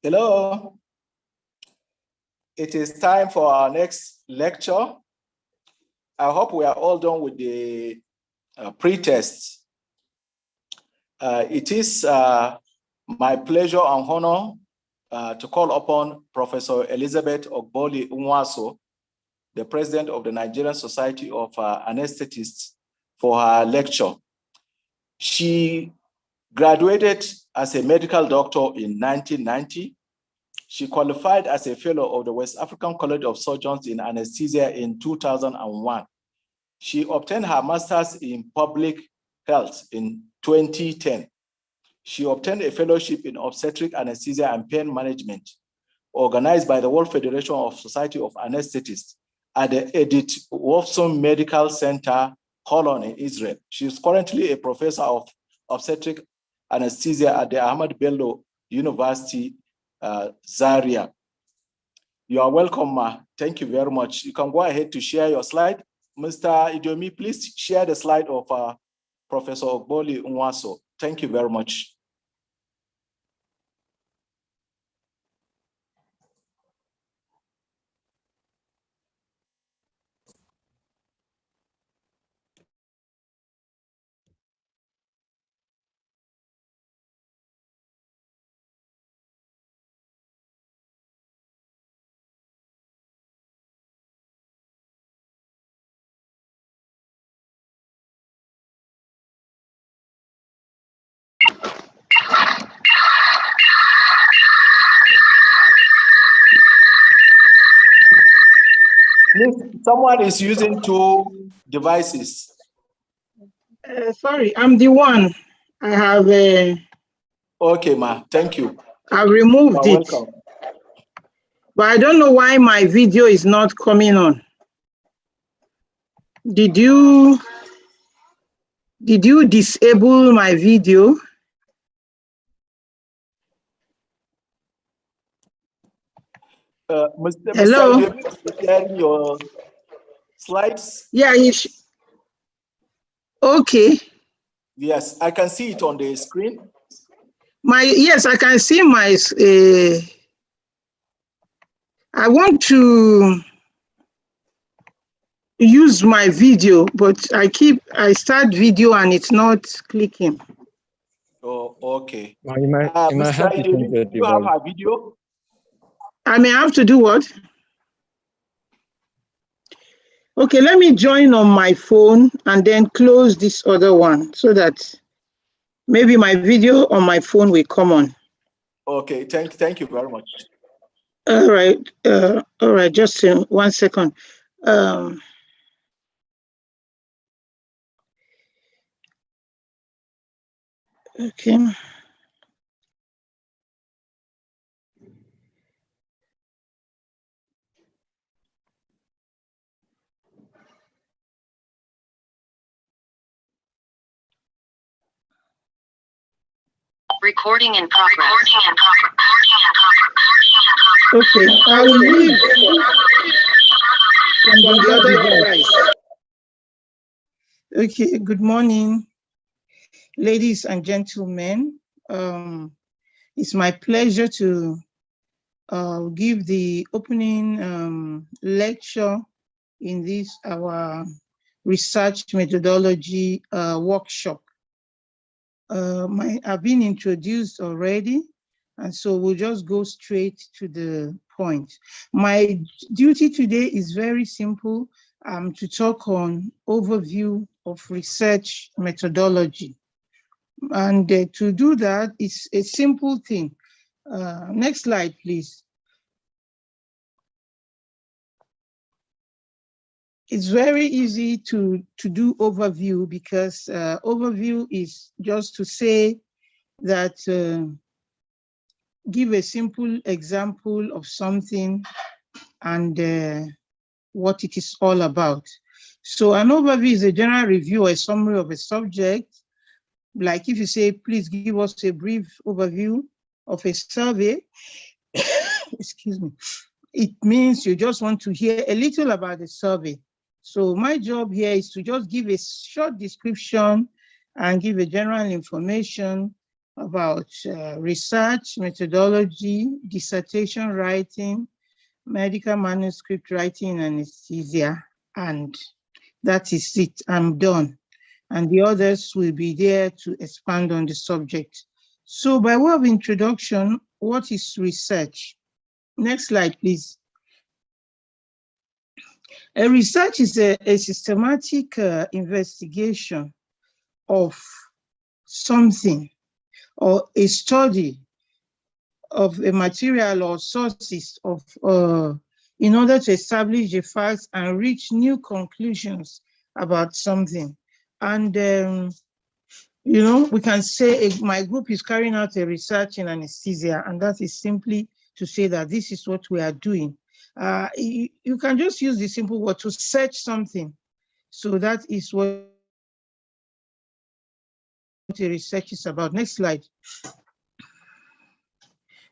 Hello. It is time for our next lecture. I hope we are all done with the pre-tests. It is my pleasure and honor to call upon Professor Elizabeth Ogboli Unwaso, the president of the Nigerian Society of Anesthetists, for her lecture. She graduated as a medical doctor in 1990. She qualified as a fellow of the West African College of Surgeons in Anesthesia in 2001. She obtained her master's in public health in 2010. She obtained a fellowship in obstetric anesthesia and pain management, organized by the World Federation of Society of Anesthetists at the Edith Wolfson Medical Center, Holon in Israel. She is currently a professor of obstetric anesthesia at the Ahmad Bello University, Zaria. You are welcome, Ma. Thank you very much. You can go ahead to share your slide. Mr. Idomi, please share the slide of Professor Ogboli Unwaso. Thank you very much. Someone is using two devices. Sorry, I'm the one. I have Okay, Ma. Thank you. I removed it. Welcome. But I don't know why my video is not coming on. Did you disable my video? Hello? Mr. Sharing your slides? Yeah, okay. Yes, I can see it on the screen. Yes, I can see my, I want to use my video, but I start video and it's not clicking. Oh, okay. Mr. Idoli, do you have a video? I may have to do what? Okay, let me join on my phone and then close this other one so that maybe my video on my phone will come on. Okay, thank you very much. All right, just 1 second. Okay. Recording in progress. Okay, I will leave from the other device. Okay, good morning, ladies and gentlemen. It's my pleasure to give the opening lecture in this our research methodology workshop. I've been introduced already, and so we'll just go straight to the point. My duty today is very simple, to talk on overview of research methodology. And to do that, it's a simple thing. Next slide, please. It's very easy to do overview because overview is just to say that, give a simple example of something and what it is all about. So an overview is a general review or a summary of a subject. Like if you say, please give us a brief overview of a survey, excuse me, it means you just want to hear a little about the survey. So my job here is to just give a short description and give a general information about research, methodology, dissertation writing, medical manuscript writing, anesthesia, and that is it. I'm done. And the others will be there to expand on the subject. So by way of introduction, what is research? Next slide, please. A research is a systematic investigation of something or a study of a material or sources of in order to establish the facts and reach new conclusions about something. And you know, we can say my group is carrying out a research in anesthesia, and that is simply to say that this is what we are doing. You can just use the simple word to search something. So that is what the research is about. Next slide.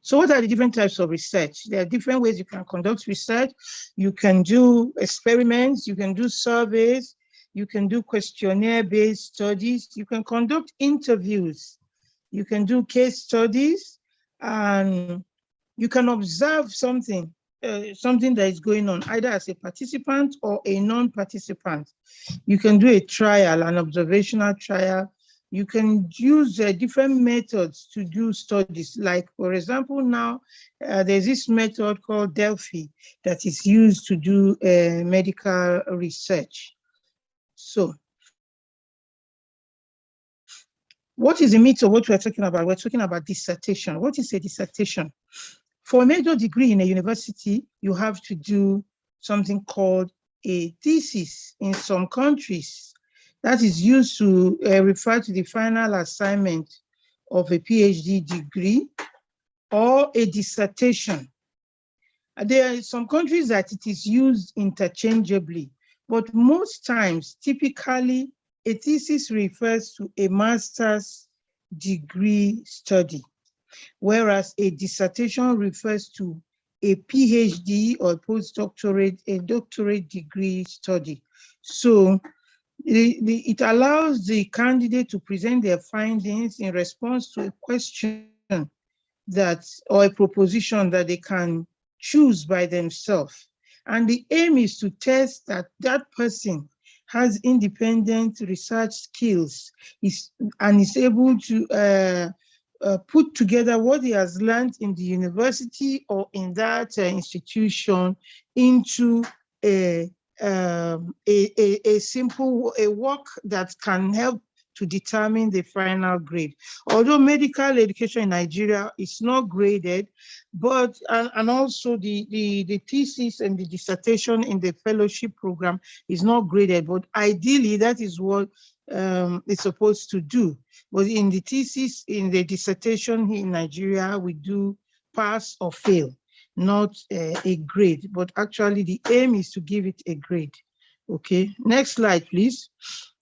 So what are the different types of research? There are different ways you can conduct research. You can do experiments, you can do surveys, you can do questionnaire-based studies, you can conduct interviews, you can do case studies, and you can observe something, something that is going on, either as a participant or a non-participant. You can do a trial, an observational trial. You can use different methods to do studies. Like, for example, now there's this method called Delphi that is used to do medical research. So, what is the meat of what we're talking about? We're talking about dissertation. What is a dissertation? For a major degree in a university, you have to do something called a thesis in some countries. That is used to refer to the final assignment of a PhD degree or a dissertation. There are some countries that it is used interchangeably, but most times, typically, a thesis refers to a master's degree study, whereas a dissertation refers to a PhD or a doctorate degree study. So it allows the candidate to present their findings in response to a question or a proposition that they can choose by themselves. And the aim is to test that that person has independent research skills and is able to put together what he has learned in the university or in that institution into a simple work that can help to determine the final grade. Although medical education in Nigeria is not graded, but and also the thesis and the dissertation in the fellowship program is not graded, but ideally that is what it's supposed to do. But in the thesis, in the dissertation here in Nigeria, we do pass or fail, not a grade, but actually the aim is to give it a grade. Okay, next slide, please.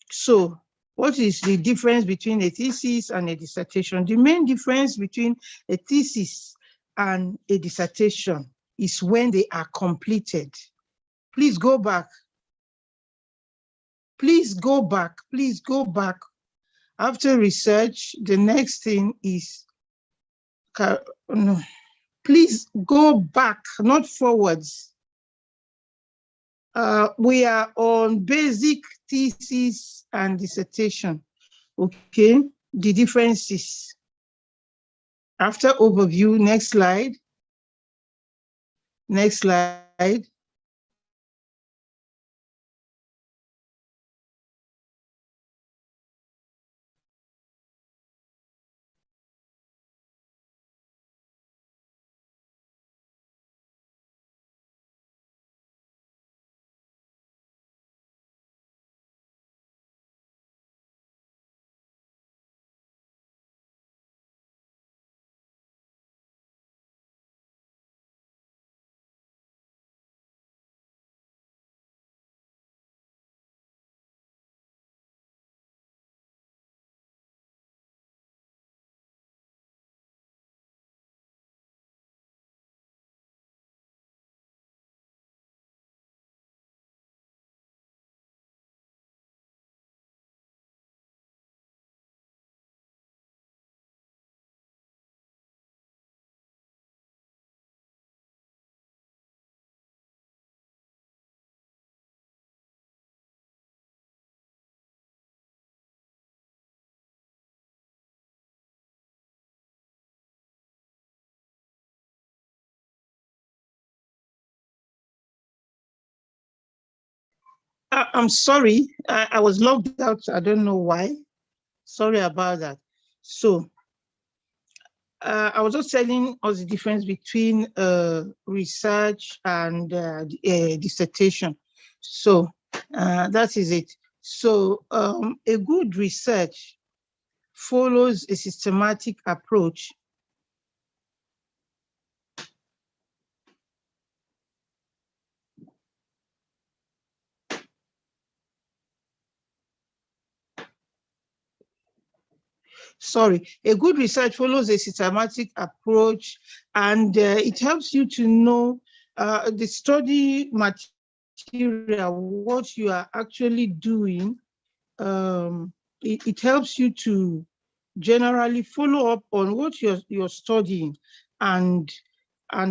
So what is the difference between a thesis and a dissertation? The main difference between a thesis and a dissertation is when they are completed. Please go back. Please go back. Please go back. After research, the next thing is, no, please go back, not forwards. We are on basic thesis and dissertation, okay? The differences. After overview, next slide. Next slide. I'm sorry, I was logged out. I don't know why. Sorry about that. So I was just telling us the difference between research and dissertation. So that is it. So a good research follows a systematic approach. Sorry, a good research follows a systematic approach, and it helps you to know the study material, what you are actually doing. It helps you to generally follow up on what you're studying and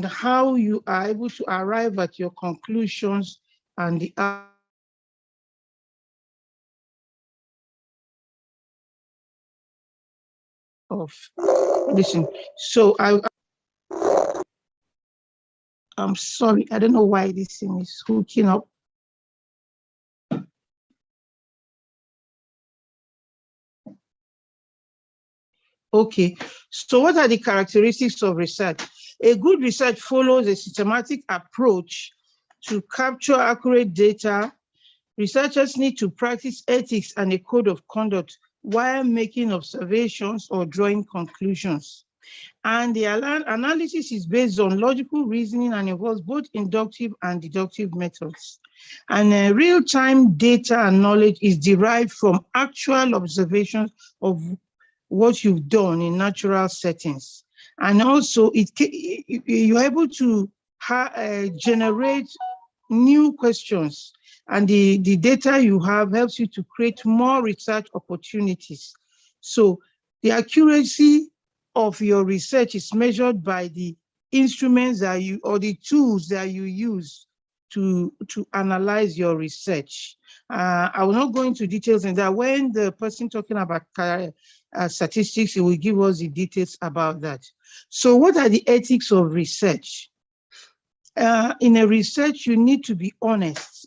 how you are able to arrive at your conclusions and the of listen. So I'm sorry, I don't know why this thing is hooking up. Okay, so what are the characteristics of research? A good research follows a systematic approach to capture accurate data. Researchers need to practice ethics and a code of conduct while making observations or drawing conclusions. And the analysis is based on logical reasoning and involves both inductive and deductive methods. And real-time data and knowledge is derived from actual observations of what you've done in natural settings. And also, you're able to generate new questions, and the data you have helps you to create more research opportunities. So the accuracy of your research is measured by the instruments that you, or the tools that you use to analyze your research. I will not go into details in that. When the person talking about statistics, he will give us the details about that. So what are the ethics of research? In a research, you need to be honest.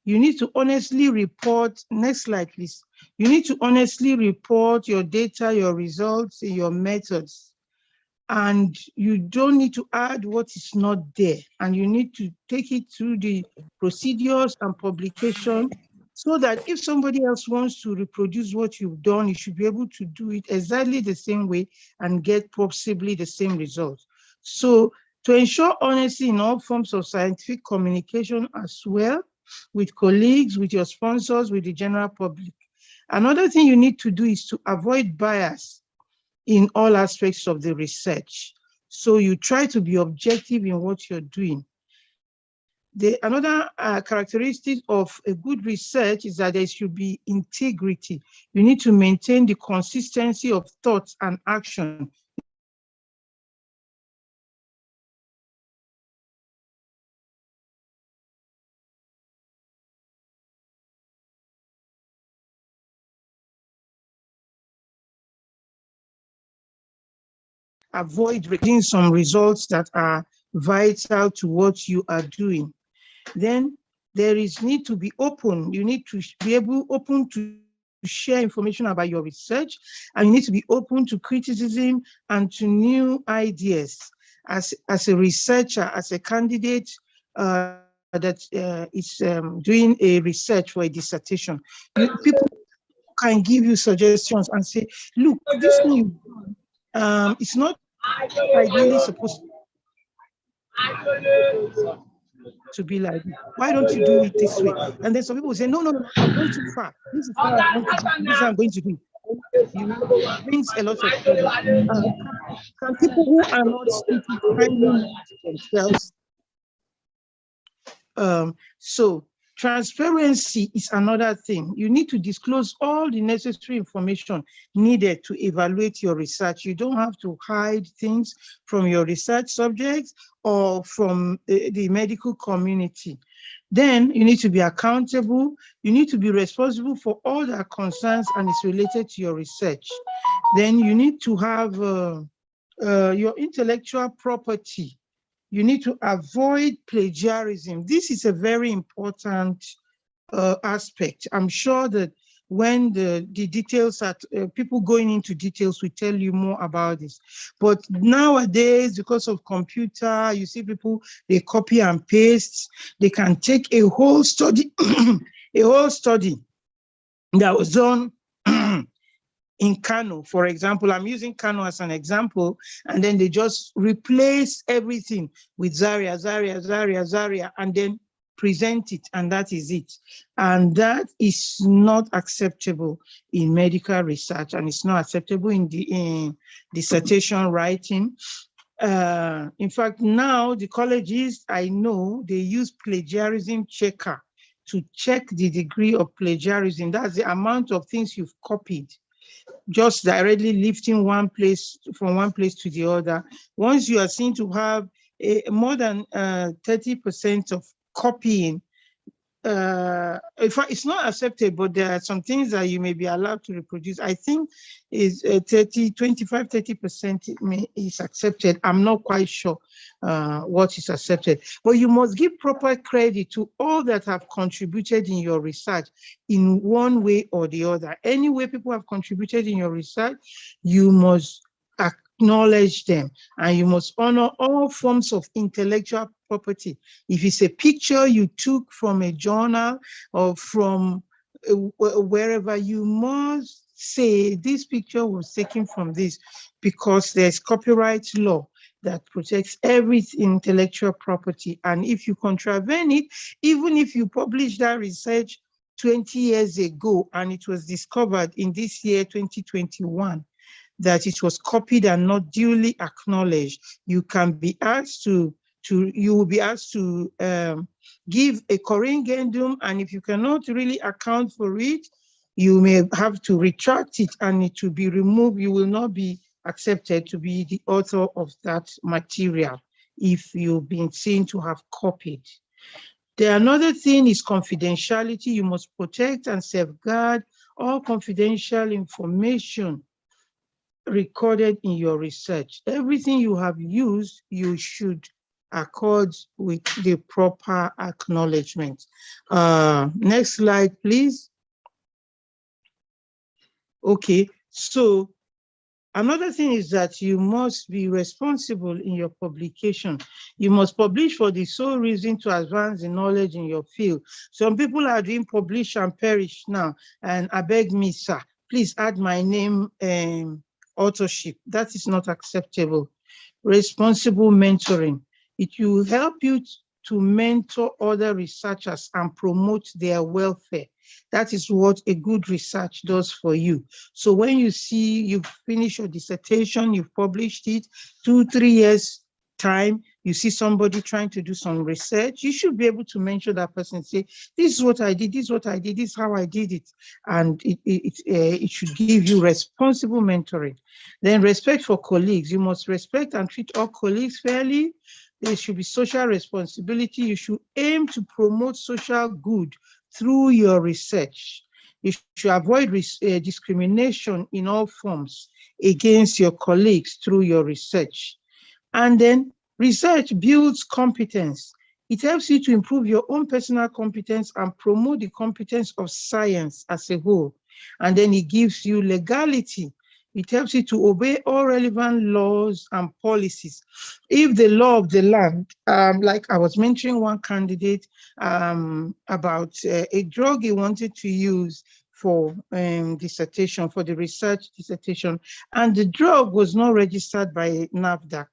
You need to honestly report, next slide please. You need to honestly report your data, your results, your methods. And you don't need to add what is not there. And you need to take it through the procedures and publication so that if somebody else wants to reproduce what you've done, you should be able to do it exactly the same way and get possibly the same result. So to ensure honesty in all forms of scientific communication as well, with colleagues, with your sponsors, with the general public. Another thing you need to do is to avoid bias in all aspects of the research. So you try to be objective in what you're doing. Another characteristic of a good research is that there should be integrity. You need to maintain the consistency of thoughts and action. Avoid reading some results that are vital to what you are doing. Then there is need to be open. You need to be open to share information about your research, and you need to be open to criticism and to new ideas. As a researcher, as a candidate that is doing a research for a dissertation, people can give you suggestions and say, look, this thing you've done, it's not ideally supposed to be like this. Why don't you do it this way? And then some people say, no, I'm going too far. This is how I'm going to do it. This is how I'm going to do it. You know, it brings a lot of trouble. Can people who are not speaking kindly mute themselves? So transparency is another thing. You need to disclose all the necessary information needed to evaluate your research. You don't have to hide things from your research subjects or from the medical community. Then you need to be accountable. You need to be responsible for all that concerns and is related to your research. Then you need to have your intellectual property. You need to avoid plagiarism. This is a very important aspect. I'm sure that when the details are, people going into details will tell you more about this. But nowadays, because of computer, you see people, they copy and paste. They can take a whole study, a whole study that was done in Kano, for example. I'm using Kano as an example, and then they just replace everything with Zaria, and then present it, and that is it. And that is not acceptable in medical research, and it's not acceptable in dissertation writing. In fact, now the colleges, I know, they use plagiarism checker to check the degree of plagiarism. That's the amount of things you've copied, just directly lifting one place from one place to the other. Once you are seen to have more than 30% of copying, it's not accepted, but there are some things that you may be allowed to reproduce. I think is 30% is accepted. I'm not quite sure what is accepted, but you must give proper credit to all that have contributed in your research in one way or the other. Any way people have contributed in your research, you must acknowledge them, and you must honor all forms of intellectual property. If it's a picture you took from a journal or from wherever, you must say this picture was taken from this, because there's copyright law that protects every intellectual property. And if you contravene it, even if you publish that research 20 years ago and it was discovered in this year 2021 that it was copied and not duly acknowledged, you can be asked you will be asked to give a corrigendum, and if you cannot really account for it, you may have to retract it and it will be removed. You will not be accepted to be the author of that material if you've been seen to have copied. The another thing is confidentiality. You must protect and safeguard all confidential information recorded in your research. Everything you have used, you should accord with the proper acknowledgement. Next slide, please. Okay, so another thing is that you must be responsible in your publication. You must publish for the sole reason to advance the knowledge in your field. Some people are doing publish and perish now, and I beg me, sir, please add my name authorship. That is not acceptable. Responsible mentoring. It will help you to mentor other researchers and promote their welfare. That is what a good research does for you. So when you see you've finished your dissertation, you've published it, 2-3 years time, you see somebody trying to do some research, you should be able to mention that person, say, this is what I did, this is what I did, this is how I did it. And it should give you responsible mentoring. Then respect for colleagues. You must respect and treat all colleagues fairly. There should be social responsibility. You should aim to promote social good through your research. You should avoid discrimination in all forms against your colleagues through your research. And then research builds competence. It helps you to improve your own personal competence and promote the competence of science as a whole. And then it gives you legality. It helps you to obey all relevant laws and policies. If the law of the land, like I was mentioning one candidate about a drug he wanted to use for dissertation, for the research dissertation, and the drug was not registered by NAFDAC.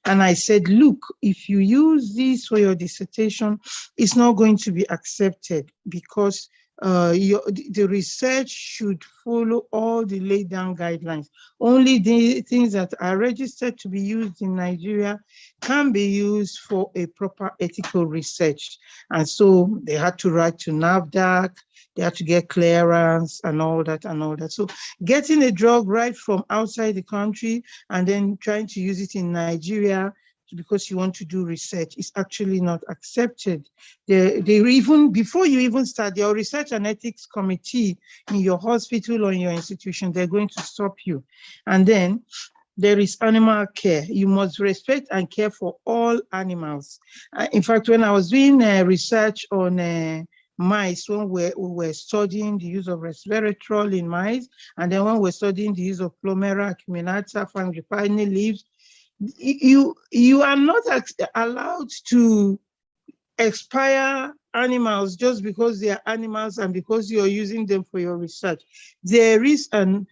And I said, look, if you use this for your dissertation, it's not going to be accepted, because the research should follow all the laid down guidelines. Only the things that are registered to be used in Nigeria can be used for a proper ethical research. And so they had to write to NAFDAC, they had to get clearance and all that and all that. So getting a drug right from outside the country and then trying to use it in Nigeria because you want to do research is actually not accepted. They even, before you even start your research and ethics committee in your hospital or in your institution, they're going to stop you. And then there is animal care. You must respect and care for all animals. In fact, when I was doing research on mice when we were studying the use of resveratrol in mice, and then when we're studying the use of Plumera acuminata, frangipani leaves, you are not allowed to expire animals just because they are animals and because you're using them for your research. There is an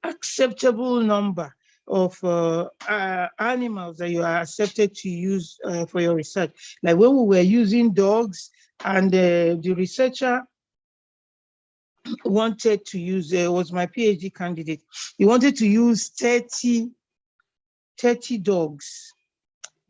acceptable number of animals that you are accepted to use for your research. Like when we were using dogs, and the researcher wanted to use, was my PhD candidate, he wanted to use 30 dogs.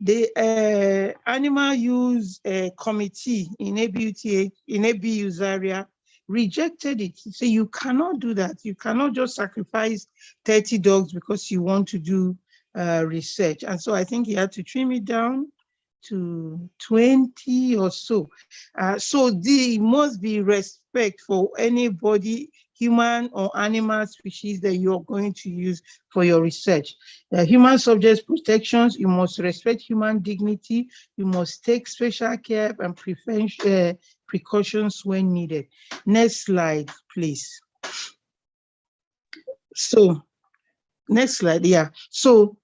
The animal use committee in ABU's area rejected it. So you cannot do that. You cannot just sacrifice 30 dogs because you want to do research. And so I think he had to trim it down to 20 or so. So there must be respect for anybody, human or animal species, that you're going to use for your research. Human subjects protections, you must respect human dignity, you must take special care and precautions when needed. Next slide, please. So, next slide, yeah. So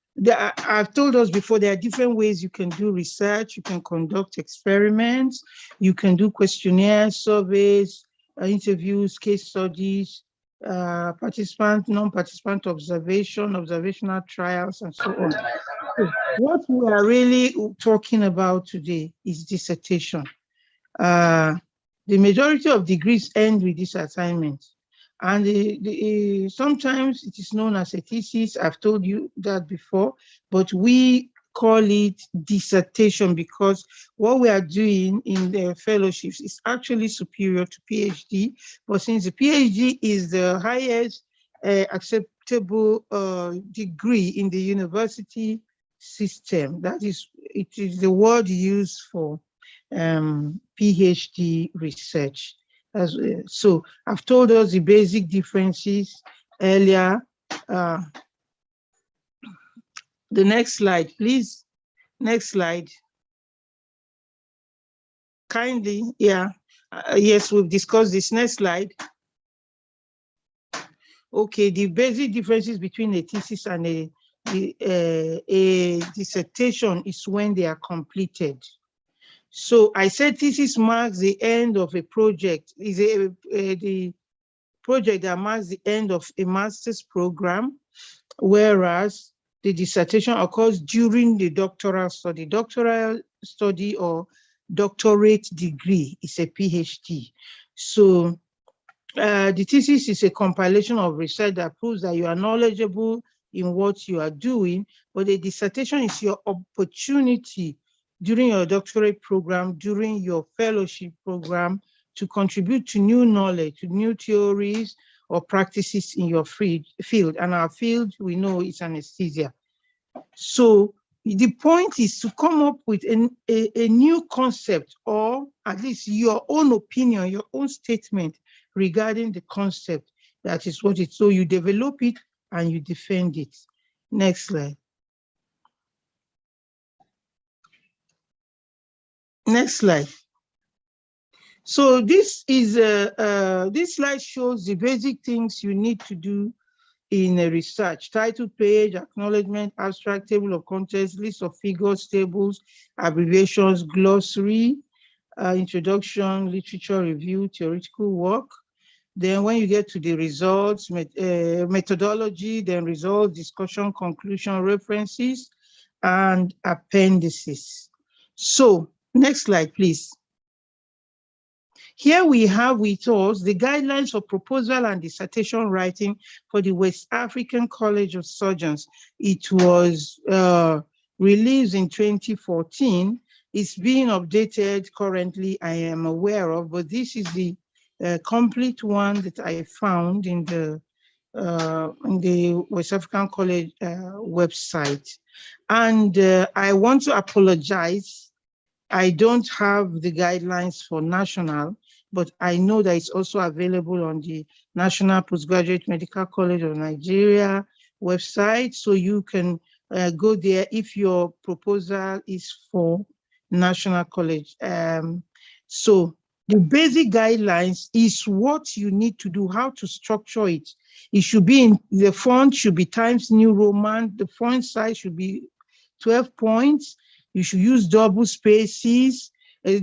I've told us before, there are different ways you can do research. You can conduct experiments, you can do questionnaires, surveys, interviews, case studies, participant, non-participant observation, observational trials, and so on. So what we are really talking about today is dissertation. The majority of degrees end with this assignment. And sometimes it is known as a thesis. I've told you that before, but we call it dissertation because what we are doing in the fellowships is actually superior to PhD. But since the PhD is the highest acceptable degree in the university system, it is the word used for PhD research. So I've told us the basic differences earlier. The next slide, please. Next slide. Kindly, yeah. Yes, we've discussed this. Next slide. Okay, the basic differences between a thesis and a dissertation is when they are completed. So I said thesis marks the end of a project, is the project that marks the end of a master's program, whereas the dissertation occurs during the doctoral study. Doctoral study or doctorate degree is a PhD. So the thesis is a compilation of research that proves that you are knowledgeable in what you are doing, but the dissertation is your opportunity during your doctorate program, during your fellowship program, to contribute to new knowledge, to new theories or practices in your field. And our field, we know, is anesthesia. So the point is to come up with a new concept, or at least your own opinion, your own statement regarding the concept. That is what it's. So you develop it and you defend it. Next slide. Next slide. So this is this slide shows the basic things you need to do in a research: title page, acknowledgement, abstract, table of contents, list of figures, tables, abbreviations, glossary, introduction, literature review, theoretical work. Then when you get to the results, methodology, then results, discussion, conclusion, references, and appendices. So next slide, please. Here we have with us the guidelines for proposal and dissertation writing for the West African College of Surgeons. It was released in 2014. It's being updated currently, I am aware of, but this is the complete one that I found in the West African College website. And I want to apologize. I don't have the guidelines for national, but I know that it's also available on the National Postgraduate Medical College of Nigeria website. So you can go there if your proposal is for National College. So the basic guidelines is what you need to do, how to structure it. It should be in the font should be Times New Roman. The font size should be 12 points. You should use double spaces,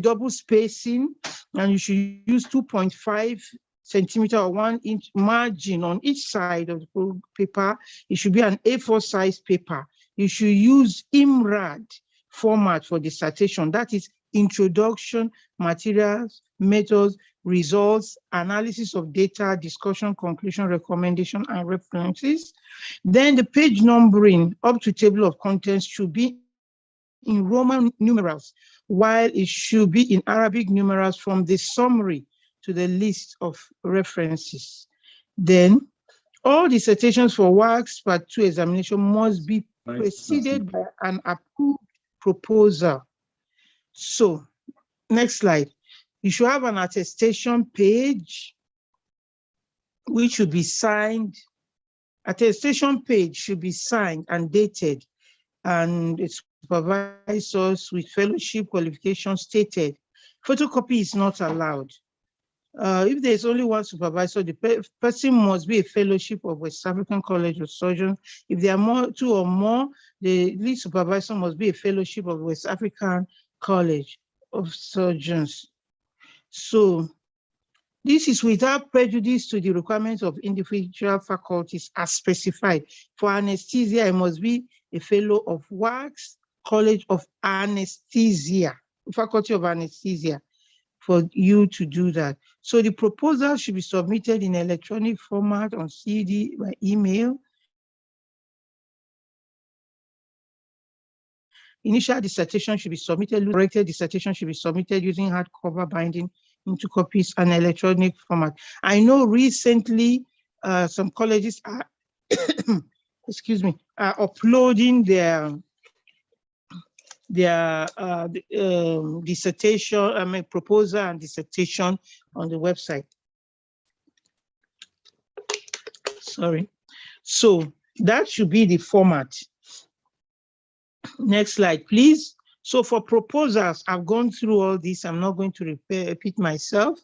double spacing, and you should use 2.5 centimeter or 1 inch margin on each side of the paper. It should be an A4 size paper. You should use IMRAD format for dissertation. That is introduction, materials, methods, results, analysis of data, discussion, conclusion, recommendation, and references. Then the page numbering up to table of contents should be in Roman numerals, while it should be in Arabic numerals from the summary to the list of references. Then all dissertations for WACS Part 2 examination must be preceded by an approved proposal. So, next slide. You should have an attestation page which should be signed. Attestation page should be signed and dated, and its supervisors with fellowship qualifications stated. Photocopy is not allowed. If there's only one supervisor, the person must be a fellowship of West African College of Surgeons. If there are two or more, the lead supervisor must be a fellowship of West African College of Surgeons. So this is without prejudice to the requirements of individual faculties as specified. For anesthesia, it must be a fellow of WACS College of Anesthesia, Faculty of Anesthesia, for you to do that. So the proposal should be submitted in electronic format on CD by email. Initial dissertation should be submitted, corrected dissertation should be submitted using hardcover binding into copies and electronic format. I know recently some colleges are, excuse me, are uploading their dissertation, proposal and dissertation on the website. Sorry. So that should be the format. Next slide, please. So for proposals, I've gone through all this. I'm not going to repeat myself.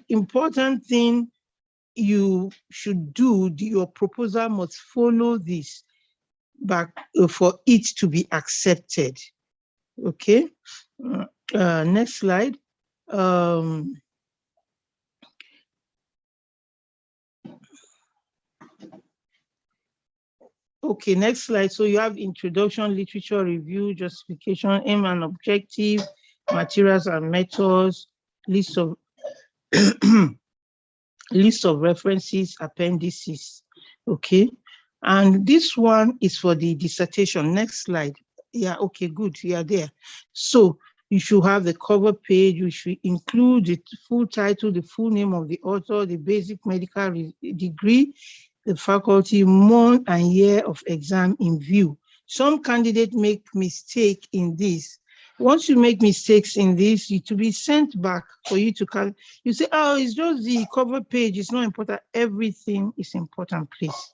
Important thing you should do, your proposal must follow this back for it to be accepted. Okay. Next slide. Okay, next slide. So you have introduction, literature review, justification, aim and objective, materials and methods, list of list of references, appendices. Okay, and this one is for the dissertation. Next slide. Yeah, okay, good. You are there. So you should have the cover page. You should include the full title, the full name of the author, the basic medical degree, the faculty, month and year of exam in view. Some candidates make mistake in this. Once you make mistakes in this, it will be sent back for you to you say, oh, it's just the cover page, it's not important. Everything is important, please.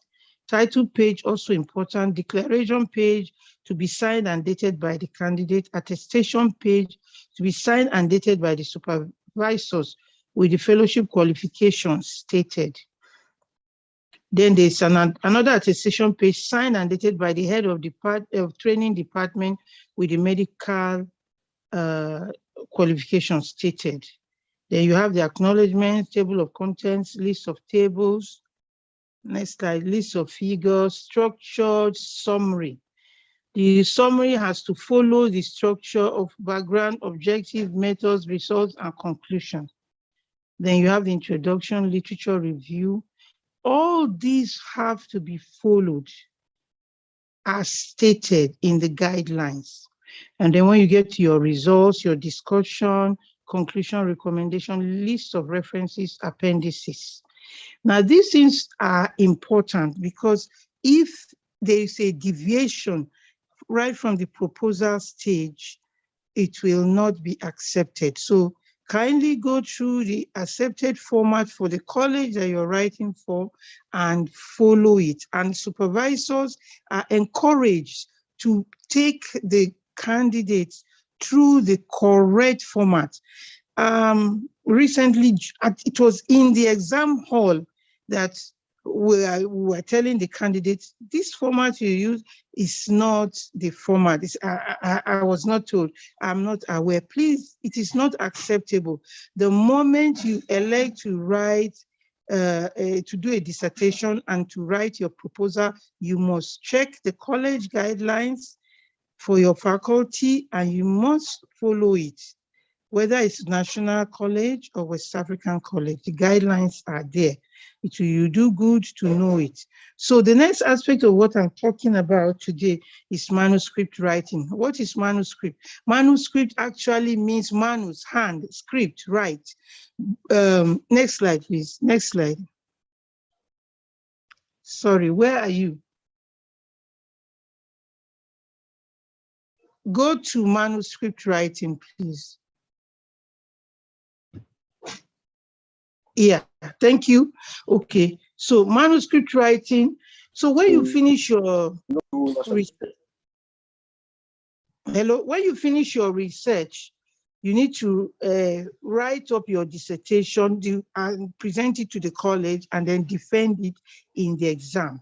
Title page also important, declaration page to be signed and dated by the candidate, attestation page to be signed and dated by the supervisors with the fellowship qualifications stated. Then there's another attestation page signed and dated by the head of training department with the medical qualifications stated. Then you have the acknowledgement, table of contents, list of tables. Next slide, list of figures, structured summary. The summary has to follow the structure of background, objective, methods, results, and conclusion. Then you have the introduction, literature review. All these have to be followed as stated in the guidelines. And then when you get to your results, your discussion, conclusion, recommendation, list of references, appendices. Now, these things are important because if there is a deviation right from the proposal stage, it will not be accepted. So kindly go through the accepted format for the college that you're writing for and follow it. And supervisors are encouraged to take the candidates through the correct format. Recently, it was in the exam hall that we were telling the candidates, this format you use is not the format. I was not told, I'm not aware. Please, it is not acceptable. The moment you elect to write, to do a dissertation and to write your proposal, you must check the college guidelines for your faculty and you must follow it. Whether it's National College or West African College, the guidelines are there. You do good to know it. So the next aspect of what I'm talking about today is manuscript writing. What is manuscript? Manuscript actually means manus, hand, script, write. Next slide, please. Next slide. Sorry, where are you? Go to manuscript writing, please. Yeah, thank you. Okay, so manuscript writing. So when you finish your research, when you finish your research, you need to write up your dissertation and present it to the college and then defend it in the exam.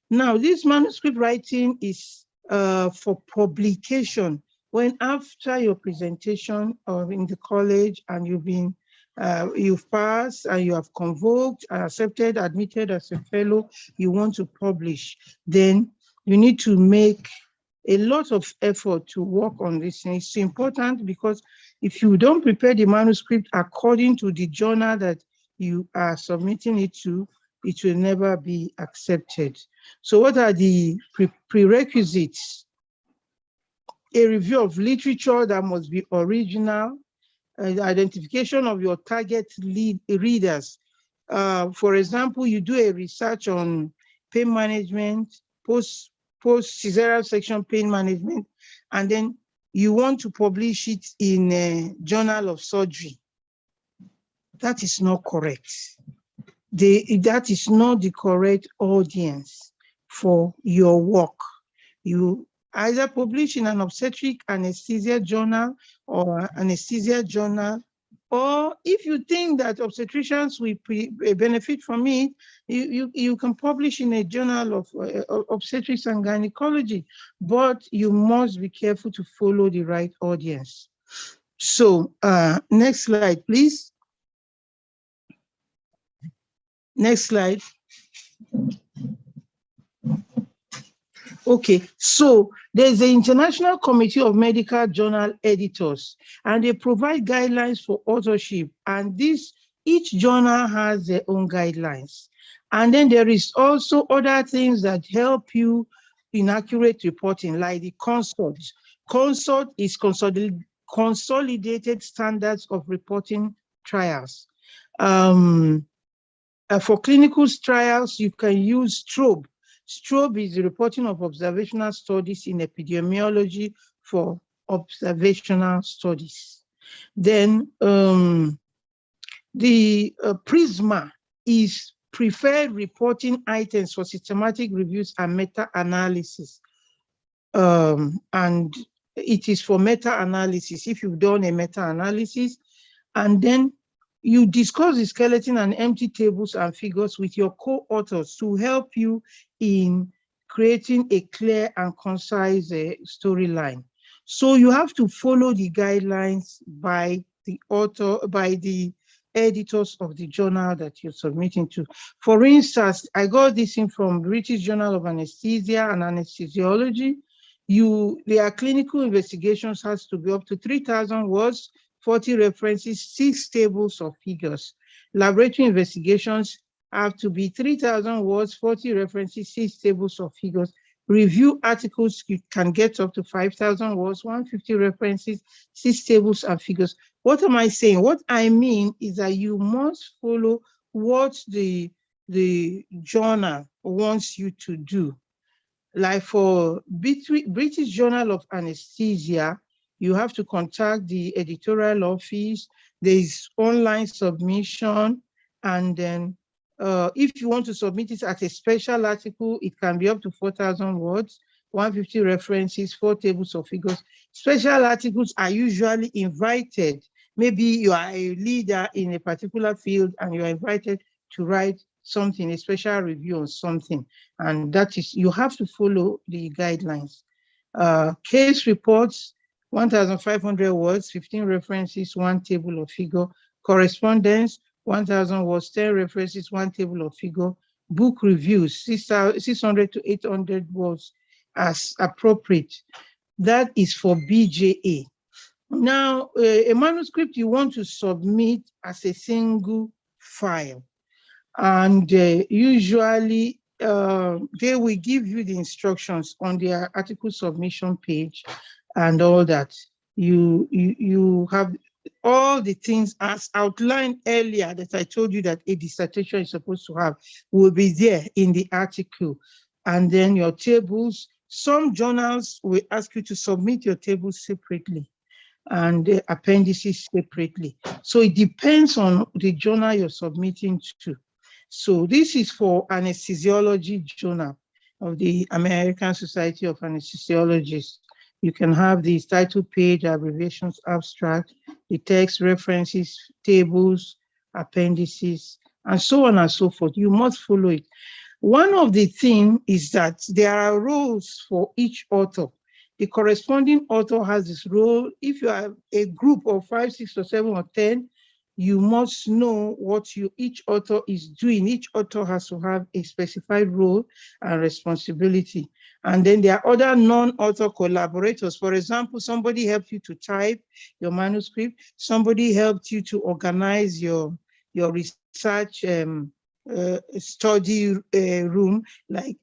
Now, this manuscript writing is for publication. When after your presentation or in the college and you've passed and you have convoked, accepted, admitted as a fellow, you want to publish, then you need to make a lot of effort to work on this. And it's important because if you don't prepare the manuscript according to the journal that you are submitting it to, it will never be accepted. So what are the prerequisites? A review of literature that must be original, identification of your target readers. For example, you do a research on pain management, post-cesarean section pain management, and then you want to publish it in a journal of surgery. That is not correct. That is not the correct audience for your work. You either publish in an obstetric anesthesia journal or anesthesia journal, or if you think that obstetricians will benefit from it, you can publish in a journal of obstetrics and gynecology, but you must be careful to follow the right audience. So next slide, please. Next slide. Okay, so there's the International Committee of Medical Journal Editors, and they provide guidelines for authorship, and each journal has their own guidelines. And then there is also other things that help you in accurate reporting, like the CONSORT. CONSORT is Consolidated Standards of Reporting Trials. For clinical trials, you can use STROBE. STROBE is the reporting of observational studies in epidemiology for observational studies. Then the PRISMA is preferred reporting items for systematic reviews and meta-analysis. And it is for meta-analysis if you've done a meta-analysis, and then you discuss the skeleton and empty tables and figures with your co-authors to help you in creating a clear and concise storyline. So you have to follow the guidelines by the author, by the editors of the journal that you're submitting to. For instance, I got this in from British Journal of Anesthesia and Anesthesiology. Their clinical investigations has to be up to 3,000 words, 40 references, 6 tables of figures. Laboratory investigations have to be 3,000 words, 40 references, 6 tables of figures. Review articles, you can get up to 5,000 words, 150 references, 6 tables and figures. What am I saying? What I mean is that you must follow what the journal wants you to do. Like for British Journal of Anesthesia, you have to contact the editorial office. There is online submission, and then if you want to submit it as a special article, it can be up to 4,000 words. 150 references, 4 tables of figures. Special articles are usually invited. Maybe you are a leader in a particular field and you are invited to write something, a special review on something. And that is, you have to follow the guidelines. Case reports, 1,500 words, 15 references, 1 table of figure. Correspondence, 1,000 words, 10 references, 1 table of figure. Book reviews, 600 to 800 words as appropriate. That is for BJA. Now, a manuscript you want to submit as a single file. And usually they will give you the instructions on their article submission page and all that. You have all the things as outlined earlier that I told you that a dissertation is supposed to have will be there in the article. And then your tables, some journals will ask you to submit your tables separately and the appendices separately. So it depends on the journal you're submitting to. So this is for anesthesiology journal of the American Society of Anesthesiologists. You can have the title page, abbreviations, abstract, the text, references, tables, appendices, and so on and so forth. You must follow it. One of the things is that there are roles for each author. The corresponding author has this role. If you have a group of 5, 6, or 7, or 10, you must know what each author is doing. Each author has to have a specified role and responsibility. And then there are other non-author collaborators. For example, somebody helped you to type your manuscript. Somebody helped you to organize your research study room, like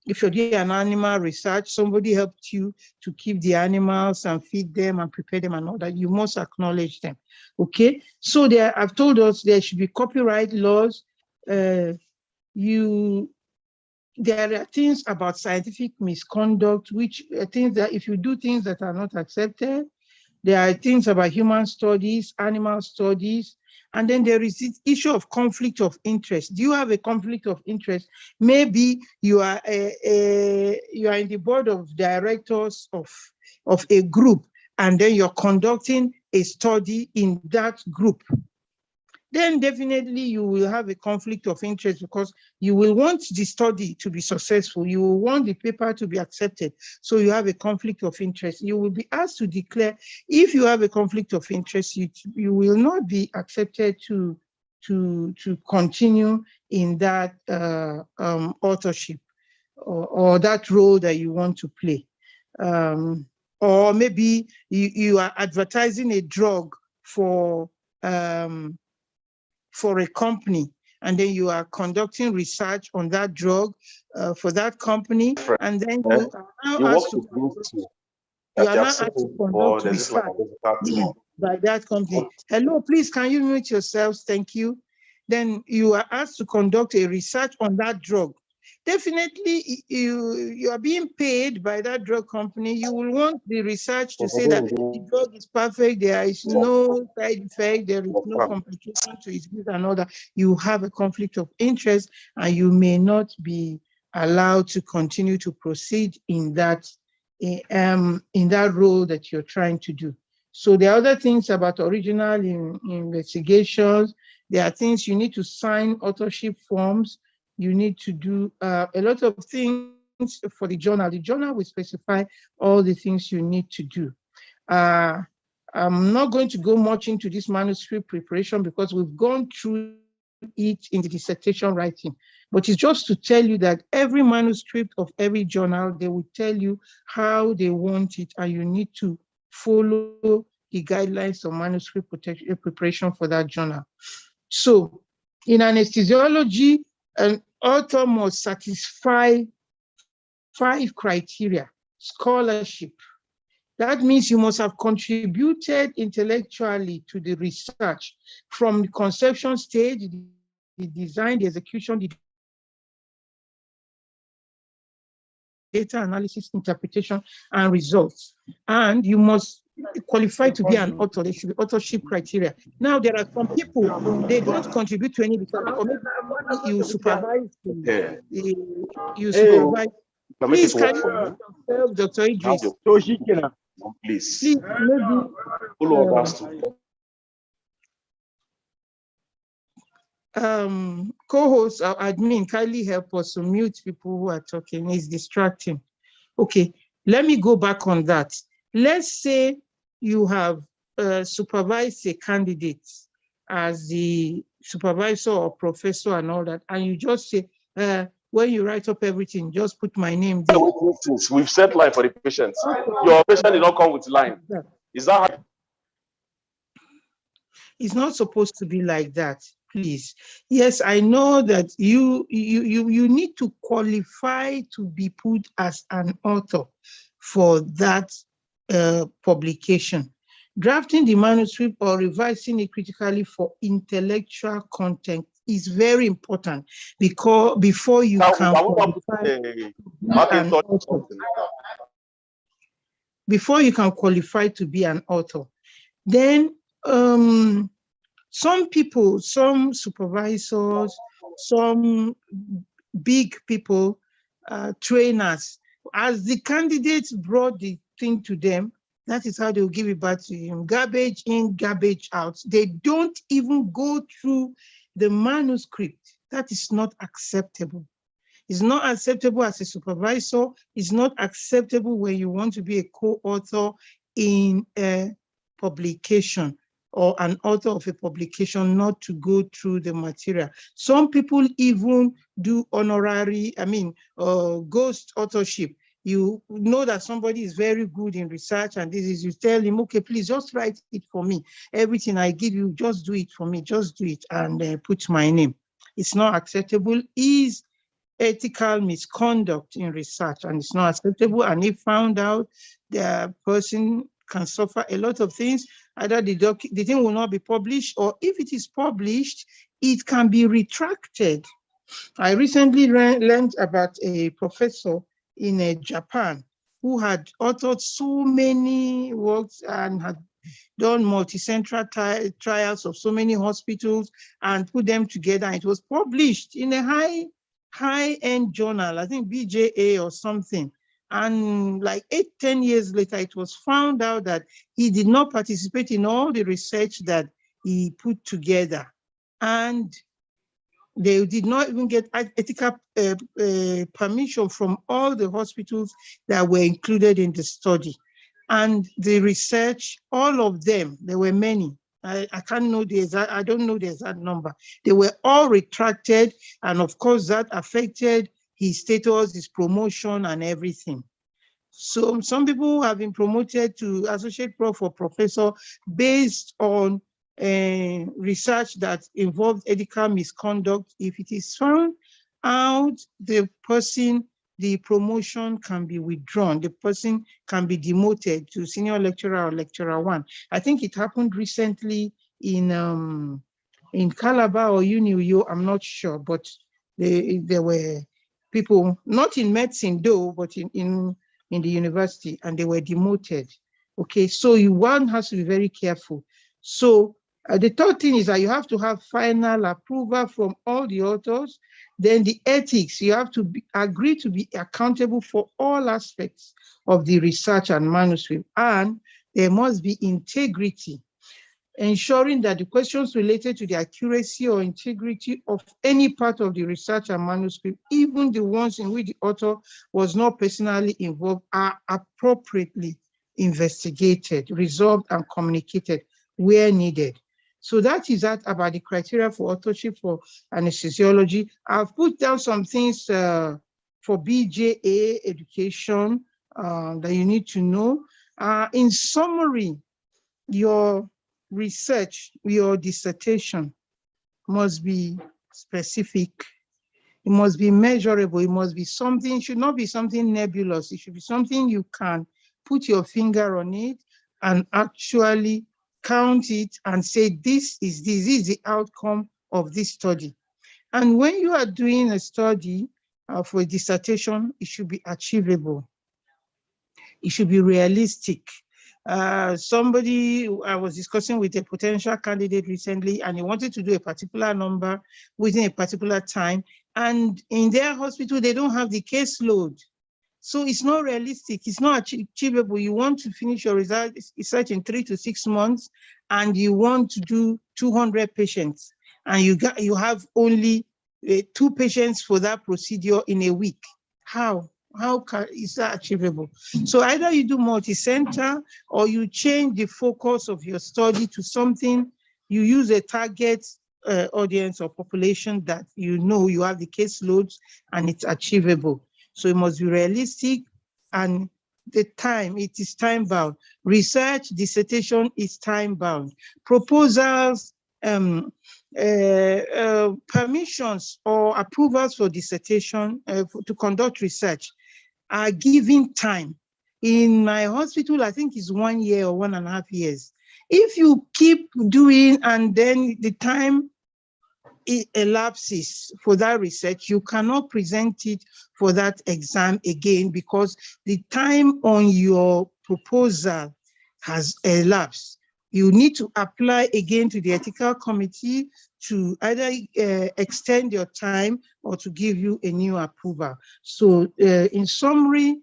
if you're doing an animal research, somebody helped you to keep the animals and feed them and prepare them and all that. You must acknowledge them. Okay, so I've told us there should be copyright laws. There are things about scientific misconduct, which are things that if you do things that are not accepted. There are things about human studies, animal studies, and then there is this issue of conflict of interest. Do you have a conflict of interest? Maybe you are in the board of directors of a group, and then you're conducting a study in that group. Then definitely you will have a conflict of interest because you will want the study to be successful. You will want the paper to be accepted. So you have a conflict of interest. You will be asked to declare. If you have a conflict of interest, you will not be accepted to continue in that authorship or that role that you want to play. Or maybe you are advertising a drug for a company, and then you are conducting research on that drug for that company, and then you are now asked to conduct research by that company. Hello, please, can you mute yourselves? Thank you. Then you are asked to conduct a research on that drug. Definitely, you are being paid by that drug company. You will want the research to say that the drug is perfect, there is no side effect, there is no complication to its use and all that. You have a conflict of interest, and you may not be allowed to continue to proceed in that role that you're trying to do. So there are other things about original investigations. There are things you need to sign authorship forms. You need to do a lot of things for the journal. The journal will specify all the things you need to do. I'm not going to go much into this manuscript preparation because we've gone through it in the dissertation writing. But it's just to tell you that every manuscript of every journal, they will tell you how they want it, and you need to follow the guidelines of manuscript preparation for that journal. So in anesthesiology, an author must satisfy 5 criteria. Scholarship. That means you must have contributed intellectually to the research from the conception stage, the design, the execution, the data analysis, interpretation, and results. And you must qualify to be an author. There should be authorship criteria. Now, there are some people, they don't contribute to any research, or maybe you supervise. Please, can you mute yourself, Dr. Idris? Please. Please, maybe co-host or admin, kindly help us to mute people who are talking. It's distracting. Okay, let me go back on that. Let's say you have supervised a candidate as the supervisor or professor and all that, and you just say, when you write up everything, just put my name there. We've set line for the patients. Your patient did not come with line. Is that how? It's not supposed to be like that, please. Yes, I know that you need to qualify to be put as an author for that publication. Drafting the manuscript or revising it critically for intellectual content is very important, because before you can qualify before you can qualify to be an author. Then some people, some supervisors, some big people, trainers, as the candidates brought the thing to them, that is how they'll give it back to him. Garbage in, garbage out. They don't even go through the manuscript. That is not acceptable. It's not acceptable as a supervisor. It's not acceptable when you want to be a co-author in a publication or an author of a publication, not to go through the material. Some people even do honorary, ghost authorship. You know that somebody is very good in research, and this is, you tell him, okay, please just write it for me. Everything I give you, just do it for me, just do it, and put my name. It's not acceptable. Is ethical misconduct in research, and it's not acceptable. And if found out, the person can suffer a lot of things. Either the thing will not be published, or if it is published, it can be retracted. I recently learned about a professor in Japan who had authored so many works and had done multi-central trials of so many hospitals and put them together. It was published in a high-end journal, I think BJA or something. And like 8-10 years later, it was found out that he did not participate in all the research that he put together. And they did not even get ethical permission from all the hospitals that were included in the study. And the research, all of them, there were many. I can't know the exact, I don't know the exact number. They were all retracted. And of course, that affected his status, his promotion, and everything. So some people have been promoted to associate prof or professor based on research that involved ethical misconduct. If it is found out, the promotion can be withdrawn. The person can be demoted to senior lecturer or lecturer 1. I think it happened recently in Calabar or UNIUYO, I'm not sure, but there were people, not in medicine though, but in the university, and they were demoted. Okay, so one has to be very careful. So the third thing is that you have to have final approval from all the authors. Then the ethics, you have to agree to be accountable for all aspects of the research and manuscript. And there must be integrity, ensuring that the questions related to the accuracy or integrity of any part of the research and manuscript, even the ones in which the author was not personally involved, are appropriately investigated, resolved, and communicated where needed. So that is that about the criteria for authorship for anesthesiology. I've put down some things for BJA education that you need to know. In summary, your research, your dissertation must be specific. It must be measurable. It must be something, it should not be something nebulous. It should be something you can put your finger on it and actually count it and say, this is the outcome of this study. And when you are doing a study for a dissertation, it should be achievable. It should be realistic. I was discussing with a potential candidate recently, and he wanted to do a particular number within a particular time. And in their hospital, they don't have the caseload. So it's not realistic. It's not achievable. You want to finish your research in 3 to 6 months, and you want to do 200 patients, and you have only 2 patients for that procedure in a week. How is that achievable? So either you do multi-center, or you change the focus of your study to something. You use a target audience or population that you know you have the caseloads and it's achievable. So it must be realistic, and the time, it is time bound. Research dissertation is time bound. Proposals, permissions or approvals for dissertation to conduct research are given time. In my hospital, I think it's 1 year or 1.5 years. If you keep doing and then the time it elapses for that research, you cannot present it for that exam again, because the time on your proposal has elapsed. You need to apply again to the ethical committee to either extend your time or to give you a new approval. So in summary,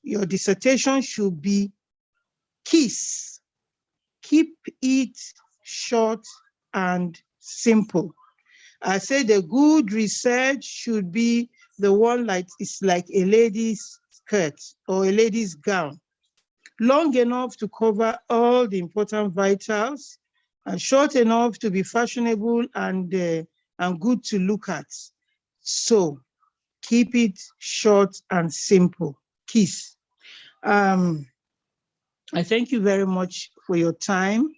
your dissertation should be KISS. Keep it short and simple. I say the good research should be the one it's like a lady's skirt or a lady's gown, long enough to cover all the important vitals, and short enough to be fashionable and good to look at. So keep it short and simple. KISS. I thank you very much for your time.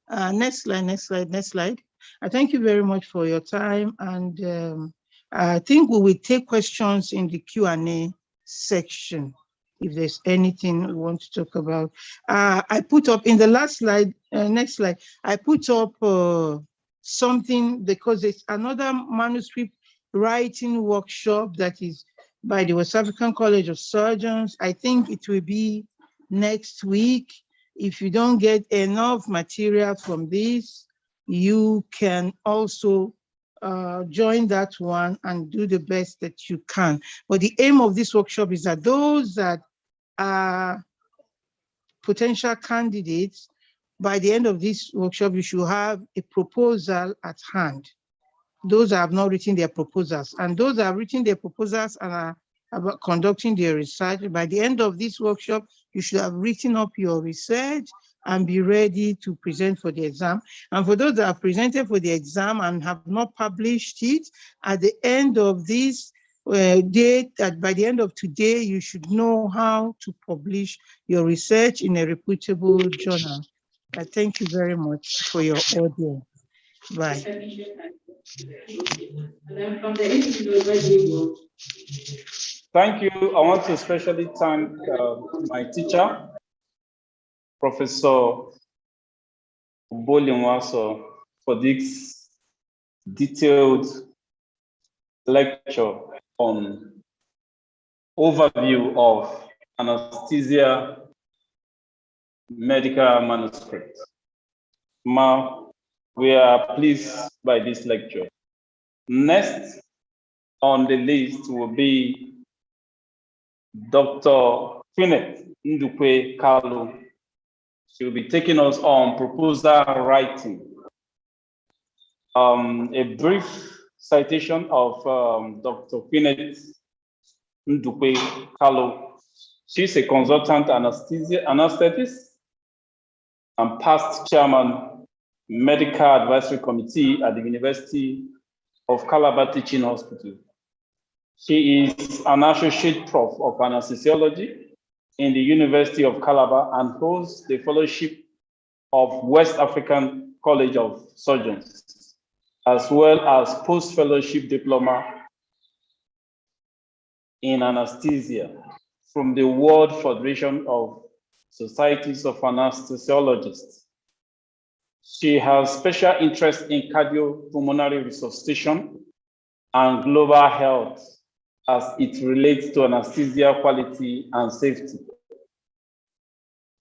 Next slide. I thank you very much for your time, and I think we will take questions in the Q&A section if there's anything we want to talk about. I put up in the last slide, next slide, I put up something because it's another manuscript writing workshop that is by the West African College of Surgeons. I think it will be next week. If you don't get enough material from this, you can also join that one and do the best that you can. But the aim of this workshop is that those that are potential candidates, by the end of this workshop, you should have a proposal at hand. Those that have not written their proposals, and those that have written their proposals and are about conducting their research, by the end of this workshop, you should have written up your research and be ready to present for the exam. And for those that have presented for the exam and have not published it, at the end of this date, by the end of today, you should know how to publish your research in a reputable journal. I thank you very much for your audience. Bye. Thank you. I want to especially thank my teacher, Professor Ogboli, for this detailed lecture on overview of anesthesia medical manuscript. We are pleased by this lecture. Next on the list will be Dr. Finet Ndukwe Kalu. She will be taking us on proposal writing. A brief citation of Dr. Finet Ndukwe Kalu. She's a consultant anesthetist and past chairman, Medical Advisory Committee at the University of Calabar Teaching Hospital. She is an associate prof of anesthesiology in the University of Calabar and holds the fellowship of West African College of Surgeons, as well as post-fellowship diploma in anesthesia from the World Federation of Societies of Anesthesiologists. She has special interest in cardiopulmonary resuscitation and global health as it relates to anesthesia quality and safety.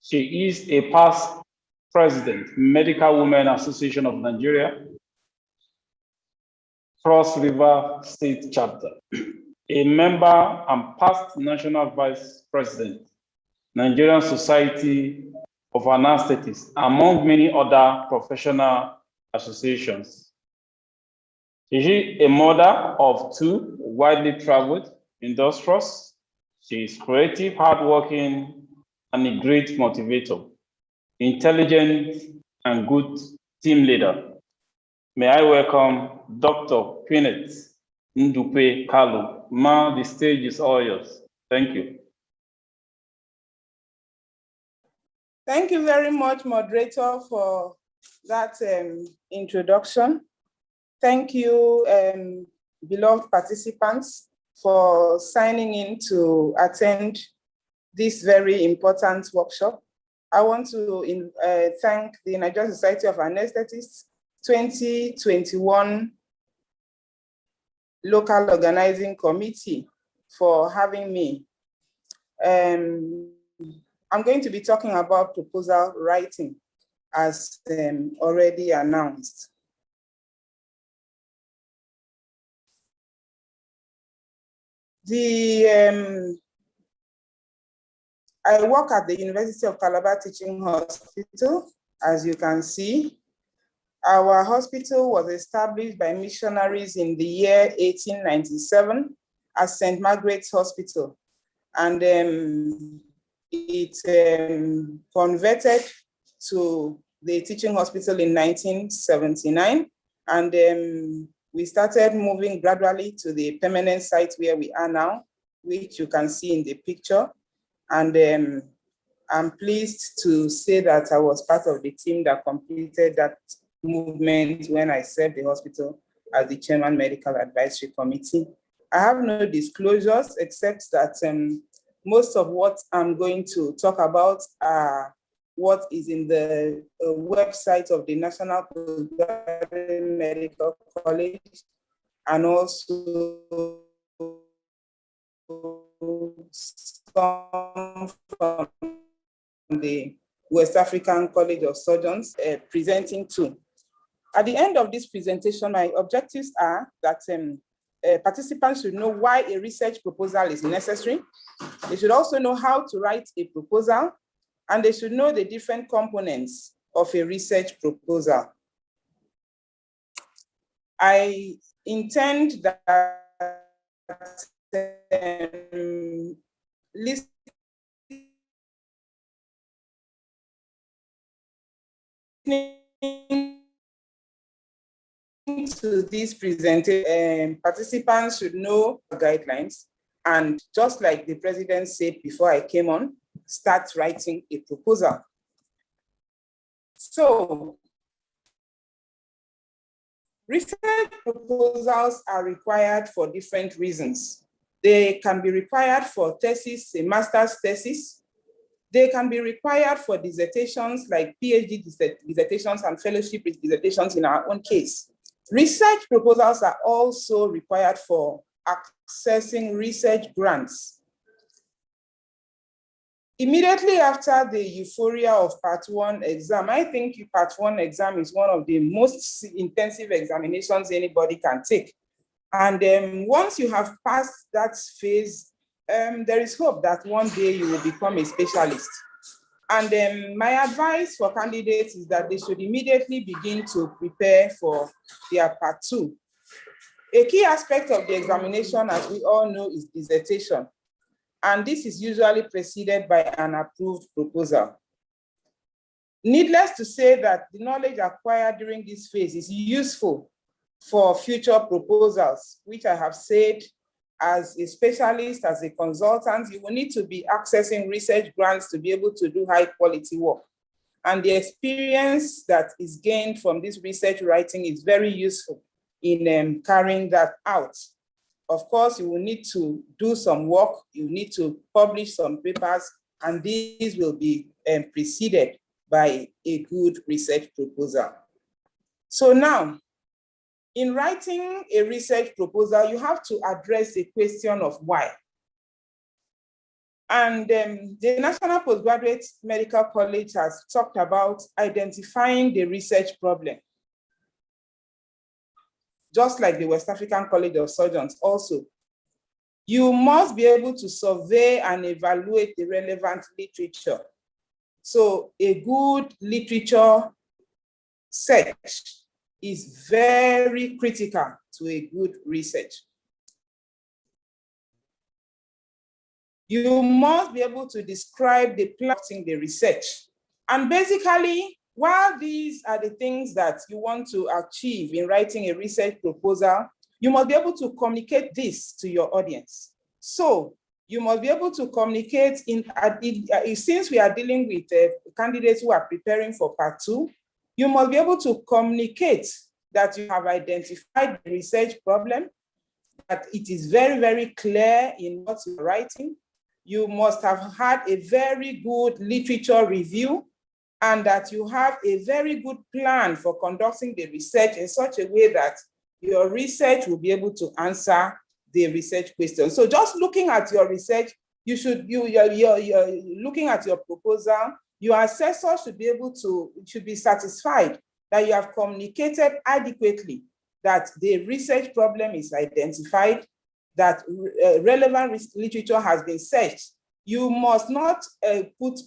She is a past president, Medical Women Association of Nigeria, Cross River State Chapter. a member and past National Vice President, Nigerian Society of Anesthetists, among many other professional associations. She is a mother of two widely traveled industrious. She is creative, hardworking, and a great motivator, intelligent, and good team leader. May I welcome Dr. Pinet Ndukwe Kalu. Ma, the stage is all yours. Thank you. Thank you very much, moderator, for that introduction. Thank you, beloved participants, for signing in to attend this very important workshop. I want to thank the Nigerian Society of Anesthetists 2021 Local Organizing Committee for having me. I'm going to be talking about proposal writing, as already announced. I work at the University of Calabar Teaching Hospital, as you can see. Our hospital was established by missionaries in the year 1897 as St. Margaret's Hospital. And it converted to the teaching hospital in 1979. And we started moving gradually to the permanent site where we are now, which you can see in the picture. And I'm pleased to say that I was part of the team that completed that movement when I served the hospital as the Chairman Medical Advisory Committee. I have no disclosures except that most of what I'm going to talk about are what is in the website of the National Postgraduate Medical College, and also some from the West African College of Surgeons presenting too. At the end of this presentation, my objectives are that participants should know why a research proposal is necessary. They should also know how to write a proposal, and they should know the different components of a research proposal. I intend that listening to this presentation, participants should know guidelines, and just like the president said before I came on, start writing a proposal. So, research proposals are required for different reasons. They can be required for thesis, a master's thesis. They can be required for dissertations like PhD dissertations and fellowship dissertations in our own case. Research proposals are also required for accessing research grants. Immediately after the euphoria of Part 1 exam, I think Part 1 exam is one of the most intensive examinations anybody can take. And once you have passed that phase, there is hope that one day you will become a specialist. And my advice for candidates is that they should immediately begin to prepare for their Part 2. A key aspect of the examination, as we all know, is dissertation. And this is usually preceded by an approved proposal. Needless to say that the knowledge acquired during this phase is useful for future proposals, which I have said, as a specialist, as a consultant, you will need to be accessing research grants to be able to do high quality work. And the experience that is gained from this research writing is very useful in carrying that out. Of course, you will need to do some work, you need to publish some papers, and these will be preceded by a good research proposal. So now, in writing a research proposal, you have to address the question of why. And the National Postgraduate Medical College has talked about identifying the research problem. Just like the West African College of Surgeons also. You must be able to survey and evaluate the relevant literature. So a good literature search is very critical to a good research. You must be able to describe the plotting the research. And basically, while these are the things that you want to achieve in writing a research proposal, you must be able to communicate this to your audience. So you must be able to communicate since we are dealing with candidates who are preparing for part 2, you must be able to communicate that you have identified the research problem, that it is very, very clear in what you're writing. You must have had a very good literature review, and that you have a very good plan for conducting the research in such a way that your research will be able to answer the research question. So just looking at your research, you're looking at your proposal, your assessor should be satisfied that you have communicated adequately, that the research problem is identified, that relevant literature has been searched. You must not put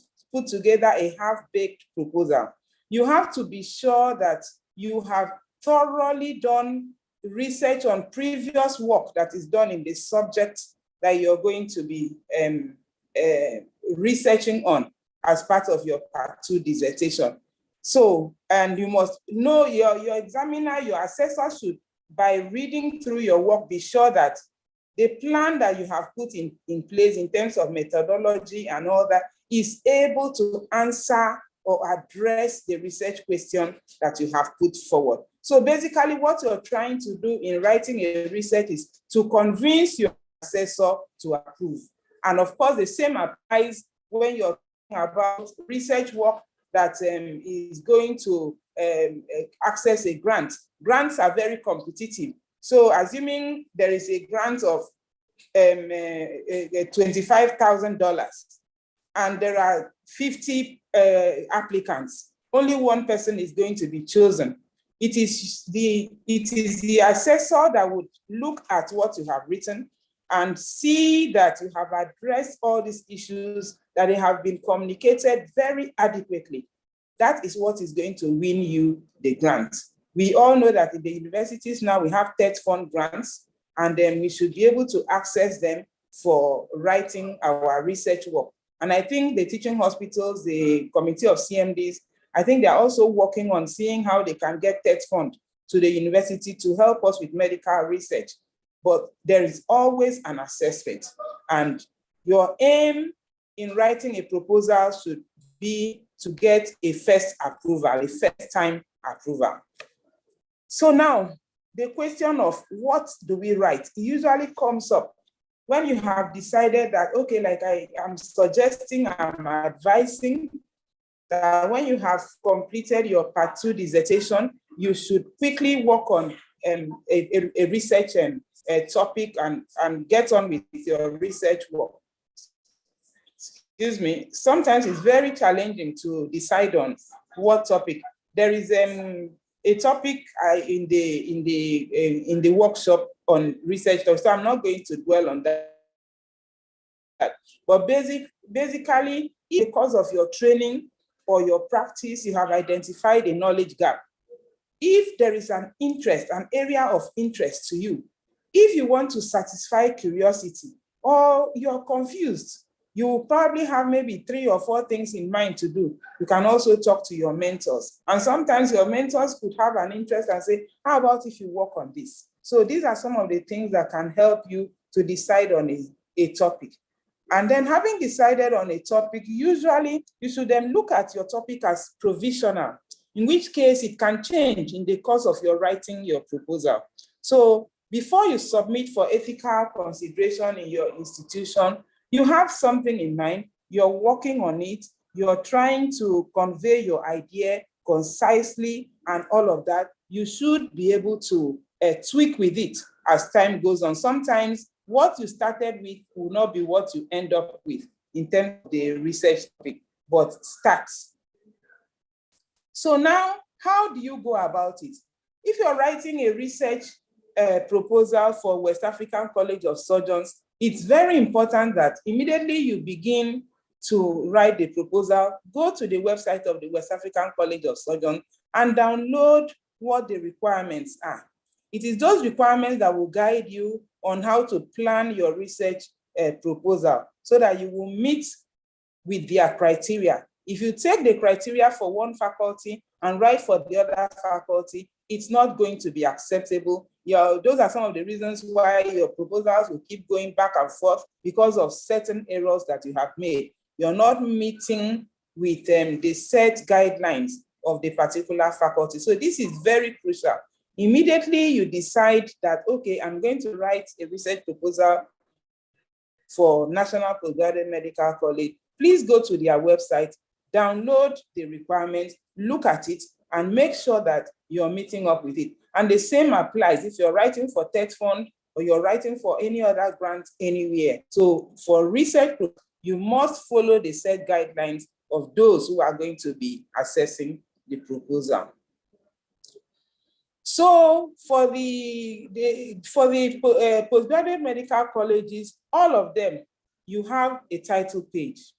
together a half-baked proposal. You have to be sure that you have thoroughly done research on previous work that is done in the subject that you're going to be researching on as part of your part 2 dissertation. So, and you must know your examiner, your assessor should, by reading through your work, be sure that the plan that you have put in place in terms of methodology and all that is able to answer or address the research question that you have put forward. So basically what you're trying to do in writing a research is to convince your assessor to approve. And of course, the same applies when you're talking about research work that is going to access a grant. Grants are very competitive. So assuming there is a grant of $25,000 and there are 50 applicants, only one person is going to be chosen. It is the assessor that would look at what you have written and see that you have addressed all these issues, that they have been communicated very adequately. That is what is going to win you the grant. We all know that in the universities now we have TED fund grants, and then we should be able to access them for writing our research work. And I think the teaching hospitals, the committee of CMDs, I think they're also working on seeing how they can get TED fund to the university to help us with medical research. But there is always an assessment. And your aim in writing a proposal should be to get a first approval, a first time approval. So now, the question of what do we write usually comes up when you have decided that, okay, like I am suggesting, I'm advising that when you have completed your part 2 dissertation, you should quickly work on a research topic and get on with your research work. Excuse me, sometimes it's very challenging to decide on what topic. There is a topic in the workshop on research, so I'm not going to dwell on that. But basically, because of your training or your practice, you have identified a knowledge gap. If there is an interest, an area of interest to you, if you want to satisfy curiosity or you're confused, you will probably have maybe 3 or 4 things in mind to do. You can also talk to your mentors. And sometimes your mentors could have an interest and say, how about if you work on this? So these are some of the things that can help you to decide on a topic. And then having decided on a topic, usually you should then look at your topic as provisional, in which case it can change in the course of your writing your proposal. So before you submit for ethical consideration in your institution, you have something in mind, you're working on it, you're trying to convey your idea concisely and all of that. You should be able to tweak with it as time goes on. Sometimes what you started with will not be what you end up with in terms of the research topic, but starts. So now, how do you go about it? If you're writing a research proposal for West African College of Surgeons, it's very important that immediately you begin to write the proposal, go to the website of the West African College of Surgeons and download what the requirements are. It is those requirements that will guide you on how to plan your research proposal so that you will meet with their criteria. If you take the criteria for one faculty and write for the other faculty, it's not going to be acceptable. Those are some of the reasons why your proposals will keep going back and forth because of certain errors that you have made. You're not meeting with the set guidelines of the particular faculty. So this is very crucial. Immediately you decide that, okay, I'm going to write a research proposal for National Postgraduate Medical College. Please go to their website, download the requirements, look at it, and make sure that you're meeting up with it. And the same applies if you're writing for TED Fund or you're writing for any other grant anywhere. So for research, you must follow the set guidelines of those who are going to be assessing the proposal. So for the postgraduate medical colleges, all of them, you have a title page.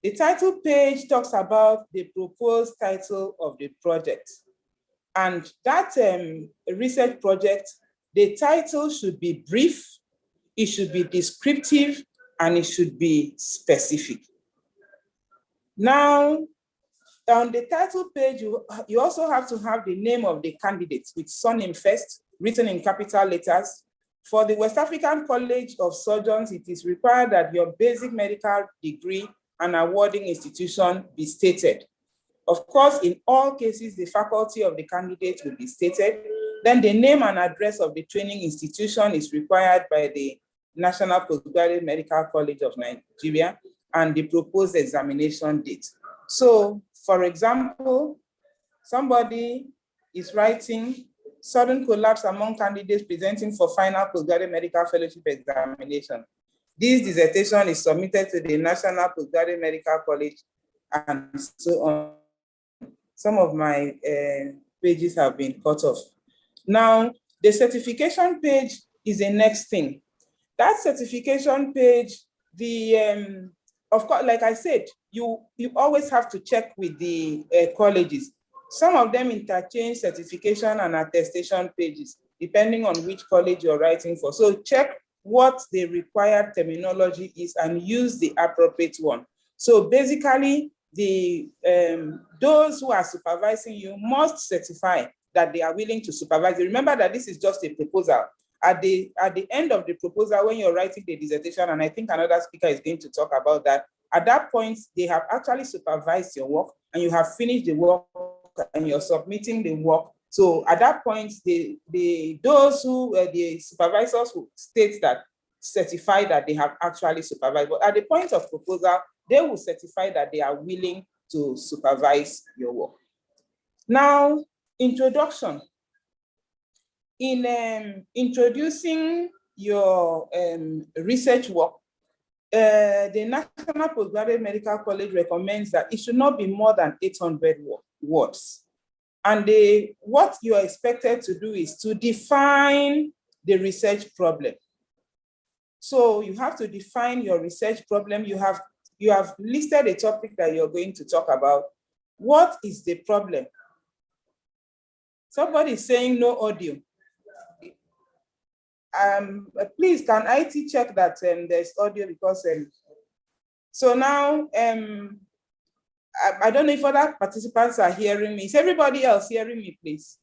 The title page talks about the proposed title of the project. And that research project, the title should be brief, it should be descriptive, and it should be specific. Now, on the title page, you also have to have the name of the candidate with surname first, written in capital letters. For the West African College of Surgeons, it is required that your basic medical degree and awarding institution be stated. Of course, in all cases, the faculty of the candidate will be stated. Then the name and address of the training institution is required by the National Postgraduate Medical College of Nigeria and the proposed examination date. So, for example, somebody is writing sudden collapse among candidates presenting for final postgraduate medical fellowship examination. This dissertation is submitted to the National Postgraduate Medical College and so on. Some of my pages have been cut off. Now, the certification page is the next thing. That certification page, of course, like I said, you always have to check with the colleges. Some of them interchange certification and attestation pages, depending on which college you're writing for. So check what the required terminology is and use the appropriate one. So basically, those who are supervising you must certify that they are willing to supervise. Remember that this is just a proposal. At the end of the proposal, when you're writing the dissertation, and I think another speaker is going to talk about that, at that point, they have actually supervised your work and you have finished the work and you're submitting the work. So at that point, the supervisors who state that, certify that they have actually supervised. But at the point of proposal, they will certify that they are willing to supervise your work. Now, introduction. In introducing your research work, the National Postgraduate Medical College recommends that it should not be more than 800 words. And what you are expected to do is to define the research problem. So you have to define your research problem. You have listed a topic that you're going to talk about. What is the problem? Somebody is saying no audio. Please, can IT check that there's audio because so now I don't know if other participants are hearing me. Is everybody else hearing me, please?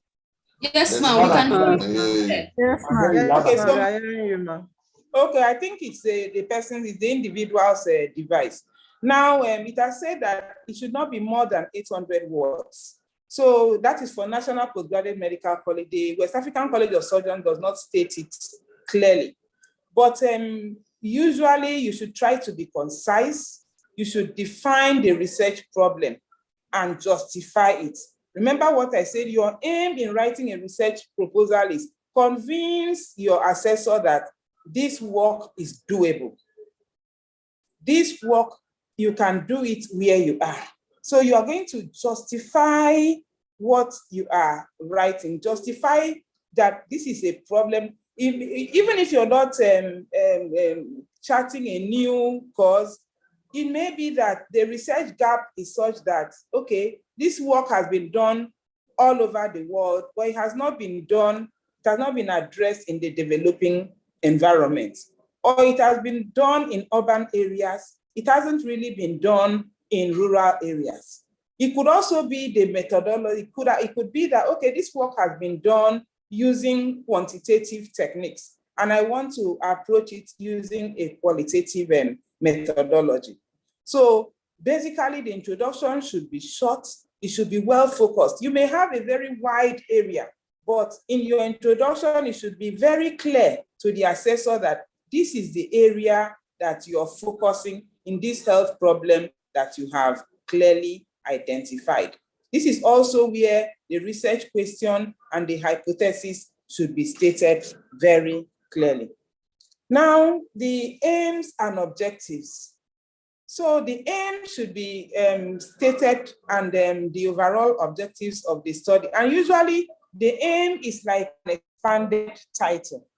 Yes, ma'am. We can hear you. Yes, ma'am. Okay, so I hear you, ma'am. Okay, I think it's the individual's device. Now, it has said that it should not be more than 800 words. So that is for National Postgraduate Medical College. The West African College of Surgeons does not state it clearly. But usually you should try to be concise. You should define the research problem and justify it. Remember what I said, your aim in writing a research proposal is convince your assessor that this work is doable. This work, you can do it where you are. So you are going to justify what you are writing, justify that this is a problem. even if you're not charting a new course, it may be that the research gap is such that, okay, this work has been done all over the world, but it has not been done, it has not been addressed in the developing environment. Or it has been done in urban areas, it hasn't really been done in rural areas. It could also be the methodology, it could be that, okay, this work has been done using quantitative techniques, and I want to approach it using a qualitative methodology. So basically, the introduction should be short, it should be well focused. You may have a very wide area, but in your introduction, it should be very clear to the assessor that this is the area that you're focusing in this health problem that you have clearly identified. This is also where the research question and the hypothesis should be stated very clearly. Now, the aims and objectives. So the aim should be stated, and the overall objectives of the study. And usually the aim is like an expanded title.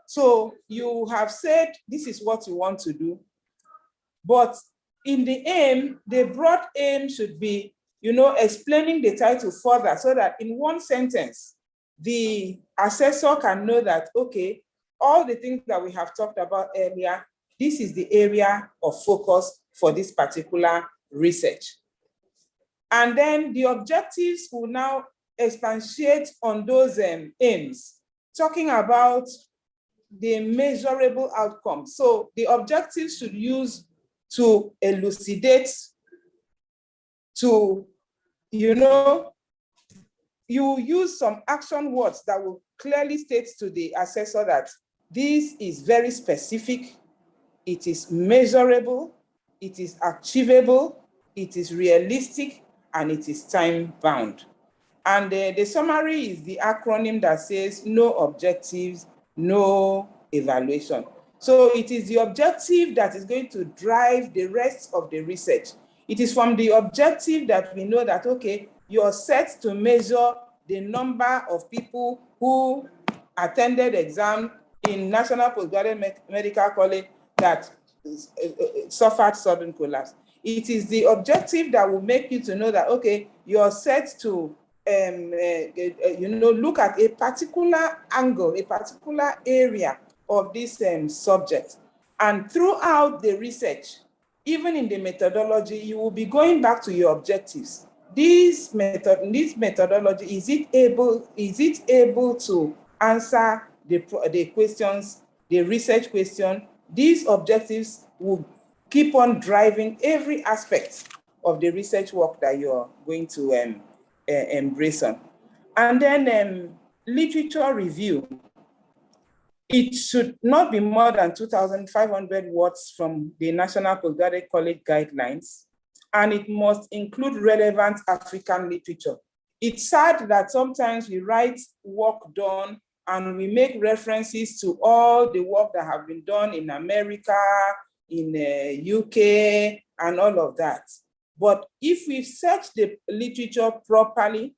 So you have said, this is what you want to do, but in the aim, the broad aim should be, explaining the title further, so that in one sentence, the assessor can know that, okay, all the things that we have talked about earlier, this is the area of focus for this particular research. And then the objectives will now expatiate on those aims, talking about the measurable outcomes. So the objectives should use to elucidate, to, you use some action words that will clearly state to the assessor that this is very specific, it is measurable, it is achievable, it is realistic, and it is time-bound. And the summary is the acronym that says no objectives, no evaluation. So it is the objective that is going to drive the rest of the research. It is from the objective that we know that, okay, you're set to measure the number of people who attended exam in National Postgraduate Medical College that suffered sudden collapse. It is the objective that will make you to know that, okay, you're set to look at a particular angle, a particular area of this subject. And throughout the research, even in the methodology, you will be going back to your objectives. This methodology, is it able to answer the questions, the research question? These objectives will keep on driving every aspect of the research work that you're going to embrace on. And then literature review. It should not be more than 2,500 words from the National Postgraduate College guidelines, and it must include relevant African literature. It's sad that sometimes we write work done and we make references to all the work that have been done in America, in UK, and all of that. But if we search the literature properly,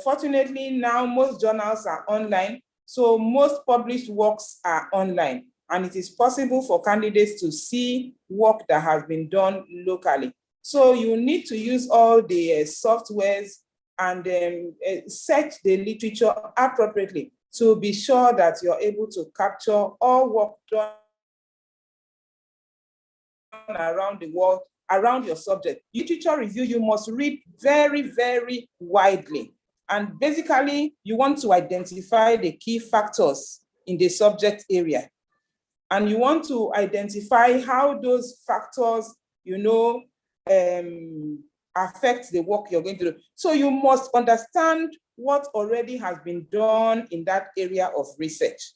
fortunately now most journals are online, so most published works are online, and it is possible for candidates to see work that has been done locally. So you need to use all the softwares and search the literature appropriately to be sure that you're able to capture all work done around the world, around your subject. Literature review, you must read very, very widely. And basically, you want to identify the key factors in the subject area. And you want to identify how those factors, affect the work you're going to do. So you must understand what already has been done in that area of research.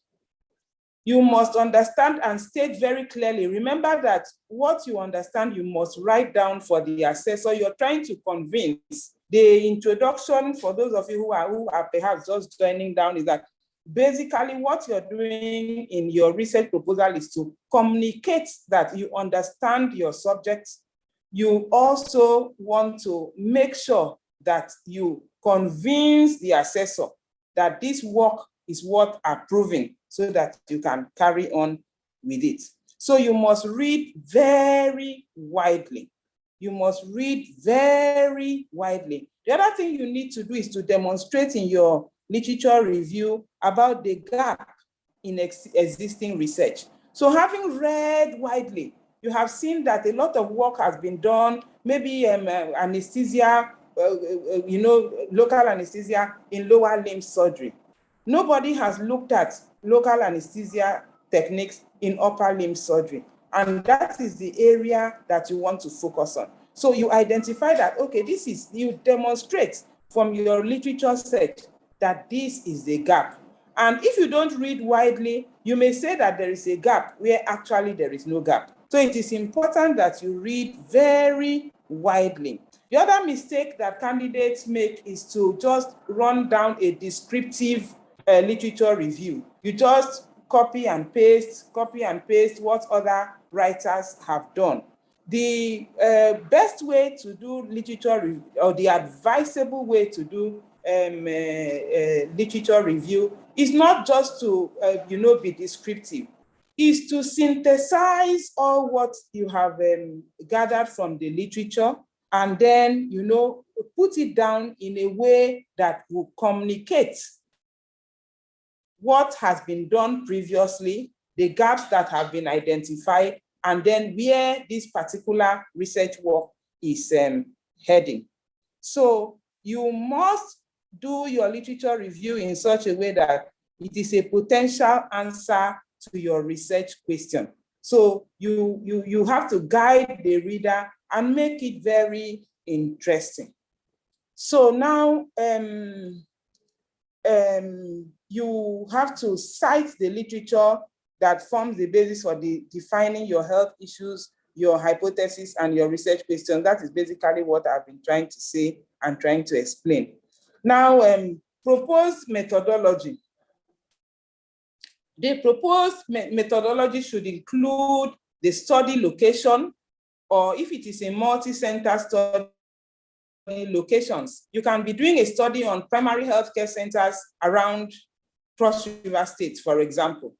You must understand and state very clearly. Remember that what you understand, you must write down for the assessor. You're trying to convince. The introduction, for those of you who are perhaps just joining down, is that basically what you're doing in your research proposal is to communicate that you understand your subject. You also want to make sure that you convince the assessor that this work is worth approving so that you can carry on with it. So you must read very widely. You must read very widely. The other thing you need to do is to demonstrate in your literature review about the gap in existing research. So having read widely, you have seen that a lot of work has been done, maybe anesthesia, local anesthesia in lower limb surgery. Nobody has looked at local anesthesia techniques in upper limb surgery. And that is the area that you want to focus on. So you identify that, okay, you demonstrate from your literature search that this is the gap. And if you don't read widely, you may say that there is a gap where actually there is no gap. So it is important that you read very widely. The other mistake that candidates make is to just run down a descriptive literature review. You just copy and paste what other writers have done. The best way to do literature review, or the advisable way to do literature review, is not just to be descriptive, is to synthesize all what you have gathered from the literature, and then put it down in a way that will communicate what has been done previously, the gaps that have been identified, and then where this particular research work is heading. So you must do your literature review in such a way that it is a potential answer to your research question. So you have to guide the reader and make it very interesting. So now you have to cite the literature that forms the basis for defining your health issues, your hypothesis, and your research question. That is basically what I've been trying to say and trying to explain. Now, proposed methodology. The proposed methodology should include the study location, or if it is a multi-center study, locations. You can be doing a study on primary healthcare centers around Cross River State, for example.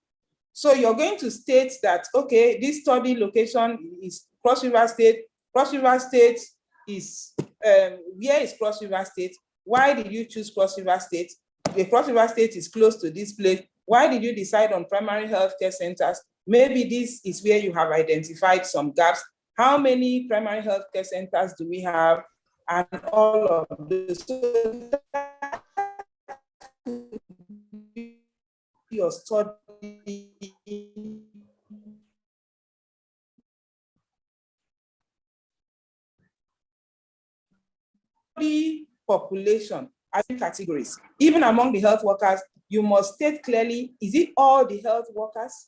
So you're going to state that, okay, this study location is Cross River State. Cross River State is, where is Cross River State? Why did you choose Cross River State? The Cross River State is close to this place. Why did you decide on primary healthcare centers? Maybe this is where you have identified some gaps. How many primary healthcare centers do we have? And all of this. So your study population as in categories. Even among the health workers, you must state clearly, is it all the health workers?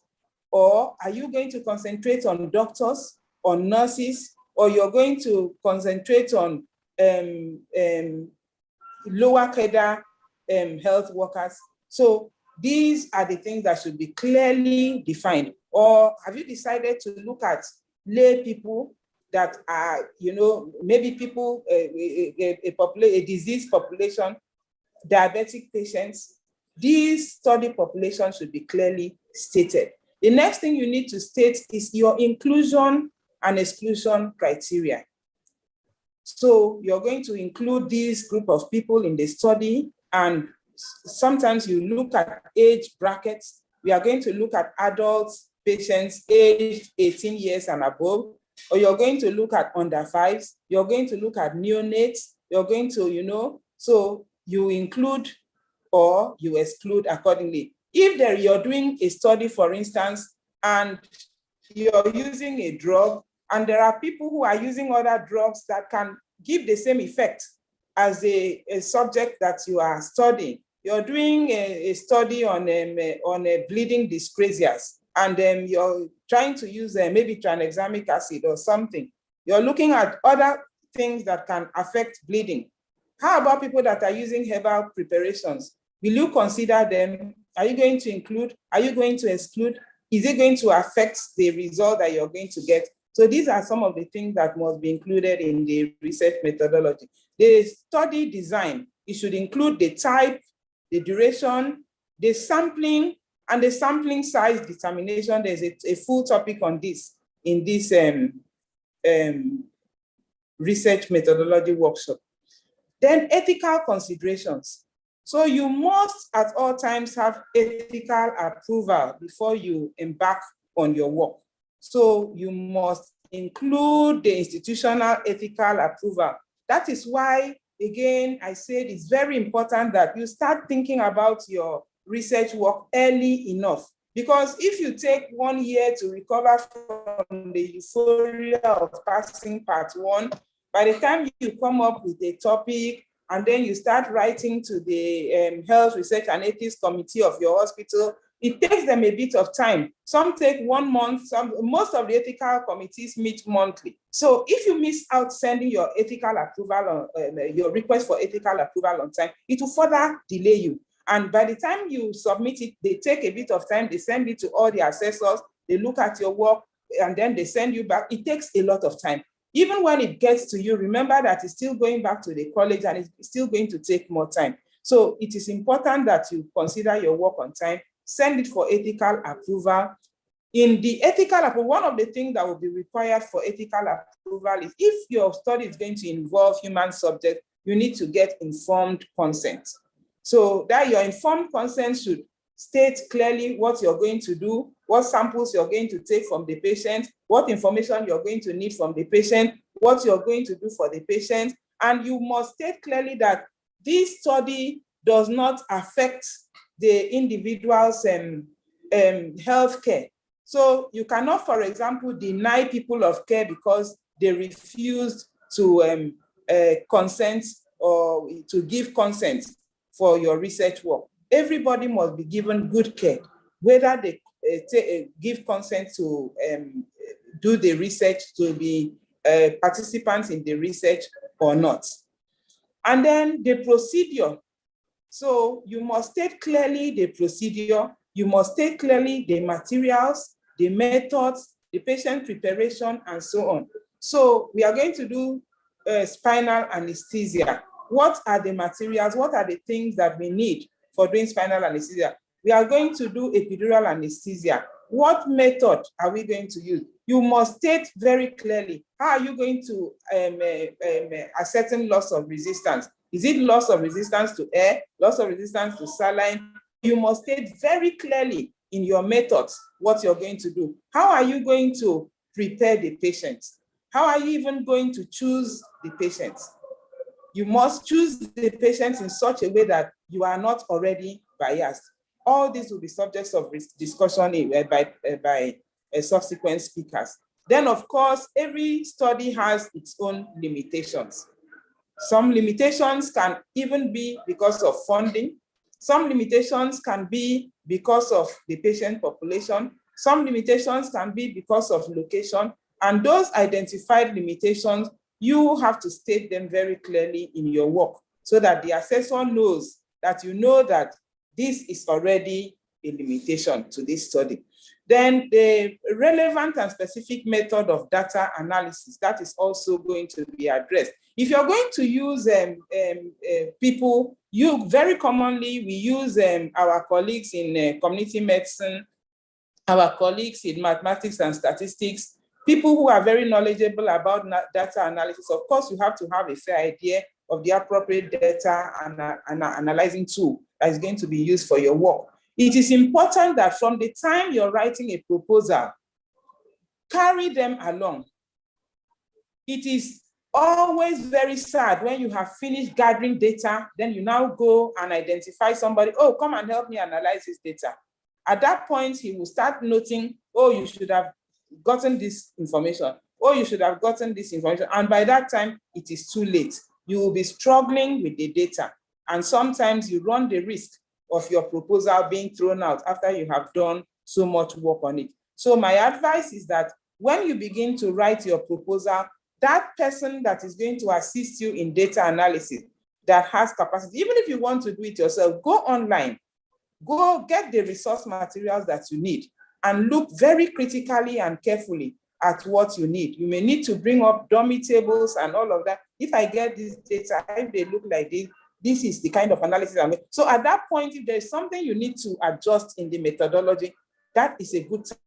Or are you going to concentrate on doctors, on nurses, or you're going to concentrate on lower cadre health workers? So these are the things that should be clearly defined. Or have you decided to look at lay people that are, maybe people, a disease population, diabetic patients? These study populations should be clearly stated. The next thing you need to state is your inclusion and exclusion criteria. So you're going to include this group of people in the study, and sometimes you look at age brackets. We are going to look at adults, patients aged 18 years and above, or you're going to look at under 5s, you're going to look at neonates, you're going to, so you include or you exclude accordingly. If you're doing a study, for instance, and you're using a drug, and there are people who are using other drugs that can give the same effect as a subject that you are studying. You're doing a study on bleeding dyscrasias, and you're trying to use maybe tranexamic acid or something. You're looking at other things that can affect bleeding. How about people that are using herbal preparations? Will you consider them? Are you going to include? Are you going to exclude? Is it going to affect the result that you're going to get? So these are some of the things that must be included in the research methodology. The study design, it should include the type, the duration, the sampling and the sampling size determination. There's a full topic on this in this research methodology workshop. Then ethical considerations. So you must at all times have ethical approval before you embark on your work. So you must include the institutional ethical approval. That is why, again, I said it's very important that you start thinking about your research work early enough. Because if you take 1 year to recover from the euphoria of passing part 1, by the time you come up with a topic, and then you start writing to the Health Research and Ethics Committee of your hospital, it takes them a bit of time. Some take 1 month, most of the ethical committees meet monthly. So if you miss out sending your ethical approval, your request for ethical approval on time, it will further delay you. And by the time you submit it, they take a bit of time, they send it to all the assessors, they look at your work, and then they send you back. It takes a lot of time. Even when it gets to you, remember that it's still going back to the college and it's still going to take more time. So it is important that you consider your work on time, send it for ethical approval. In the ethical approval, one of the things that will be required for ethical approval is if your study is going to involve human subjects, you need to get informed consent. So that your informed consent should state clearly what you're going to do, what samples you're going to take from the patient, what information you're going to need from the patient, what you're going to do for the patient. And you must state clearly that this study does not affect the individual's health care. So you cannot, for example, deny people of care because they refused to consent or to give consent for your research work. Everybody must be given good care, whether they give consent to do the research, to be participants in the research or not. And then the procedure. So you must state clearly the procedure, you must state clearly the materials, the methods, the patient preparation, and so on. So we are going to do spinal anesthesia. What are the materials? What are the things that we need for doing spinal anesthesia? We are going to do epidural anesthesia. What method are we going to use? You must state very clearly, how are you going to ascertain loss of resistance? Is it loss of resistance to air, loss of resistance to saline? You must state very clearly in your methods what you're going to do. How are you going to prepare the patient? How are you even going to choose the patient? You must choose the patient in such a way that you are not already biased. All these will be subjects of discussion by subsequent speakers. Then, of course, every study has its own limitations. Some limitations can even be because of funding. Some limitations can be because of the patient population. Some limitations can be because of location. And those identified limitations, you have to state them very clearly in your work so that the assessor knows that you know that this is already a limitation to this study. Then the relevant and specific method of data analysis, that is also going to be addressed. If you're going to use people, very commonly we use our colleagues in community medicine, our colleagues in mathematics and statistics, people who are very knowledgeable about data analysis. Of course, you have to have a fair idea of the appropriate data and analyzing tool that is going to be used for your work. It is important that from the time you're writing a proposal, carry them along. It is always very sad when you have finished gathering data, then you now go and identify somebody, oh, come and help me analyze this data. At that point, he will start noting, oh, you should have gotten this information. Oh, you should have gotten this information. And by that time, it is too late. You will be struggling with the data. And sometimes you run the risk of your proposal being thrown out after you have done so much work on it. So my advice is that when you begin to write your proposal, that person that is going to assist you in data analysis that has capacity, even if you want to do it yourself, go online, go get the resource materials that you need and look very critically and carefully at what you need. You may need to bring up dummy tables and all of that. If I get this data, if they look like this, this is the kind of analysis I make. So at that point, if there's something you need to adjust in the methodology, that is a good time.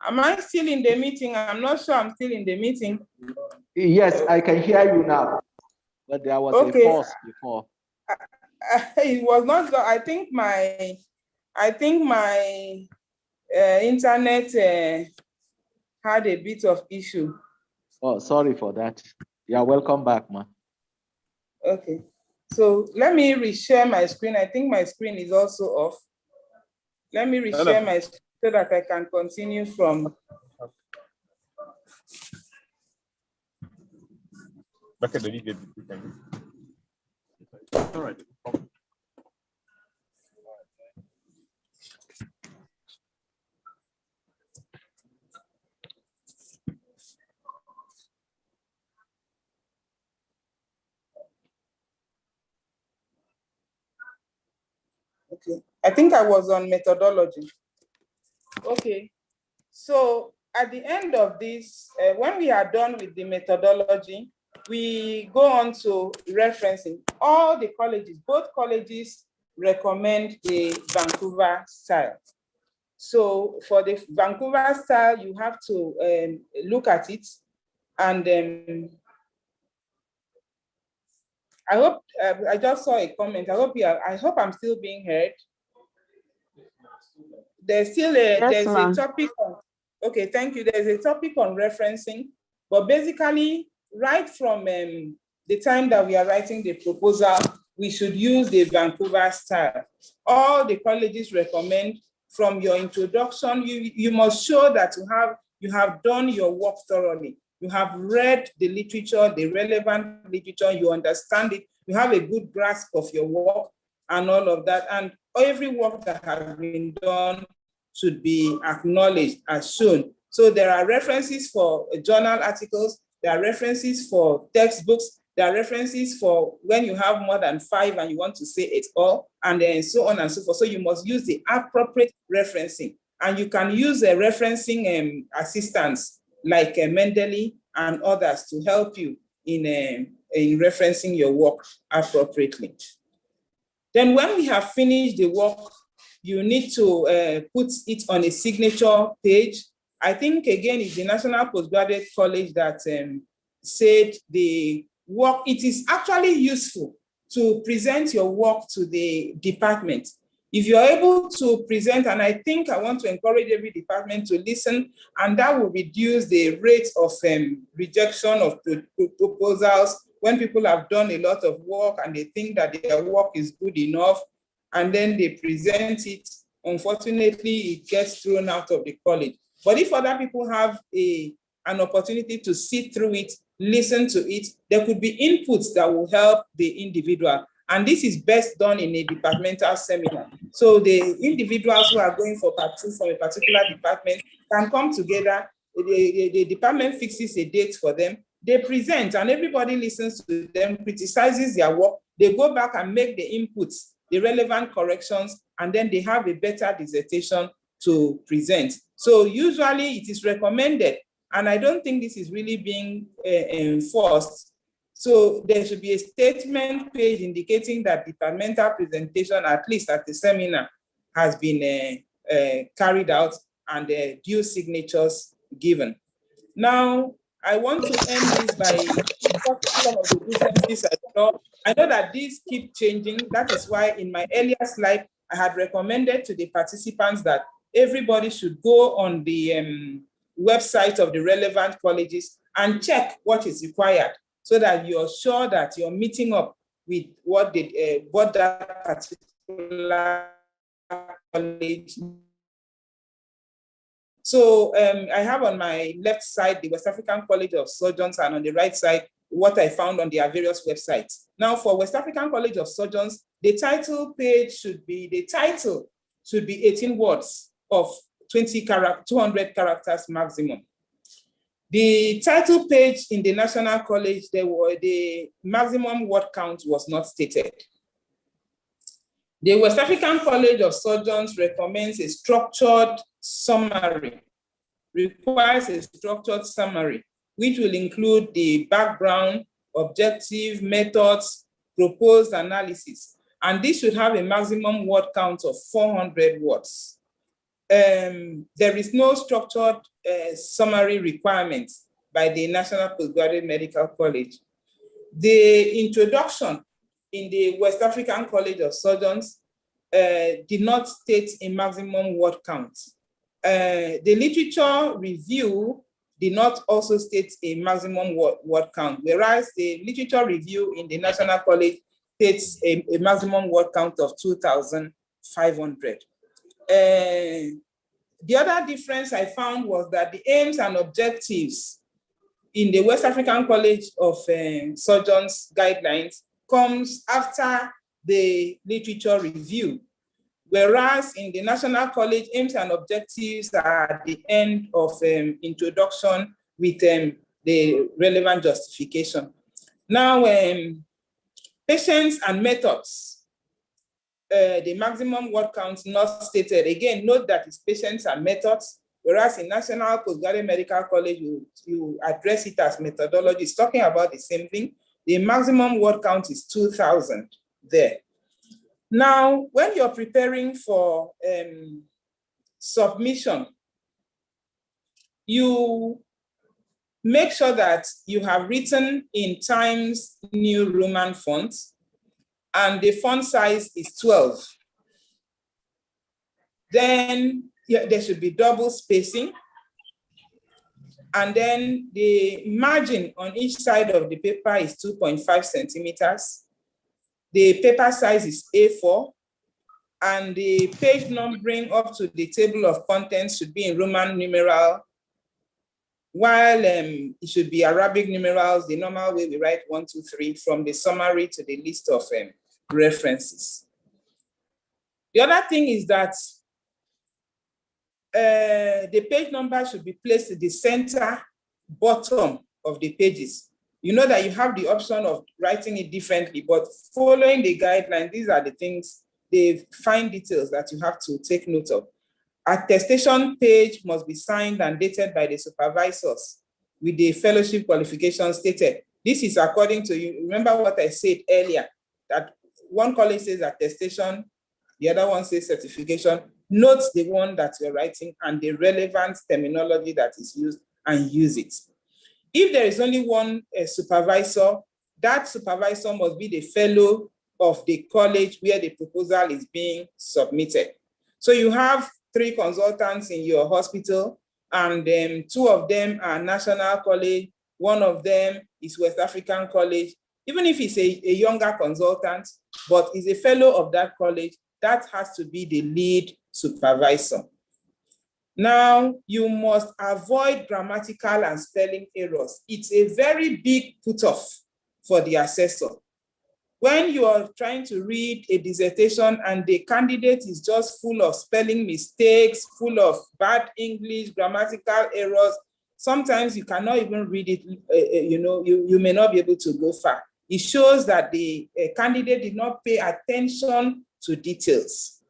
Am I still in the meeting? I'm not sure I'm still in the meeting. Yes, I can hear you now, but there was a pause before. It was not. I think my internet had a bit of issue. Oh, sorry for that. Yeah, welcome back, ma. Okay, so let me reshare my screen. I think my screen is also off. Let me reshare my screen so that I can continue from. All right. Okay, I think I was on methodology. Okay, so at the end of this, when we are done with the methodology, we go on to referencing. All the colleges, both colleges recommend the Vancouver style. So for the Vancouver style, you have to look at it, and I hope I just saw a comment. I hope I'm still being heard. There's still a topic on, okay, thank you. There's a topic on referencing, but basically, right from the time that we are writing the proposal, we should use the Vancouver style. All the colleges recommend from your introduction, you must show that you have done your work thoroughly. You have read the literature, the relevant literature, you understand it, you have a good grasp of your work and all of that. And every work that has been done should be acknowledged as shown. So there are references for journal articles, there are references for textbooks, there are references for when you have more than 5 and you want to say it all, and then so on and so forth. So you must use the appropriate referencing. And you can use a referencing assistance like Mendeley and others to help you in referencing your work appropriately. Then when we have finished the work, you need to put it on a signature page. I think, again, it's the National Postgraduate College that said the work, it is actually useful to present your work to the department. If you're able to present, and I think I want to encourage every department to listen, and that will reduce the rate of rejection of proposals when people have done a lot of work and they think that their work is good enough, and then they present it. Unfortunately, it gets thrown out of the college. But if other people have an opportunity to sit through it, listen to it, there could be inputs that will help the individual. And this is best done in a departmental seminar. So the individuals who are going for part 2 from a particular department can come together. The department fixes a date for them. They present and everybody listens to them, criticizes their work. They go back and make the inputs, the relevant corrections, and then they have a better dissertation to present. So usually it is recommended, and I don't think this is really being enforced. So there should be a statement page indicating that departmental presentation, at least at the seminar, has been carried out and due signatures given. Now, I want to end this by some of the differences I saw. I know that these keep changing. That is why in my earlier slide, I had recommended to the participants that everybody should go on the website of the relevant colleges and check what is required so that you're sure that you're meeting up with what that particular college. So I have on my left side the West African College of Surgeons, and on the right side what I found on their various websites. Now for West African College of Surgeons, the title page should be 18 words of 200 characters maximum. The title page in the National College, the maximum word count was not stated. The West African College of Surgeons recommends a structured summary, requires a structured summary, which will include the background, objective, methods, proposed analysis. And this should have a maximum word count of 400 words. There is no structured summary requirement by the National Postgraduate Medical College. The introduction in the West African College of Surgeons did not state a maximum word count. The literature review did not also state a maximum word count, whereas the literature review in the National College states a maximum word count of 2,500. The other difference I found was that the aims and objectives in the West African College of Surgeons guidelines comes after the literature review, whereas in the National College, aims and objectives are at the end of introduction with the relevant justification. Now, patients and methods, the maximum word count not stated. Again, note that it's patients and methods, whereas in National Postgraduate Medical College, you address it as methodology. It's talking about the same thing. The maximum word count is 2,000 there. Now, when you're preparing for submission, you make sure that you have written in Times New Roman font, and the font size is 12. Then there should be double spacing. And then the margin on each side of the paper is 2.5 centimeters. The paper size is A4, and the page numbering up to the table of contents should be in Roman numeral, while it should be Arabic numerals, the normal way we write 1, 2, 3, from the summary to the list of references. The other thing is that the page number should be placed at the center bottom of the pages. You know that you have the option of writing it differently, but following the guidelines, these are the things, the fine details that you have to take note of. Attestation page must be signed and dated by the supervisors with the fellowship qualification stated. This is according to you. Remember what I said earlier, that one college says attestation, the other one says certification. Note the one that you're writing and the relevant terminology that is used and use it. If there is only one supervisor, that supervisor must be the fellow of the college where the proposal is being submitted. So you have 3 consultants in your hospital, and 2 of them are National College, 1 of them is West African College. Even if he's a younger consultant, but is a fellow of that college, that has to be the lead supervisor. Now, you must avoid grammatical and spelling errors. It's a very big put-off for the assessor. When you are trying to read a dissertation and the candidate is just full of spelling mistakes, full of bad English, grammatical errors, sometimes you cannot even read it, you may not be able to go far. It shows that the candidate did not pay attention to details.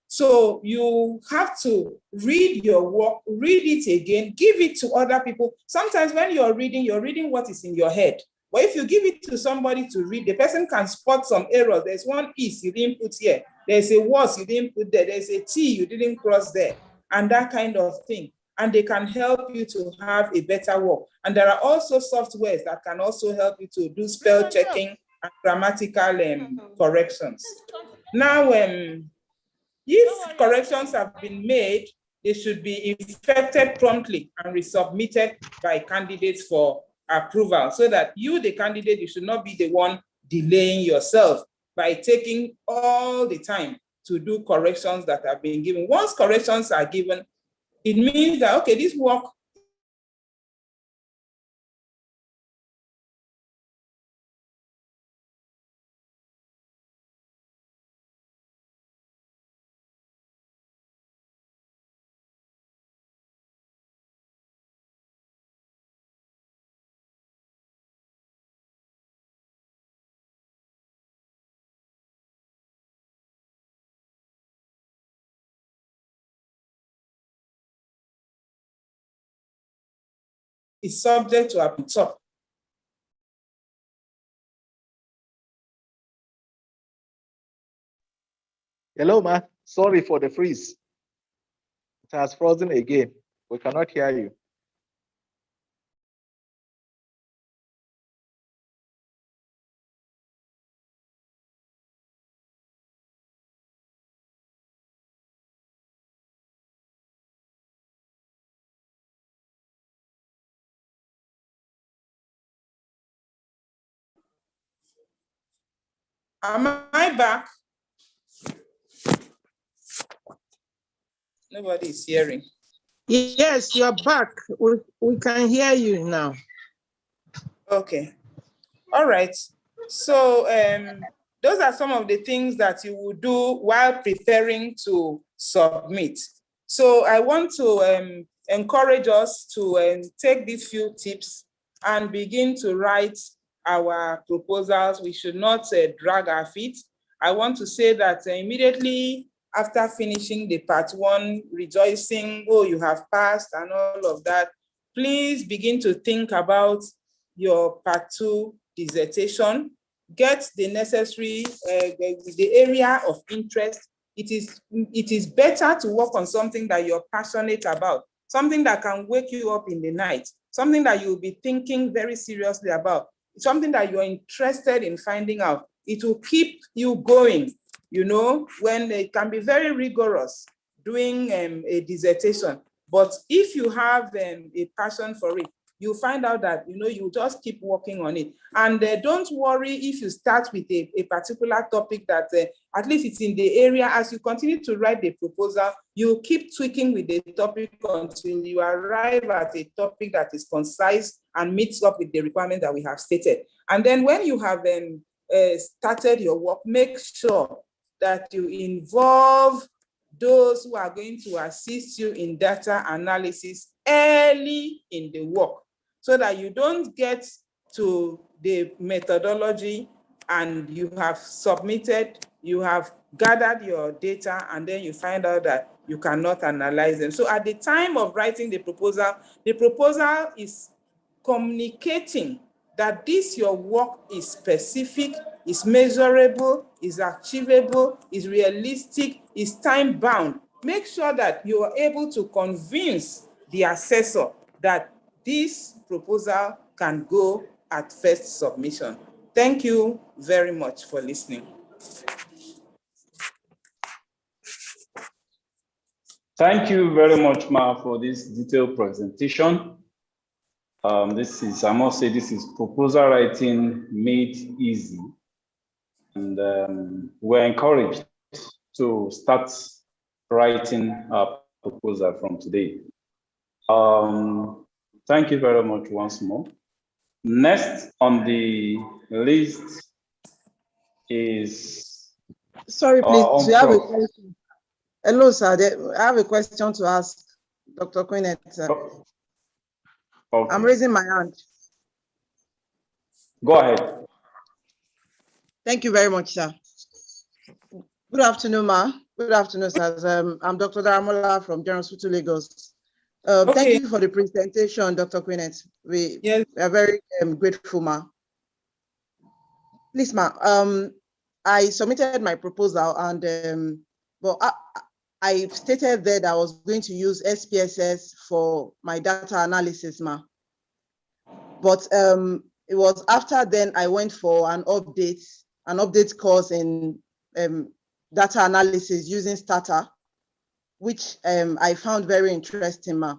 So you have to read your work, read it again, give it to other people. Sometimes when you're reading what is in your head. But if you give it to somebody to read, the person can spot some errors. There's one is you didn't put here. There's a was you didn't put there. There's a T you didn't cross there. And that kind of thing. And they can help you to have a better work. And there are also softwares that can also help you to do spell checking and grammatical corrections. Now, if corrections have been made, they should be effected promptly and resubmitted by candidates for approval, so that you, the candidate, you should not be the one delaying yourself by taking all the time to do corrections that have been given. Once corrections are given, it means that, okay, this work is subject to a top. Hello, ma. Sorry for the freeze. It has frozen again. We cannot hear you. Am I back? Nobody is hearing. Yes, you're back. We can hear you now. Okay. All right. So those are some of the things that you will do while preparing to submit. So I want to encourage us to take these few tips and begin to write our proposals. We should not drag our feet. I want to say that immediately after finishing the part one, rejoicing, oh, you have passed and all of that, please begin to think about your part two dissertation. Get the necessary, the area of interest. It is better to work on something that you're passionate about, something that can wake you up in the night, something that you'll be thinking very seriously about, something that you're interested in finding out. It will keep you going, you know, when it can be very rigorous doing a dissertation. But if you have a passion for it, you find out that, you know, you just keep working on it. And don't worry if you start with a particular topic that at least it's in the area. As you continue to write the proposal, you keep tweaking with the topic until you arrive at a topic that is concise and meets up with the requirement that we have stated. And then when you have started your work, make sure that you involve those who are going to assist you in data analysis early in the work, so that you don't get to the methodology and you have submitted, you have gathered your data, and then you find out that you cannot analyze them. So at the time of writing the proposal is communicating that this your work is specific, is measurable, is achievable, is realistic, is time-bound. Make sure that you are able to convince the assessor that this proposal can go at first submission. Thank you very much for listening. Thank you very much, Ma, for this detailed presentation. I must say, this is proposal writing made easy. And we're encouraged to start writing our proposal from today. Thank you very much once more. Next on the list is... Sorry, please, we have a question. Hello, sir. I have a question to ask Dr. Quinet. Okay. I'm raising my hand. Go ahead. Thank you very much, sir. Good afternoon, Ma. Good afternoon, sir. I'm Dr. Daramola from General Hospital, Lagos. Okay. Thank you for the presentation, Dr. Quinnet. We are very grateful, ma. Please, ma, I submitted my proposal and but I stated that I was going to use SPSS for my data analysis, ma. But it was after then I went for an update course in data analysis using Stata, which I found very interesting, ma.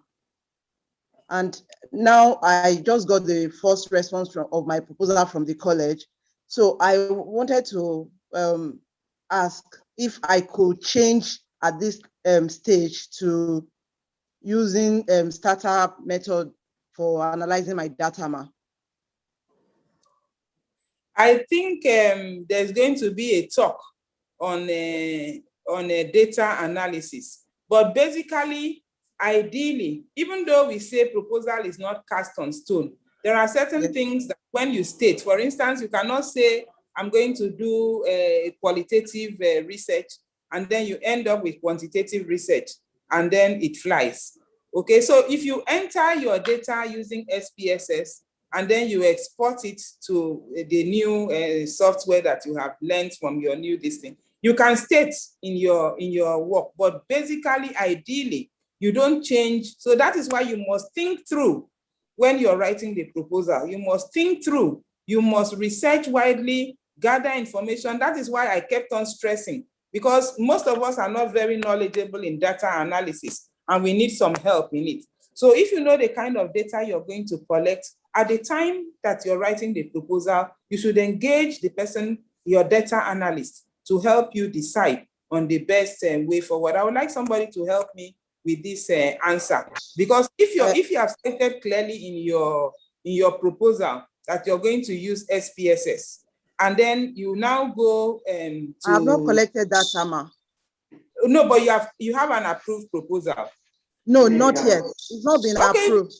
And now I just got the first response of my proposal from the college. So I wanted to ask if I could change at this stage to using Stata method for analyzing my data, ma. I think there's going to be a talk on data analysis. But basically, ideally, even though we say proposal is not cast on stone, there are certain things that when you state, for instance, you cannot say, I'm going to do a qualitative research, and then you end up with quantitative research, and then it flies. Okay, so if you enter your data using SPSS, and then you export it to the new software that you have learned from your new listing, you can state in your work, but basically, ideally, you don't change. So that is why you must think through when you're writing the proposal. You must think through, you must research widely, gather information. That is why I kept on stressing, because most of us are not very knowledgeable in data analysis, and we need some help in it. So if you know the kind of data you're going to collect, at the time that you're writing the proposal, you should engage the person, your data analyst, to help you decide on the best way forward. I would like somebody to help me with this answer, because if you have stated clearly in your proposal that you're going to use SPSS, and then you now go to... I have not collected data, ma. No, but you have an approved proposal. No, not yet. It's not been approved.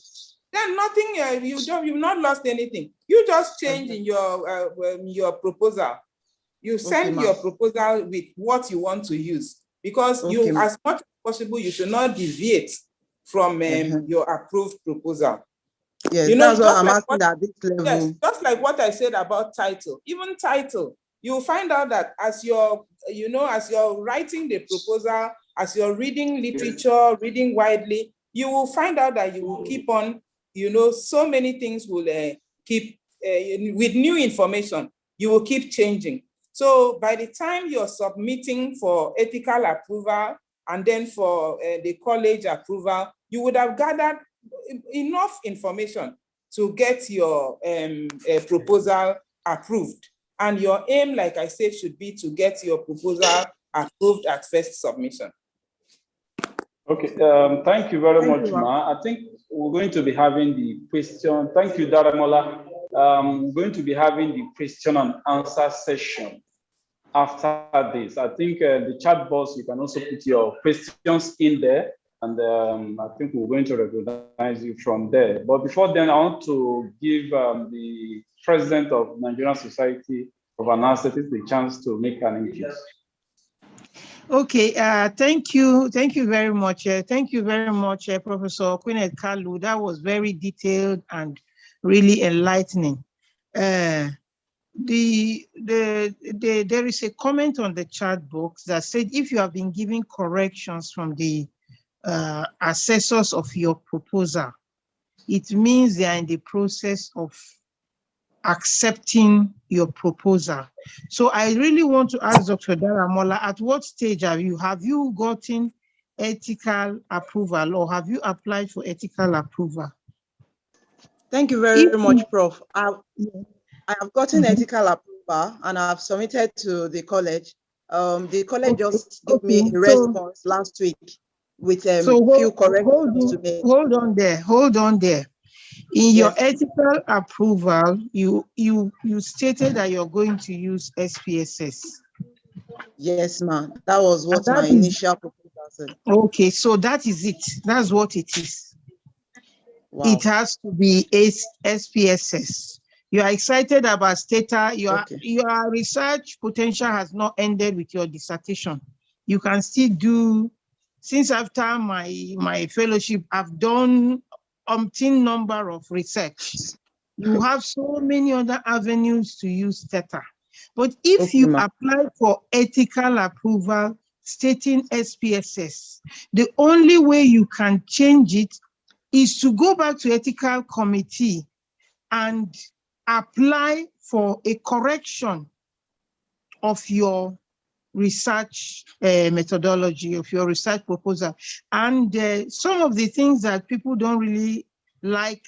Then nothing. You've not lost anything. You just change in your proposal. You send your proposal with what you want to use, because you, as much as possible, you should not deviate from your approved proposal. Yes, that's what I'm asking at this level. Yes, just like what I said about title. Even title, you'll find out that as you're writing the proposal, as you're reading literature, reading widely, you will find out that you will keep on, so many things will keep, with new information, you will keep changing. So by the time you're submitting for ethical approval and then for the college approval, you would have gathered enough information to get your proposal approved. And your aim, like I said, should be to get your proposal approved at first submission. Okay, thank you very much, Ma. I think we're going to be having the question. Thank you, Daramola. We're going to be having the question and answer session after this. I think the chat box, you can also put your questions in there, and I think we're going to recognize you from there. But before then, I want to give the president of Nigerian Society of Anesthetists the chance to make an input. Okay, thank you very much. Thank you very much, Professor Quinnet Kalu. That was very detailed and really enlightening. There is a comment on the chat box that said, if you have been given corrections from the assessors of your proposal, it means they are in the process of accepting your proposal. So I really want to ask Dr. Daramola, at what stage have you gotten ethical approval, or have you applied for ethical approval? Thank you very much, Prof. I have gotten ethical approval and I've submitted to the college. The college just gave me a response last week with few corrections to make. Hold on there. In your ethical approval, you stated that you're going to use SPSS. Yes, ma'am. That was what my initial proposal said. Okay, so that is it. That's what it is. Wow. It has to be SPSS. You are excited about Stata. Your research potential has not ended with your dissertation. You can still do, since after my fellowship, I've done umpteen number of research. You have so many other avenues to use data. But if you apply for ethical approval stating SPSS, the only way you can change it is to go back to ethical committee and apply for a correction of your research methodology, of your research proposal. And some of the things that people don't really like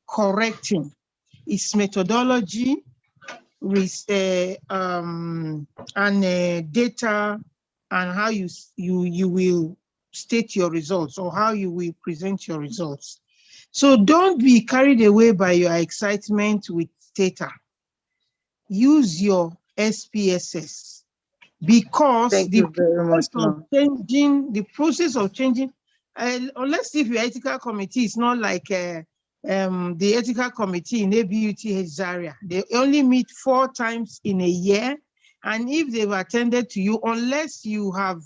correcting is methodology, and data, and how you will state your results or how you will present your results. So don't be carried away by your excitement with data. Use your SPSS, because the process of changing, unless if your ethical committee is not like the ethical committee in ABUTH Zaria, they only meet 4 times in a year. And if they've attended to you, unless you have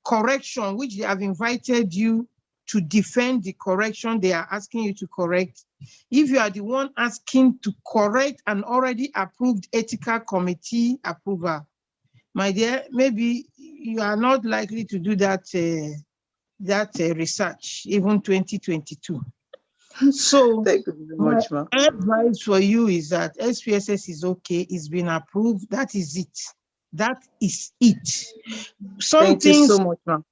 correction, which they have invited you to defend the correction they are asking you to correct, if you are the one asking to correct an already approved ethical committee approval, my dear, maybe you are not likely to do that research, even 2022. So thank you very much, my advice for you is that SPSS is okay, it's been approved, that is it. That is it. Thank you so much, ma'am.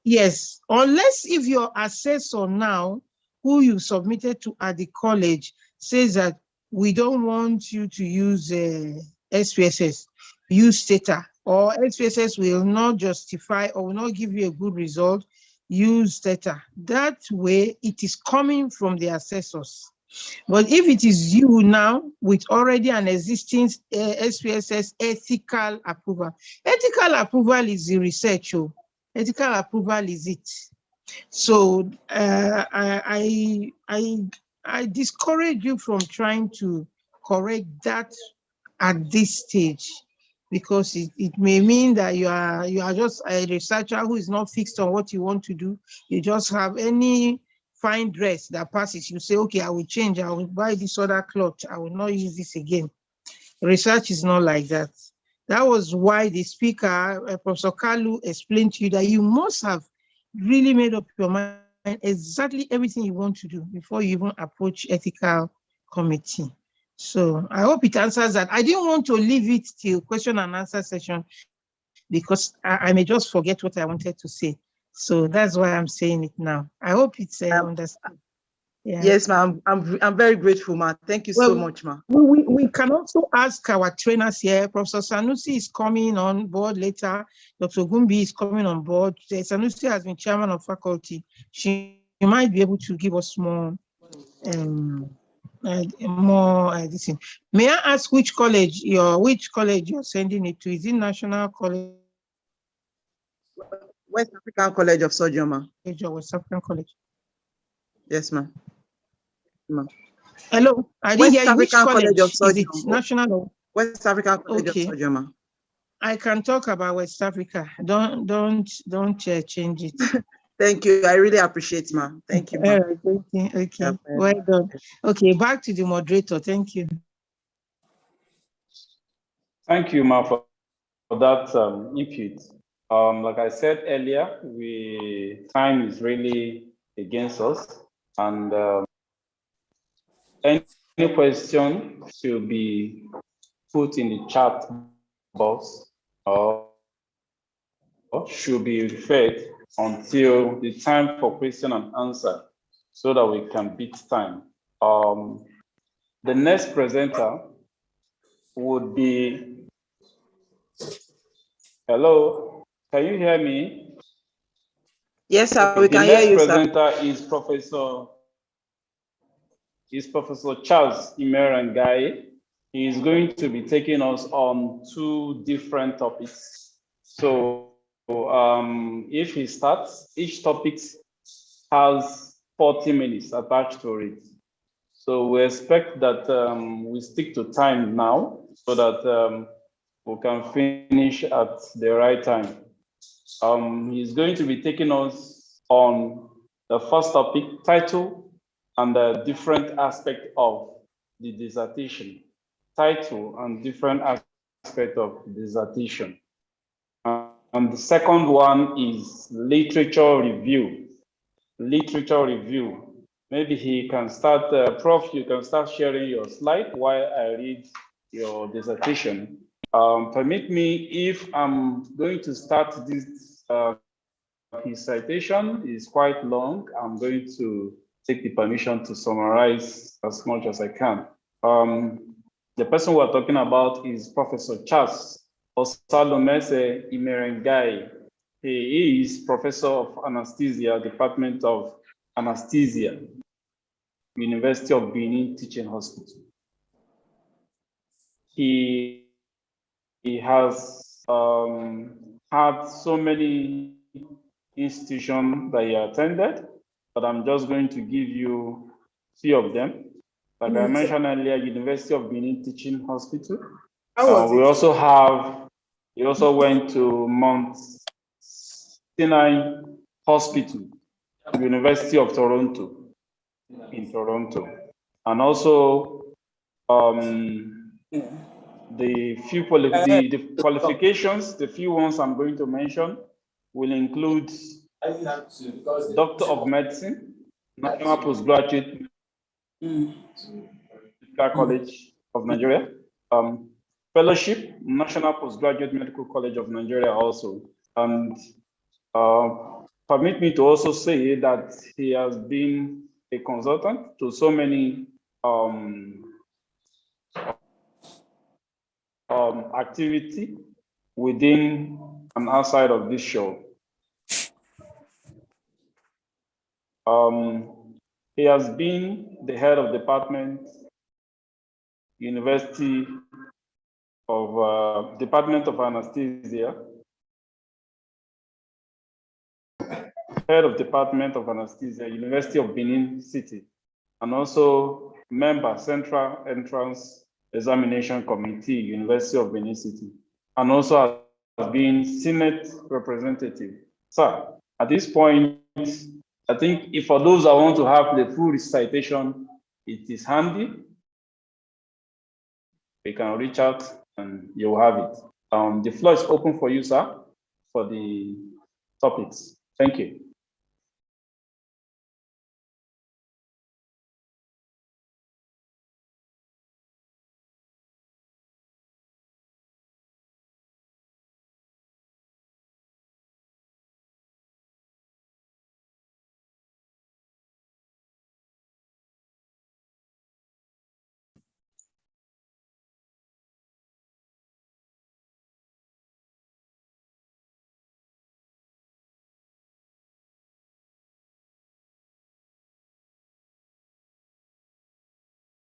Yes, unless if your assessor now, who you submitted to at the college, says that we don't want you to use SPSS, use data, or SPSS will not justify or will not give you a good result, use data. That way, it is coming from the assessors. But if it is you now with already an existing SPSS ethical approval is the research. Ethical approval is it. So I discourage you from trying to correct that at this stage, because it may mean that you are just a researcher who is not fixed on what you want to do. You just have any fine dress that passes. You say, okay, I will change. I will buy this other cloth. I will not use this again. Research is not like that. That was why the speaker, Professor Kalu, explained to you that you must have really made up your mind exactly everything you want to do before you even approach ethical committee. So I hope it answers that. I didn't want to leave it till question and answer session because I may just forget what I wanted to say. So that's why I'm saying it now. I hope it's understood. Yeah. Yes, ma'am. I'm very grateful, ma'am. Thank you so much, ma'am. We can also ask our trainers here. Professor Sanusi is coming on board later. Dr. Gumbi is coming on board. Sanusi has been chairman of faculty. She might be able to give us more this thing. May I ask which college you're sending it to? Is it National College? West African College of Surgery, ma'am. Or West African College? Yes, ma'am. Hello, I didn't hear you. Which college of Surgery, is it? National or West African College of Surgery, ma'am. I can talk about West Africa. Don't change it. Thank you. I really appreciate, ma'am. Thank you, ma'am. Okay. Yeah, well done. Okay, back to the moderator. Thank you. Thank you, ma'am, for that input. Like I said earlier, time is really against us, and any question should be put in the chat box or should be referred until the time for question and answer so that we can beat time. The next presenter would be, hello, can you hear me? Yes, sir, okay, we can hear you, sir. The next presenter is Professor Charles Imerangai. He is going to be taking us on 2 different topics. So if he starts, each topic has 40 minutes attached to it. So we expect that we stick to time now so that we can finish at the right time. He's going to be taking us on the first topic, title, and the different aspect of the dissertation. Title and different aspect of dissertation. And the second one is literature review. Literature review. Maybe he can start, Prof, you can start sharing your slide while I read your dissertation. Permit me, if I'm going to start this, his citation is quite long, I'm going to take the permission to summarize as much as I can. The person we're talking about is Professor Charles Osalomese Imerengai. He is Professor of Anesthesia, Department of Anesthesia, University of Benin Teaching Hospital. He has had so many institutions that he attended, but I'm just going to give you a few of them. Like I mentioned earlier, University of Benin Teaching Hospital. He also went to Mount Sinai Hospital, University of Toronto, in Toronto. And also the qualifications, the few ones I'm going to mention will include Doctor of Medicine, National Postgraduate Medical College of Nigeria, Fellowship, National Postgraduate Medical College of Nigeria also. And permit me to also say that he has been a consultant to so many activity within and outside of this show. He has been the head of department, University of Department of Anesthesia, head of Department of Anesthesia, University of Benin City, and also member Central Entrance Examination Committee, University of Benin City, and also has been Senate representative. So at this point, I think if for those that want to have the full recitation, it is handy. You can reach out and you'll have it. The floor is open for you, sir, for the topics. Thank you.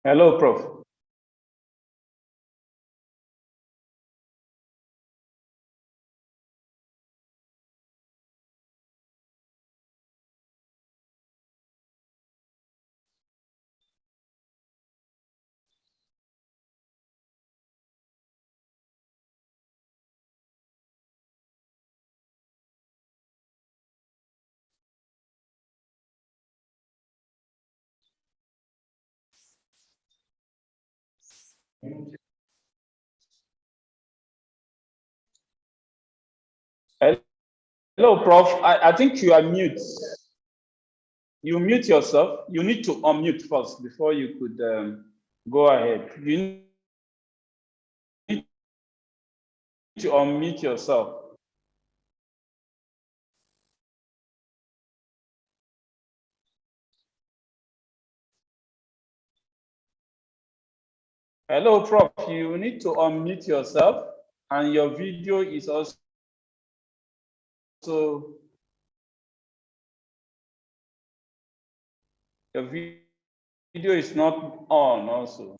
Hello, Prof. Hello, Prof. I think you are mute. You mute yourself. You need to unmute first before you could go ahead. You need to unmute yourself. Hello, Prof. You need to unmute yourself, and your video is also your video is not on also.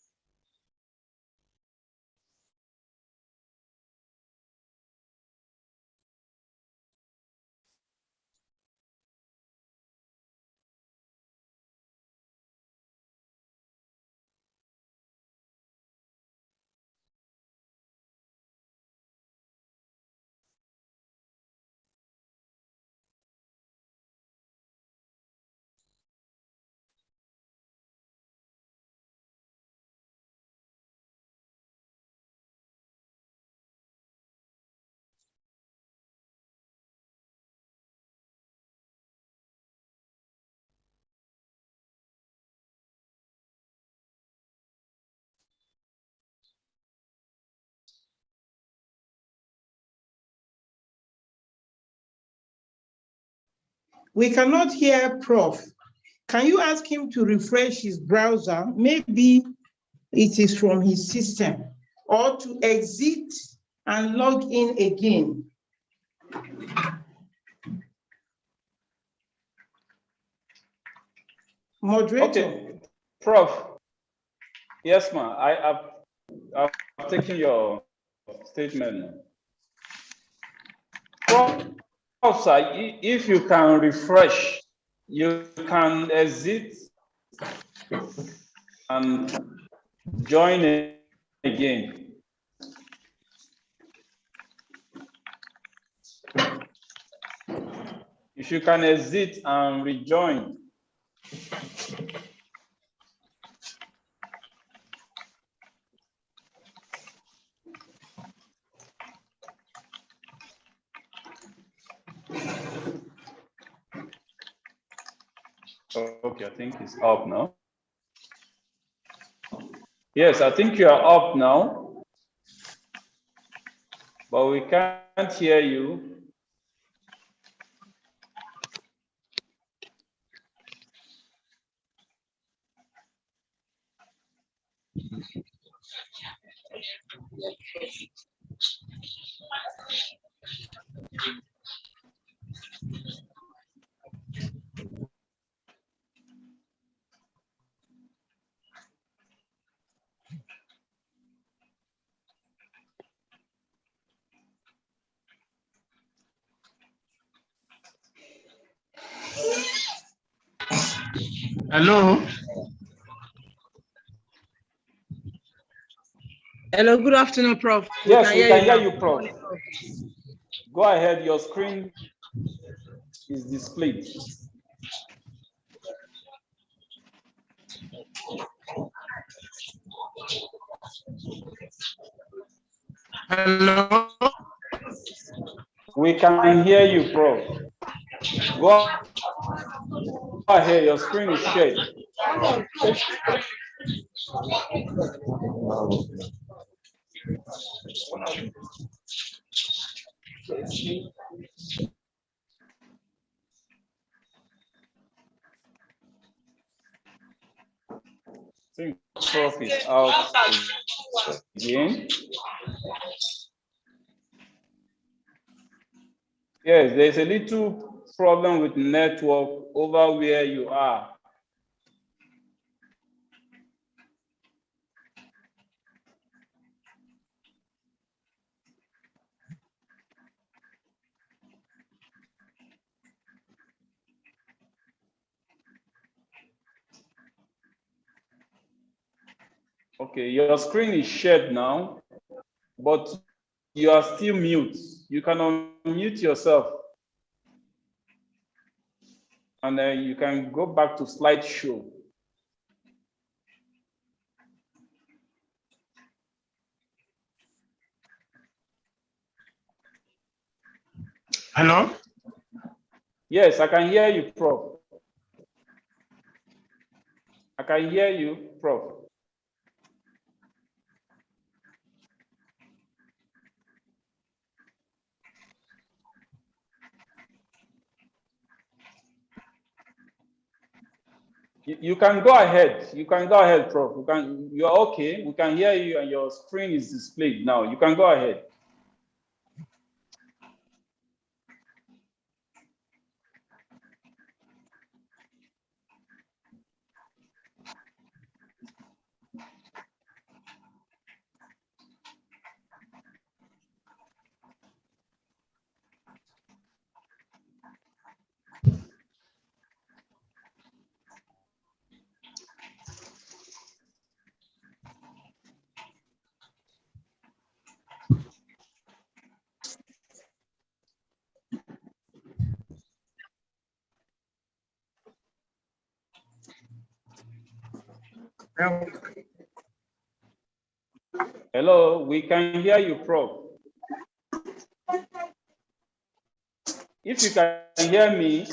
We cannot hear Prof. Can you ask him to refresh his browser? Maybe it is from his system, or to exit and log in again. Moderator. Okay, Prof. Yes, ma'am. I've taken your statement. Prof, sir, if you can refresh, you can exit and join it again. If you can exit and rejoin. Okay, I think it's up now. Yes, I think you are up now, but we can't hear you. Hello. Hello, good afternoon, Prof. Yes, we can hear now. you, Prof. Go ahead, your screen is displayed. Hello. We can hear you, Prof. Go ahead, your screen is shared. I think Prof is out again. Yes, there's a little problem with network over where you are. Okay, your screen is shared now, but you are still mute. You can unmute yourself. And then you can go back to slideshow. Hello. Yes, I can hear you, Prof. I can hear you, Prof. You can go ahead. You can go ahead, Prof. You're okay. We can hear you and your screen is displayed now. You can go ahead. Hello, we can hear you, Prof. If you can hear me,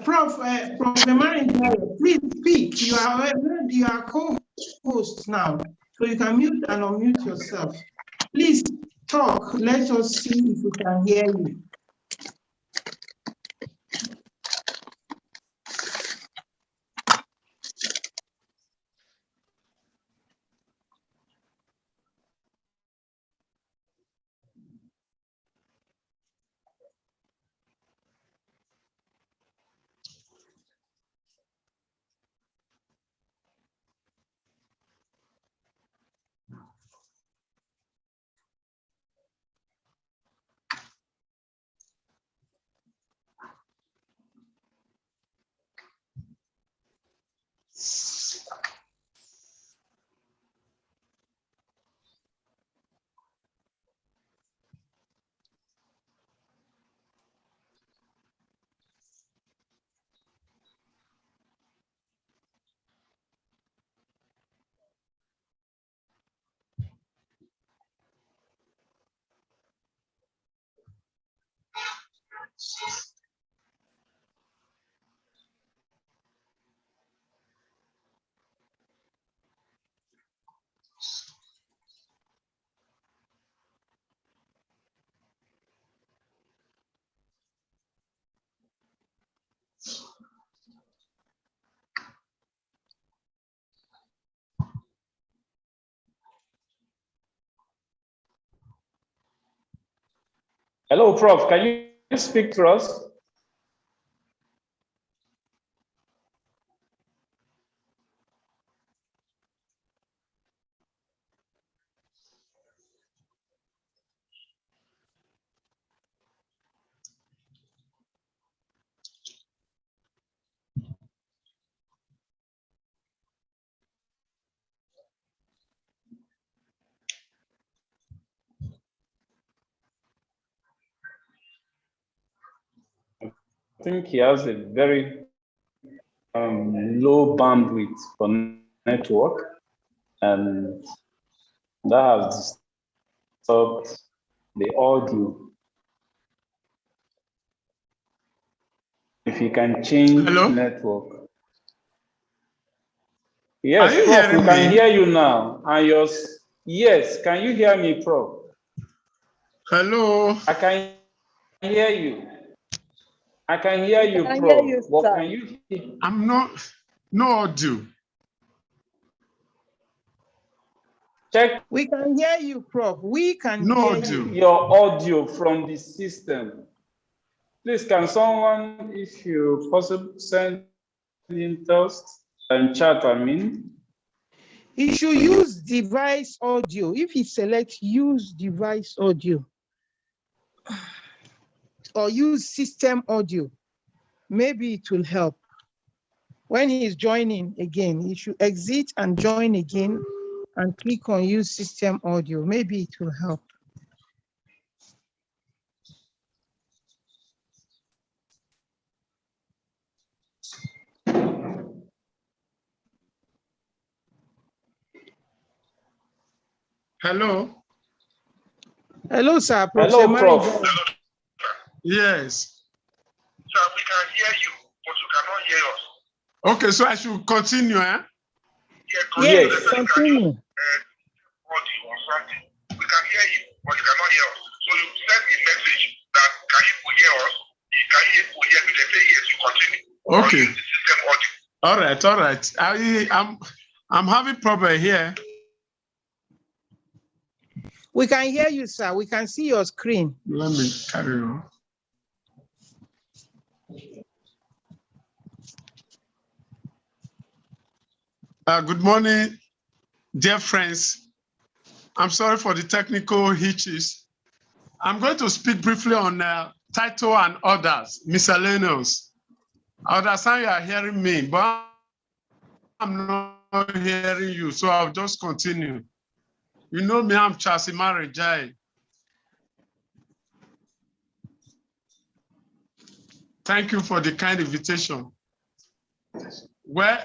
Prof. Marinjai, please speak. You are co-host now, so you can mute and unmute yourself. Please talk. Let us see if we can hear you. Hello, Prof. Can you speak to us? I think he has a very low bandwidth for network, and that has disturbed the audio. If you can change network. Yes, Prof, we can hear you now. And yes, can you hear me, Prof? Hello. I can hear you. I can hear you, Prof. What can you hear? I'm no audio. Check. We can hear you, Prof. We can hear you. Your audio from the system. Please, can someone, if you possible, send in text and chat, I mean? He should use device audio. If he selects use device audio or use system audio, maybe it will help. When he is joining again, he should exit and join again and click on use system audio. Maybe it will help. Hello. Hello, sir. Hello, Prof. Yes. Sir, we can hear you, but you cannot hear us. Okay, so I should continue, eh? Yes, continue. Audio or something. We can hear you, but you cannot hear us. So you send a message that can you hear us? Can you hear me? They say yes, you continue. Okay. The system audio. All right. I'm having problem here. We can hear you, sir. We can see your screen. Let me carry on. Good morning, dear friends. I'm sorry for the technical hitches. I'm going to speak briefly on title and others, miscellaneous. I understand you are hearing me, but I'm not hearing you, so I'll just continue. You know me, I'm Charles Marinjai. Thank you for the kind invitation. Well,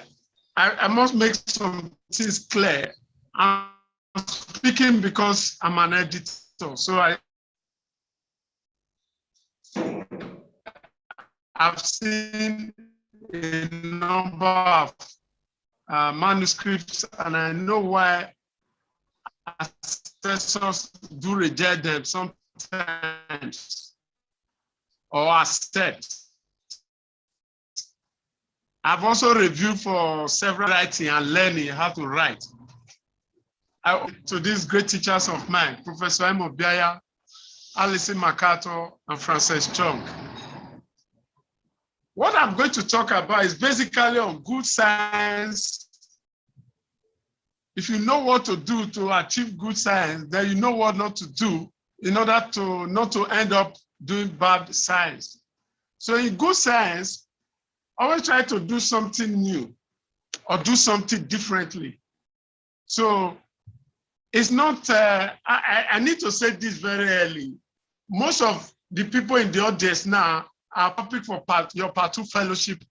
I must make some things clear. I'm speaking because I'm an editor, so I've seen a number of manuscripts, and I know why assessors do reject them sometimes or accept. I've also reviewed for several writing and learning how to write. To these great teachers of mine, Professor Emo Biaya, Alison MacArthur, and Frances Chung. What I'm going to talk about is basically on good science. If you know what to do to achieve good science, then you know what not to do in order to not to end up doing bad science. So in good science, always try to do something new or do something differently. So it's not, I need to say this very early. Most of the people in the audience now are topic for your part 2 fellowship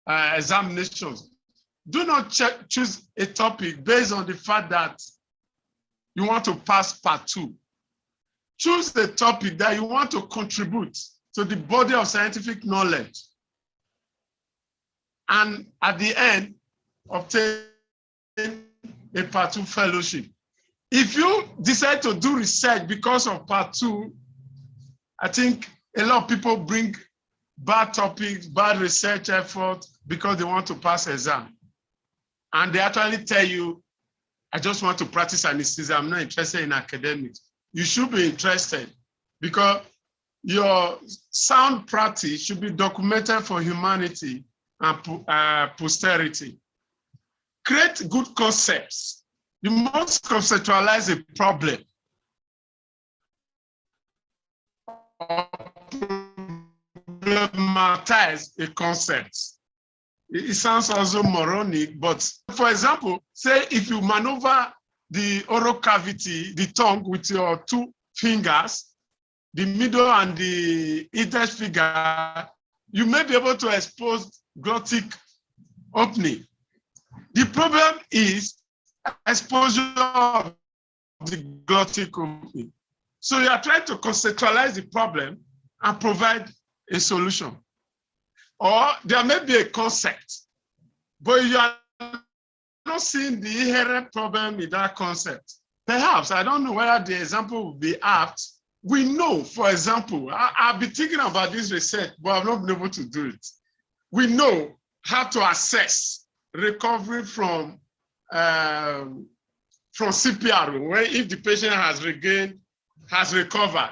examinations. Do not choose a topic based on the fact that you want to pass part 2. Choose the topic that you want to contribute to the body of scientific knowledge. And at the end, obtain a part 2 fellowship. If you decide to do research because of part 2, I think a lot of people bring bad topics, bad research effort because they want to pass exam. And they actually tell you, I just want to practice anesthesia, I'm not interested in academics. You should be interested because your sound practice should be documented for humanity and posterity. Create good concepts. You must conceptualize a problem. Problematize a concept. It sounds also moronic, but for example, say if you maneuver the oral cavity, the tongue with your 2 fingers, the middle and the index finger, you may be able to expose glottic opening. The problem is exposure of the glottic opening. So you are trying to conceptualize the problem and provide a solution. Or there may be a concept, but you are not seeing the inherent problem in that concept. Perhaps, I don't know whether the example will be apt. We know, for example, I've been thinking about this research, but I've not been able to do it. We know how to assess recovery from CPR, where if the patient has recovered.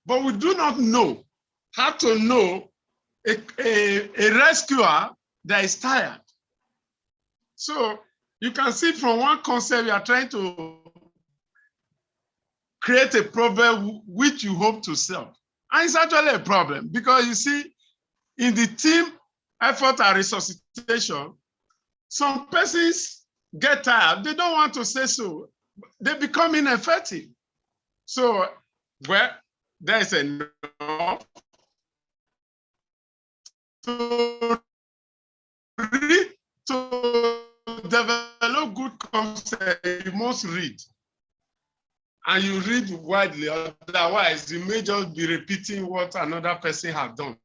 But we do not know how to know a rescuer that is tired. So you can see from one concept, you are trying to create a problem which you hope to solve. And it's actually a problem because you see, in the team effort and resuscitation, some persons get tired. They don't want to say so. They become ineffective. So, well, there's enough to develop good concept. You must read. And you read widely, otherwise you may just be repeating what another person has done.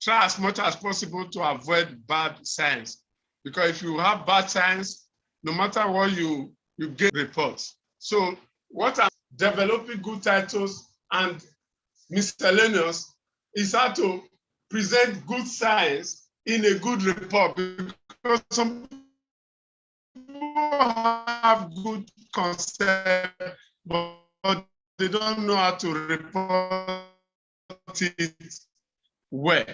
Try as much as possible to avoid bad science, because if you have bad science, no matter what you get reports. So what I'm developing good titles and miscellaneous is how to present good science in a good report, because some have good concept, but they don't know how to report it well.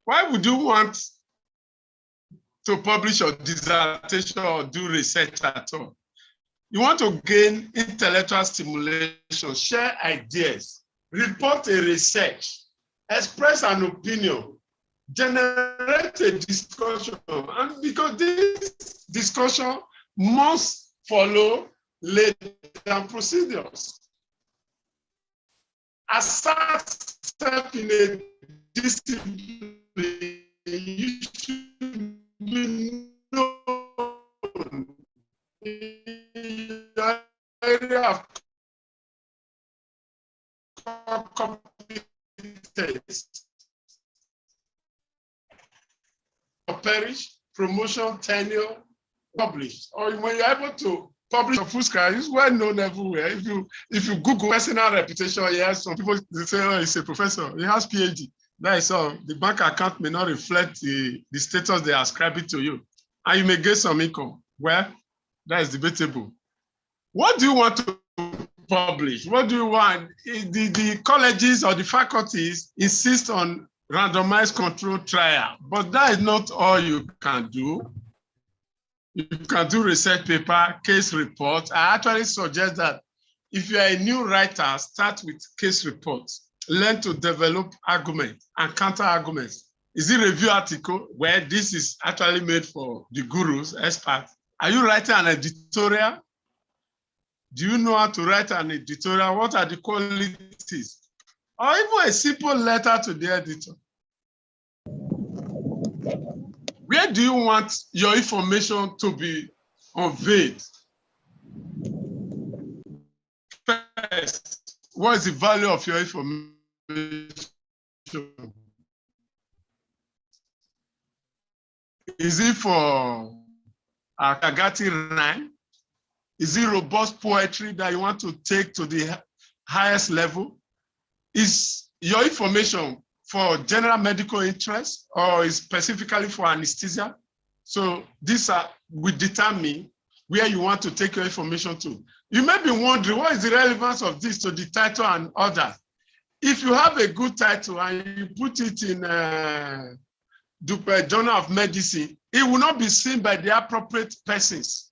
Why would you want to publish your dissertation or do research at all? You want to gain intellectual stimulation, share ideas, report a research, express an opinion, generate a discussion, and because this discussion must follow laid-down procedures. Assert step in a discipline, you should be known in the area of case, perish, promotion, tenure, published. Or when you're able to publish a full sky, it's well known everywhere. If you Google personal reputation, yes, some people say, oh, he's a professor, he has PhD. That is all. The bank account may not reflect the status they ascribe it to you. And you may get some income. Well, that is debatable. What do you want to publish? What do you want? The colleges or the faculties insist on randomized control trial, but that is not all you can do. You can do research paper, case report. I actually suggest that if you are a new writer, start with case reports. Learn to develop arguments and counter arguments. Is it a review article where this is actually made for the gurus, experts? Are you writing an editorial? Do you know how to write an editorial? What are the qualities? Or even a simple letter to the editor. Where do you want your information to be unveiled? First, what is the value of your information? Is it for a Kagati rhyme? Is it robust poetry that you want to take to the highest level? Is your information for general medical interest or is specifically for anesthesia? So these will determine where you want to take your information to. You may be wondering, what is the relevance of this to the title and others? If you have a good title and you put it in the Journal of Medicine, it will not be seen by the appropriate persons.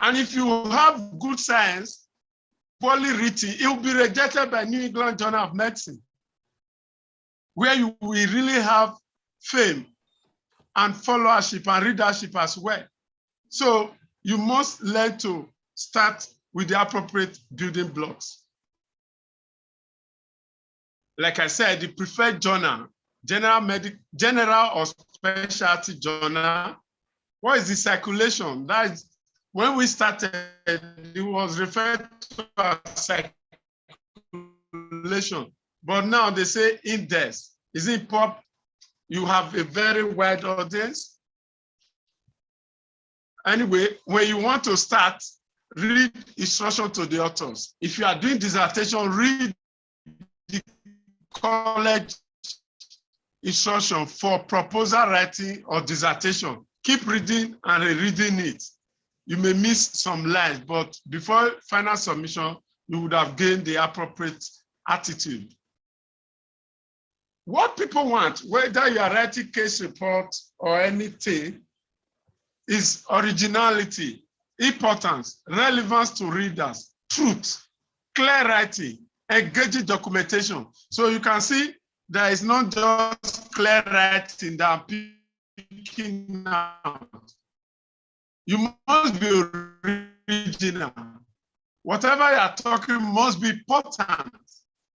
And if you have good science, poorly written, it will be rejected by New England Journal of Medicine, where you will really have fame and followership and readership as well. So you must learn to start with the appropriate building blocks. Like I said, the preferred journal, general or specialty journal. What is the circulation? That is, when we started, it was referred to as circulation. But now they say index. Is it pop? You have a very wide audience. Anyway, when you want to start, read instruction to the authors. If you are doing dissertation, read the college instruction for proposal writing or dissertation. Keep reading and rereading it. You may miss some lines, but before final submission, you would have gained the appropriate attitude. What people want, whether you are writing case report or anything, is originality, importance, relevance to readers, truth, clear writing, engaging documentation. So you can see there is not just clear writing that I'm picking out. You must be original. Whatever you are talking must be important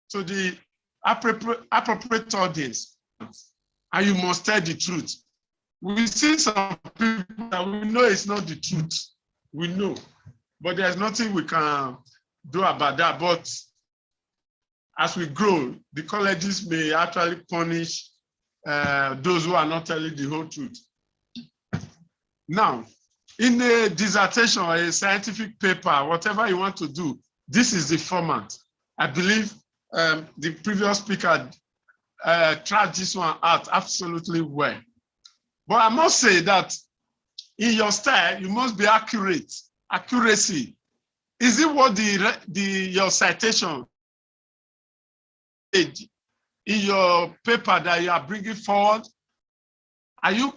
to the appropriate audience. And you must tell the truth. We see some people that we know it's not the truth. We know, but there's nothing we can do about that. But as we grow, the colleges may actually punish those who are not telling the whole truth. Now, in a dissertation or a scientific paper, whatever you want to do, this is the format. I believe the previous speaker tried this one out absolutely well. But I must say that in your style, you must be accurate. Accuracy. Is it what your citation in your paper that you are bringing forward? Are you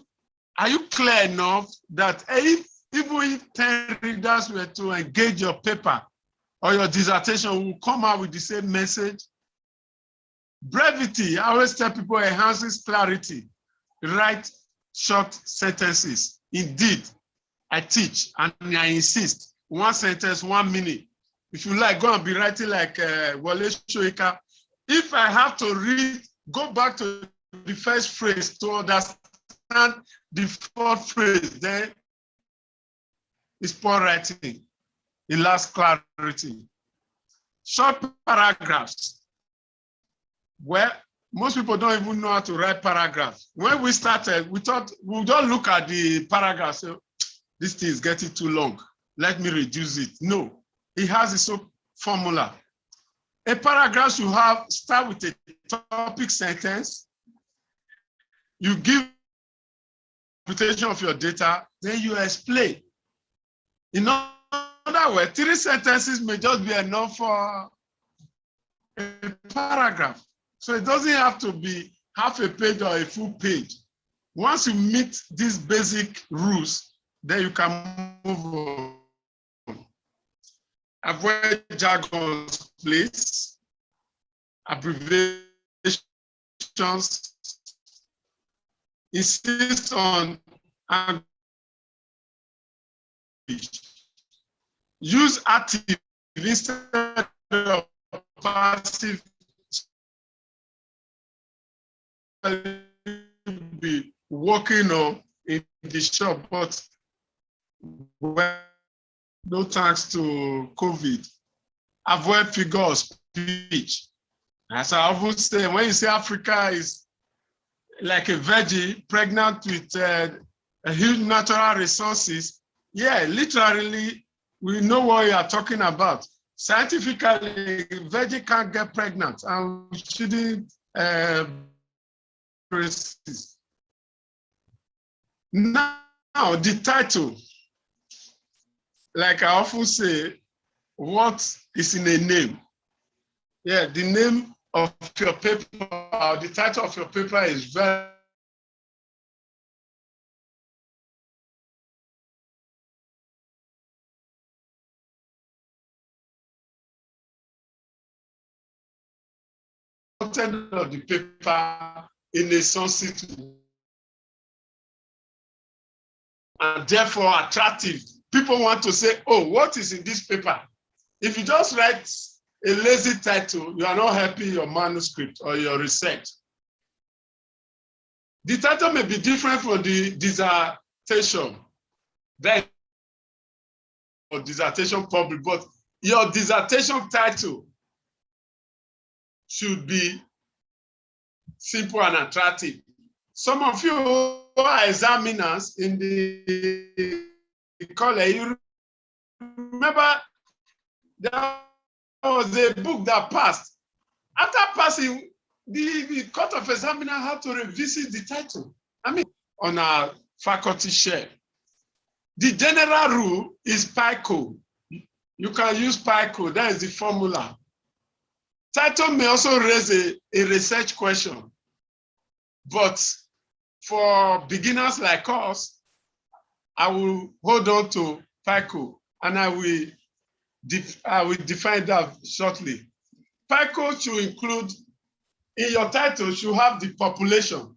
clear enough that even if 10 readers were to engage your paper or your dissertation, will come out with the same message? Brevity, I always tell people, enhances clarity. Write short sentences. Indeed, I teach and I insist, 1 sentence, 1 minute. If you like, go and be writing like Wale Shoika. If I have to read, go back to the first phrase to understand the fourth phrase, then it's poor writing. It lacks clarity. Short paragraphs. Well, most people don't even know how to write paragraphs. When we started, we thought we'll just look at the paragraph, say, this thing is getting too long. Let me reduce it. No, it has its own formula. A paragraph you have start with a topic sentence. You give interpretation of your data, then you explain. In other words, 3 sentences may just be enough for a paragraph. So it doesn't have to be half a page or a full page. Once you meet these basic rules, then you can move on. Avoid jargons, please. Abbreviations. Insist on use active instead of passive. Be working on in the shop, but well, no thanks to COVID. Avoid figure of speech. As I often say, when you say Africa is like a veggie pregnant with a huge natural resources, yeah, literally, we know what you are talking about. Scientifically, veggie can't get pregnant, and we shouldn't resist. Now, the title, like I often say, what is in a name? Yeah, the name of your paper, the title of your paper is very content of the paper in a sensitive and therefore attractive. People want to say, oh, what is in this paper? If you just write a lazy title, you are not helping your manuscript or your research. The title may be different from the dissertation, then or dissertation public, but your dissertation title should be simple and attractive. Some of you who are examiners in the college, you remember there was a book that passed. After passing, the court of examiner had to revisit the title. I mean, on our faculty share. The general rule is PICO. You can use PICO, that is the formula. Title may also raise a research question, but for beginners like us, I will hold on to PICO and I will define that shortly. PICO should include, in your title, should have the population,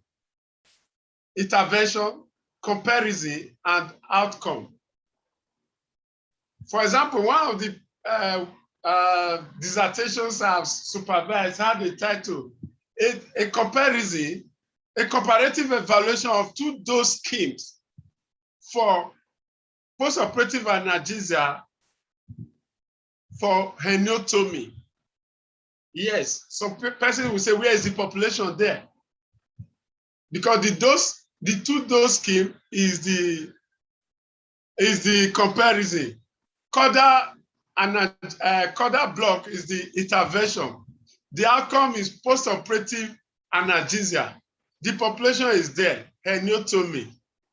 intervention, comparison, and outcome. For example, one of the dissertations I've supervised had a title, a comparison, a comparative evaluation of 2 dose schemes for postoperative analgesia for herniatomy. Yes, some person will say, where is the population there? Because the 2 dose scheme is the comparison. Caudal block is the intervention. The outcome is postoperative analgesia. The population is there, herniatomy,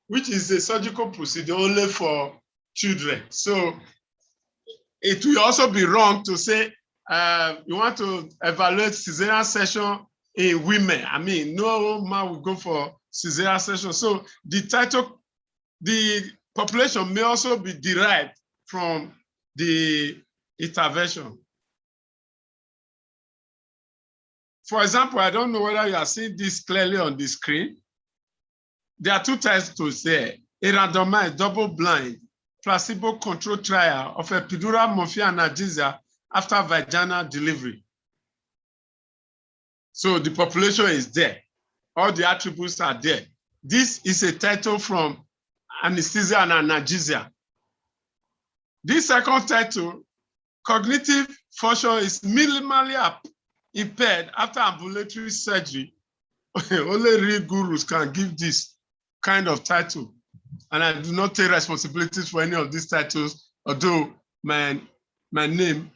which is a surgical procedure only for children. So it will also be wrong to say you want to evaluate cesarean section in women. I mean, no man will go for cesarean section. So the title, the population may also be derived from the intervention. For example, I don't know whether you are seeing this clearly on the screen. There are 2 titles there: a randomized, double-blind, placebo-controlled trial of epidural morphine analgesia after vaginal delivery. So the population is there. All the attributes are there. This is a title from Anesthesia and Analgesia. This second title, cognitive function is minimally impaired after ambulatory surgery, only real gurus can give this kind of title. And I do not take responsibilities for any of these titles, although my name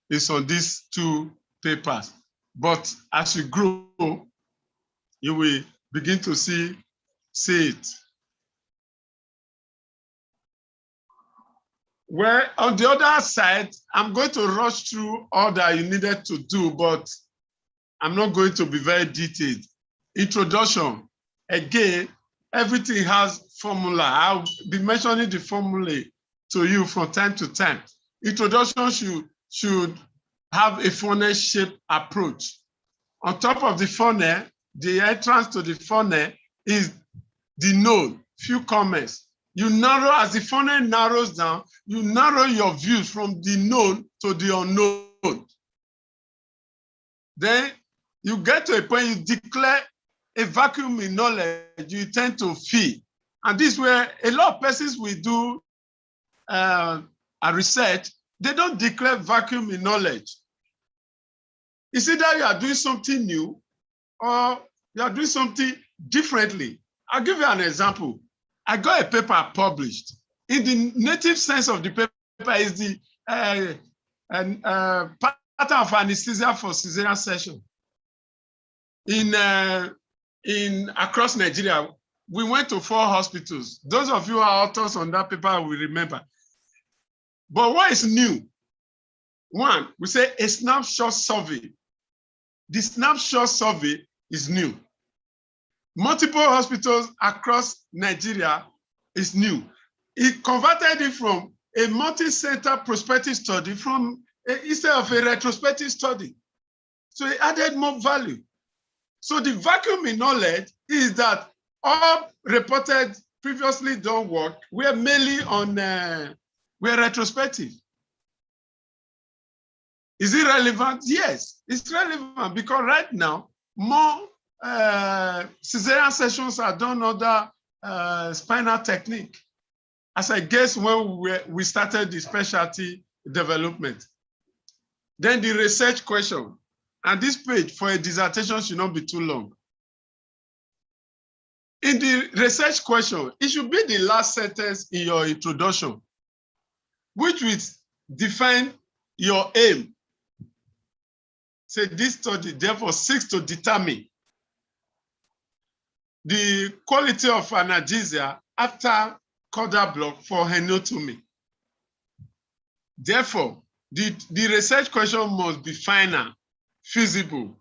is on these 2 papers. But as you grow, you will begin to see it. Well, on the other side, I'm going to rush through all that you needed to do, but I'm not going to be very detailed. Introduction, again, everything has formula. I'll be mentioning the formula to you from time to time. Introduction should have a funnel-shaped approach. On top of the funnel, the entrance to the funnel is the node, few comments. You narrow, as the funnel narrows down, you narrow your views from the known to the unknown. Then you get to a point, you declare a vacuum in knowledge you tend to fill. And this is where a lot of persons will do a research, they don't declare vacuum in knowledge. It's either you are doing something new or you are doing something differently. I'll give you an example. I got a paper published. In the native sense of the paper is the pattern of anesthesia for cesarean section. In across Nigeria, we went to 4 hospitals. Those of you who are authors on that paper will remember. But what is new? 1, we say a snapshot survey. The snapshot survey is new. Multiple hospitals across Nigeria is new. It converted it from a multi-center prospective study instead of a retrospective study. So it added more value. So the vacuum in knowledge is that all reported previously done work were mainly on, were retrospective. Is it relevant? Yes, it's relevant because right now, more cesarean sessions are done under spinal technique. As I guess when we started the specialty development. Then the research question. And this page for a dissertation should not be too long. In the research question, it should be the last sentence in your introduction, which will define your aim. Say this study therefore seeks to determine the quality of analgesia after caudal block for herniatomy. Therefore, the research question must be final, feasible.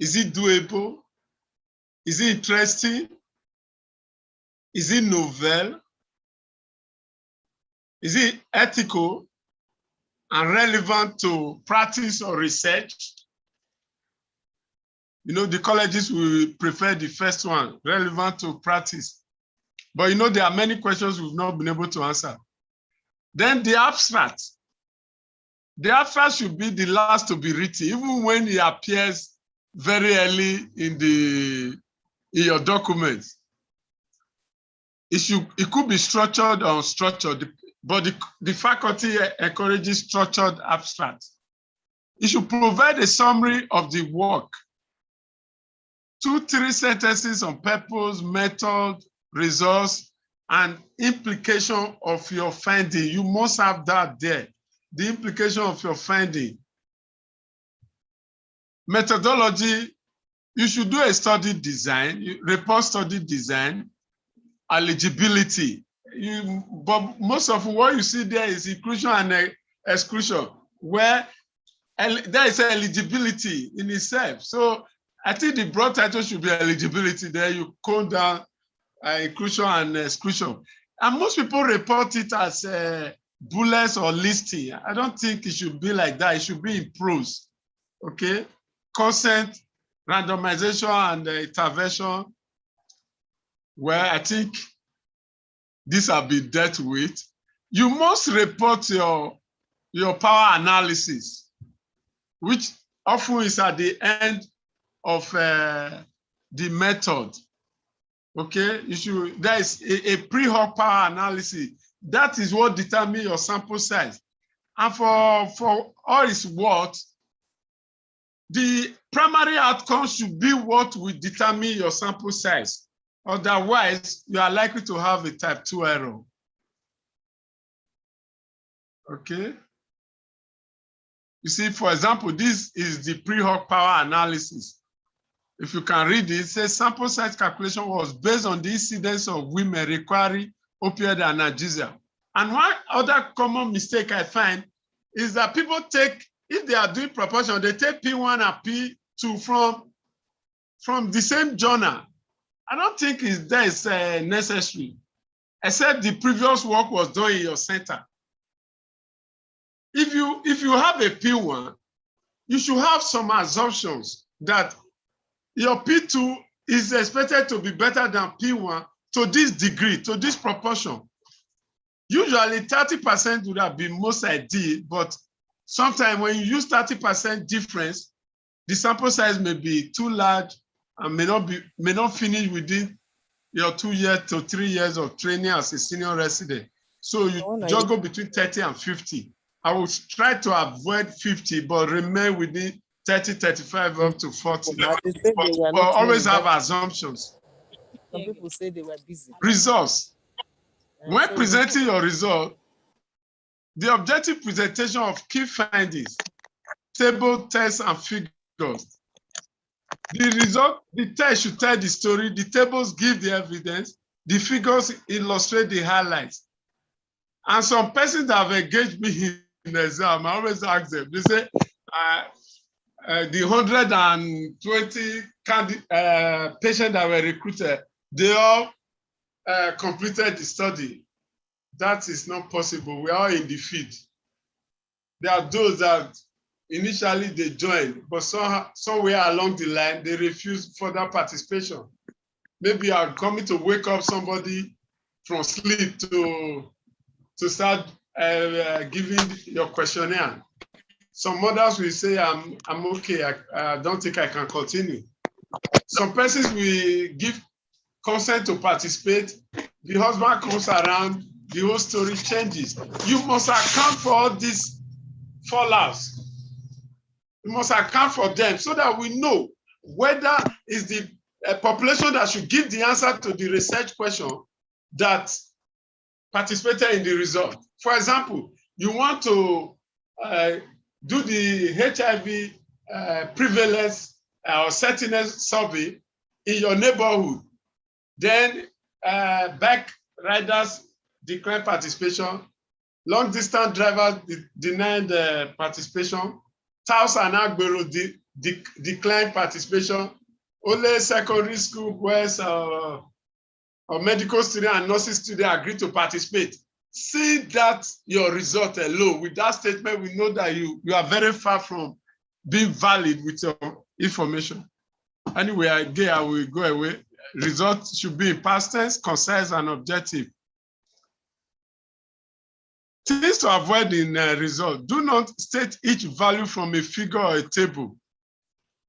Is it doable? Is it interesting? Is it novel? Is it ethical and relevant to practice or research? You know, the colleges will prefer the first one, relevant to practice. But you know, there are many questions we've not been able to answer. Then the abstract. The abstract should be the last to be written, even when it appears very early in your documents. It could be structured or unstructured, but the faculty encourages structured abstract. It should provide a summary of the work. 2-3 sentences on purpose, method, results, and implication of your finding. You must have that there. The implication of your finding. Methodology, you should do a study design, report study design, eligibility. But most of what you see there is inclusion and exclusion, where there is eligibility in itself. So I think the broad title should be eligibility. There you code down inclusion and exclusion. And most people report it as bullets or listing. I don't think it should be like that. It should be in prose, okay? Consent, randomization, and intervention. Well, I think these have been dealt with. You must report your power analysis, which often is at the end of the method. Okay, there is a pre-hoc power analysis. That is what determines your sample size. And for all its worth, the primary outcome should be what will determine your sample size. Otherwise, you are likely to have a type 2 error. Okay. You see, for example, this is the pre-hoc power analysis. If you can read it, it says sample size calculation was based on the incidence of women requiring opioid analgesia. And one other common mistake I find is that people take, if they are doing proportion, they take P1 and P2 from the same journal. I don't think that is necessary, except the previous work was done in your center. If you have a P1, you should have some assumptions that your P2 is expected to be better than P1 to this degree, to this proportion. Usually 30% would have been most ideal, but sometimes when you use 30% difference, the sample size may be too large and may not finish within your 2 years to 3 years of training as a senior resident. So you juggle between 30 and 50. I will try to avoid 50, but remain within 30, 35 up to 40. But always have assumptions. Some people say they were busy. Results. When presenting your result, the objective presentation of key findings, table, tests, and figures. The result, the test should tell the story, the tables give the evidence, the figures illustrate the highlights. And some persons that have engaged me in the exam, I always ask them, they say, the 120 patients that were recruited, they all completed the study. That is not possible. We are in the field. There are those that initially they joined, but somewhere along the line, they refused further participation. Maybe I'm coming to wake up somebody from sleep to start giving your questionnaire. Some others will say, I'm okay, I don't think I can continue. Some persons will give consent to participate. The husband comes around, the whole story changes. You must account for all these fallouts. You must account for them so that we know whether it's the population that should give the answer to the research question that participated in the result. For example, you want to do the HIV prevalence or certainness survey in your neighborhood. Then bike riders decline participation, long distance drivers denied participation, Taos and Agbero declined participation, only secondary school boys or medical students and nursing students agreed to participate. See that your result alone, with that statement, we know that you are very far from being valid with your information. Anyway, again, I will go away. Results should be in past tense, concise, and objective. Things to avoid in result. Do not state each value from a figure or a table.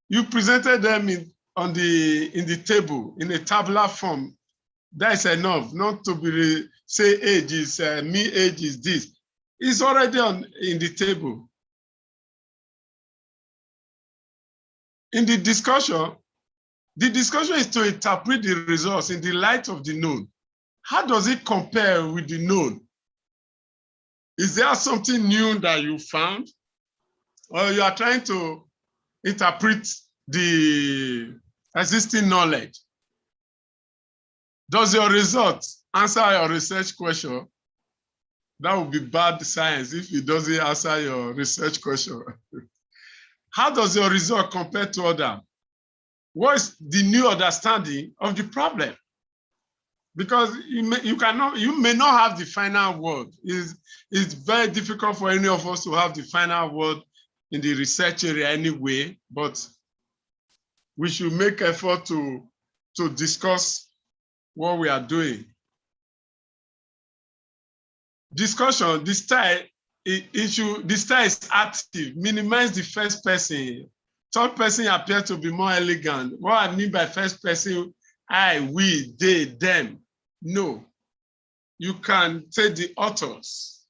You presented them in the table, in a tabular form. That's enough, not to be say age is, me age is this. It's already in the table. In the discussion is to interpret the results in the light of the known. How does it compare with the known? Is there something new that you found? Or you are trying to interpret the existing knowledge? Does your result answer your research question? That would be bad science if it doesn't answer your research question. How does your result compare to others? What is the new understanding of the problem? Because you may not have the final word. It's very difficult for any of us to have the final word in the research area anyway, but we should make effort to discuss what we are doing. Discussion, the style is active, minimize the first person. Third person appears to be more elegant. What I mean by first person, I, we, they, them. No, you can say the authors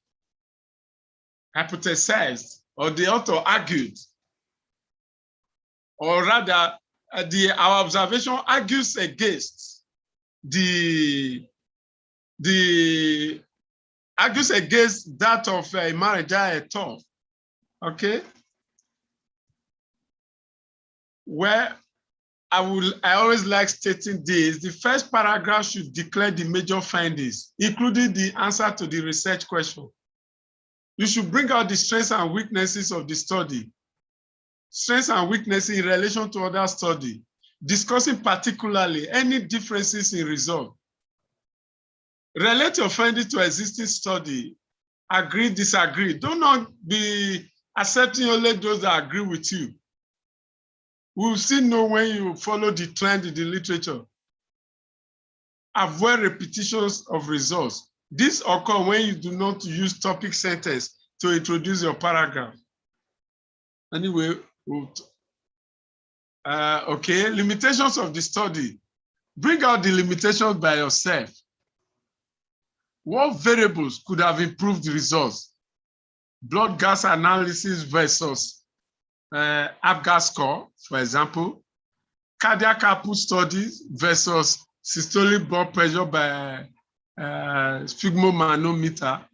hypothesized or the author argued. or rather, our observation argues against argues against that of Marija et al. Okay, where I always like stating this: the first paragraph should declare the major findings, including the answer to the research question. You should bring out the strengths and weaknesses of the study, strengths and weaknesses in relation to other study, discussing particularly any differences in result. Relate your findings to existing study, agree, disagree. Do not be accepting only those that agree with you. We'll still know when you follow the trend in the literature. Avoid repetitions of results. This occurs when you do not use topic sentence to introduce your paragraph. Anyway, okay, limitations of the study. Bring out the limitations by yourself. What variables could have improved the results? Blood gas analysis versus ABGAS score, for example. Cardiac output studies versus systolic blood pressure by sphygmomanometer.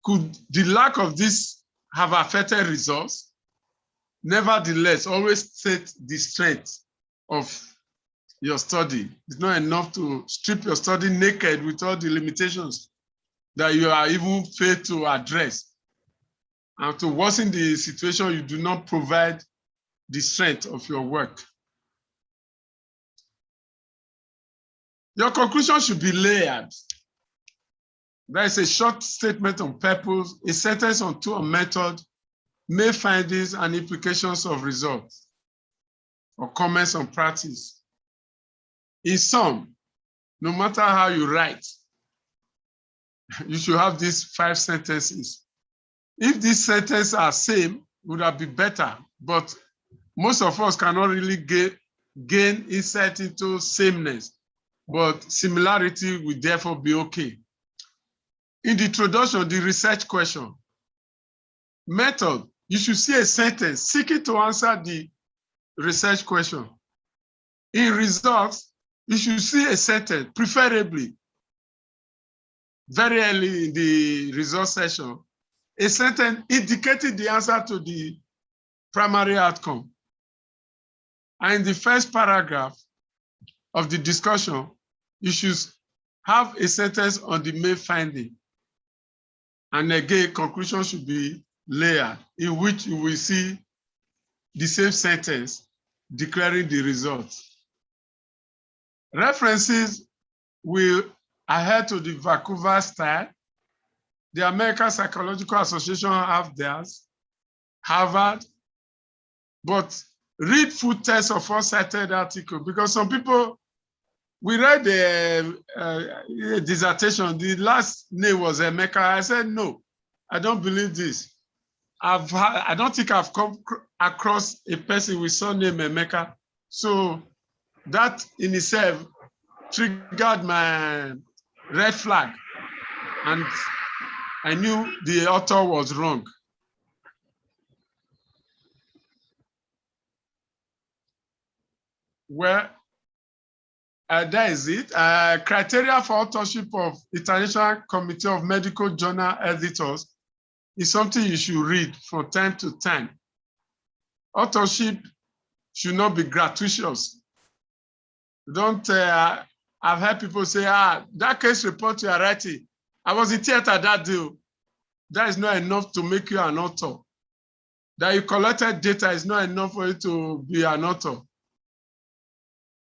Could the lack of this have affected results? Nevertheless, always state the strength of your study. It's not enough to strip your study naked with all the limitations that you are even failed to address. And to worsen the situation, you do not provide the strength of your work. Your conclusion should be layered. There is a short statement on purpose, a sentence on tool and method, main findings and implications of results, or comments on practice. In sum, no matter how you write, you should have these 5 sentences. If these sentences are same, would have been better, but most of us cannot really gain insight into sameness, but similarity will therefore be okay. In the introduction, the research question. Method, you should see a sentence seeking to answer the research question. In results, you should see a sentence, preferably very early in the result session, a sentence indicating the answer to the primary outcome. And in the first paragraph of the discussion, you should have a sentence on the main finding. And again, conclusion should be layered, in which you will see the same sentence declaring the results. References will adhere to the Vancouver style. The American Psychological Association have theirs, Harvard, but read full text of all cited articles, because some people, we read the dissertation, the last name was Emeka. I said, no, I don't believe this. I don't think I've come across a person with surname Emeka. So that in itself triggered my red flag. And I knew the author was wrong. Well, that is it. Criteria for authorship of International Committee of Medical Journal Editors is something you should read from time to time. Authorship should not be gratuitous. Don't, I've heard people say, that case report you are writing, I was in theater that day. That is not enough to make you an author. That you collected data is not enough for you to be an author.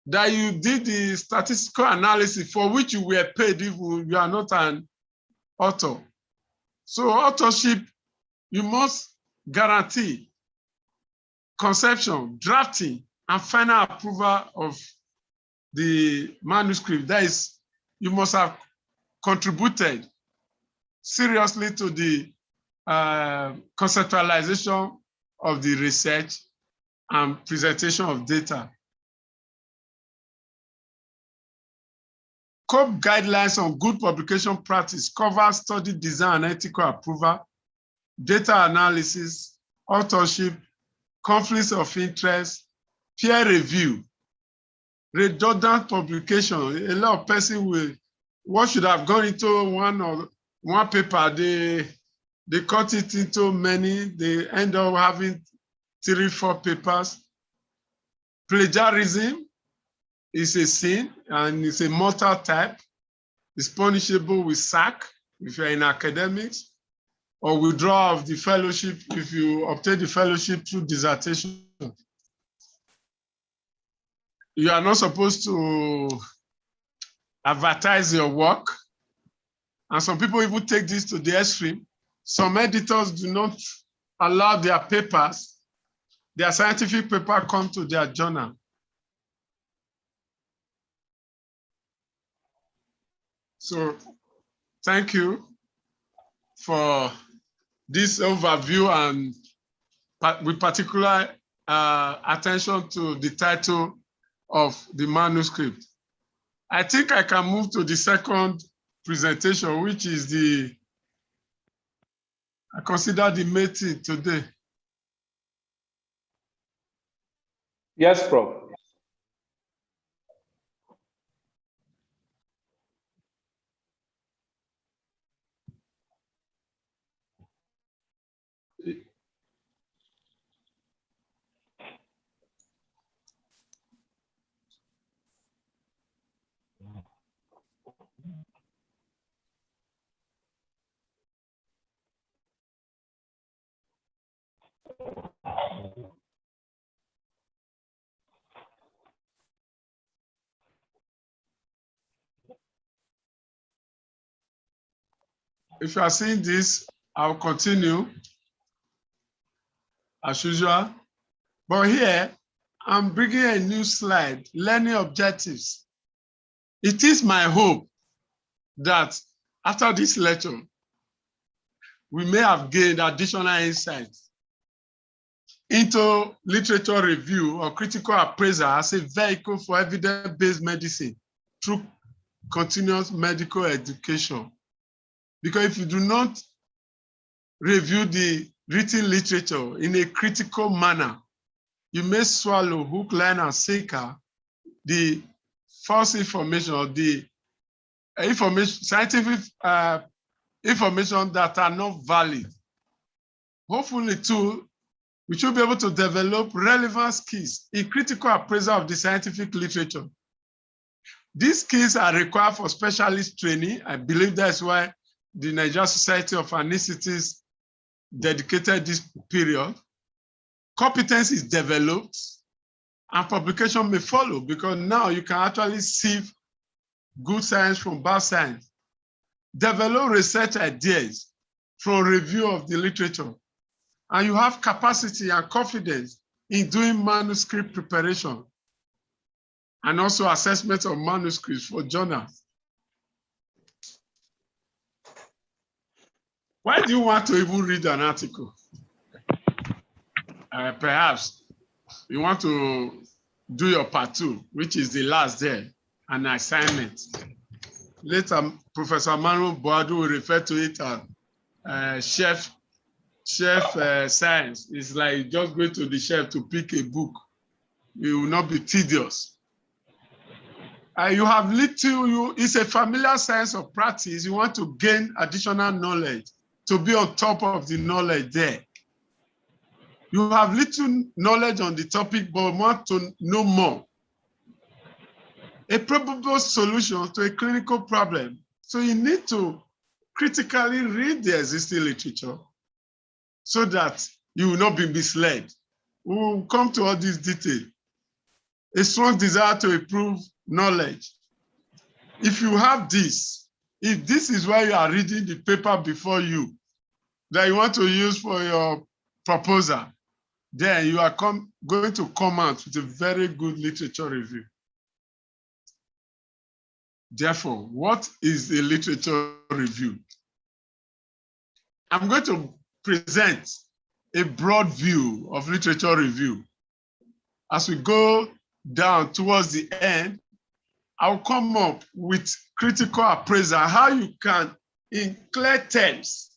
That you did the statistical analysis for which you were paid if you are not an author. So authorship, you must guarantee conception, drafting, and final approval of the manuscript. That is, you must have contributed seriously to the conceptualization of the research and presentation of data. COPE guidelines on good publication practice cover study design and ethical approval, data analysis, authorship, conflicts of interest, peer review, redundant publication. A lot of persons will, what should have gone into one paper, they cut it into many, they end up having 3, 4 papers. Plagiarism is a sin and it's a mortal type. It's punishable with sack if you're in academics, or withdrawal of the fellowship if you obtain the fellowship through dissertation. You are not supposed to advertise your work. And some people even take this to the extreme. Some editors do not allow their papers, their scientific paper, come to their journal. So thank you for this overview, and with particular attention to the title of the manuscript. I think I can move to the second presentation, which is I consider the main thing today. Yes, Prof. If you are seeing this, I'll continue as usual. But here, I'm bringing a new slide, learning objectives. It is my hope that after this lecture, we may have gained additional insights into literature review or critical appraisal as a vehicle for evidence-based medicine through continuous medical education. Because if you do not review the written literature in a critical manner, you may swallow hook, line, and sinker the false information or the information, scientific information that are not valid. Hopefully, too, we should be able to develop relevant skills in critical appraisal of the scientific literature. These skills are required for specialist training. I believe that's why the Nigerian Society of Anesthetists dedicated this period. Competence is developed and publication may follow, because now you can actually sieve good science from bad science. Develop research ideas from review of the literature. And you have capacity and confidence in doing manuscript preparation and also assessment of manuscripts for journals. Why do you want to even read an article? Perhaps you want to do your part 2, which is the last day, an assignment. Later, Professor Manu Boadu will refer to it as chef science. It's like just going to the chef to pick a book. It will not be tedious. You have it's a familiar science of practice. You want to gain additional knowledge to be on top of the knowledge there. You have little knowledge on the topic, but want to know more. A probable solution to a clinical problem. So you need to critically read the existing literature so that you will not be misled. We will come to all these details. A strong desire to improve knowledge. If you have this, if this is why you are reading the paper before you, that you want to use for your proposal, then you are going to come out with a very good literature review. Therefore, what is a literature review? I'm going to present a broad view of literature review. As we go down towards the end, I'll come up with critical appraisal, how you can, in clear terms,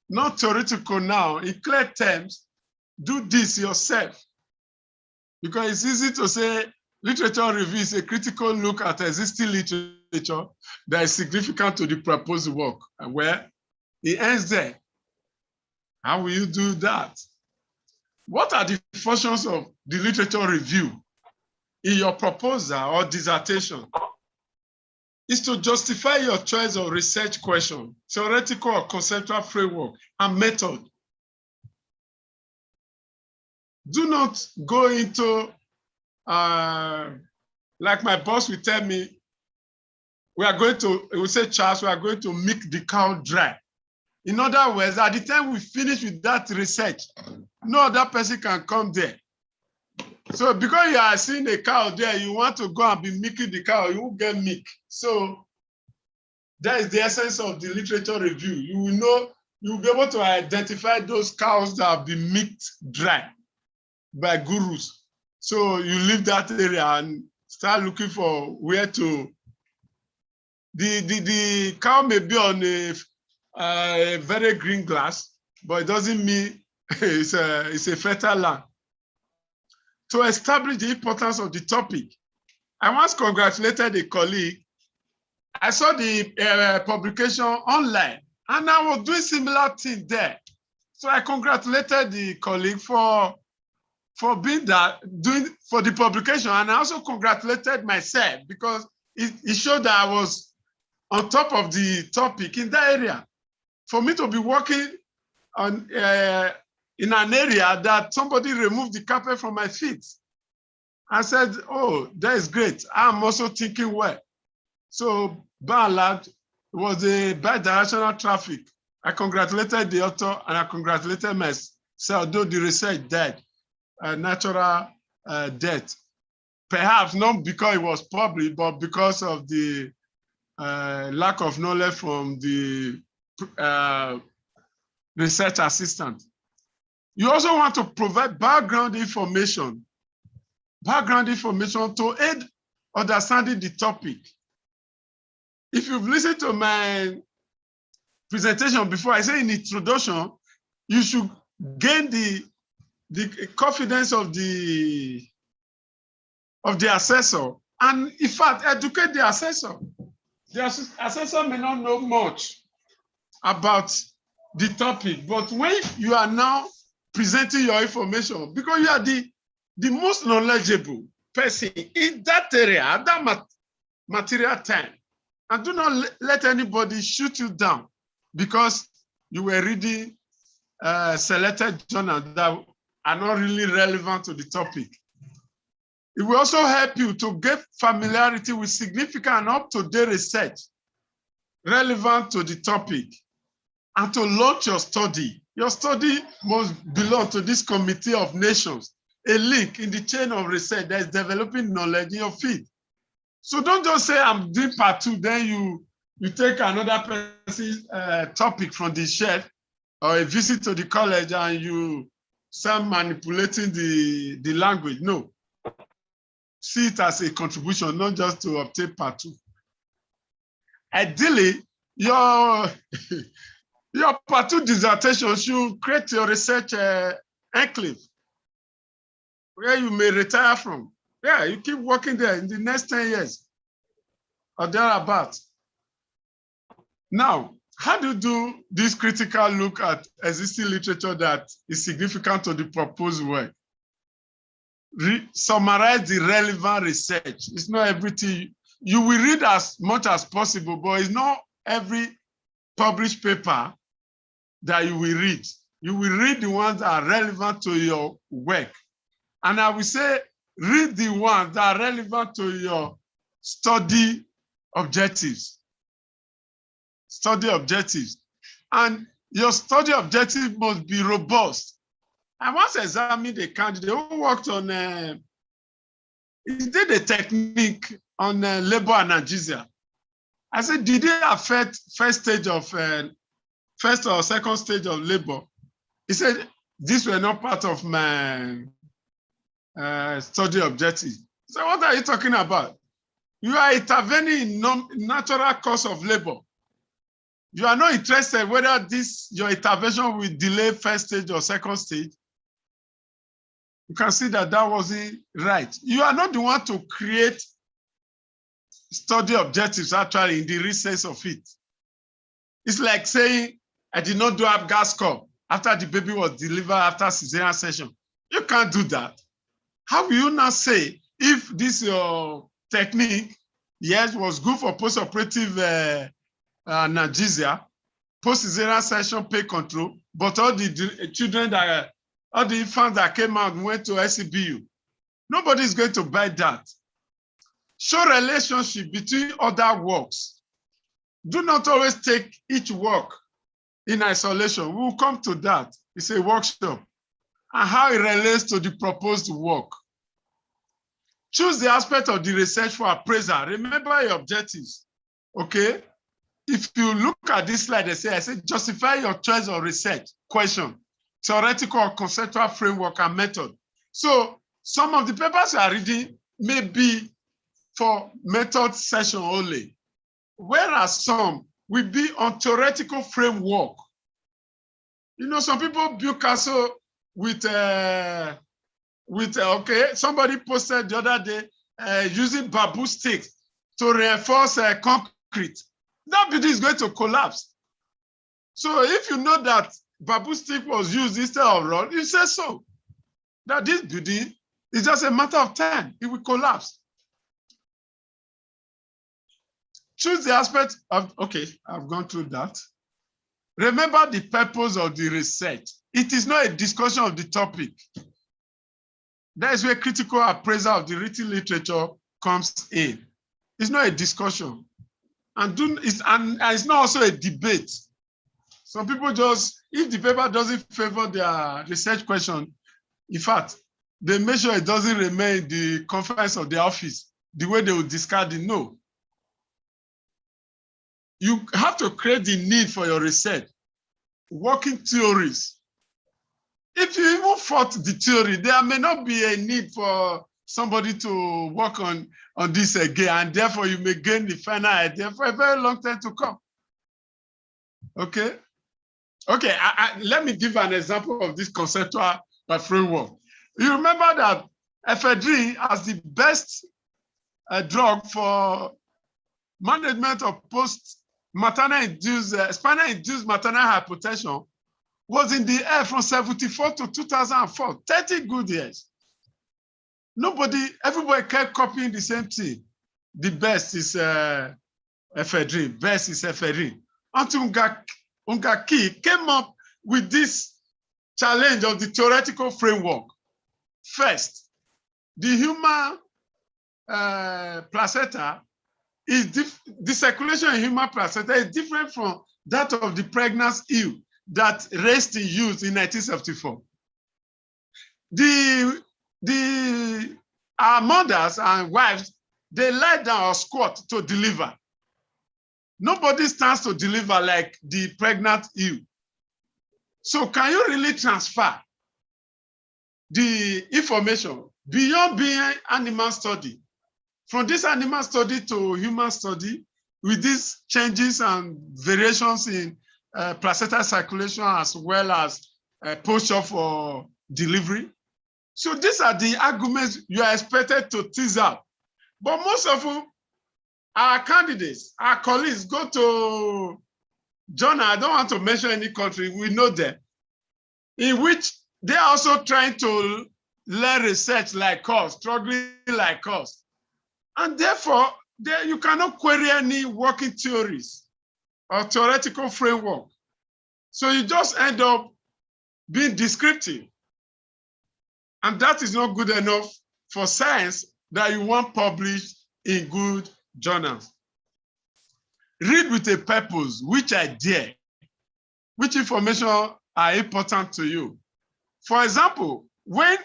not theoretical now, in clear terms, do this yourself. Because it's easy to say literature review is a critical look at existing literature that is significant to the proposed work. And where it ends there. How will you do that? What are the functions of the literature review in your proposal or dissertation? Is to justify your choice of research question, theoretical or conceptual framework, and method. Do not go into, like my boss will tell me, he will say, Charles, we are going to milk the cow dry. In other words, at the time we finish with that research, no other person can come there. So because you are seeing a cow there, you want to go and be milking the cow, you will get milk. So that is the essence of the literature review. You will know, you will be able to identify those cows that have been milked dry by gurus. So you leave that area and start looking for where to. The cow may be on a very green grass, but it doesn't mean it's a fertile land. To establish the importance of the topic, I once congratulated a colleague. I saw the publication online, and I was doing similar thing there. So I congratulated the colleague for being doing for the publication, and I also congratulated myself because it showed that I was on top of the topic in that area. For me to be working on in an area that somebody removed the carpet from my feet, I said, "Oh, that is great. I'm also thinking well." So by and large, it was a bidirectional traffic. I congratulated the author and I congratulated myself, though the research died, natural death. Perhaps not because it was published, but because of the lack of knowledge from the research assistant. You also want to provide background information to aid understanding the topic. If you've listened to my presentation before, I say in introduction, you should gain the confidence of the assessor, and in fact, educate the assessor. The assessor may not know much about the topic, but when you are now presenting your information, because you are the most knowledgeable person in that area at that material time, and do not let anybody shoot you down because you were reading selected journals that are not really relevant to the topic. It will also help you to get familiarity with significant and up-to-date research relevant to the topic and to launch your study. Your study must belong to this committee of nations, a link in the chain of research that is developing knowledge in your field. So don't just say I'm doing part 2, then you take another person's topic from the shelf or a visit to the college and you start manipulating the language. No. See it as a contribution, not just to obtain part 2. Ideally, your part 2 dissertation should create your research enclave where you may retire from. Yeah, you keep working there in the next 10 years or thereabouts. Now, how do you do this critical look at existing literature that is significant to the proposed work? Summarize the relevant research. It's not everything. You will read as much as possible, but it's not every published paper that you will read. You will read the ones that are relevant to your work. And I will say, read the ones that are relevant to your study objectives. Study objectives. And your study objective must be robust. I once examined a candidate who worked on, he did a technique on labor analgesia. I said, did it affect first or second stage of labor? He said, these were not part of my study objective. So what are you talking about? You are intervening in natural cause of labor. You are not interested whether your intervention will delay first stage or second stage. You can see that that wasn't right. You are not the one to create study objectives actually in the real sense of it. It's like saying, I did not do up gas cup after the baby was delivered after cesarean section. You can't do that. How will you now say if this technique, yes, was good for post-operative analgesia, post-cesarean section pain control, but all the children that, all the infants that came out went to SCBU. Nobody is going to buy that. Show relationship between other works. Do not always take each work in isolation. We will come to that. It's a workshop. And how it relates to the proposed work. Choose the aspect of the research for appraisal. Remember your objectives, okay? If you look at this slide, I say justify your choice of research question, theoretical or conceptual framework and method. So some of the papers you are reading may be for method session only, whereas some will be on theoretical framework. You know, some people build castle with okay, somebody posted the other day using bamboo sticks to reinforce concrete. That building is going to collapse. So if you know that bamboo stick was used instead of rod, you say so. That this building is just a matter of time. It will collapse. Choose the aspect of, okay, I've gone through that. Remember the purpose of the research. It is not a discussion of the topic. That is where critical appraisal of the written literature comes in. It's not a discussion. And it's not also a debate. Some people just, if the paper doesn't favor their research question, in fact, they make sure it doesn't remain in the confines of the office, the way they will discard it. No. You have to create the need for your research, working theories. If you even fought the theory, there may not be a need for somebody to work on this again, and therefore you may gain the final idea for a very long time to come. Okay? Okay, let me give an example of this conceptual framework. You remember that ephedrine as the best drug for management of post-maternal-induced, spinal-induced maternal hypertension was in the air from 1974 to 2004, 30 good years. Everybody kept copying the same thing. The best is ephedrine, best is ephedrine. Until Ungaki came up with this challenge of the theoretical framework. First, the human placenta is the circulation in human placenta is different from that of the pregnant ewe that raised in use in 1974. Our mothers and wives, they lie down or squat to deliver. Nobody stands to deliver like the pregnant ewe. So can you really transfer the information beyond being animal study, from this animal study to human study, with these changes and variations in placenta circulation as well as posture for delivery? So these are the arguments you are expected to tease out. But most of them, our candidates, our colleagues go to Jonah, I don't want to mention any country, we know them, in which they're also trying to learn research like us, struggling like us. And therefore, you cannot query any working theories or theoretical framework. So you just end up being descriptive. And that is not good enough for science that you want published in good journals. Read with a purpose, which idea, which information are important to you. For example, when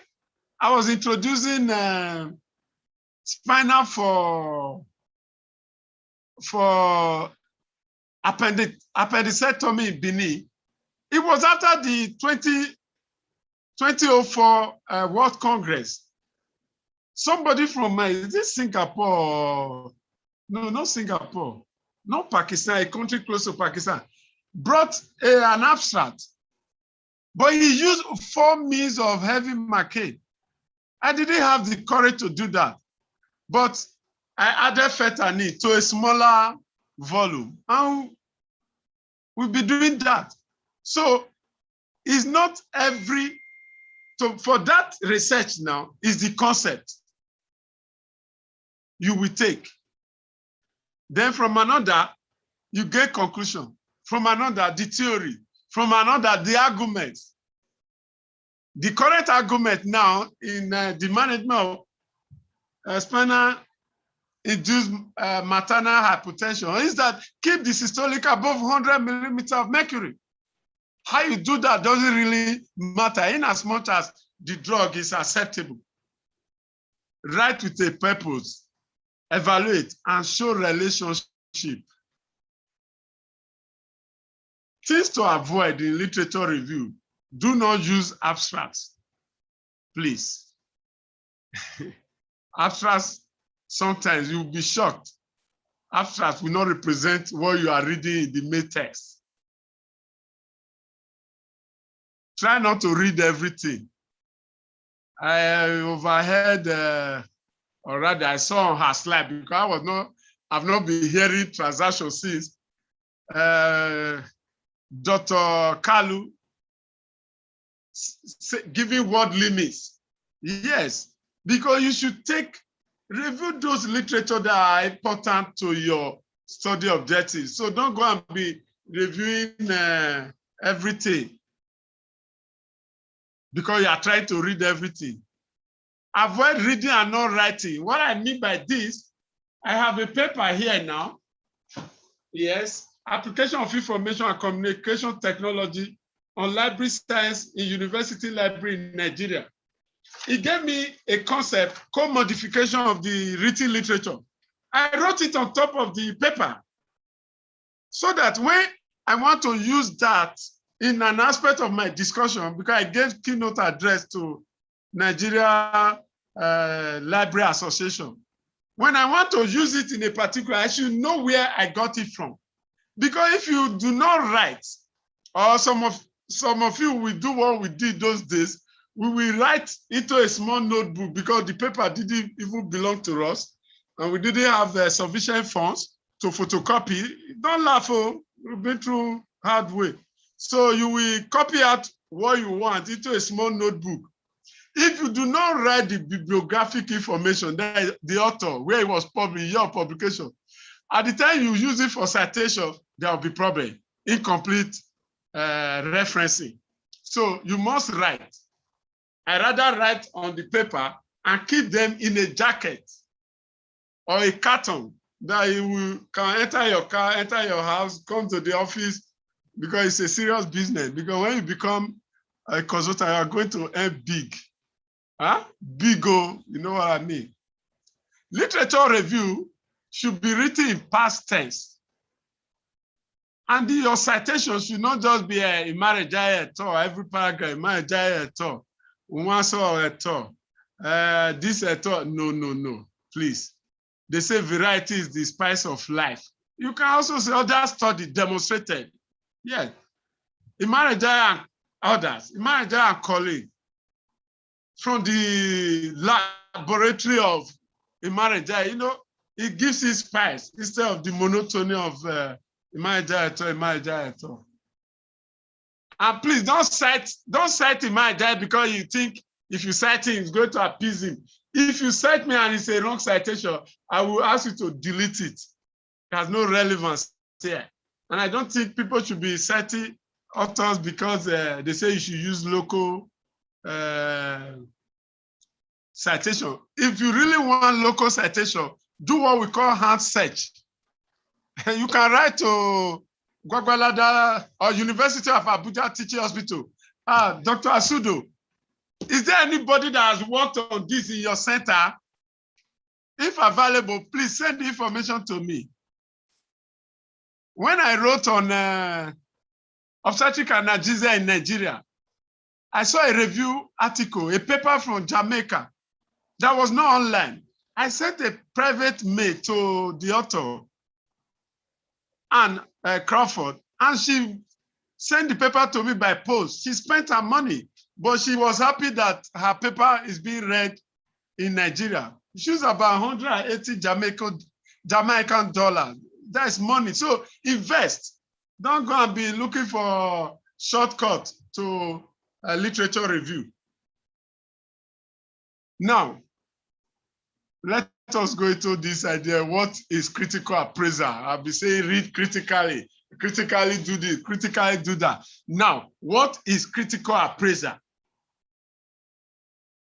I was introducing spinal for appendectomy in Benin, it was after the 2004 World Congress. Somebody from is this Singapore? No, not Singapore, not Pakistan, a country close to Pakistan, brought an abstract, but he used 4 means of heavy marking I didn't have the courage to do that. But I added fentanyl to a smaller volume. And we'll be doing that. So it's not every, so for that research now is the concept you will take. Then from another, you get conclusion. From another, the theory. From another, the arguments. The current argument now in the management of spinal induced maternal hypertension is that keep the systolic above 100 millimeters of mercury. How you do that doesn't really matter in as much as the drug is acceptable. Write with a purpose, evaluate, and show relationship. Things to avoid in literature review: do not use abstracts, please. Abstracts, sometimes you'll be shocked. Abstracts will not represent what you are reading in the main text. Try not to read everything. I overheard, or rather I saw on her slide, because I've not been hearing transaction since. Dr. Kalu giving word limits. Yes, because you should review those literature that are important to your study objectives. So don't go and be reviewing everything because you are trying to read everything. Avoid reading and not writing. What I mean by this, I have a paper here now. Yes, application of information and communication technology on library science in University Library in Nigeria. It gave me a concept called modification of the written literature. I wrote it on top of the paper so that when I want to use that in an aspect of my discussion, because I gave keynote address to Nigeria Library Association. When I want to use it in a particular, I should know where I got it from. Because if you do not write, or some of you will do what we did those days, we will write into a small notebook because the paper didn't even belong to us, and we didn't have sufficient funds to photocopy. Don't laugh, we've been through hard way. So you will copy out what you want into a small notebook. If you do not write the bibliographic information, the author, where it was published, your publication, at the time you use it for citation, there will be problem, incomplete referencing. So you must write. I rather write on the paper and keep them in a jacket or a carton that you can enter your car, enter your house, come to the office, because it's a serious business. Because when you become a consultant, you are going to earn big. Huh? Big, you know what I mean? Literature review should be written in past tense. And your citation should not just be a marriage at all, every paragraph, marriage at all, once or at all, this at all. No, please. They say variety is the spice of life. You can also say other study demonstrated. Yeah. Imaraja and others, Imaraja and colleagues from the laboratory of Imaraja, you know, it gives it spice instead of the monotony of Imaraja at all. And please don't cite Imaraja because you think if you cite him, it's going to appease him. If you cite me and it's a wrong citation, I will ask you to delete it. It has no relevance here. And I don't think people should be citing authors because they say you should use local citation. If you really want local citation, do what we call hand search. You can write to Gwagwalada or University of Abuja Teaching Hospital. Dr. Asudo, is there anybody that has worked on this in your center? If available, please send the information to me. When I wrote on obstetric analgesia in Nigeria, I saw a review article, a paper from Jamaica that was not online. I sent a private mail to the author, Anne Crawford, and she sent the paper to me by post. She spent her money, but she was happy that her paper is being read in Nigeria. Choose about 180 Jamaican dollars. That's money. So invest. Don't go and be looking for shortcut to a literature review. Now, let us go into this idea. What is critical appraisal? I'll be saying read critically do this, critically do that. Now, what is critical appraisal?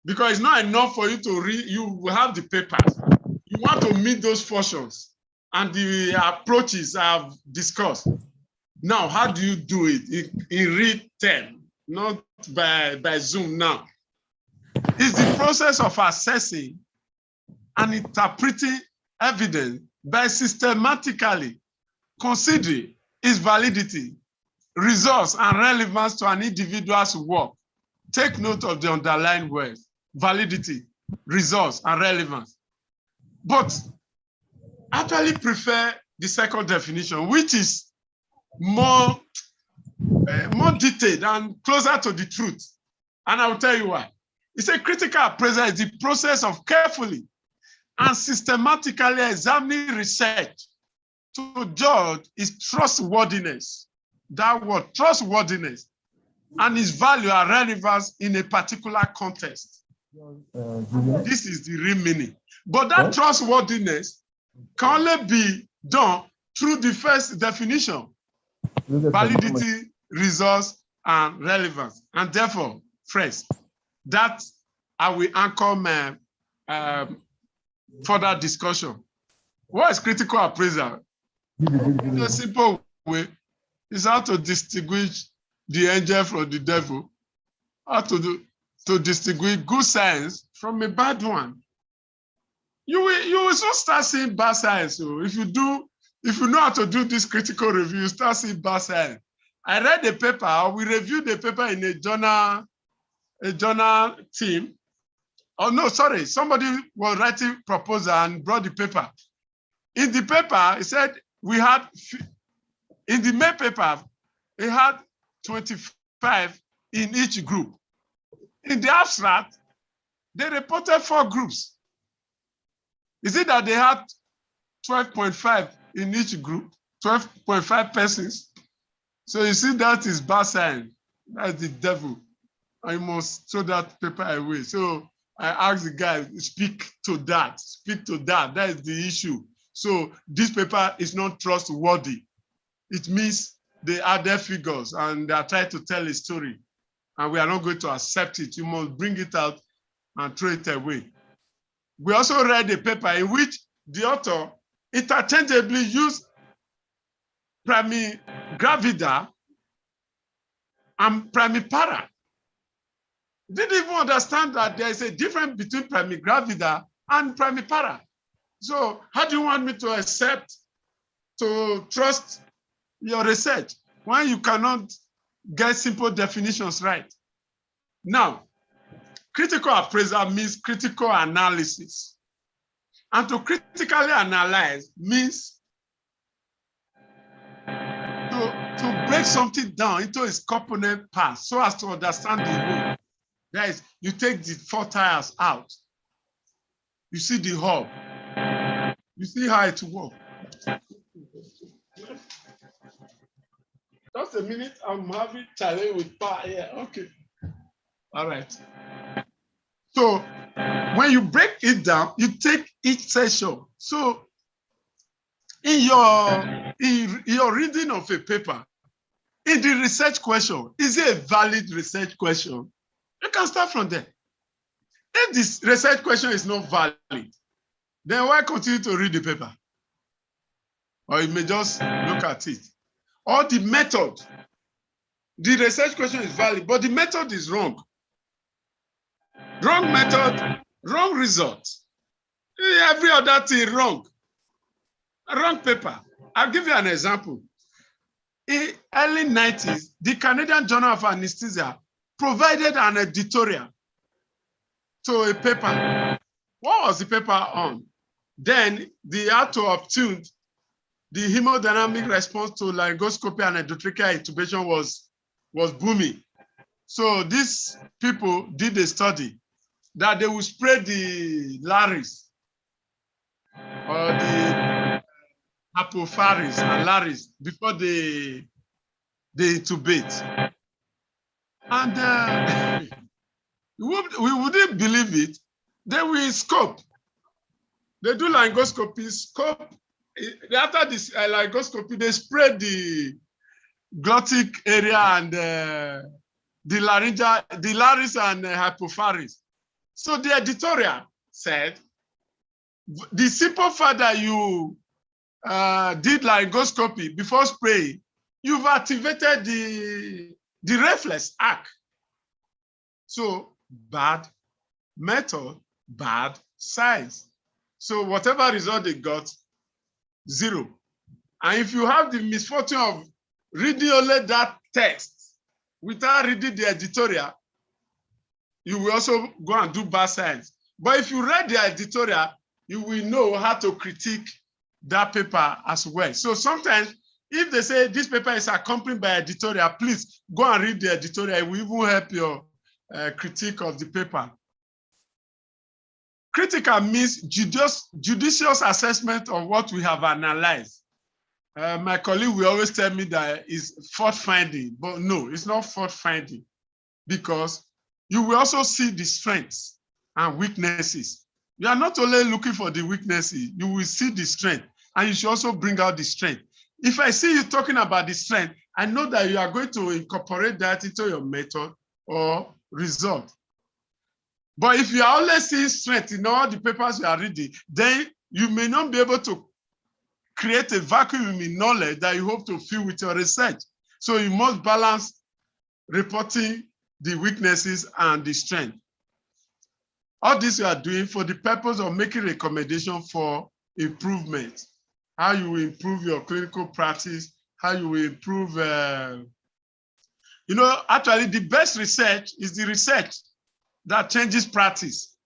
Because it's not enough for you to read, you will have the papers. You want to meet those functions and the approaches I've discussed. Now, how do you do it in read 10, not by Zoom now? It's the process of assessing and interpreting evidence by systematically considering its validity, results, and relevance to an individual's work. Take note of the underlying words: validity, results, and relevance. But I actually prefer the second definition, which is more detailed and closer to the truth. And I will tell you why. It's a critical appraisal is the process of carefully and systematically examining research to judge its trustworthiness. That word, trustworthiness, and its value and relevance in a particular context. This is the real meaning. But that trustworthiness can only be done through the first definition: validity, results, and relevance. And therefore, friends, that I will anchor my further discussion. What is critical appraisal? In a simple way, is how to distinguish the angel from the devil, how to distinguish good science from a bad one. You will soon start seeing bad science. So if you know how to do this critical review, you start seeing bad science. I read the paper, we reviewed the paper in a journal team. Oh no, sorry, somebody was writing proposal and brought the paper. In the paper, it said we had, in the main paper, it had 25 in each group. In the abstract, they reported 4 groups. Is it that they had 12.5 in each group, 12.5 persons? So you see, that is bad science. That's the devil. I must throw that paper away. So I asked the guy, speak to that. That is the issue. So this paper is not trustworthy. It means they are their figures and they are trying to tell a story. And we are not going to accept it. You must bring it out and throw it away. We also read a paper in which the author interchangeably used primigravida and primipara. Didn't even understand that there is a difference between primigravida and primipara. So how do you want me to trust your research when you cannot get simple definitions right? Now, critical appraisal means critical analysis. And to critically analyze means to break something down into its component parts so as to understand the whole. That is, you take the 4 tires out. You see the hub. You see how it works. Just a minute, I'm having challenge with power here. Okay. All right. So when you break it down, you take each section. So in your reading of a paper, in the research question, is it a valid research question? You can start from there. If this research question is not valid, then why continue to read the paper? Or you may just look at it. Or the method. The research question is valid, but the method is wrong. Wrong method, wrong result. Every other thing wrong. Wrong paper. I'll give you an example. In early 90s, the Canadian Journal of Anesthesia provided an editorial to a paper. What was the paper on? Then the had to obtune the hemodynamic response to laryngoscopy and endotracheal intubation was booming. So these people did a study. that they will spray the Laris or the Apopharis and Laris before they intubate. And we wouldn't believe it. They will scope. They do laryngoscopy, scope. After this laryngoscopy, they spray the glottic area and the laryngeal, the Laris and Hypopharis. So the editorial said, the simple fact that you did laryngoscopy before spraying, you've activated the reflex arc. So bad method, bad science. So whatever result they got, 0. And if you have the misfortune of reading only that text without reading the editorial, you will also go and do bad science. But if you read the editorial, you will know how to critique that paper as well. So sometimes, if they say this paper is accompanied by editorial, please go and read the editorial. It will even help your critique of the paper. Critical means judicious assessment of what we have analyzed. My colleague will always tell me that it's fault finding, but no, it's not fault finding, because you will also see the strengths and weaknesses. You are not only looking for the weaknesses, you will see the strength, and you should also bring out the strength. If I see you talking about the strength, I know that you are going to incorporate that into your method or result. But if you are only seeing strength in all the papers you are reading, then you may not be able to create a vacuum in knowledge that you hope to fill with your research. So you must balance reporting the weaknesses and the strength. All this you are doing for the purpose of making recommendation for improvement, how you will improve your clinical practice, how you will improve, actually the best research is the research that changes practice.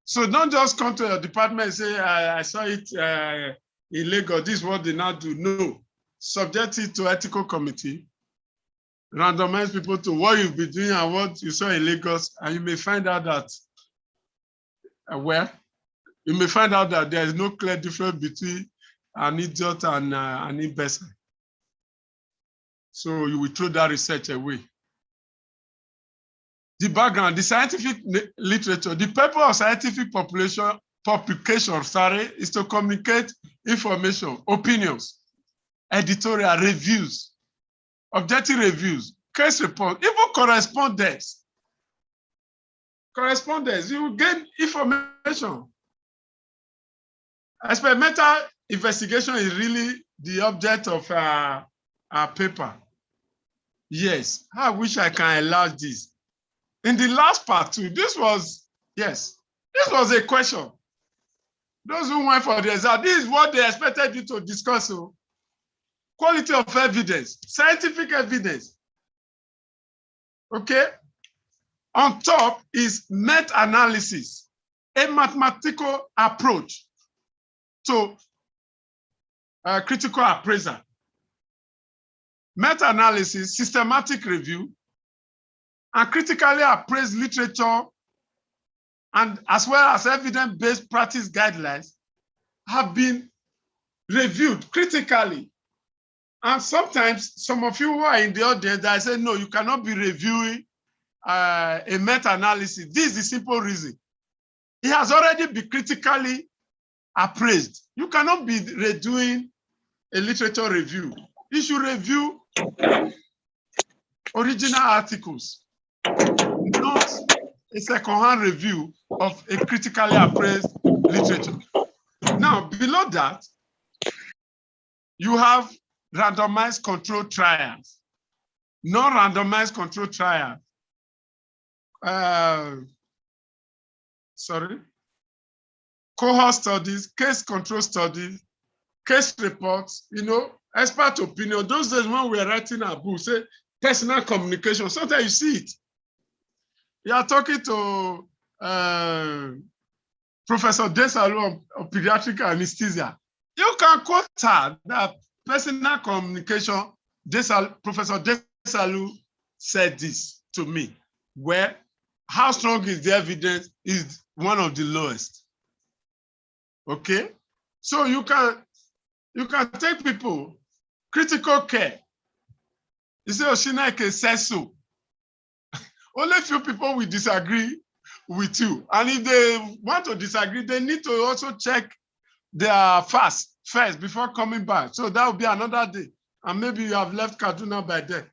So don't just come to your department and say, I saw it in Lagos, this is what they now do. No, subject it to ethical committee, randomize people to what you've been doing and what you saw in Lagos, and you may find out that, you may find out that there is no clear difference between an idiot and an imbecile. So you will throw that research away. The background, the scientific literature, the purpose of scientific publication, is to communicate information, opinions, editorial reviews, objective reviews, case report, even correspondence. Correspondence, you gain information. Experimental investigation is really the object of our paper. Yes, I wish I can enlarge this. In the last part too, this was a question. Those who went for the exam, this is what they expected you to discuss. So, quality of evidence, scientific evidence. Okay? On top is meta-analysis, a mathematical approach to critical appraisal. Meta-analysis, systematic review, and critically appraised literature, and as well as evidence-based practice guidelines have been reviewed critically. And sometimes some of you who are in the audience, I say, no, you cannot be reviewing a meta-analysis. This is the simple reason. It has already been critically appraised. You cannot be redoing a literature review. You should review original articles, not a second-hand review of a critically appraised literature. Now, below that, you have randomized controlled trials, non-randomized controlled trials. Cohort studies, case control studies, case reports, expert opinion. Those days when we were writing our book, say personal communication, sometimes you see it. You are talking to Professor Desalu of pediatric anesthesia. You can quote her that personal communication, Professor Desalu said this to me. Well, how strong is the evidence is one of the lowest. Okay, so you can take people critical care. You say Oshineke says so. Only few people will disagree with you, and if they want to disagree, they need to also check their fast first before coming back. So that will be another day, and maybe you have left Kaduna by then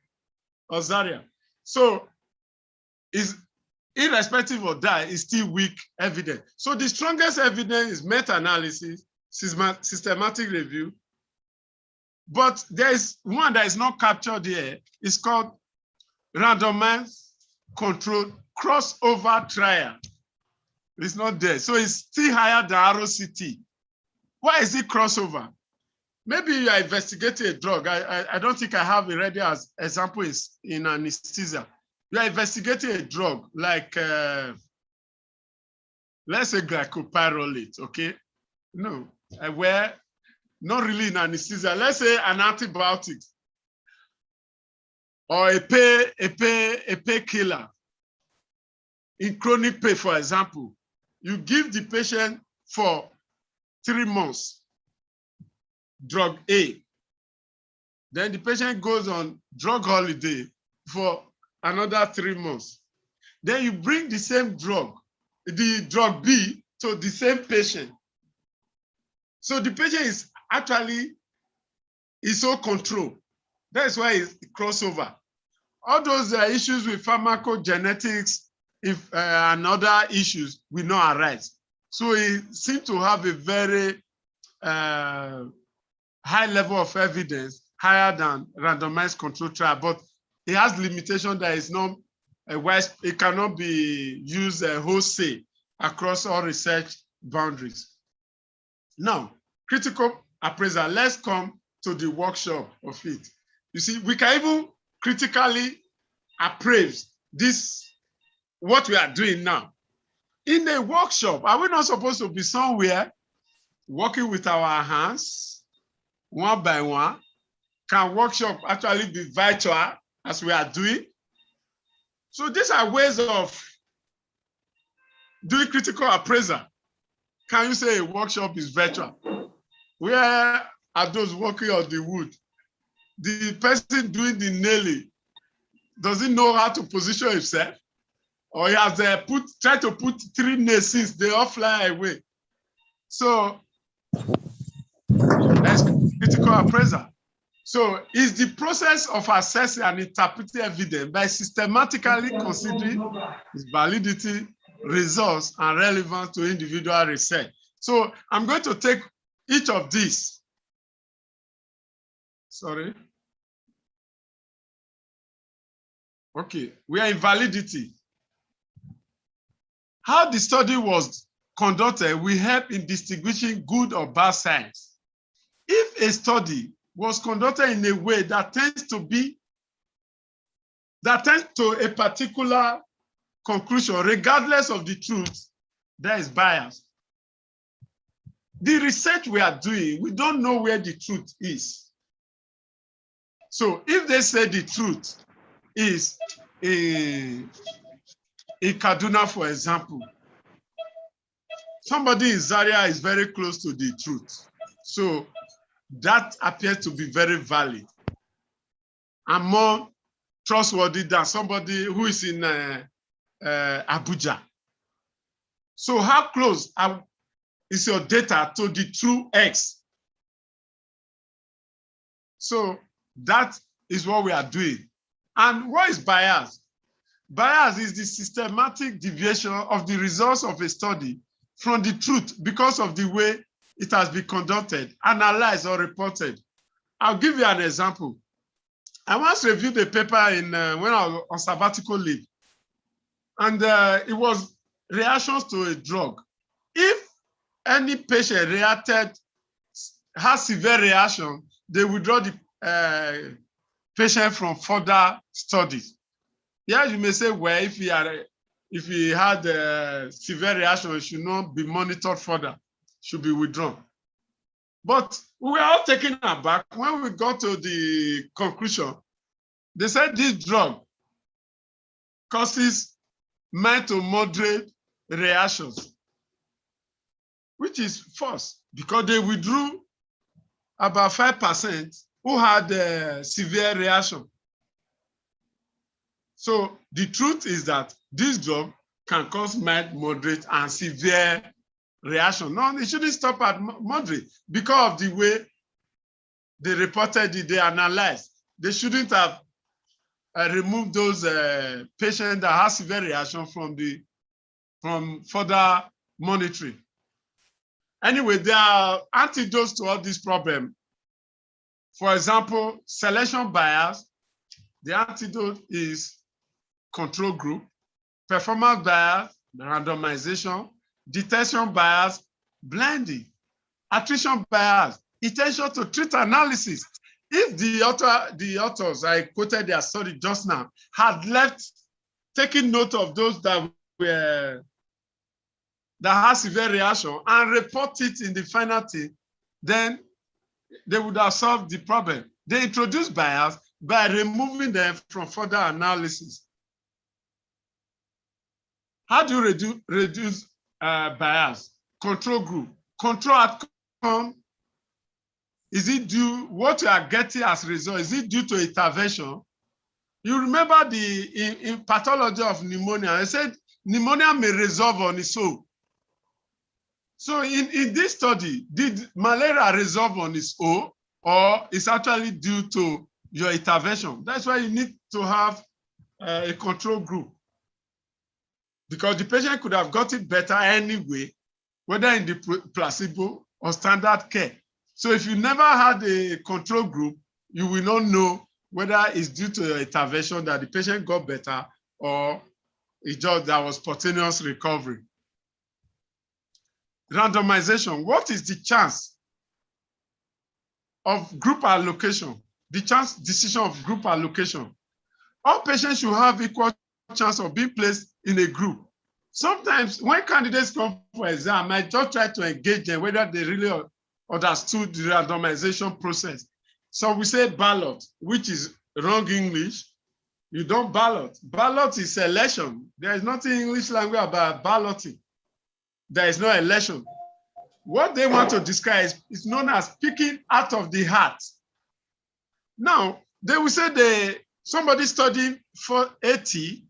or Zaria. So is irrespective of that, is still weak evidence. So the strongest evidence is meta-analysis, systematic review. But there is one that is not captured here. It's called randomized controlled crossover trial. It's not there. So it's still higher than ROCT. Why is it crossover? Maybe you are investigating a drug. I don't think I have it ready as example is in anesthesia. You are investigating a drug like, let's say glycopyrrolate, okay? No, where not really in anesthesia. Let's say an antibiotic or a painkiller in chronic pain, for example. You give the patient for 3 months, drug A. Then the patient goes on drug holiday for another 3 months. Then you bring the same drug, the drug B, to the same patient. So the patient is actually so controlled. That's why it's crossover. All those issues with pharmacogenetics and other issues will not arise. So it seems to have a very high level of evidence, higher than randomized control trial, but it has limitation that is not wise. It cannot be used wholesale across all research boundaries. Now, critical appraisal, let's come to the workshop of it. You see, we can even critically appraise this, what we are doing now. In a workshop, are we not supposed to be somewhere working with our hands, one by one? Can workshop actually be virtual as we are doing? So these are ways of doing critical appraisal. Can you say a workshop is virtual? Where are those working on the wood? The person doing the nailing, does he know how to position himself? Or he has tried to put 3 nails since they all fly away. So that's critical appraisal. So it's the process of assessing and interpreting evidence by systematically considering its validity, results, and relevance to individual research. So I'm going to take each of these. Sorry. Okay, we are in validity. How the study was conducted will help in distinguishing good or bad science. If a study was conducted in a way that tends to a particular conclusion, regardless of the truth, there is bias. The research we are doing, we don't know where the truth is. So if they say the truth is in Kaduna, for example, somebody in Zaria is very close to the truth. So that appears to be very valid and more trustworthy than somebody who is in Abuja. So how close is your data to the true X? So that is what we are doing. And what is bias? Bias is the systematic deviation of the results of a study from the truth because of the way it has been conducted, analyzed, or reported. I'll give you an example. I once reviewed a paper when I was on sabbatical leave, and it was reactions to a drug. If any patient has severe reaction, they withdraw the patient from further studies. Yeah, you may say, well, if he had a severe reaction, it should not be monitored further, should be withdrawn. But we were all taken aback when we got to the conclusion. They said this drug causes mild to moderate reactions, which is false because they withdrew about 5% who had severe reaction. So the truth is that this drug can cause mild, moderate, and severe reaction. No, it shouldn't stop at moderate because of the way they reported it, they analyzed. They shouldn't have removed those patients that have severe reaction from further monitoring. Anyway, there are antidotes to all this problem. For example, selection bias. The antidote is control group, performance bias, randomization, detection bias, blending, attrition bias, intention to treat analysis. If the authors I quoted their study just now had taken note of those that had severe reaction and report it in the final thing, then they would have solved the problem. They introduced bias by removing them from further analysis. How do you reduce bias? Control group. Control outcome. Is it due, what you are getting as a result, is it due to intervention? You remember in pathology of pneumonia, I said pneumonia may resolve on its own. So in this study, did malaria resolve on its own, or is actually due to your intervention? That's why you need to have a control group, because the patient could have got it better anyway, whether in the placebo or standard care. So if you never had a control group, you will not know whether it's due to your intervention that the patient got better or it's just that was spontaneous recovery. Randomization. What is the chance of group allocation? The decision of group allocation. All patients should have equal chance of being placed in a group. Sometimes when candidates come for exam, I just try to engage them whether they really understood the randomization process. So we say ballot, which is wrong English. You don't ballot. Ballot is election. There is nothing in English language about balloting. There is no election. What they want to describe is known as picking out of the hat. Now, they will say somebody studying for 80,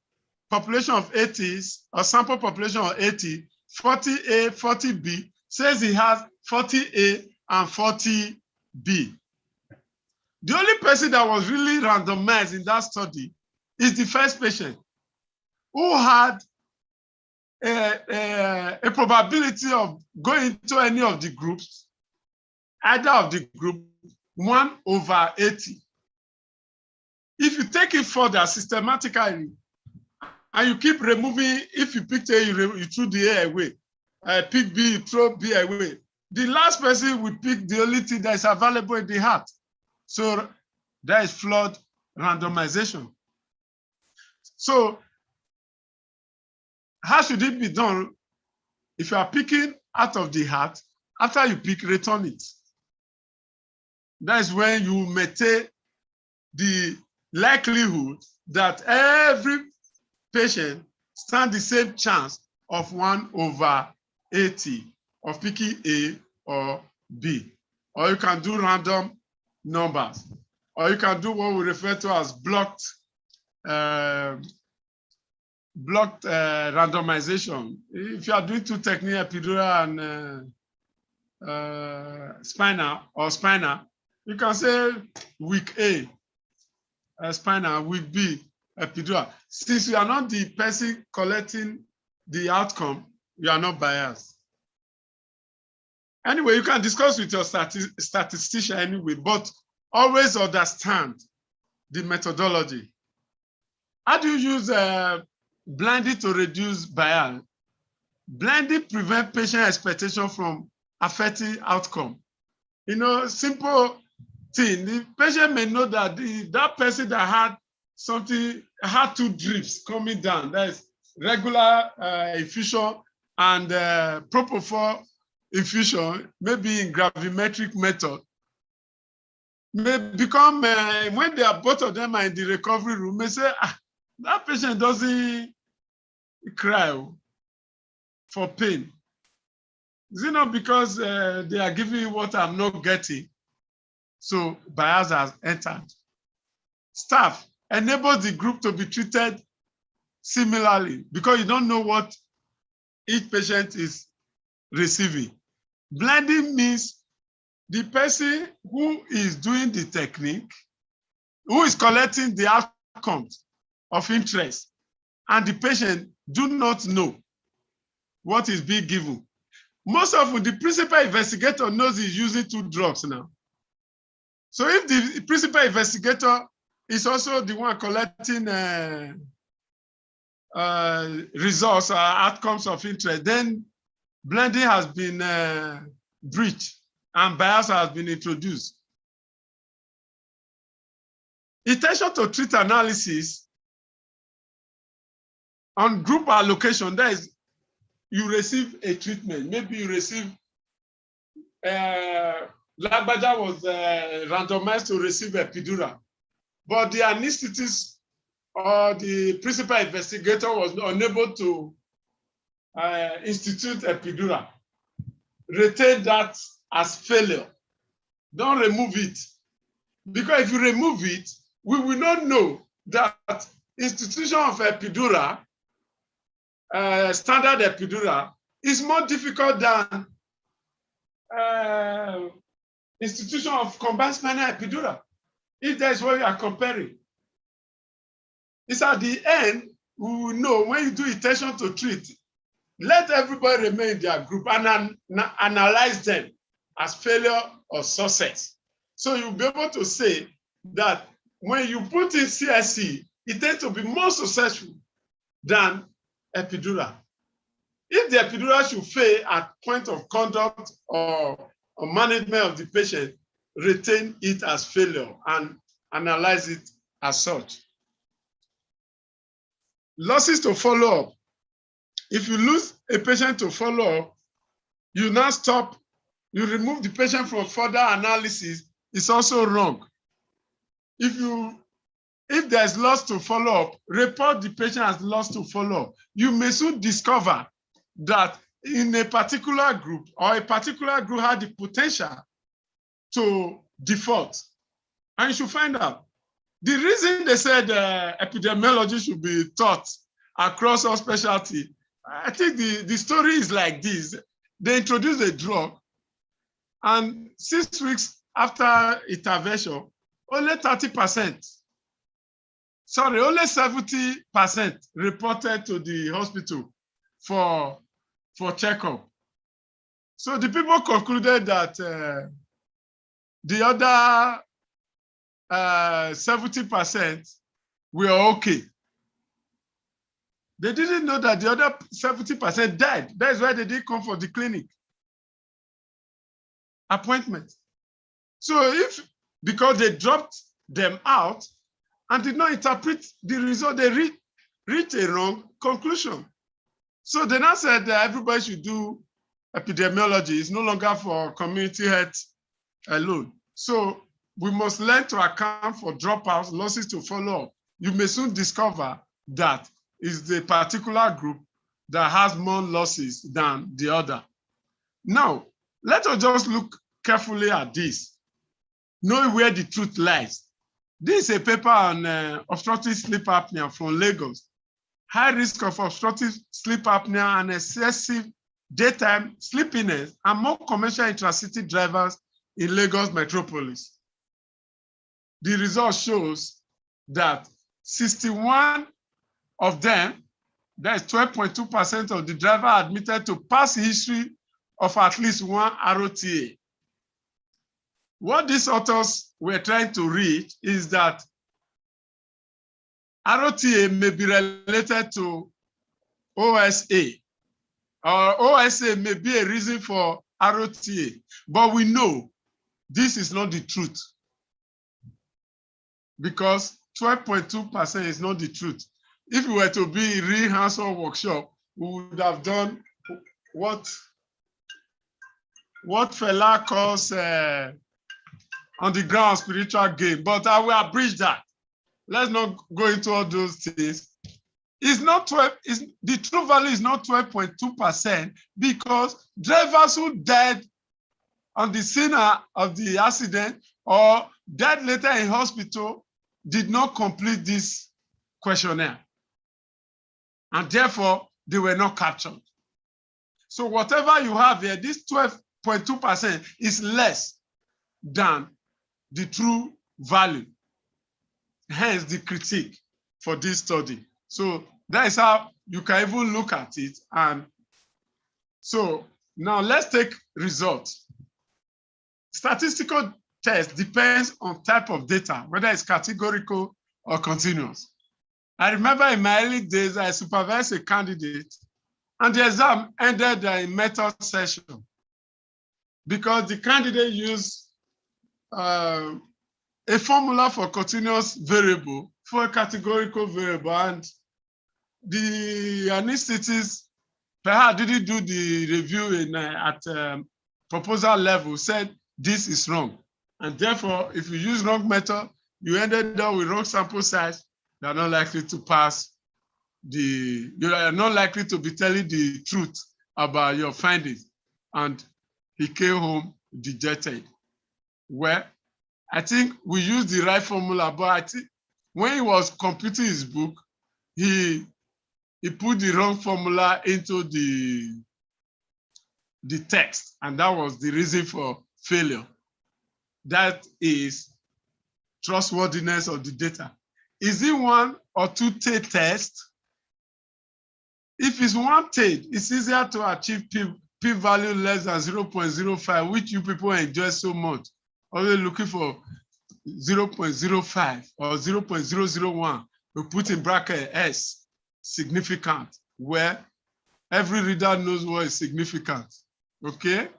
population of 80s, or sample population of 80, 40A, 40B, says he has 40A and 40B. The only person that was really randomized in that study is the first patient, who had a probability of going to any of the groups, either of the group, 1/80. If you take it further systematically, and you keep removing, if you picked A, you threw the A away. Pick B, you throw B away. The last person will pick the only thing that is available in the heart. So that is flawed randomization. So how should it be done? If you are picking out of the hat, after you pick, return it. That is when you maintain the likelihood that every patient stands the same chance of 1/80 of picking A or B. Or you can do random numbers. Or you can do what we refer to as blocked randomization. If you are doing two techniques, epidural and spinal, you can say week A, spinal, week B, epidural. Since you are not the person collecting the outcome, you are not biased. Anyway, you can discuss with your statistician anyway, but always understand the methodology. How do you use blending to reduce bias? Blending prevents patient expectation from affecting outcome. You know, simple thing. The patient may know that that person that had 2 drips coming down, that is regular infusion and propofol infusion, maybe in gravimetric method, may become, when they are both of them are in the recovery room, may say, that patient doesn't cry for pain? Is it not because they are giving you what I'm not getting? So bias has entered. Staff, enable the group to be treated similarly because you don't know what each patient is receiving. Blending means the person who is doing the technique, who is collecting the outcomes of interest, and the patient do not know what is being given. Most often, the principal investigator knows he's using 2 drugs now. So if the principal investigator is also the one collecting results or outcomes of interest, then blending has been breached and bias has been introduced. Intention to treat analysis on group allocation, that is, you receive a treatment. Maybe you receive, Lagbaja was randomized to receive epidural, but the anesthetist or the principal investigator was unable to institute epidural. Retain that as failure. Don't remove it. Because if you remove it, we will not know that institution of epidural, standard epidural, is more difficult than institution of combined spinal epidural, if that's what you are comparing. It's at the end, we will know when you do intention to treat, let everybody remain in their group and analyze them as failure or success. So you'll be able to say that when you put in CSC, it tends to be more successful than epidural. If the epidural should fail at point of conduct or management of the patient, retain it as failure and analyze it as such. Losses to follow up. If you lose a patient to follow up, you now stop, you remove the patient from further analysis, it's also wrong. If there's loss to follow up, report the patient as loss to follow up. You may soon discover that in a particular group or a particular group had the potential to default. And you should find out. The reason they said epidemiology should be taught across all specialty, I think the story is like this. They introduced a drug, and 6 weeks after intervention, only 30%, sorry, only 70% reported to the hospital for checkup. So the people concluded that the other 70% were okay. They didn't know that the other 70% died. That's why they didn't come for the clinic appointment. So because they dropped them out and did not interpret the result, they reached a wrong conclusion. So they now said that everybody should do epidemiology. It's no longer for community health alone. So we must learn to account for dropouts, losses to follow up. You may soon discover that is the particular group that has more losses than the other. Now, let us just look carefully at this, knowing where the truth lies. This is a paper on obstructive sleep apnea from Lagos. High risk of obstructive sleep apnea and excessive daytime sleepiness and more commercial intracity drivers in Lagos metropolis. The result shows that 61 of them, that is 12.2% of the driver admitted to past history of at least one ROTA. What these authors were trying to reach is that ROTA may be related to OSA, or OSA may be a reason for ROTA, but we know this is not the truth because 12.2% is not the truth. If we were to be real hands-on workshop, we would have done what Fela calls on the ground spiritual game, but I will abridge that. Let's not go into all those things. It's not 12, the true value is not 12.2% because drivers who died on the scene of the accident or died later in hospital did not complete this questionnaire. And therefore, they were not captured. So whatever you have here, this 12.2% is less than the true value. Hence the critique for this study. So that is how you can even look at it. And so now let's take results. Statistical test depends on type of data, whether it's categorical or continuous. I remember in my early days, I supervised a candidate and the exam ended in method session because the candidate used a formula for continuous variable for a categorical variable, and the anesthetist perhaps didn't do the review at proposal level, said this is wrong. And therefore, if you use wrong method, you ended up with wrong sample size, you are not likely to pass you are not likely to be telling the truth about your findings. And he came home dejected. Well, I think we used the right formula, but I think when he was computing his book, he put the wrong formula into the text, and that was the reason for failure. That is trustworthiness of the data. Is it 1 or 2 test? If it's 1 TAID, it's easier to achieve p-value less than 0.05, which you people enjoy so much. Always looking for 0.05 or 0.001. We put in bracket S, significant, where every reader knows what is significant, okay?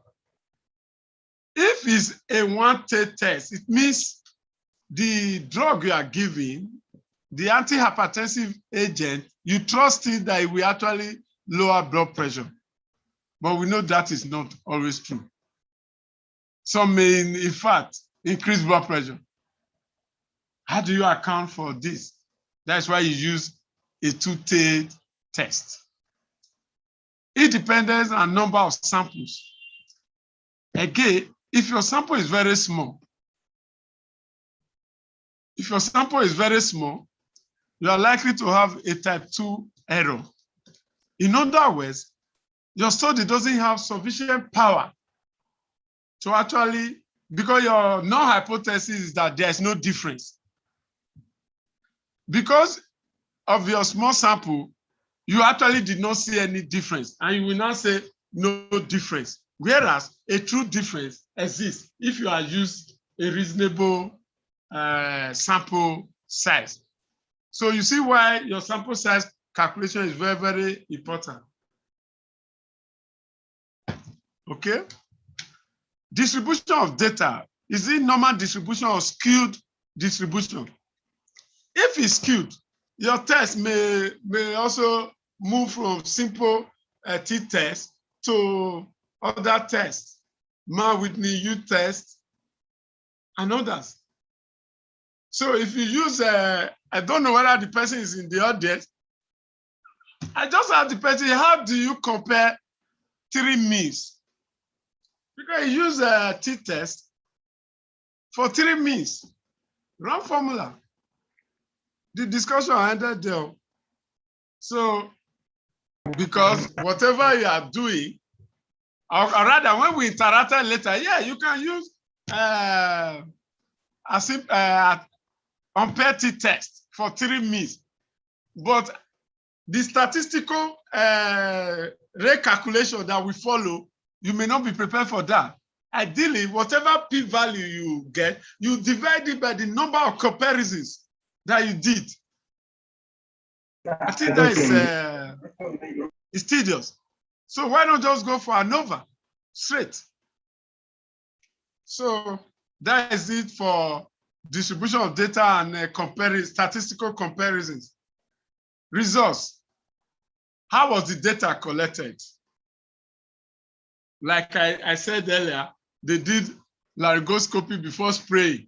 If it's a 1 TAID test, it means the drug you are giving, the antihypertensive agent, you trust it that it will actually lower blood pressure. But we know that is not always true. Some may, in fact, increase blood pressure. How do you account for this? That's why you use a 2 TAID test. Independence and number of samples. Again, if your sample is very small, you are likely to have a type 2 error. In other words, your study doesn't have sufficient power to actually, because your null hypothesis is that there's no difference. Because of your small sample, you actually did not see any difference, and you will now say no difference. Whereas a true difference exists if you are used a reasonable sample size. So you see why your sample size calculation is very, very important. Okay? Distribution of data, is it normal distribution or skewed distribution? If it's skewed, your test may also move from simple t-test to other tests, Whitney U-test, and others. So if you use, I don't know whether the person is in the audience, I just asked the person, how do you compare 3 means? Because you use a t-test for 3 means, wrong formula. The discussion ended there. So, because whatever you are doing, or rather when we interacted later, yeah, you can use unpaired t-test for 3 means. But the statistical rate calculation that we follow, you may not be prepared for that. Ideally, whatever p-value you get, you divide it by the number of comparisons that you did. I think that is it's tedious. So why not just go for ANOVA straight? So that is it for distribution of data and statistical comparisons. Results. How was the data collected? Like I said earlier, they did laryngoscopy before spraying.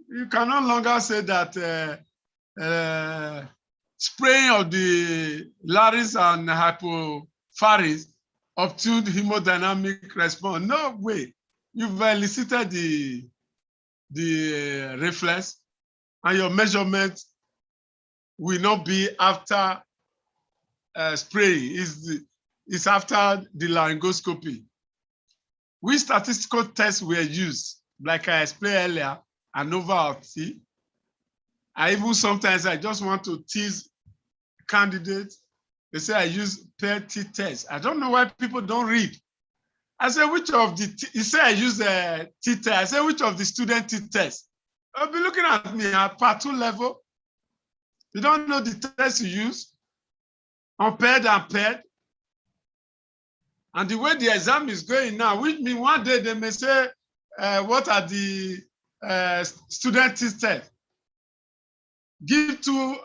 You can no longer say that spraying of the larynx and hypopharynx obtained hemodynamic response. No way. You've elicited the reflex, and your measurement will not be after spraying. It's after the laryngoscopy. Which statistical tests were used? Like I explained earlier, ANOVA or T. I even sometimes I just want to tease candidates. They say I use paired t-test. I don't know why people don't read. I say, which of the, you say I use the t-test. I say, which of the student t-test? They'll be looking at me at part 2 level. You don't know the test you use, unpaired and paired. And the way the exam is going now, which means one day they may say, what are the student t-test? Give 2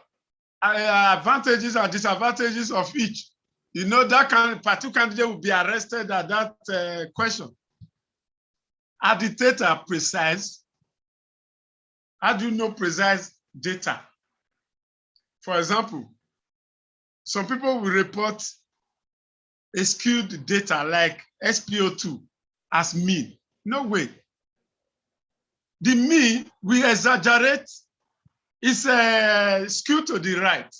advantages and disadvantages of each. You know, that part 2 candidate will be arrested at that question. Are the data precise? How do you know precise data? For example, some people will report a skewed data like SpO2 as mean. No way. The mean, we exaggerate. It's skewed to the right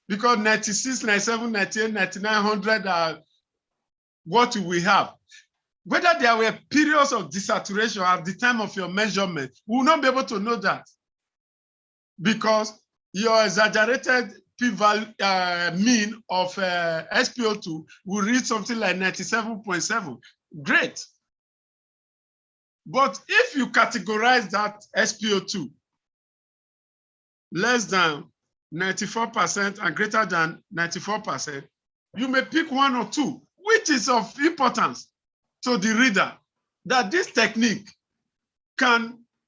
because 96, 97, 98, 99, 100 are what we have. Whether there were periods of desaturation at the time of your measurement, we will not be able to know that because your exaggerated p-value mean of SpO2 will reach something like 97.7. Great. But if you categorize that SpO2 less than 94% and greater than 94%, you may pick 1 or 2, which is of importance to the reader, that this technique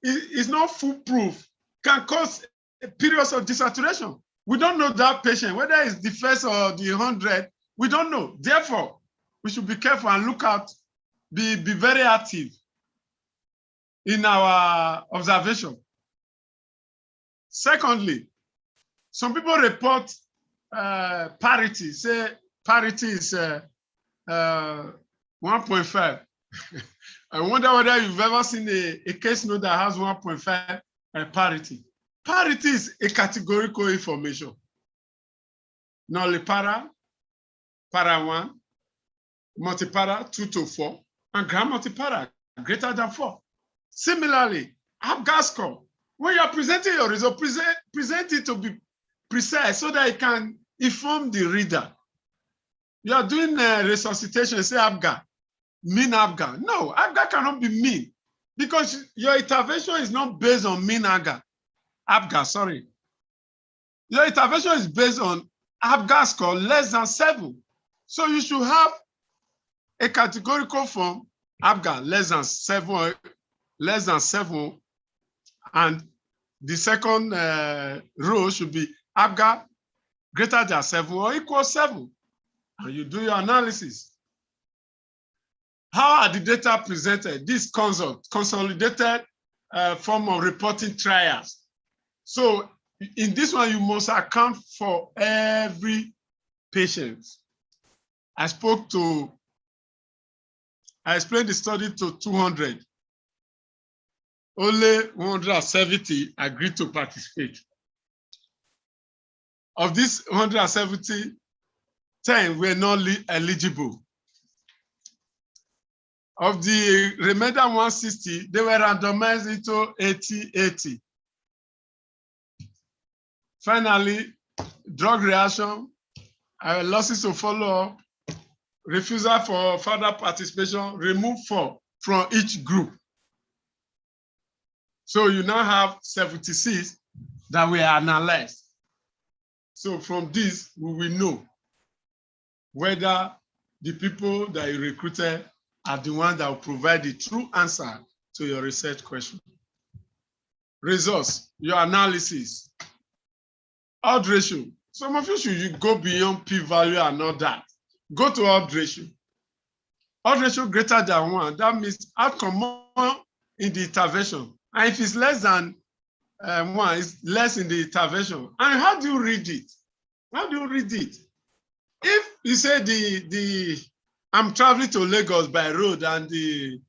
is not foolproof, can cause periods of desaturation. We don't know that patient, whether it's the first or the 100, we don't know. Therefore, we should be careful and look out, be very active in our observation. Secondly, some people report parity, say parity is 1.5. I wonder whether you've ever seen a case note that has 1.5 parity. Parity is a categorical information. Nullipara, para 1, multipara 2 to 4, and gram multipara greater than 4. Similarly, Apgar score. When you are presenting your result, present it to be precise so that it can inform the reader. You are doing resuscitation, say Apgar, mean Apgar. No, Apgar cannot be mean because your intervention is not based on mean Apgar, sorry. Your intervention is based on Apgar score less than 7. So you should have a categorical form, Apgar less than 7, and the second row should be Apgar greater than 7 or equal 7. And you do your analysis. How are the data presented? This consolidated form of reporting trials. So in this one, you must account for every patient. I explained the study to 200. Only 170 agreed to participate. Of these 170, 10 were not eligible. Of the remainder 160, they were randomized into 80-80. Finally, drug reaction, losses to follow-up, refusal for further participation, removed 4 from each group. So you now have 76 that were analyzed. So from this, we will know whether the people that you recruited are the ones that will provide the true answer to your research question. Results, your analysis. Odd ratio. Some of you should go beyond p-value and all that. Go to odd ratio. Odd ratio greater than 1, that means outcome more in the intervention. And if it's less than 1, it's less in the intervention. And how do you read it? How do you read it? If you say I'm traveling to Lagos by road and they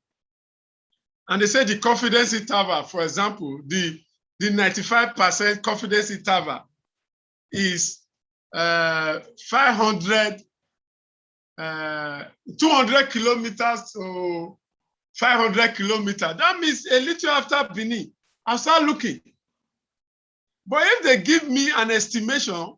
say the confidence interval, for example, the 95% confidence interval is 200 kilometers to 500 kilometers. That means a little after Benin, I'll start looking. But if they give me an estimation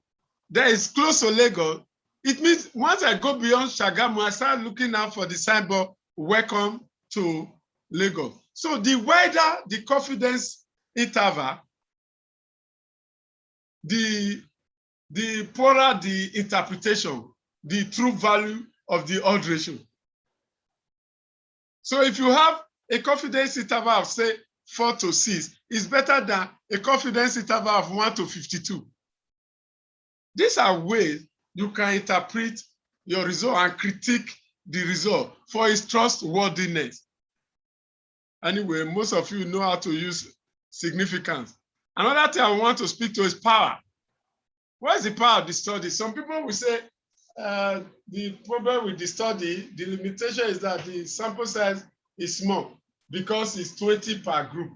that is close to Lagos, it means once I go beyond Shagamu, I start looking out for the signboard, welcome to Lagos. So the wider the confidence interval, the poorer the interpretation, the true value of the odd ratio. So if you have a confidence interval of, say, 4 to 6, it's better than a confidence interval of 1 to 52. These are ways you can interpret your result and critique the result for its trustworthiness. Anyway, most of you know how to use significance. Another thing I want to speak to is power. What is the power of the study? Some people will say the problem with the study, the limitation is that the sample size is small because it's 20 per group.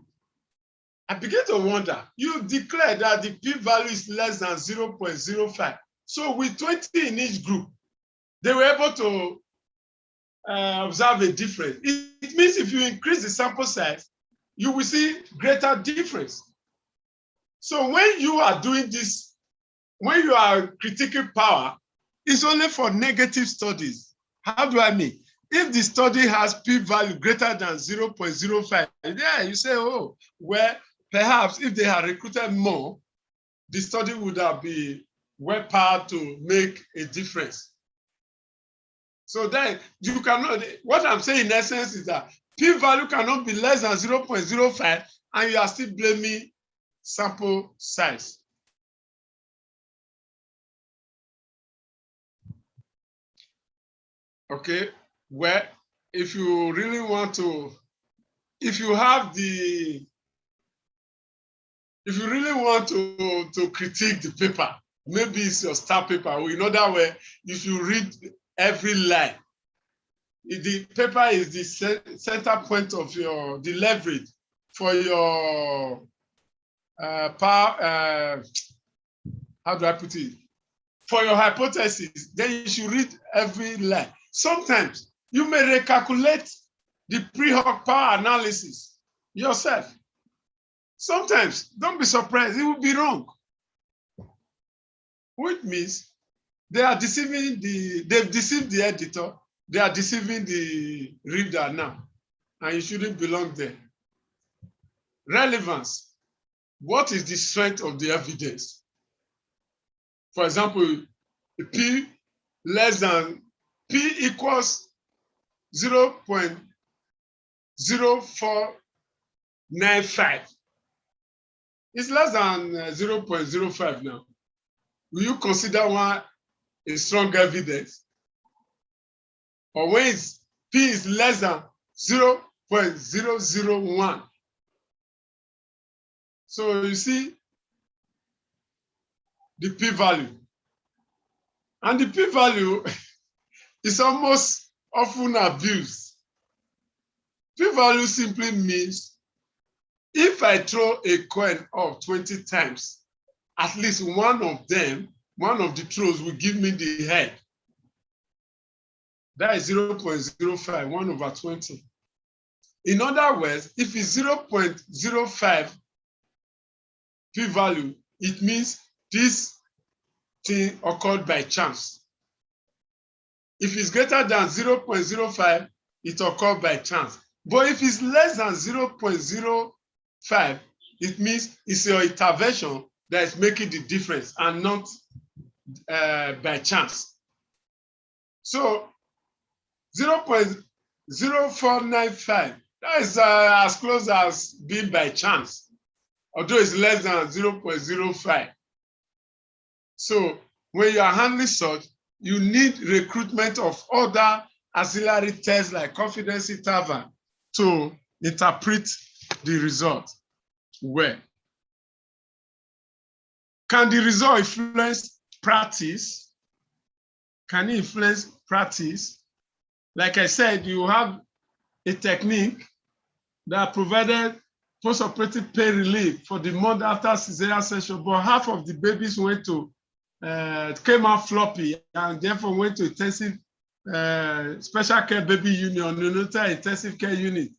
I begin to wonder, you declare that the p-value is less than 0.05. So with 20 in each group, they were able to observe a difference. It means if you increase the sample size, you will see greater difference. So when you are doing this, when you are critiquing power, it's only for negative studies. How do I mean? If the study has p-value greater than 0.05, yeah, you say, oh, well, perhaps if they had recruited more, the study would have been well-powered to make a difference. So then you cannot, what I'm saying in essence is that p-value cannot be less than 0.05 and you are still blaming sample size. Okay, well, if you really want to, if you really want to critique the paper, maybe it's your star paper, or in other words, if you read every line, the paper is the center point of the leverage for your power, how do I put it? For your hypothesis, then you should read every line. Sometimes you may recalculate the pre-hoc power analysis yourself. Sometimes, don't be surprised, it will be wrong. Which means they are deceiving they've deceived the editor, they are deceiving the reader now, and you shouldn't belong there. Relevance. What is the strength of the evidence? For example, P equals 0.0495. It's less than 0.05 now. Will you consider one a strong evidence? Or when P is less than 0.001. So you see the p-value. And the p-value is almost often abused. P-value simply means if I throw a coin up 20 times, at least one of them, one of the throws will give me the head. That is 0.05, 1 over 20. In other words, if it's 0.05 p-value, it means this thing occurred by chance. If it's greater than 0.05, it occurred by chance. But if it's less than 0.05, it means it's your intervention that is making the difference and not by chance. So 0.0495, that is as close as being by chance, although it's less than 0.05. So when you are handling such, you need recruitment of other auxiliary tests like confidence interval to interpret the result well. Can the result influence practice? Can it influence practice? Like I said, you have a technique that provided post-operative pain relief for the month after cesarean section, but half of the babies went to came out floppy and therefore went to intensive special care baby unit or neonatal intensive care unit.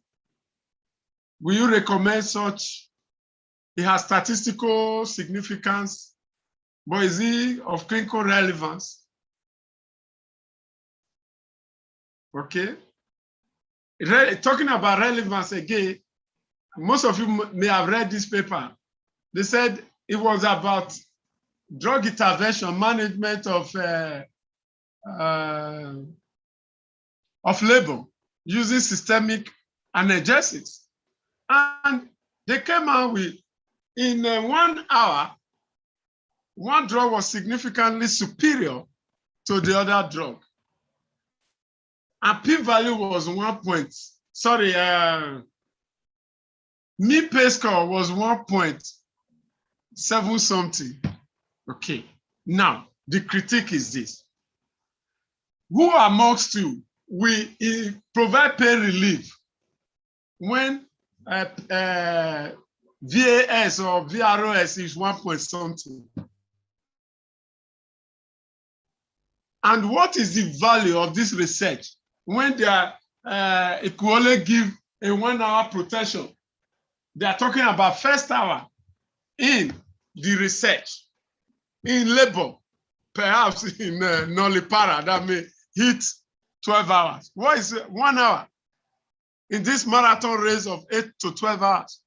Will you recommend such? It has statistical significance, but is it of clinical relevance? Okay. Talking about relevance again, most of you may have read this paper. They said it was about drug intervention, management of labor using systemic analgesics. And they came out with, in 1 hour, one drug was significantly superior to the other drug. And p-value was 1 point. Sorry, mean pay score was 1.7 something. Okay, now the critique is this. Who amongst you will provide pain relief when VAS or VROS is 1 point something? And what is the value of this research when they are it could only give a 1 hour protection? They are talking about first hour in the research, in labor, perhaps in Nolipara that may hit 12 hours. What is 1 hour in this marathon race of 8 to 12 hours?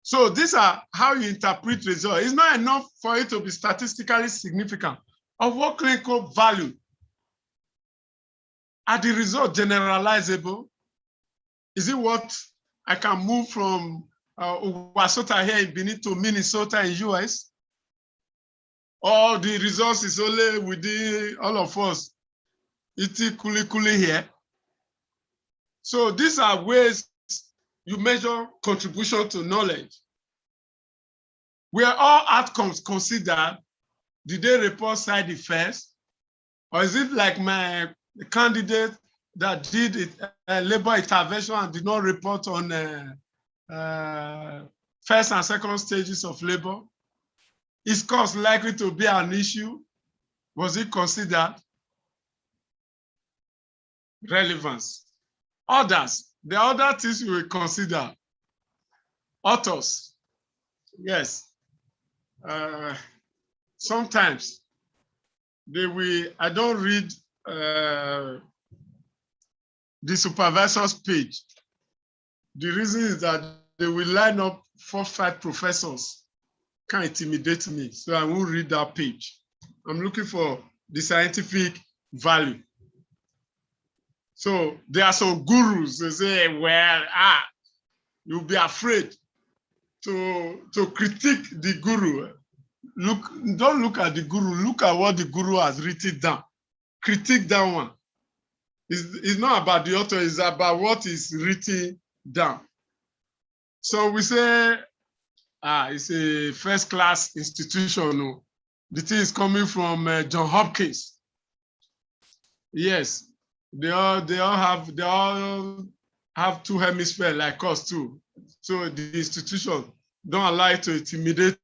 So these are how you interpret results. It's not enough for it to be statistically significant. Of what clinical value? Are the results generalizable? Is it what I can move from Wasota here in Benin to Minnesota in US? Or the results is only within all of us? It's kuli here. So these are ways you measure contribution to knowledge. Were all outcomes considered? Did they report side effects? Or is it like my candidate that did it, labor intervention and did not report on first and second stages of labor? Is cost likely to be an issue? Was it considered? Relevance. Others, the other things we will consider. Authors, yes. Sometimes they will, I don't read the supervisor's page. The reason is that they will line up 4 or 5 professors, can intimidate me, so I won't read that page. I'm looking for the scientific value. So there are some gurus, they say, well, you'll be afraid to critique the guru. Look, don't look at the guru, look at what the guru has written down. Critique that one. It's not about the author, it's about what is written down. So we say, it's a first-class institution. The thing is coming from Johns Hopkins. Yes, they all have 2 hemispheres like us too. So the institution don't allow it to intimidate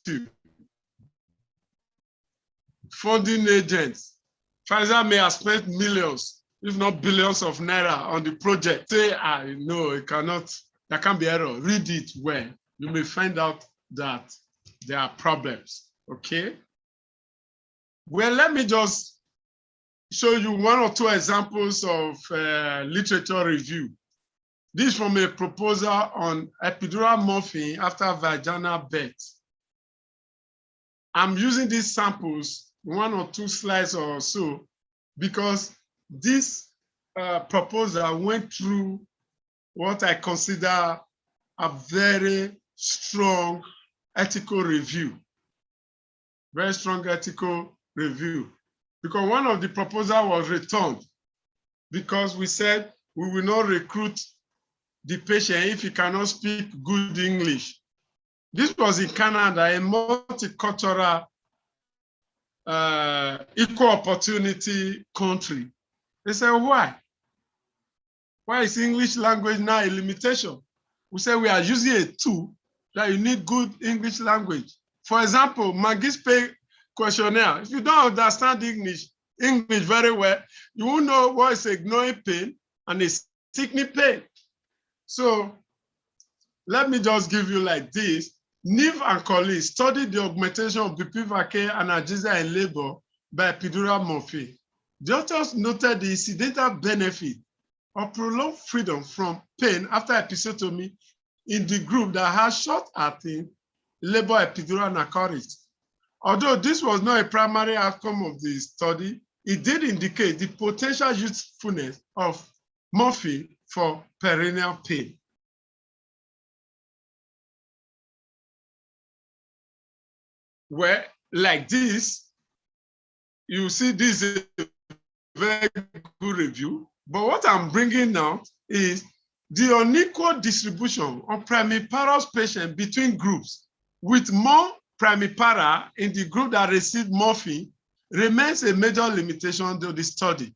you. Funding agents. Pfizer may have spent millions, if not billions of naira on the project. Say, no, it cannot, there can't be error. Read it well. You may find out that there are problems, okay? Well, let me just show you 1 or 2 examples of literature review. This from a proposal on epidural morphine after vaginal birth. I'm using these samples, 1 or 2 slides or so, because this proposal went through what I consider a very strong ethical review. Very strong ethical review. Because one of the proposals was returned because we said we will not recruit the patient if he cannot speak good English. This was in Canada, a multicultural, equal opportunity country. They said, why? Why is English language now a limitation? We say we are using a tool that you need good English language. For example, Maggie's pay questionnaire. If you don't understand English very well, you won't know what is a gnawing pain and a sickening pain. So let me just give you like this. Neve and colleagues studied the augmentation of bupivacaine and analgesia in labor by epidural morphine. The authors noted the incidental benefit of prolonged freedom from pain after episiotomy in the group that has short-acting labor epidural narcotics. Although this was not a primary outcome of the study, it did indicate the potential usefulness of morphine for perineal pain. Where, like this, you see this is a very good review. But what I'm bringing out is the unequal distribution of primiparous patients between groups, with more primipara in the group that received morphine remains a major limitation to the study.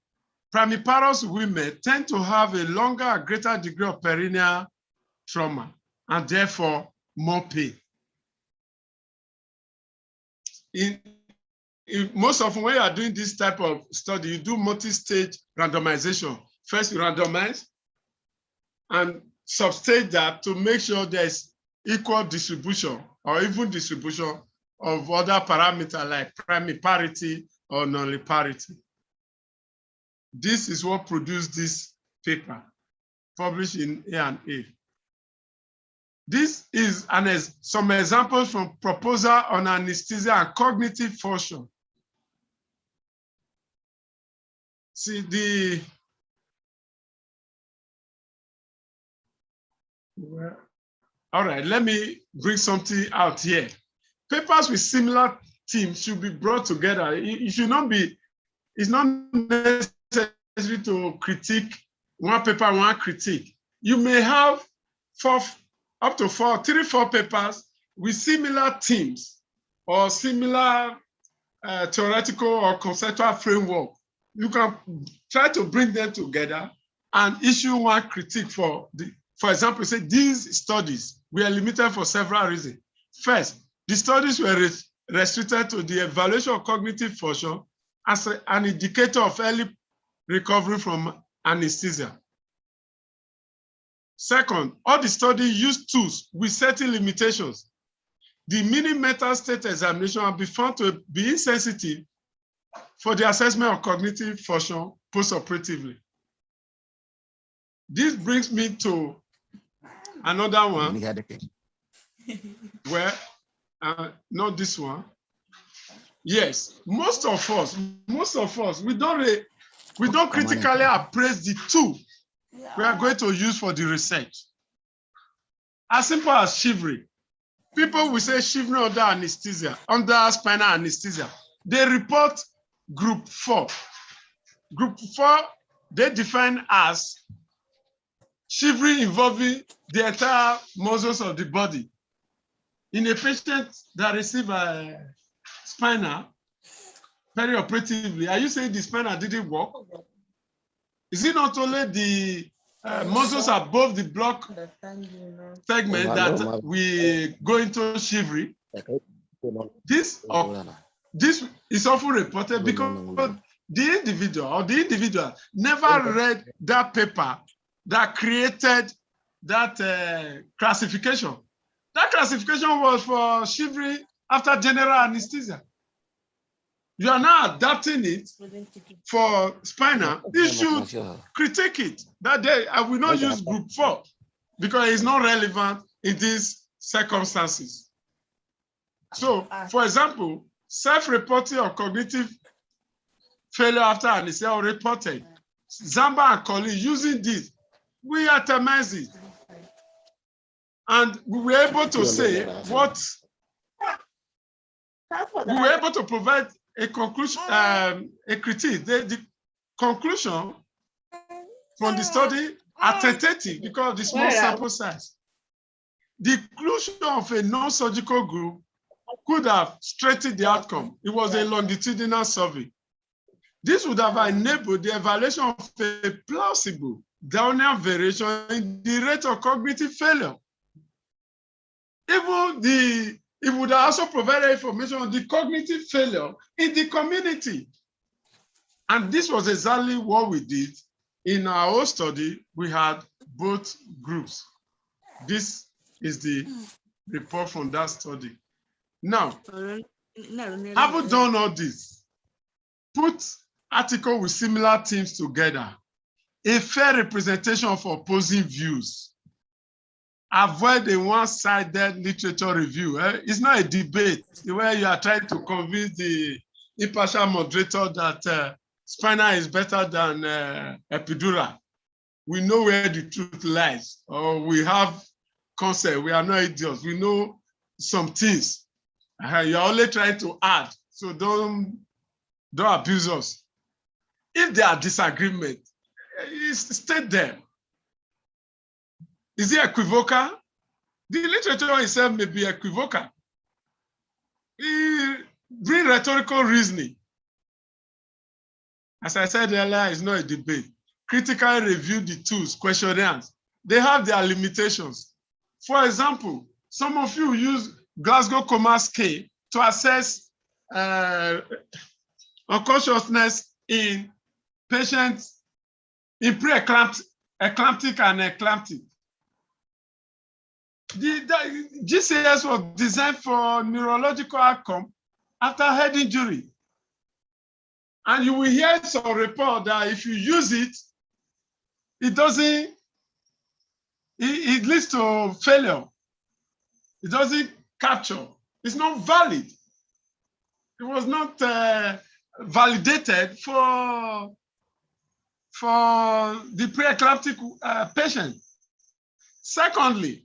Primiparous women tend to have a longer and greater degree of perineal trauma and therefore more pain. Most often when you are doing this type of study, you do multi-stage randomization. First you randomize and substage that to make sure there's equal distribution or even distribution of other parameters like primiparity or nulliparity. This is what produced this paper, published in A&A. This is some examples from proposal on anesthesia and cognitive function. See all right, let me bring something out here. Papers with similar themes should be brought together. It should not be, it's not necessary to critique one paper, one critique. You may have up to 3 or 4 papers with similar themes or similar theoretical or conceptual framework. You can try to bring them together and issue one critique for example, say these studies were limited for several reasons. First, the studies were restricted to the evaluation of cognitive function as an indicator of early recovery from anesthesia. Second, all the studies used tools with certain limitations. The mini-meta state examination will be found to be insensitive for the assessment of cognitive function postoperatively. This brings me to another one where, not this one. Yes, most of us, we don't critically appraise the tool we are going to use for the research. As simple as shivering. People will say shivering under anesthesia, under spinal anesthesia. They report group 4. Group 4, they define as shivering involving the entire muscles of the body. In a patient that receives a spinal perioperatively, are you saying the spinal didn't work? Is it not only the muscles above the block segment that we go into shivering? This is often reported because the individual never read that paper that created that classification. That classification was for shivering after general anesthesia. You are now adapting it for spinal. You should critique it. That day, I will not use group 4 because it's not relevant in these circumstances. So, for example, self-reporting of cognitive failure after anesthesia or reported. Zamba and colleagues using this, we itemize it. And we were able to say what, we were able to provide a conclusion, a critique. The conclusion from the study are tentative because of the small sample size. The inclusion of a non-surgical group could have straightened the outcome. It was a longitudinal survey. This would have enabled the evaluation of a plausible downward variation in the rate of cognitive failure. It would also provide information on the cognitive failure in the community. And this was exactly what we did. In our own study, we had both groups. This is the report from that study. Now, having done all this, put articles with similar themes together, a fair representation of opposing views, avoid a one-sided literature review. It's not a debate where you are trying to convince the impartial moderator that spinal is better than epidural. We know where the truth lies, or we have concept. We are not idiots. We know some things. You're only trying to add, so don't abuse us. If there are disagreements, state them. Is it equivocal? The literature itself may be equivocal. Bring rhetorical reasoning. As I said earlier, it's not a debate. Critically review the tools, questionnaires. They have their limitations. For example, some of you use Glasgow Coma Scale to assess unconsciousness in patients in pre-eclamptic and eclamptic. The GCS was designed for neurological outcome after head injury. And you will hear some report that if you use it, it leads to failure. It doesn't capture. It's not valid. It was not validated for the pre-eclamptic patient. Secondly,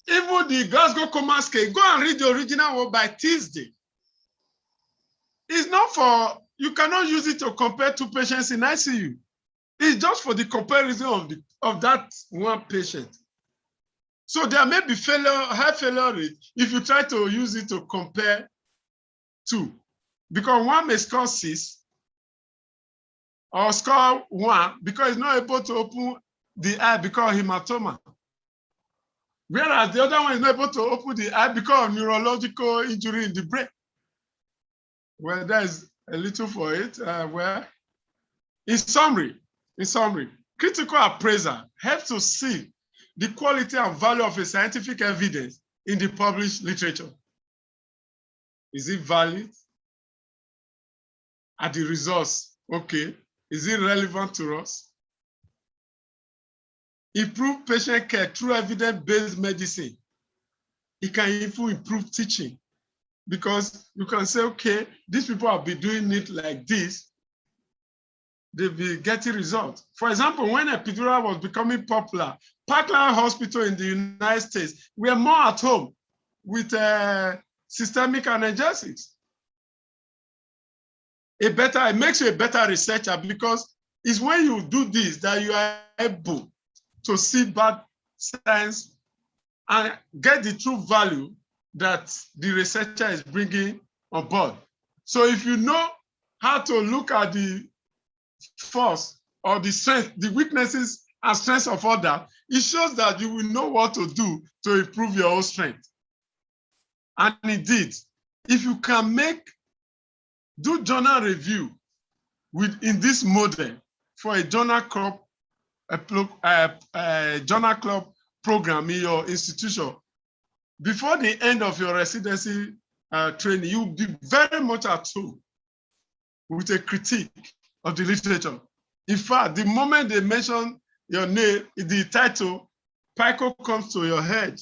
even the Glasgow Coma Scale, go and read the original one by Tuesday. It's not for, you cannot use it to compare two patients in ICU. It's just for the comparison of that one patient. So there may be high failure rate if you try to use it to compare two. Because one may score 6 or score 1 because it's not able to open the eye because of hematoma. Whereas the other one is not able to open the eye because of neurological injury in the brain. Well, there's a little for it. In summary, critical appraisal helps to see the quality and value of a scientific evidence in the published literature. Is it valid? Are the results okay? Is it relevant to us? Improve patient care through evidence-based medicine. It can even improve teaching because you can say, okay, these people have been doing it like this. They'll be getting results. For example, when epidural was becoming popular, Parkland Hospital in the United States were more at home with systemic analgesics. It makes you a better researcher because it's when you do this that you are able to see bad science and get the true value that the researcher is bringing on board. So if you know how to look at the force or the strength, the weaknesses and strengths of others, it shows that you will know what to do to improve your own strength. And indeed, if you can do journal review in this model for a journal club, journal club program in your institution, before the end of your residency training, you'll be very much at home with a critique of the literature. In fact, the moment they mention your name, the title, PICO comes to your head.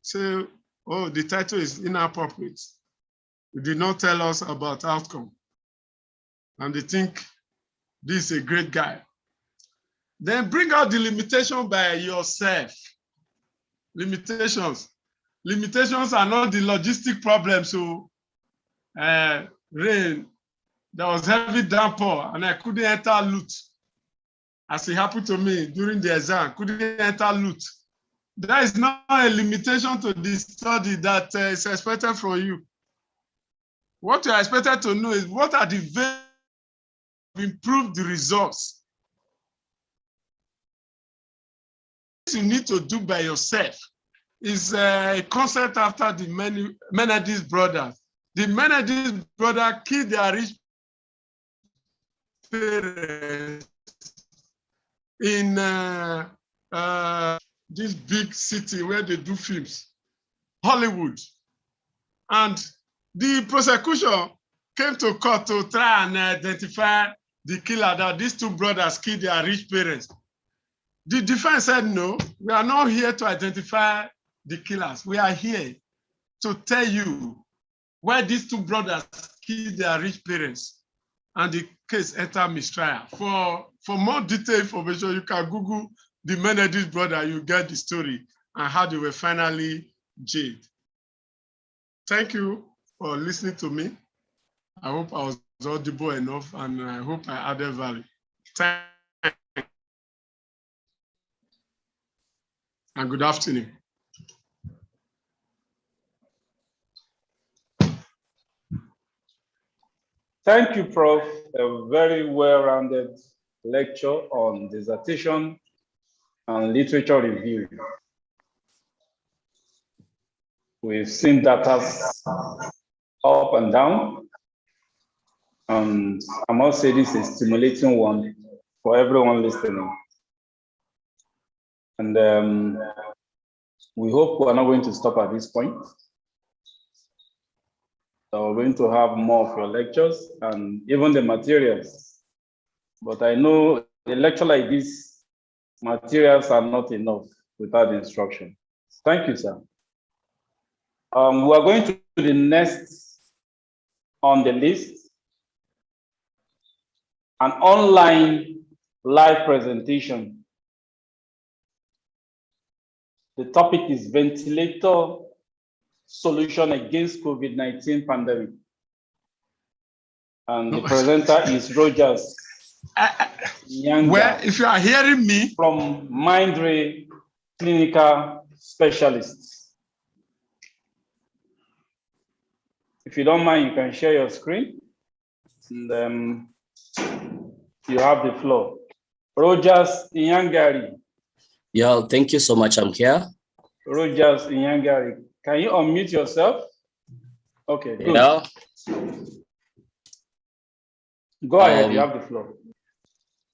So, oh, the title is inappropriate. You did not tell us about outcome. And they think this is a great guy. Then bring out the limitation by yourself. Limitations. Limitations are not the logistic problem. So, rain, there was heavy downpour and I couldn't enter loot. As it happened to me during the exam, couldn't enter loot. There is not a limitation to the study that is expected from you. What you are expected to know is what are the ways to improve the results. What you need to do by yourself is a concept after the Menendez brothers. The Menendez brothers killed their rich parents in this big city where they do films, Hollywood. And the prosecution came to court to try and identify the killer, that these two brothers killed their rich parents. The defense said, no, we are not here to identify the killers. We are here to tell you why these two brothers killed their rich parents. And the case entered mistrial. For more detailed information, you can Google the Menendez brother, you get the story and how they were finally jailed. Thank you for listening to me. I hope I was audible enough, and I hope I added value. Thank you. And good afternoon. Thank you, Prof. A very well-rounded lecture on dissertation and literature review. We've seen data up and down, and I must say this is a stimulating one for everyone listening. And we hope we're not going to stop at this point. So we're going to have more of your lectures and even the materials. But I know a lecture like this, materials are not enough without instruction. Thank you, sir. We are going to the next on the list, an online live presentation. The topic is ventilator solution against COVID-19 pandemic. And the presenter is Rogers. Well, if you are hearing me. From Mindray Clinical Specialists. If you don't mind, you can share your screen. And you have the floor. Rogers Inyangari. Yeah, thank you so much. I'm here. Rogers Inyangari. Can you unmute yourself? Okay, good. Yeah. Go ahead, you have the floor.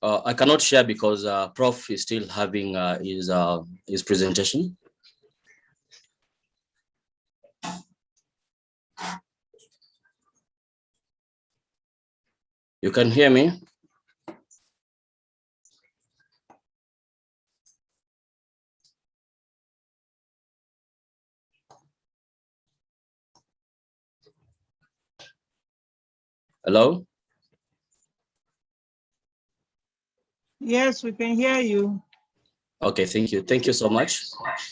I cannot share because Prof is still having his presentation. You can hear me? Hello? Yes, we can hear you. Okay, thank you. Thank you so much.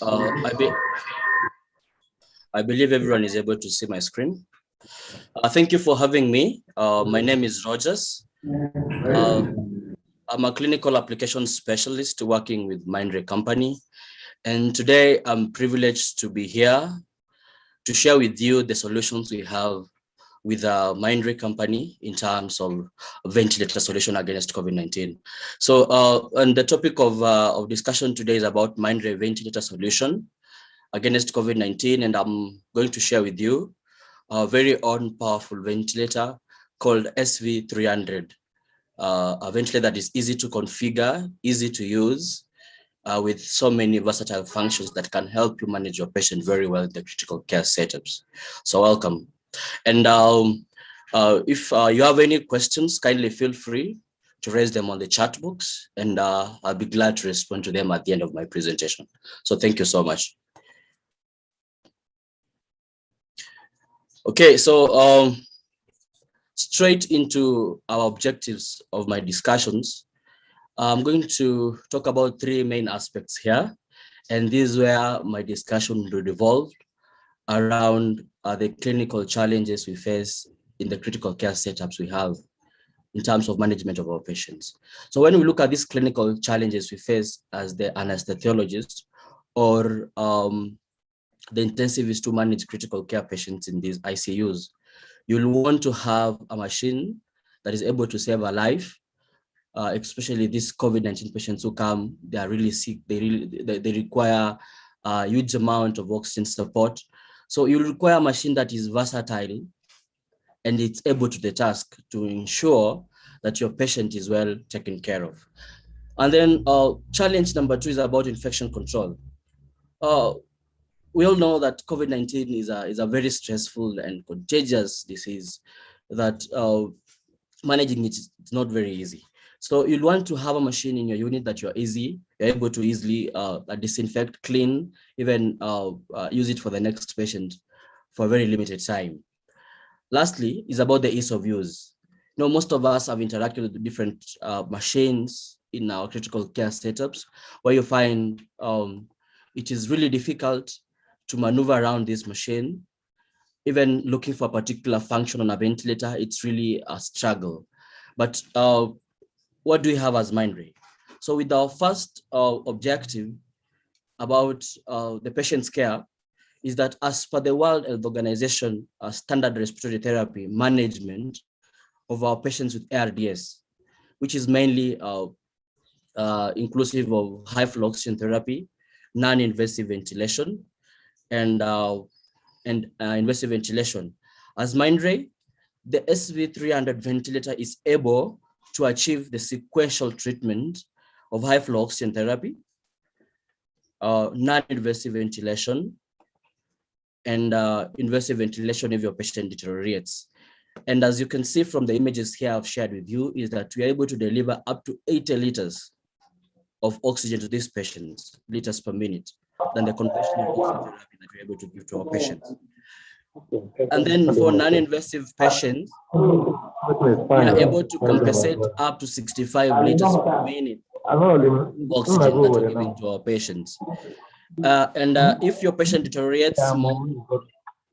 I believe everyone is able to see my screen. Thank you for having me. My name is Rogers. I'm a clinical application specialist working with Mindray Company. And today I'm privileged to be here to share with you the solutions we have with Mindray Company in terms of ventilator solution against COVID-19. So, and the topic of discussion today is about Mindray ventilator solution against COVID-19, and I'm going to share with you a very own powerful ventilator called SV300, a ventilator that is easy to configure, easy to use, with so many versatile functions that can help you manage your patient very well in the critical care setups. So welcome. And if you have any questions, kindly feel free to raise them on the chat box, and I'll be glad to respond to them at the end of my presentation. So thank you so much. Okay, so straight into our objectives of my discussions. I'm going to talk about three main aspects here, and this is where my discussion will revolve around the clinical challenges we face in the critical care setups we have in terms of management of our patients. So when we look at these clinical challenges we face as the anesthesiologist, or the intensivist to manage critical care patients in these ICUs. You'll want to have a machine that is able to save a life, especially these COVID-19 patients who come, they are really sick, they require a huge amount of oxygen support. So you require a machine that is versatile and it's able to the task to ensure that your patient is well taken care of. And then challenge number 2 is about infection control. We all know that COVID-19 is a very stressful and contagious disease that managing it is not very easy. So you'll want to have a machine in your unit that you're able to easily disinfect, clean, even use it for the next patient for a very limited time. Lastly, is about the ease of use. You know, most of us have interacted with different machines in our critical care setups, where you find it is really difficult to maneuver around this machine. Even looking for a particular function on a ventilator, it's really a struggle. But what do we have as Mindray? So with our first objective about the patient's care is that as per the World Health Organization standard respiratory therapy management of our patients with ARDS, which is mainly inclusive of high flow oxygen therapy, non-invasive ventilation, and invasive ventilation. As Mindray, the SV300 ventilator is able to achieve the sequential treatment of high flow oxygen therapy, non-invasive ventilation, and invasive ventilation if your patient deteriorates. And as you can see from the images here I've shared with you, is that we are able to deliver up to 80 liters of oxygen to these patients, liters per minute, than the conventional oxygen therapy that we're able to give to our patients. And then for non-invasive patients, we are able to compensate up to 65 liters per minute oxygen that we're giving to our patients. If your patient deteriorates more,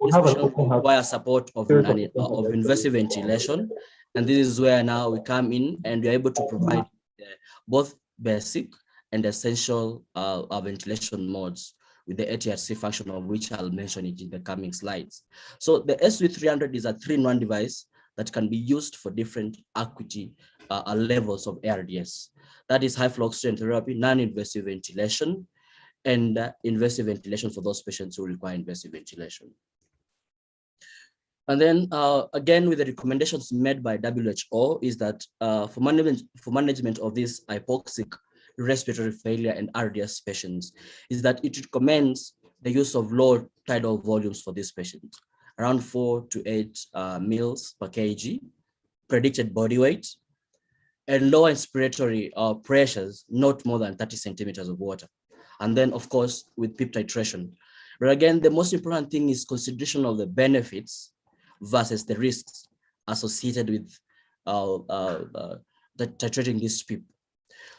this patient will require support of invasive ventilation. And this is where now we come in and we're able to provide both basic and essential ventilation modes with the ATRC function, of which I'll mention it in the coming slides. So the SV300 is a 3-in-1 device that can be used for different acuity levels of ARDS. That is high flow oxygen therapy, non-invasive ventilation, and invasive ventilation for those patients who require invasive ventilation. And then again, with the recommendations made by WHO is that for management of this hypoxic respiratory failure and ARDS patients, is that it recommends the use of low tidal volumes for these patients, around 4 to 8 mils per kg, predicted body weight, and low inspiratory pressures, not more than 30 centimeters of water. And then, of course, with PEEP titration. But again, the most important thing is consideration of the benefits versus the risks associated with titrating this PEEP.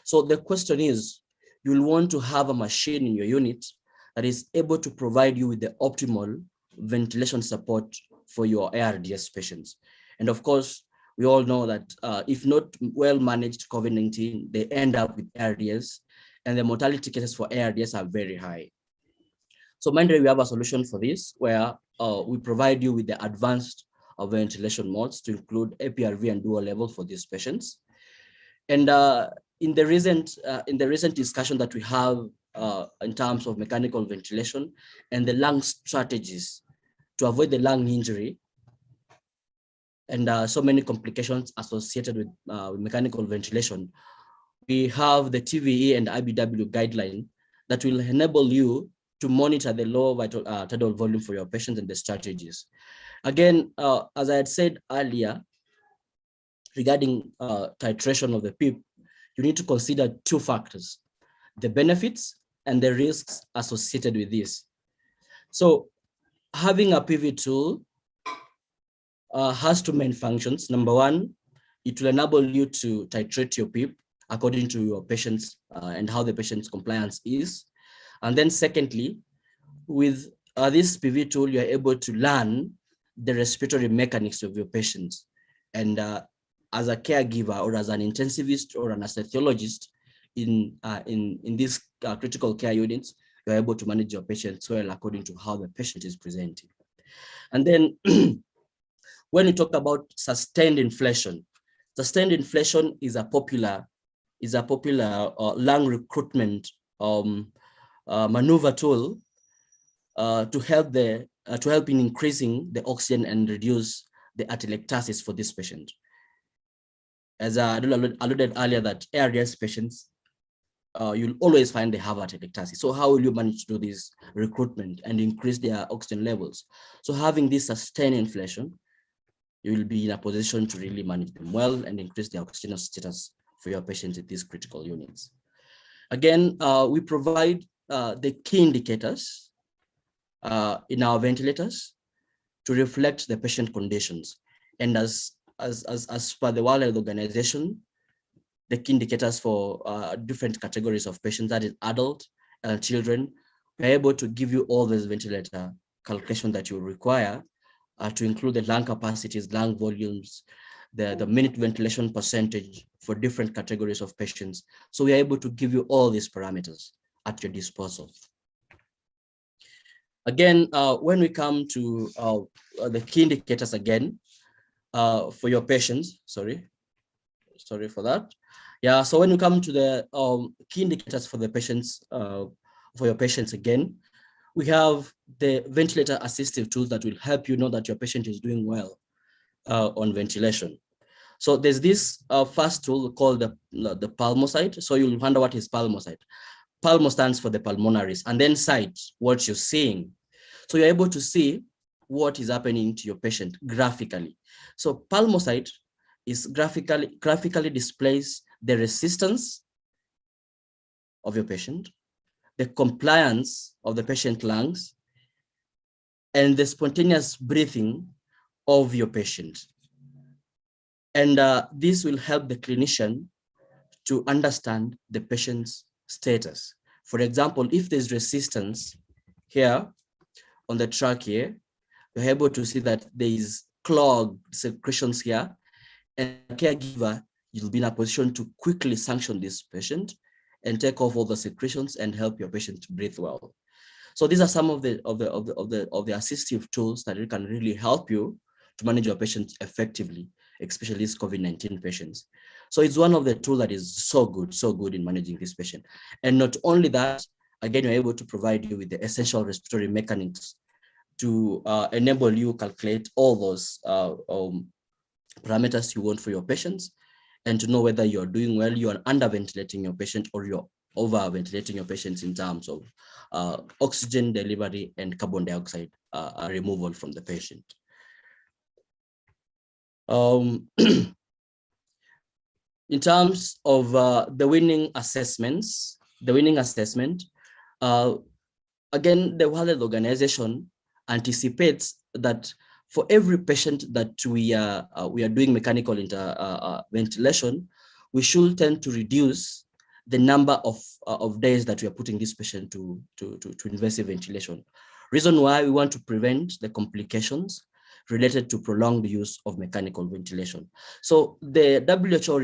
So the question is, you'll want to have a machine in your unit that is able to provide you with the optimal ventilation support for your ARDS patients. And of course, we all know that if not well managed COVID-19, they end up with ARDS, and the mortality cases for ARDS are very high. So Mindray, we have a solution for this, where we provide you with the advanced ventilation modes to include APRV and dual level for these patients. And in the recent discussion that we have in terms of mechanical ventilation and the lung strategies to avoid the lung injury, and so many complications associated with mechanical ventilation, we have the TVE and IBW guideline that will enable you to monitor the low vital tidal volume for your patients and the strategies. Again, as I had said earlier, regarding titration of the PEEP, you need to consider 2 factors, the benefits and the risks associated with this. So having a PV tool has 2 main functions. Number 1, it will enable you to titrate your PEEP according to your patients and how the patient's compliance is. And then secondly, with this PV tool, you're able to learn the respiratory mechanics of your patients. And as a caregiver or as an intensivist or an anesthesiologist in these critical care units, you're able to manage your patients well according to how the patient is presenting. And then when we talk about sustained inflation is a popular lung recruitment maneuver tool to help in increasing the oxygen and reduce the atelectasis for this patient. As I alluded earlier, that ARDS patients, you'll always find they have atelectasis. So how will you manage to do this recruitment and increase their oxygen levels? So having this sustained inflation, you will be in a position to really manage them well and increase the oxygen status for your patients at these critical units. Again, we provide the key indicators in our ventilators to reflect the patient conditions. And as per the World Health Organization, the key indicators for different categories of patients, that is adult and children, we're able to give you all those ventilator calculations that you require to include the lung capacities, lung volumes, the minute ventilation percentage for different categories of patients. So we are able to give you all these parameters at your disposal. Again, when we come to the key indicators again, for your patients, sorry for that. Yeah, so when you come to the key indicators for the patients, for your patients again, we have the ventilator assistive tools that will help you know that your patient is doing well on ventilation. So there's this first tool called the pulmocyte. So you'll wonder what is pulmocyte. Pulmo stands for the pulmonaries, and then cyte, what you're seeing. So you're able to see what is happening to your patient graphically. So pulmocyte is graphically displays the resistance of your patient, the compliance of the patient lungs, and the spontaneous breathing of your patient. And this will help the clinician to understand the patient's status. For example, if there's resistance here on the trachea, you're able to see that there is clogged secretions here, and the caregiver, you'll be in a position to quickly sanction this patient and take off all the secretions and help your patient breathe well. So these are some of the assistive tools that can really help you to manage your patients effectively, especially these COVID-19 patients. So it's one of the tools that is so good in managing this patient. And not only that, again, you're able to provide you with the essential respiratory mechanics to enable you calculate all those parameters you want for your patients, and to know whether you're doing well, you're under ventilating your patient, or you're over ventilating your patients in terms of oxygen delivery and carbon dioxide removal from the patient. In terms of the winning assessments, again, the World Health Organization anticipates that for every patient that we are doing mechanical ventilation, we should tend to reduce the number of days that we are putting this patient to invasive ventilation. Reason why: we want to prevent the complications related to prolonged use of mechanical ventilation. So the WHO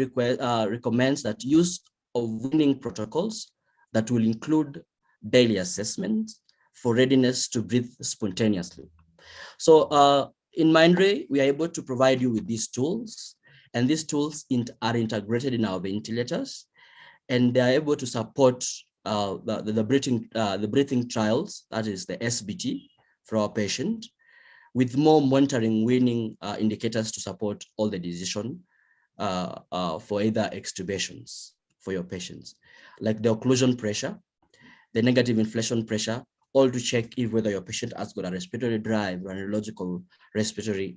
recommends that use of winning protocols that will include daily assessments for readiness to breathe spontaneously. So in Mindray, we are able to provide you with these tools, and these tools are integrated in our ventilators, and they are able to support the breathing trials, that is the SBT, for our patient, with more monitoring winning indicators to support all the decision for either extubations for your patients, like the occlusion pressure, the negative inflation pressure, all to check if whether your patient has got a respiratory drive or a neurological respiratory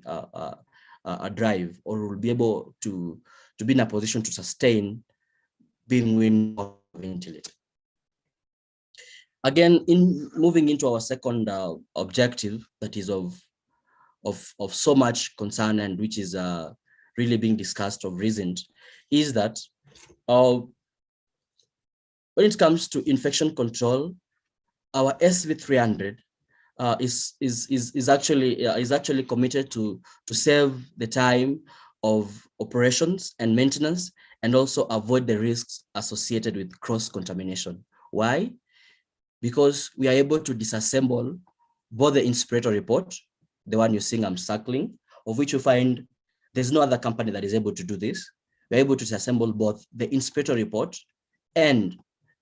drive, or will be able to be in a position to sustain being ventilated. Again, in moving into our second objective, that is of so much concern, and which is really being discussed of recent, is that when it comes to infection control, our SV300 is actually committed to save the time of operations and maintenance, and also avoid the risks associated with cross-contamination. Why? because we are able to disassemble both the inspirator report, the one you're seeing I'm circling, of which you find there's no other company that is able to do this. We're able to disassemble both the inspirator report and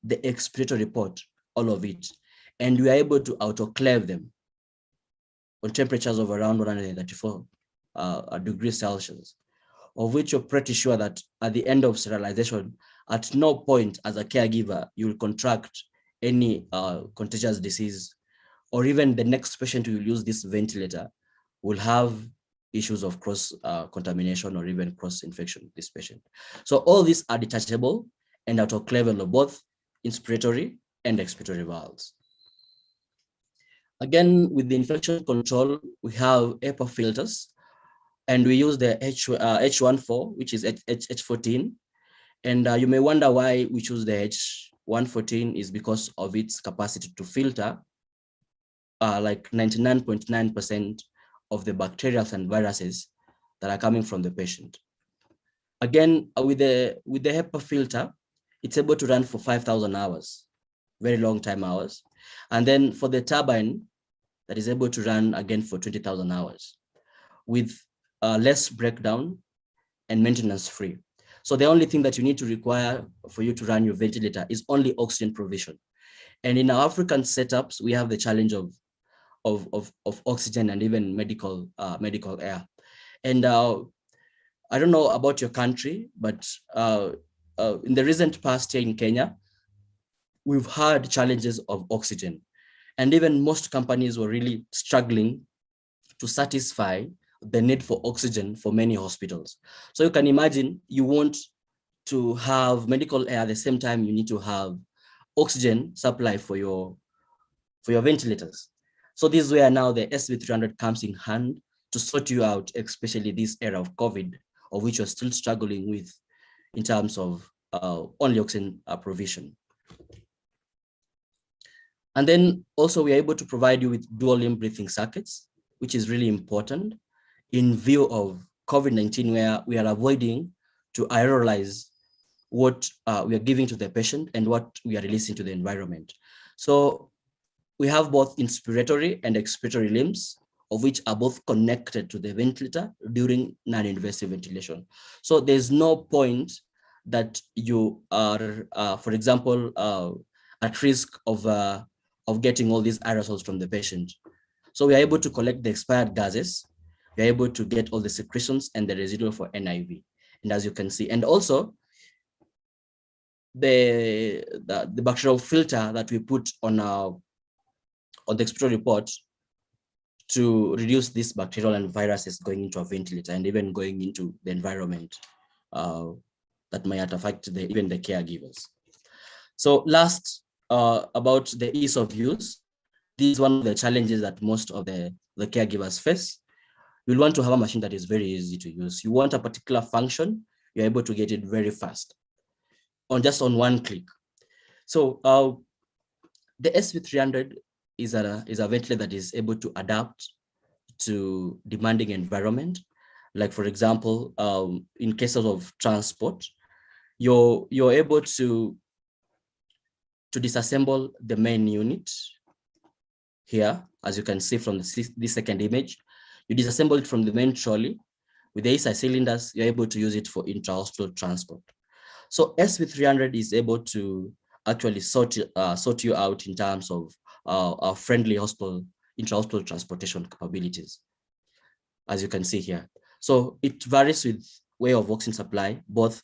the expirator report, all of it. And we are able to autoclave them on temperatures of around 134 degrees Celsius, of which you're pretty sure that at the end of sterilization, at no point as a caregiver, you will contract any contagious disease, or even the next patient who will use this ventilator will have issues of cross contamination or even cross infection with this patient. So all these are detachable and autoclavable, both inspiratory and expiratory valves. Again, with the infection control, we have HEPA filters, and we use the H14, which is H14. And you may wonder why we choose the H114 is because of its capacity to filter like 99.9% of the bacteria and viruses that are coming from the patient. Again, with the HEPA filter, it's able to run for 5,000 hours, very long time hours. And then for the turbine, that is able to run again for 20,000 hours with less breakdown and maintenance free. So the only thing that you need to require for you to run your ventilator is only oxygen provision. And in our African setups, we have the challenge of oxygen and even medical air. And I don't know about your country, but in the recent past here in Kenya, we've had challenges of oxygen. And even most companies were really struggling to satisfy the need for oxygen for many hospitals. So you can imagine you want to have medical air at the same time you need to have oxygen supply for your ventilators. So this is where now the SV300 comes in hand to sort you out, especially this era of COVID, of which you're still struggling with in terms of only oxygen provision. And then also we are able to provide you with dual limb breathing circuits, which is really important in view of COVID-19, where we are avoiding to aerolize what we are giving to the patient and what we are releasing to the environment. So we have both inspiratory and expiratory limbs, of which are both connected to the ventilator during non-invasive ventilation. So there's no point that you are, for example, at risk of getting all these aerosols from the patient. So we are able to collect the expired gases. We are able to get all the secretions and the residual for NIV. And as you can see, and also the bacterial filter that we put on the expiratory report to reduce these bacterial and viruses going into a ventilator and even going into the environment that might affect even the caregivers. So last, about the ease of use, this is one of the challenges that most of the caregivers face. You'll want to have a machine that is very easy to use. You want a particular function, you're able to get it very fast on one click. So the SV300 is a ventilator that is able to adapt to demanding environment. Like for example, in cases of transport, you're able to disassemble the main unit here, as you can see from this second image. You disassemble it from the main trolley. With the ASI cylinders, you're able to use it for intra-hospital transport. So SV300 is able to actually sort you out in terms of our friendly intra-hospital transportation capabilities, as you can see here. So it varies with way of oxygen supply, both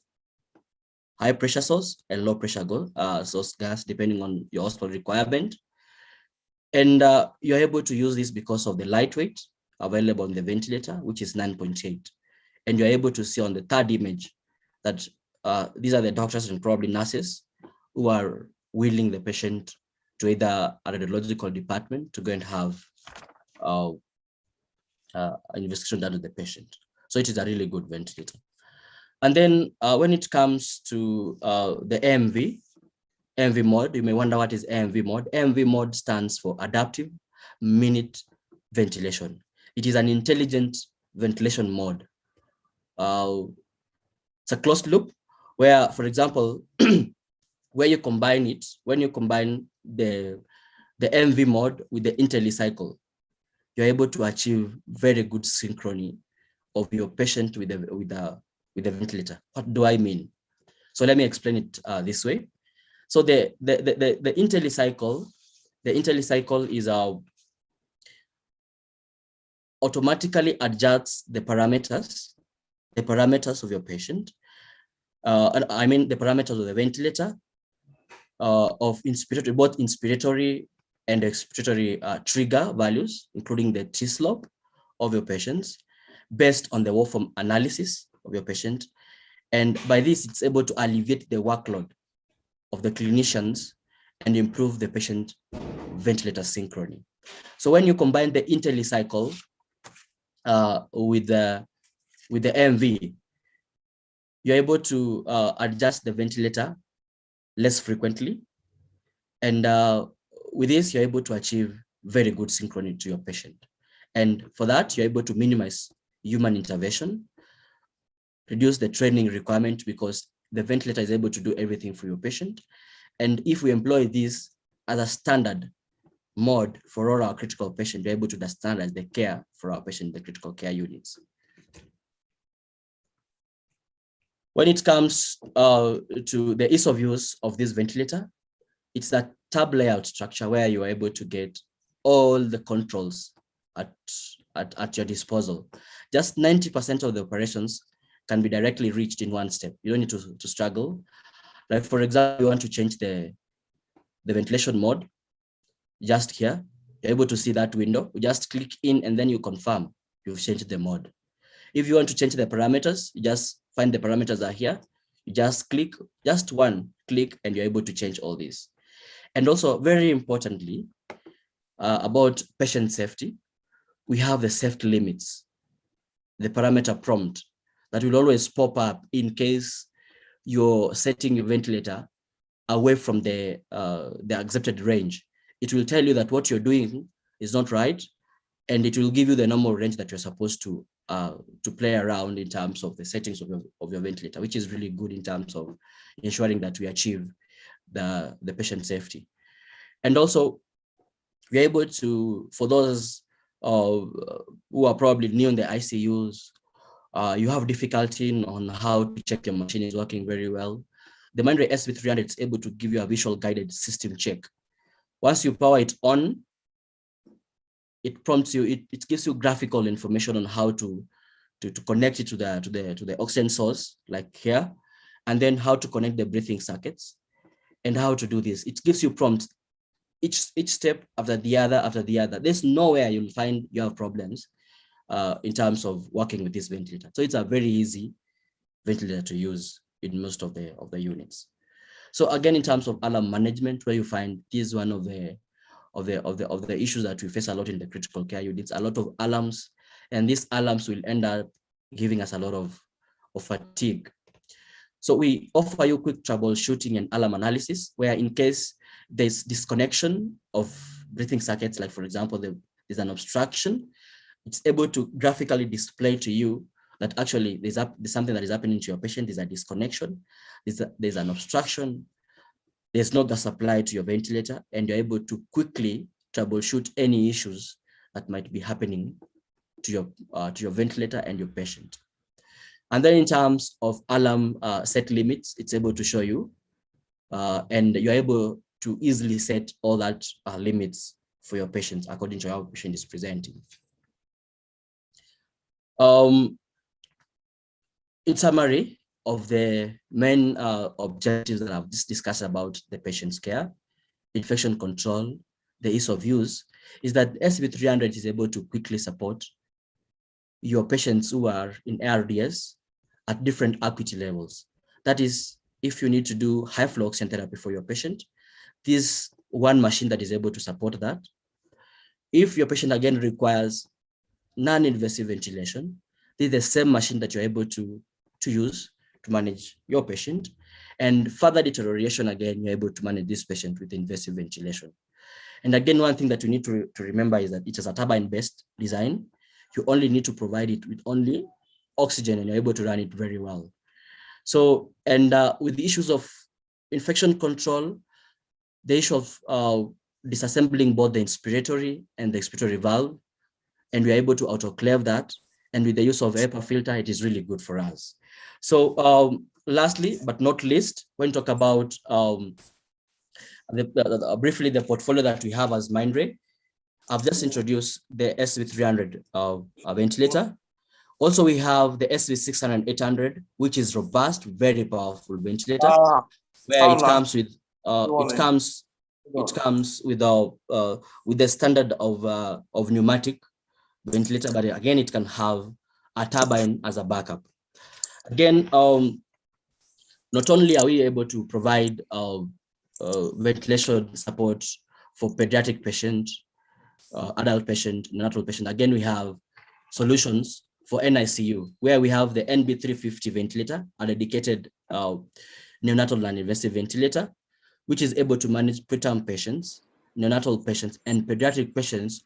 high pressure source and low pressure source gas, depending on your hospital requirement. And you're able to use this because of the lightweight available on the ventilator, which is 9.8. And you're able to see on the third image that these are the doctors and probably nurses who are wheeling the patient to either a radiological department to go and have an investigation done with the patient. So it is a really good ventilator. And then when it comes to the AMV mode, you may wonder what is AMV mode. AMV mode stands for Adaptive Minute Ventilation. It is an intelligent ventilation mode. It's a closed loop where, for example, where you combine it, when you combine the the MV mode with the IntelliCycle, you're able to achieve very good synchrony of your patient with the ventilator. What do I mean? So let me explain it this way. So the IntelliCycle is automatically adjusts the parameters of your patient. I mean the parameters of the ventilator, of inspiratory, both inspiratory and expiratory trigger values, including the T-slope of your patients, based on the waveform analysis of your patient. And by this, it's able to alleviate the workload of the clinicians and improve the patient ventilator synchrony. So when you combine the IntelliCycle with the MV, you're able to adjust the ventilator less frequently. And with this, you're able to achieve very good synchrony to your patient. And for that, you're able to minimize human intervention, reduce the training requirement because the ventilator is able to do everything for your patient. And if we employ this as a standard mode for all our critical patients, we're able to standardize the care for our patient, the critical care units. When it comes to the ease of use of this ventilator, it's that tab layout structure where you are able to get all the controls at your disposal. Just 90% of the operations can be directly reached in one step. You don't need to struggle. Like for example, you want to change the ventilation mode, just here, you're able to see that window. You just click in and then you confirm you've changed the mode. If you want to change the parameters, you just find the parameters are here. You just click, just one click, and you're able to change all this. And also, very importantly, about patient safety, we have the safety limits, the parameter prompt that will always pop up in case you're setting your ventilator away from the accepted range. It will tell you that what you're doing is not right, and it will give you the normal range that you're supposed to play around in terms of the settings of your ventilator, which is really good in terms of ensuring that we achieve the patient safety. And also, we're able to, for those who are probably new in the ICUs, you have difficulty on how to check your machine is working very well. The Mindray SV300 is able to give you a visual guided system check. Once you power it on, it prompts you, it gives you graphical information on how to connect it to the oxygen source, like here, and then how to connect the breathing circuits and how to do this. It gives you prompts each step after the other. There's nowhere you'll find you have problems in terms of working with this ventilator. So it's a very easy ventilator to use in most of the units. So again, in terms of alarm management, where you find this is one of the issues that we face a lot in the critical care units, a lot of alarms, and these alarms will end up giving us a lot of fatigue. So we offer you quick troubleshooting and alarm analysis, where in case there's disconnection of breathing circuits, like for example, there's an obstruction, it's able to graphically display to you that actually there's something that is happening to your patient. There's a disconnection, there's an obstruction, there's no gas supply to your ventilator, and you're able to quickly troubleshoot any issues that might be happening to your ventilator and your patient. And then in terms of alarm set limits, it's able to show you, and you're able to easily set all that limits for your patients according to how the patient is presenting. In summary of the main objectives that I've just discussed about the patient's care, infection control, the ease of use, is that SV300 is able to quickly support your patients who are in ARDS at different acuity levels. That is, if you need to do high flow oxygen therapy for your patient, this one machine that is able to support that. If your patient again requires non-invasive ventilation, this is the same machine that you're able to use to manage your patient. And further deterioration, again, you're able to manage this patient with invasive ventilation. And again, one thing that you need to remember is that it is a turbine-based design. You only need to provide it with only oxygen, and you're able to run it very well. So, and with the issues of infection control, the issue of disassembling both the inspiratory and the expiratory valve, and we are able to autoclave that. And with the use of HEPA filter, it is really good for us. So lastly, but not least, when we talk about briefly the portfolio that we have as Mindray, I've just introduced the SV300 ventilator. Also, we have the SV600 800, which is robust, very powerful ventilator, where it comes with with the standard of pneumatic ventilator, but again, it can have a turbine as a backup. Again, not only are we able to provide ventilation support for pediatric patients, adult patient, neonatal patient. Again, we have solutions for NICU, where we have the NB350 ventilator, a dedicated neonatal non-invasive ventilator, which is able to manage preterm patients, neonatal patients, and pediatric patients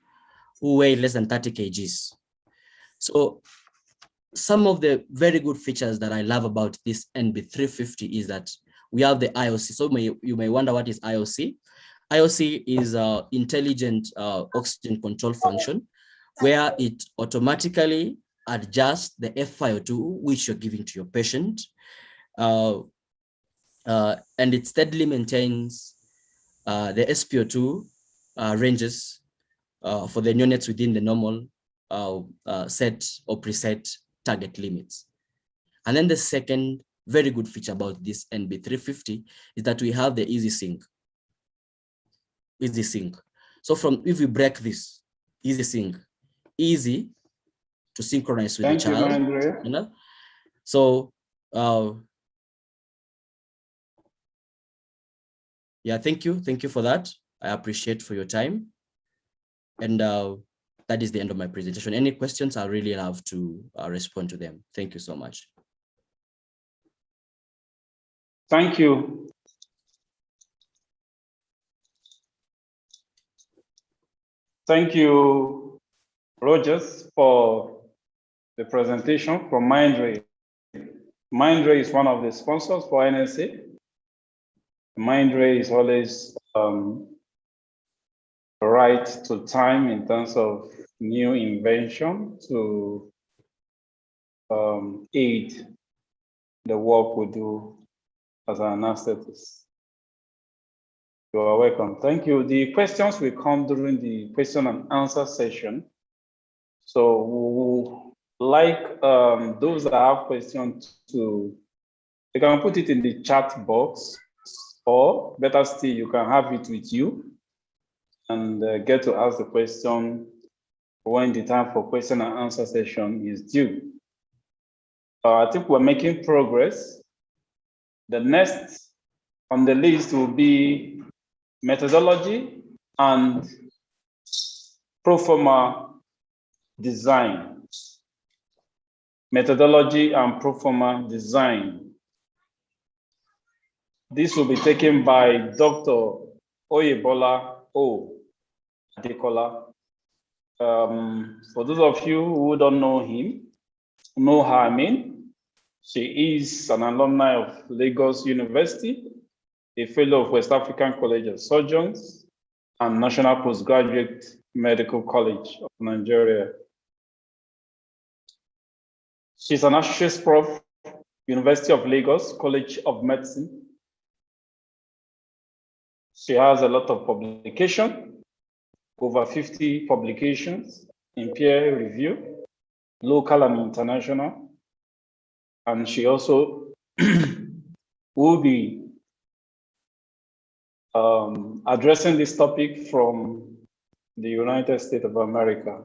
who weigh less than 30 kgs. So some of the very good features that I love about this NB350 is that we have the IOC. So you may wonder, what is IOC? IOC is intelligent oxygen control function, where it automatically adjusts the FiO2 which you're giving to your patient, and it steadily maintains the SpO2 ranges for the neonates within the normal set or preset target limits. And then the second very good feature about this NB350 is that we have the easy sync. Easy sync. So if we break this, easy sync, easy to synchronize with the child. You know? So yeah, thank you for that. I appreciate for your time. And that is the end of my presentation. Any questions, I really love to respond to them. Thank you so much. Thank you. Thank you, Rogers, for the presentation from Mindray. Mindray is one of the sponsors for NSA. Mindray is always right to time in terms of new invention to aid the work we do as an anesthetist. You are welcome. Thank you. The questions will come during the question and answer session. So we would like those that have questions you can put it in the chat box, or better still, you can have it with you and get to ask the question when the time for question and answer session is due. I think we're making progress. The next on the list will be methodology and pro forma design. Methodology and pro forma design. This will be taken by Dr. Oyebola O. Adekola. For those of you who don't know her, I mean, she is an alumni of Lagos University, a fellow of West African College of Surgeons, and National Postgraduate Medical College of Nigeria. She's an associate prof, University of Lagos College of Medicine. She has a lot of publication, over 50 publications in peer review, local and international. And she also will be addressing this topic from the United States of America.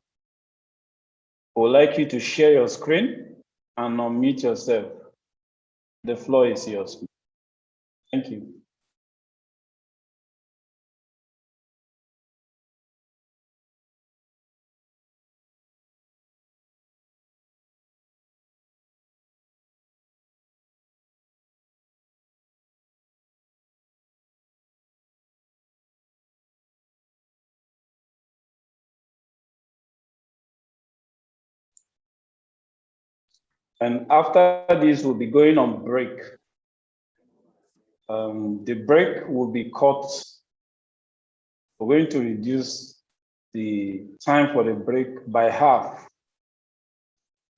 I would like you to share your screen and unmute yourself. The floor is yours. Thank you. And after this, we'll be going on break. The break will be cut we're going to reduce the time for the break by half.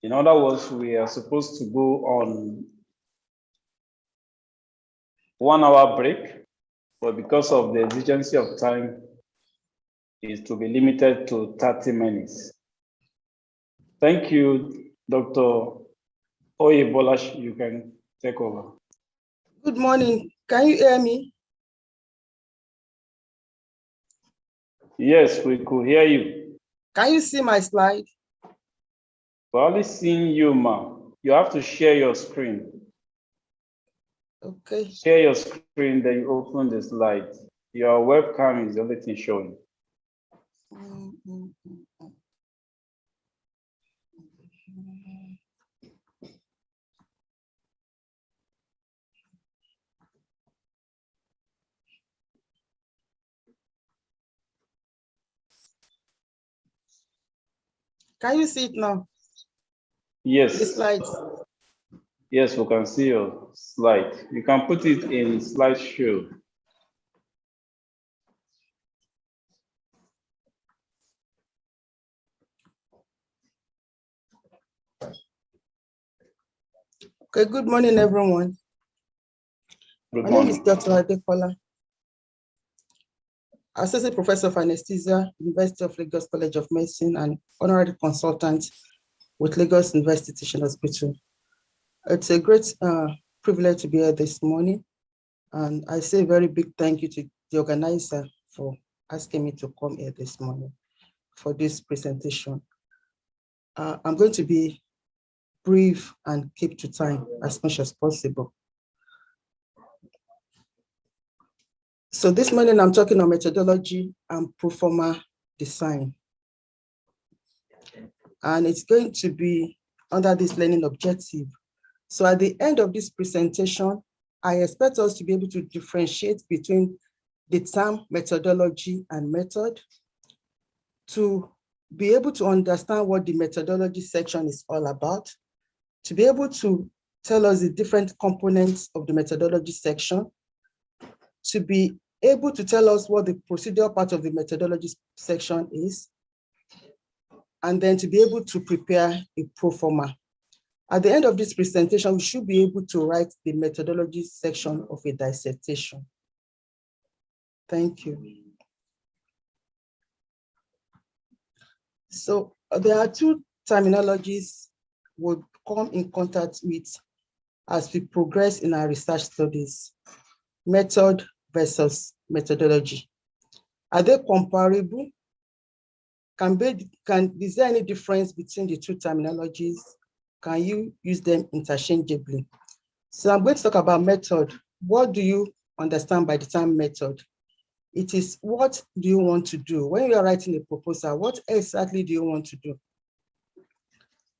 In other words, we are supposed to go on 1 hour break, but because of the exigency of time, is to be limited to 30 minutes. Thank you, Dr. Oyebolash. You can take over. Good morning. Can you hear me? Yes, we could hear you. Can you see my slide? We're only seeing you, ma. You have to share your screen. Okay. Share your screen, then you open the slide. Your webcam is the only thing showing. Can you see it now? Yes. The slides. Yes, we can see your slide. You can put it in slideshow. Okay, good morning, everyone. Good My morning. name is Dr. Adekola, Associate Professor of Anesthesia, University of Lagos College of Medicine, and Honorary Consultant with Lagos University Teaching Hospital. It's a great privilege to be here this morning, and I say a very big thank you to the organizer for asking me to come here this morning for this presentation. I'm going to be brief and keep to time as much as possible. So this morning I'm talking on methodology and proforma design. And it's going to be under this learning objective. So at the end of this presentation, I expect us to be able to differentiate between the term methodology and method, to be able to understand what the methodology section is all about, to be able to tell us the different components of the methodology section, to be able to tell us what the procedural part of the methodology section is, and then to be able to prepare a proforma. At the end of this presentation, we should be able to write the methodology section of a dissertation. Thank you. So there are two terminologies we'll come in contact with as we progress in our research studies: method versus methodology. Are they comparable? Is there any difference between the two terminologies? Can you use them interchangeably? So I'm going to talk about method. What do you understand by the term method? It is what do you want to do? When you are writing a proposal, what exactly do you want to do?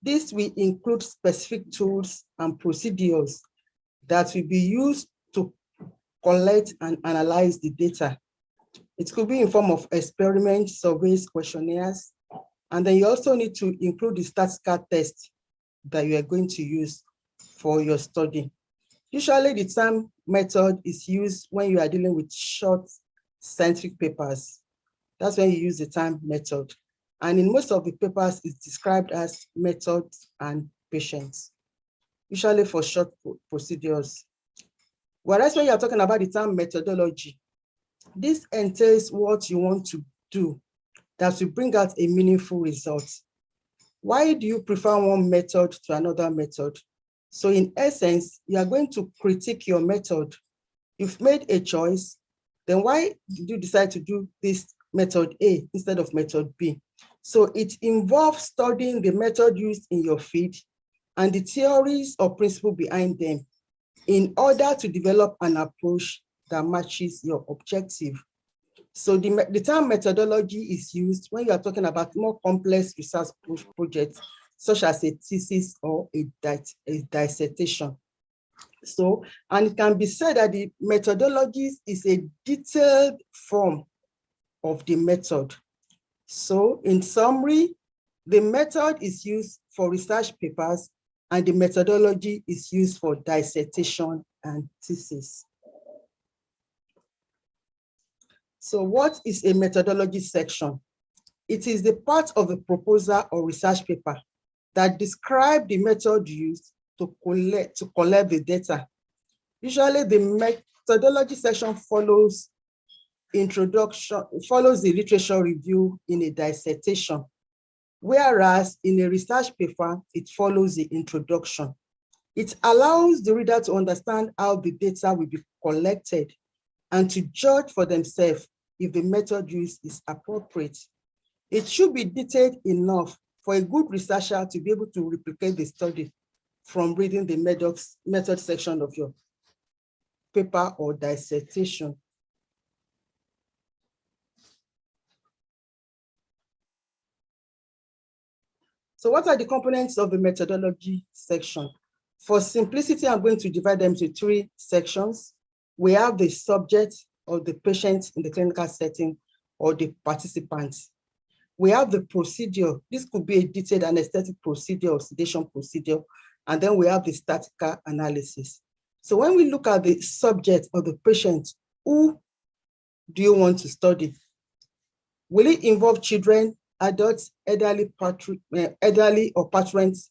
This will include specific tools and procedures that will be used to collect and analyze the data. It could be in form of experiments, surveys, questionnaires, and then you also need to include the statistical test that you are going to use for your study. Usually the term method is used when you are dealing with short scientific papers. That's when you use the term method. And in most of the papers, it's described as methods and patients, usually for short procedures. Whereas when you're talking about the term methodology, this entails what you want to do that will bring out a meaningful result. Why do you prefer one method to another method? So in essence, you are going to critique your method. You've made a choice, then why did you decide to do this method A instead of method B? So it involves studying the method used in your field and the theories or principles behind them in order to develop an approach that matches your objective. So the term methodology is used when you are talking about more complex research projects, such as a thesis or a dissertation. So, and it can be said that the methodology is a detailed form of the method. So in summary, the method is used for research papers and the methodology is used for dissertation and thesis. So what is a methodology section? It is the part of the proposal or research paper that describe the method used to collect the data. Usually the methodology section follows the literature review in a dissertation, whereas in a research paper, it follows the introduction. It allows the reader to understand how the data will be collected and to judge for themselves if the method used is appropriate. It should be detailed enough for a good researcher to be able to replicate the study from reading the method section of your paper or dissertation. So what are the components of the methodology section? For simplicity, I'm going to divide them into 3 sections. We have the subject or the patient in the clinical setting or the participants. We have the procedure. This could be a detailed anesthetic procedure or sedation procedure. And then we have the statistical analysis. So when we look at the subject or the patient, who do you want to study? Will it involve children, adults, elderly or parturient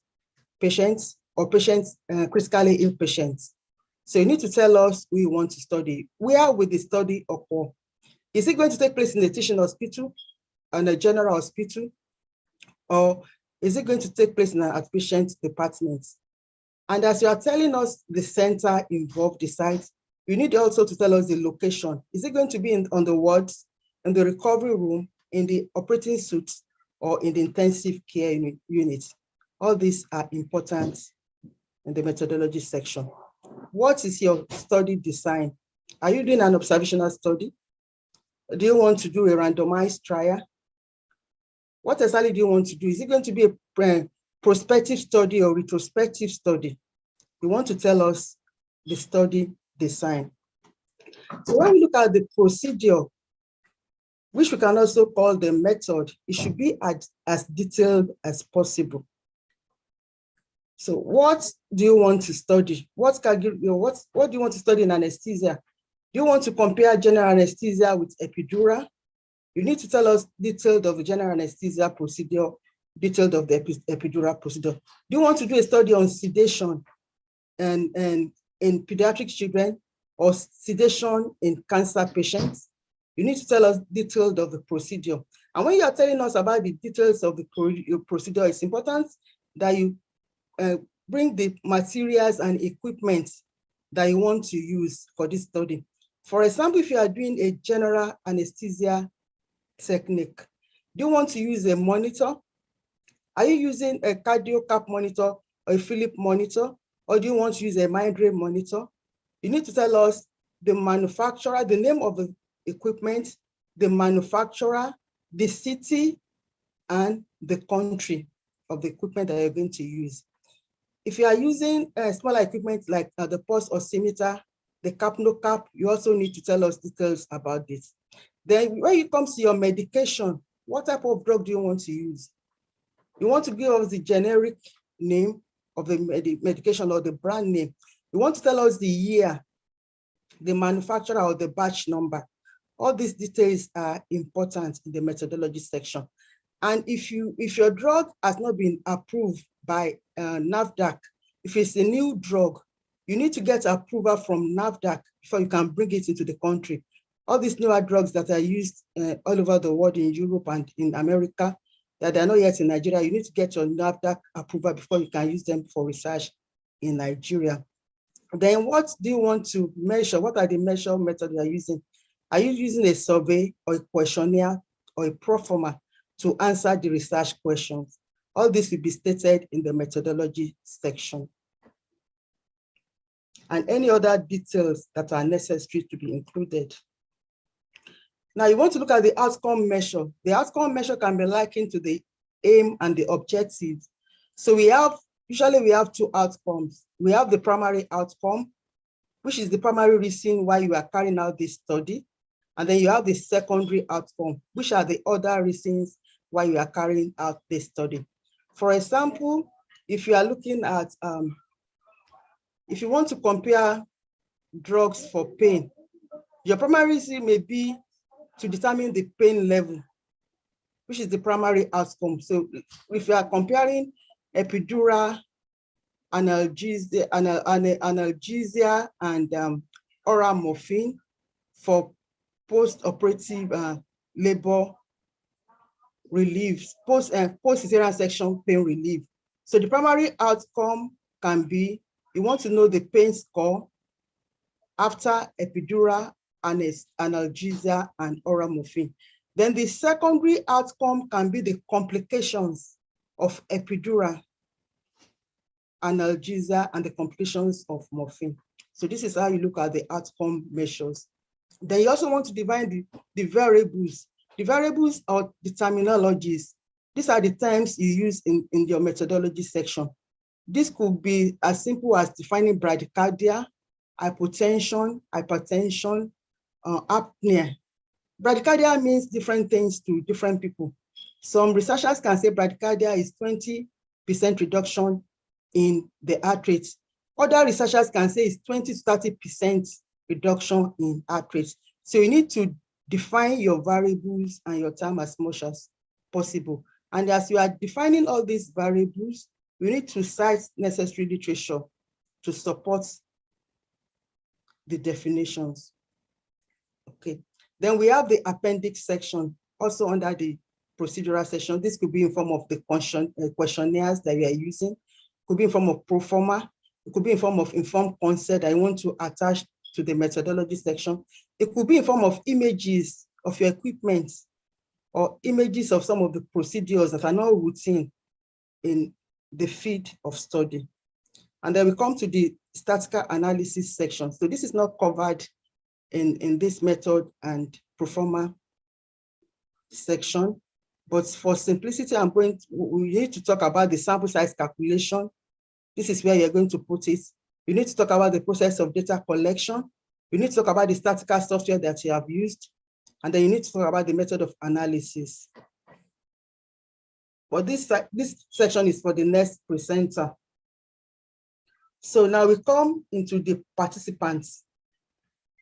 patients, or patients, critically ill patients? So you need to tell us who you want to study. Where will the study occur? Is it going to take place in a teaching hospital and a general hospital? Or is it going to take place in an outpatient department? And as you are telling us the center involved, the site, you need also to tell us the location. Is it going to be on the wards, in the recovery room, in the operating suite, or in the intensive care unit? All these are important in the methodology section. What is your study design? Are you doing an observational study? Do you want to do a randomized trial? What exactly do you want to do? Is it going to be a prospective study or retrospective study? You want to tell us the study design. So when we look at the procedure, which we can also call the method, it should be as detailed as possible. So what do you want to study? What do you want to study in anesthesia? Do you want to compare general anesthesia with epidural? You need to tell us detailed of the general anesthesia procedure, detailed of the epidural procedure. Do you want to do a study on sedation and in pediatric children, or sedation in cancer patients? You need to tell us detailed of the procedure. And when you are telling us about the details of the procedure, it's important that you bring the materials and equipment that you want to use for this study. For example, if you are doing a general anesthesia technique, do you want to use a monitor? Are you using a cardio cap monitor or a Philip monitor, or do you want to use a Mindray monitor? You need to tell us the manufacturer, the name of the equipment, the manufacturer, the city, and the country of the equipment that you're going to use. If you are using smaller equipment like the pulse oximeter, the capno cap, you also need to tell us details about this. Then when it comes to your medication, what type of drug do you want to use? You want to give us the generic name of the medication or the brand name. You want to tell us the year, the manufacturer, or the batch number. All these details are important in the methodology section. And if your drug has not been approved by NAFDAC, if it's a new drug, you need to get approval from NAFDAC before you can bring it into the country. All these newer drugs that are used all over the world, in Europe and in America, that are not yet in Nigeria, you need to get your NAFDAC approval before you can use them for research in Nigeria. Then what do you want to measure? What are the measure methods you are using? Are you using a survey or a questionnaire or a proforma to answer the research questions? All this will be stated in the methodology section. And any other details that are necessary to be included. Now you want to look at the outcome measure. The outcome measure can be likened to the aim and the objectives. So usually we have 2 outcomes. We have the primary outcome, which is the primary reason why you are carrying out this study. And then you have the secondary outcome, which are the other reasons why you are carrying out this study. For example, if you are looking at, if you want to compare drugs for pain, your primary reason may be to determine the pain level, which is the primary outcome. So if you are comparing epidural, analgesia, and oral morphine for post-operative labor relief, post-cesarean section pain relief. So the primary outcome can be, you want to know the pain score after epidural, analgesia, and oral morphine. Then the secondary outcome can be the complications of epidural, analgesia, and the complications of morphine. So this is how you look at the outcome measures. Then you also want to define the variables. The variables are the terminologies. These are the terms you use in your methodology section. This could be as simple as defining bradycardia, hypotension, hypertension, apnea. Bradycardia means different things to different people. Some researchers can say bradycardia is 20% reduction in the heart rate. Other researchers can say it's 20 to 30% reduction in heart rate. So you need to define your variables and your term as much as possible. And as you are defining all these variables, you need to cite necessary literature to support the definitions. Okay. Then we have the appendix section, also under the procedural section. This could be in form of the questionnaires that you are using, could be in form of pro forma, it could be in form of informed consent that you want to attach to the methodology section. It could be in form of images of your equipment or images of some of the procedures that are not routine in the field of study. And then we come to the statistical analysis section. So this is not covered in this method and pro forma section, but for simplicity, we need to talk about the sample size calculation. This is where you're going to put it. You need to talk about the process of data collection. You need to talk about the statistical software that you have used. And then you need to talk about the method of analysis. But this section is for the next presenter. So now we come into the participants.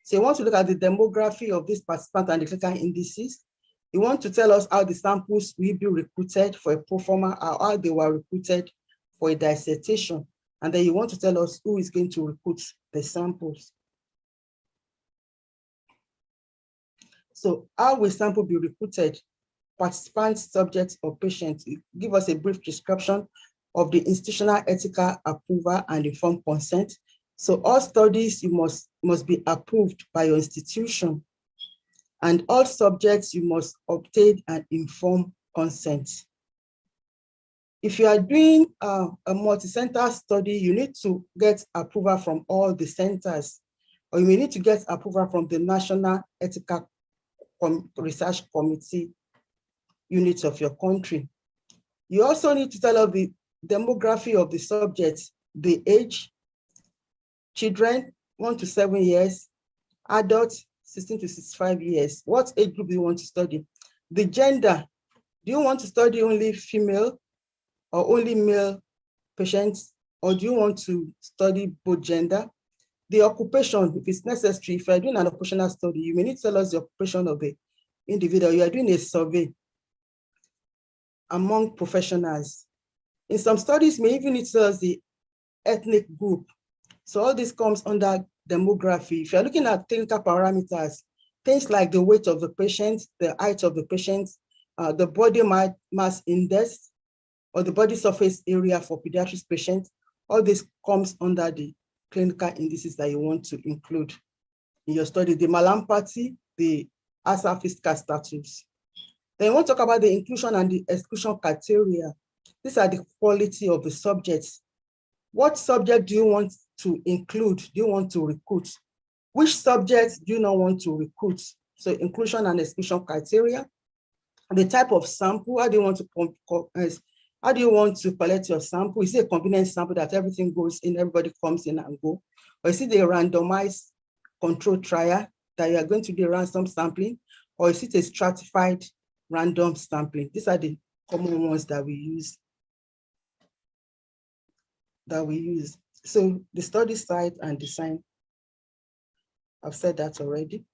So you want to look at the demography of this participant and the clinical indices. You want to tell us how the samples will be recruited for a pro forma, or how they were recruited for a dissertation. And then you want to tell us who is going to recruit the samples. So how will sample be recruited? Participants, subjects, or patients? Give us a brief description of the institutional ethical approval and informed consent. So all studies you must be approved by your institution, and all subjects you must obtain an informed consent. If you are doing a multi-center study, you need to get approval from all the centers, or you may need to get approval from the National Ethical Research Committee units of your country. You also need to tell us the demography of the subjects, the age, children 1 to 7 years, adults 16 to 65 years. What age group do you want to study? The gender, do you want to study only female or only male patients, or do you want to study both gender? The occupation, if it's necessary, if you're doing an occupational study, you may need to tell us the occupation of the individual. You are doing a survey among professionals. In some studies, you may even need to tell us the ethnic group. So all this comes under demography. If you're looking at clinical parameters, things like the weight of the patient, the height of the patient, the body mass index, or the body surface area for pediatric patients, all this comes under the clinical indices that you want to include in your study. The malampathy, the ASA physical status. Then you want to talk about the inclusion and the exclusion criteria. These are the quality of the subjects. What subject do you want to include? Do you want to recruit? Which subjects do you not want to recruit? So inclusion and exclusion criteria. The type of sample, how do you want to collect your sample? Is it a convenient sample that everything goes in, everybody comes in and go? Or is it a randomized control trial that you are going to do random sampling? Or is it a stratified random sampling? These are the common ones that we use. So the study site and design, I've said that already.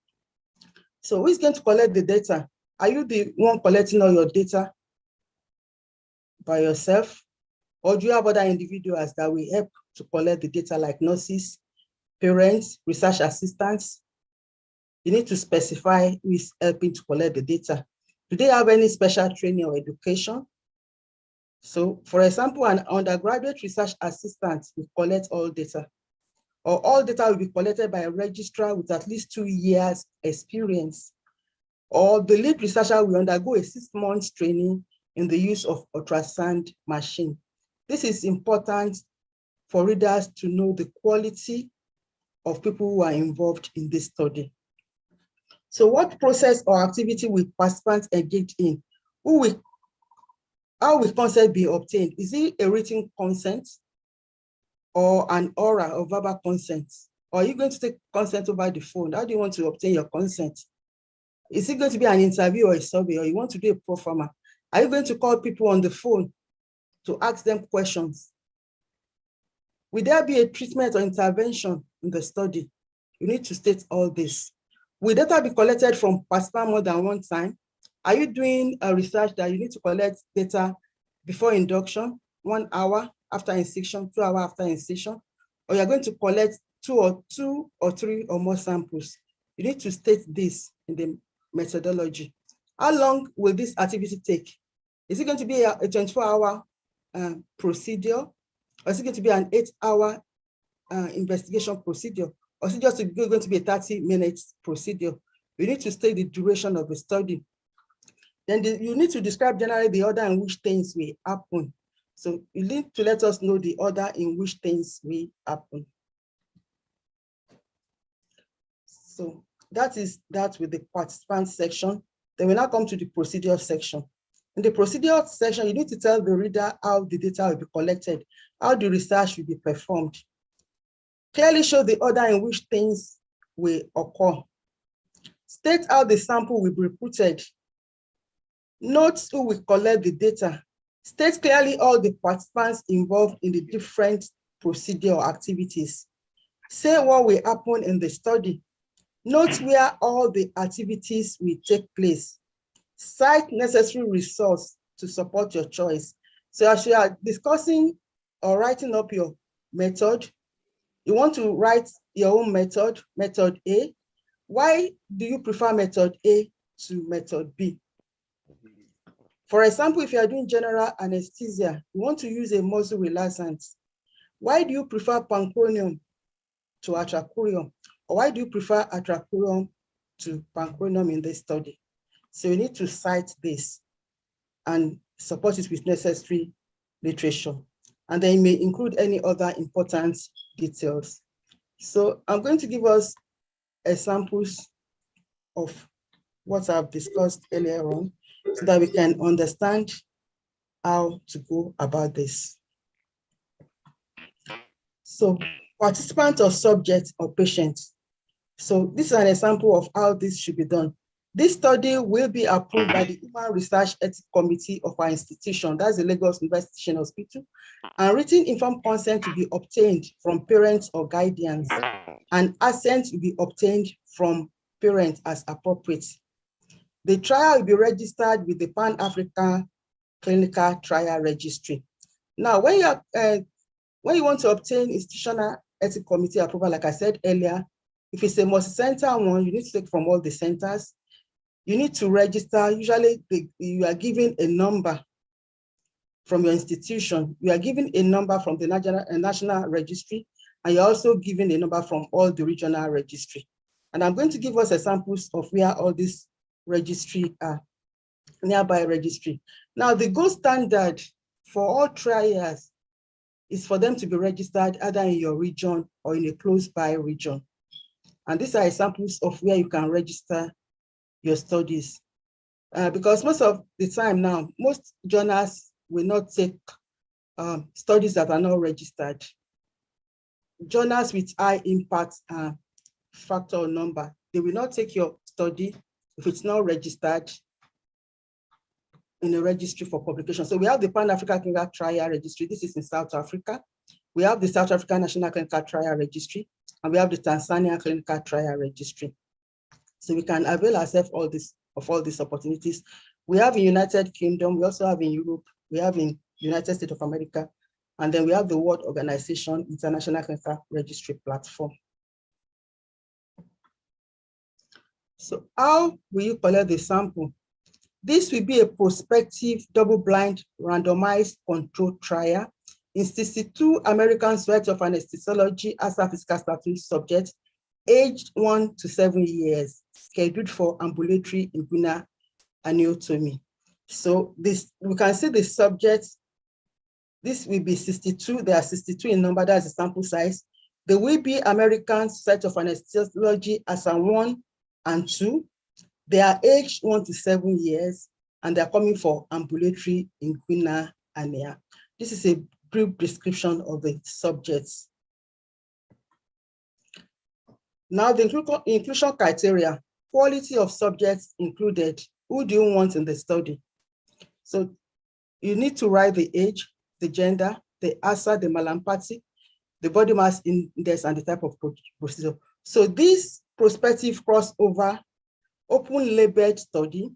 So who is going to collect the data? Are you the one collecting all your data by yourself? Or do you have other individuals that will help to collect the data, like nurses, parents, research assistants? You need to specify who is helping to collect the data. Do they have any special training or education? So for example, an undergraduate research assistant will collect all data, or all data will be collected by a registrar with at least 2 years experience, or the lead researcher will undergo a 6 months training in the use of ultrasound machine. This is important for readers to know the quality of people who are involved in this study. So what process or activity will participants engage in? How will consent be obtained? Is it a written consent or an oral or verbal consent? Or are you going to take consent over the phone? How do you want to obtain your consent? Is it going to be an interview or a survey, or you want to do a pro forma? Are you going to call people on the phone to ask them questions? Will there be a treatment or intervention in the study? You need to state all this. Will data be collected from participants more than one time? Are you doing a research that you need to collect data before induction, 1 hour after incision, 2 hours after incision, or you're going to collect two or three or more samples? You need to state this in the methodology. How long will this activity take? Is it going to be a 24-hour procedure? Or is it going to be an 8-hour investigation procedure? Or is it just going to be a 30-minute procedure? You need to state the duration of the study. Then you need to describe generally the order in which things will happen. So you need to let us know the order in which things will happen. So that is that with the participant section. Then we now come to the procedure section. In the procedure section, you need to tell the reader how the data will be collected, how the research will be performed. Clearly show the order in which things will occur. State how the sample will be recruited. Note who will collect the data. State clearly all the participants involved in the different procedure activities. Say what will happen in the study. Note where all the activities will take place. Cite necessary resources to support your choice. So as you are discussing or writing up your method, you want to write your own method, method A. Why do you prefer method A to method B? For example, if you are doing general anesthesia, you want to use a muscle relaxant. Why do you prefer pancuronium to atracurium? Or why do you prefer atracurium to pancuronium in this study? So you need to cite this and support it with necessary literature. And then it may include any other important details. So I'm going to give us examples of what I've discussed earlier on so that we can understand how to go about this. So participant or subject or patient. So this is an example of how this should be done. This study will be approved by the Human Research Ethics Committee of our institution, that's the Lagos University Hospital, and written informed consent to be obtained from parents or guardians, and assent will be obtained from parents as appropriate. The trial will be registered with the Pan-African Clinical Trial Registry. Now, when you want to obtain institutional ethics committee approval, like I said earlier, if it's a multi-center one, you need to take from all the centers. You need to register. Usually you are given a number from your institution. You are given a number from the national registry, and you're also given a number from all the regional registry. And I'm going to give us examples of where all these registry are, nearby registry. Now, the gold standard for all trials is for them to be registered either in your region or in a close by region. And these are examples of where you can register your studies. Because most of the time now, most journals will not take studies that are not registered. Journals with high impact factor or number, they will not take your study if it's not registered in a registry for publication. So we have the Pan-African Clinical Trial Registry. This is in South Africa. We have the South African National Clinical Trial Registry, and we have the Tanzania Clinical Trial Registry. So we can avail ourselves of all these opportunities. We have in United Kingdom, we also have in Europe, we have in United States of America, and then we have the World Organization International Cancer Registry Platform. So how will you collect the sample? This will be a prospective double-blind randomized controlled trial in 62 American Society of Anesthesiology as a physical status subjects aged 1 to 7 years, scheduled for ambulatory inguinal aneotomy. So this, we can see the subjects, this will be 62, there are 62 in number, that's the sample size. There will be American Society of Anesthesiology as a 1 and 2. They are aged 1 to 7 years, and they're coming for ambulatory inguinal hernia. This is a brief description of the subjects. Now, the inclusion criteria, quality of subjects included. Who do you want in the study? So you need to write the age, the gender, the ASA, the malampathy, the body mass index, and the type of procedure. So this prospective crossover open labeled study,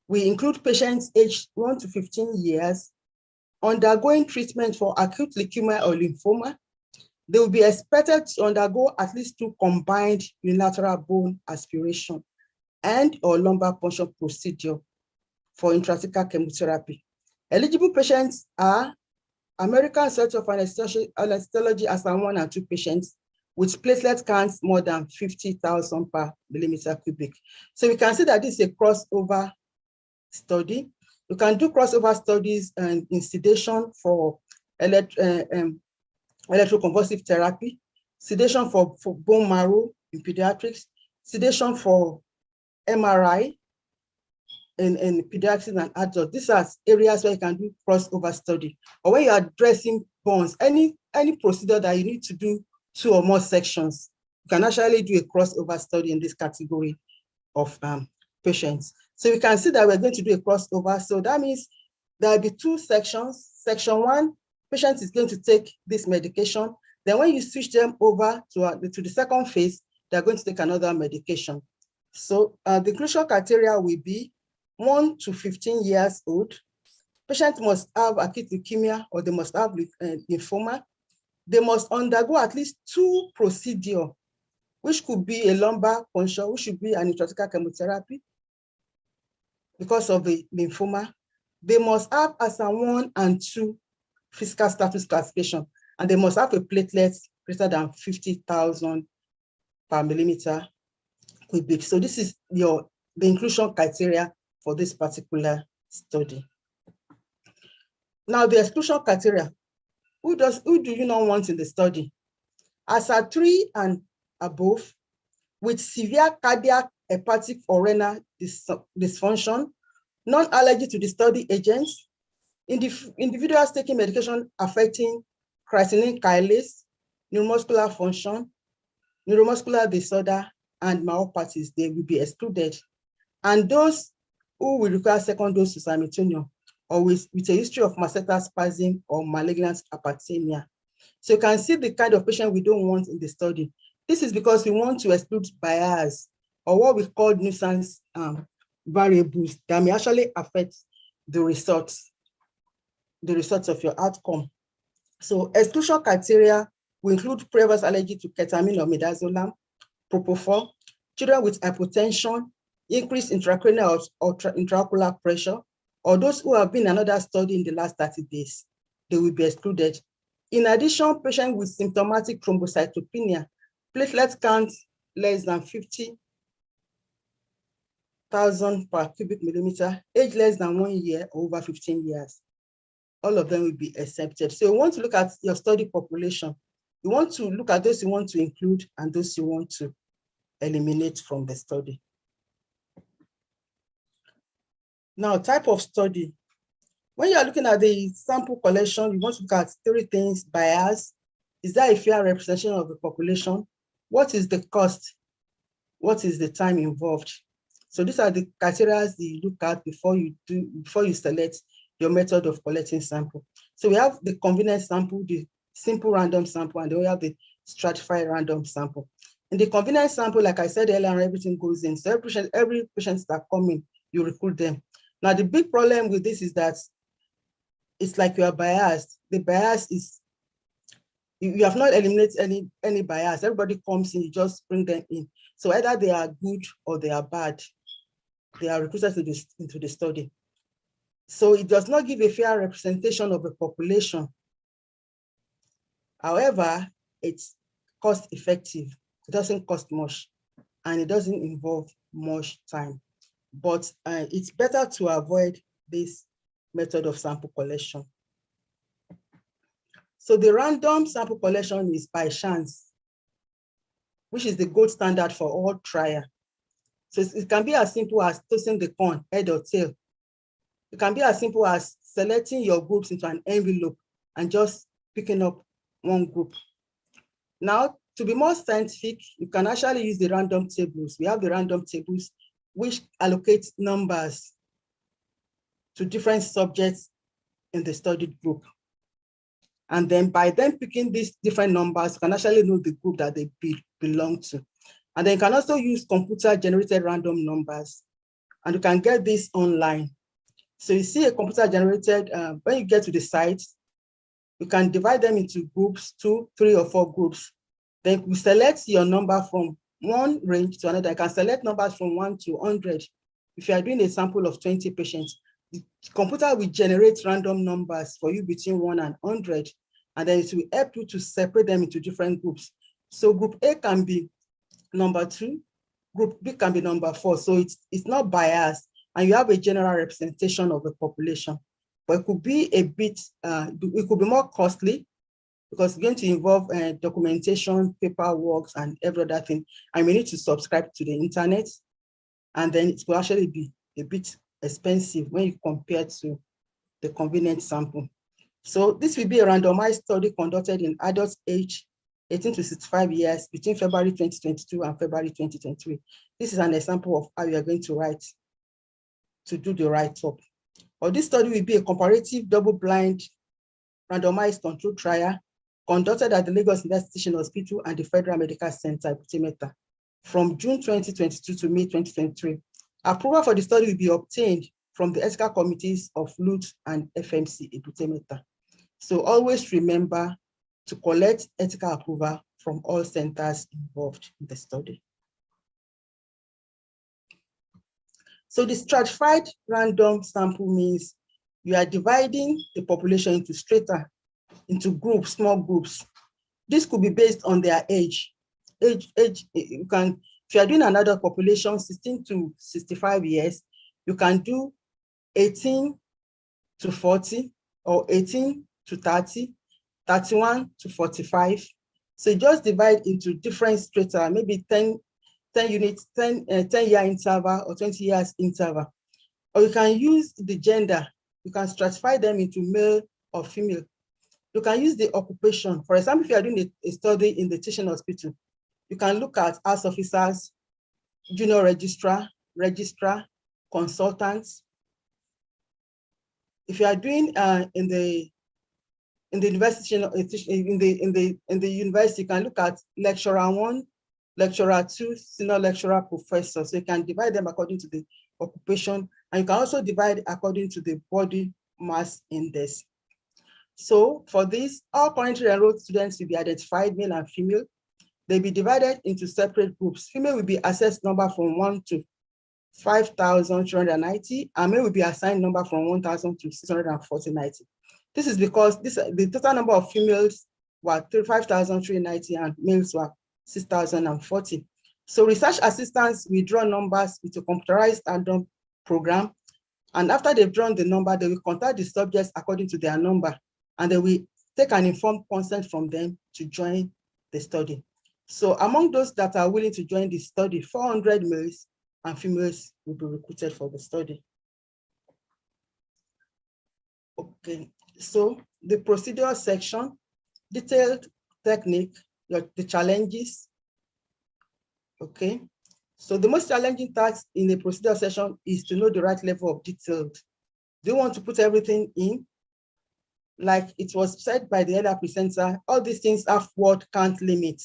we include patients aged 1 to 15 years undergoing treatment for acute leukemia or lymphoma. They will be expected to undergo at least 2 combined unilateral bone aspiration and or lumbar puncture procedure for intrathecal chemotherapy. Eligible patients are American Society of Anesthesiology as 1 and 2 patients with platelet counts more than 50,000 per millimeter cubic. So we can see that this is a crossover study. You can do crossover studies in sedation for electroconvulsive therapy, sedation for bone marrow in pediatrics, sedation for MRI in pediatrics and adults. These are areas where you can do crossover study. Or when you are dressing bones, any procedure that you need to do 2 or more sections, you can actually do a crossover study in this category of patients. So we can see that we're going to do a crossover. So that means there will be 2 sections. Section 1, patient is going to take this medication. Then when you switch them over to the second phase, they're going to take another medication. So the inclusion criteria will be 1 to 15 years old. Patient must have acute leukemia or they must have lymphoma. They must undergo at least 2 procedures, which could be a lumbar puncture, which should be an intrathecal chemotherapy because of the lymphoma. They must have ASA 1 and 2 physical status classification, and they must have a platelet greater than 50,000 per millimeter cubic. So this is the inclusion criteria for this particular study. Now the exclusion criteria. Who do you not want in the study? ASA 3 and above with severe cardiac, hepatic, or renal dysfunction, non-allergy to the study agents, individuals taking medication affecting creatinine kinase, neuromuscular function, neuromuscular disorder, and myopathies, they will be excluded. And those who will require second dose to simultaneous or with a history of masseter spasm or malignant hyperthemia. So you can see the kind of patient we don't want in the study. This is because we want to exclude bias or what we call nuisance variables that may actually affect the results of your outcome. So exclusion criteria will include previous allergy to ketamine or midazolam, propofol, children with hypotension, increased intracranial or intraocular pressure, or those who have been in another study in the last 30 days, they will be excluded. In addition, patients with symptomatic thrombocytopenia, platelet count less than 50,000 per cubic millimeter, age less than 1 year or over 15 years. All of them will be accepted. So you want to look at your study population. You want to look at those you want to include and those you want to eliminate from the study. Now, type of study. When you are looking at the sample collection, you want to look at 3 things: bias. Is there a fair representation of the population? What is the cost? What is the time involved? So these are the criteria you look at before you select your method of collecting sample. So we have the convenient sample, the simple random sample, and then we have the stratified random sample. In the convenience sample, like I said earlier, everything goes in. So every patient that come in, you recruit them. Now, the big problem with this is that it's like you are biased. The bias is, you have not eliminated any bias. Everybody comes in, you just bring them in. So either they are good or they are bad. They are recruited into the study. So it does not give a fair representation of the population. However, it's cost effective. It doesn't cost much and it doesn't involve much time. But it's better to avoid this method of sample collection. So the random sample collection is by chance, which is the gold standard for all trial. So it can be as simple as tossing the coin, head or tail. It can be as simple as selecting your groups into an envelope and just picking up one group. Now, to be more scientific, you can actually use the random tables. We have the random tables which allocate numbers to different subjects in the studied group. And then by them picking these different numbers, you can actually know the group that they belong to. And then you can also use computer-generated random numbers. And you can get this online. So you see a computer-generated, when you get to the site, you can divide them into groups, 2, 3, or 4 groups. Then you select your number from one range to another. You can select numbers from 1 to 100. If you are doing a sample of 20 patients, the computer will generate random numbers for you between 1 and 100. And then it will help you to separate them into different groups. So group A can be number 2, group B can be number 4. So it's not biased, and you have a general representation of the population. But it could be a bit, it could be more costly because it's going to involve documentation, paperwork, and every other thing. And we need to subscribe to the internet. And then it will actually be a bit expensive when you compare to the convenient sample. So this will be a randomized study conducted in adults aged 18 to 65 years between February 2022 and February 2023. This is an example of how you are going to write to do the write-up. Or this study will be a comparative double-blind randomized control trial conducted at the Lagos University Hospital and the Federal Medical Center, Butemeta, from June 2022 to May 2023. Approval for the study will be obtained from the ethical committees of LUT and FMC in Butemeta. So always remember to collect ethical approval from all centers involved in the study. So the stratified random sample means you are dividing the population into strata, into groups, small groups. This could be based on their age. You can, if you are doing an adult population 16 to 65 years, you can do 18 to 40 or 18 to 30, 31 to 45. So just divide into different strata, maybe 10 units, 10-year interval or 20 years interval. Or you can use the gender. You can stratify them into male or female. You can use the occupation. For example, if you are doing a study in the teaching hospital, you can look at house officers, junior registrar, consultants. If you are doing in the university, in the university, you can look at lecturer 1, lecturer 2, senior lecturer, professor. So you can divide them according to the occupation, and you can also divide according to the body mass index. So for this, all currently enrolled students will be identified, male and female. They'll be divided into separate groups. Female will be assessed number from 1 to 5,390, and male will be assigned number from 1,000 to 64090. This is because the total number of females were 5,390 and males were 6,040. So research assistants will draw numbers with a computerized random program. And after they've drawn the number, they will contact the subjects according to their number, and they will take an informed consent from them to join the study. So among those that are willing to join the study, 400 males and females will be recruited for the study. Okay, so the procedure section, detailed technique, the challenges. Okay, so the most challenging task in the procedure section is to know the right level of detail. Do you want to put everything in? Like it was said by the other presenter, all these things have word count limit.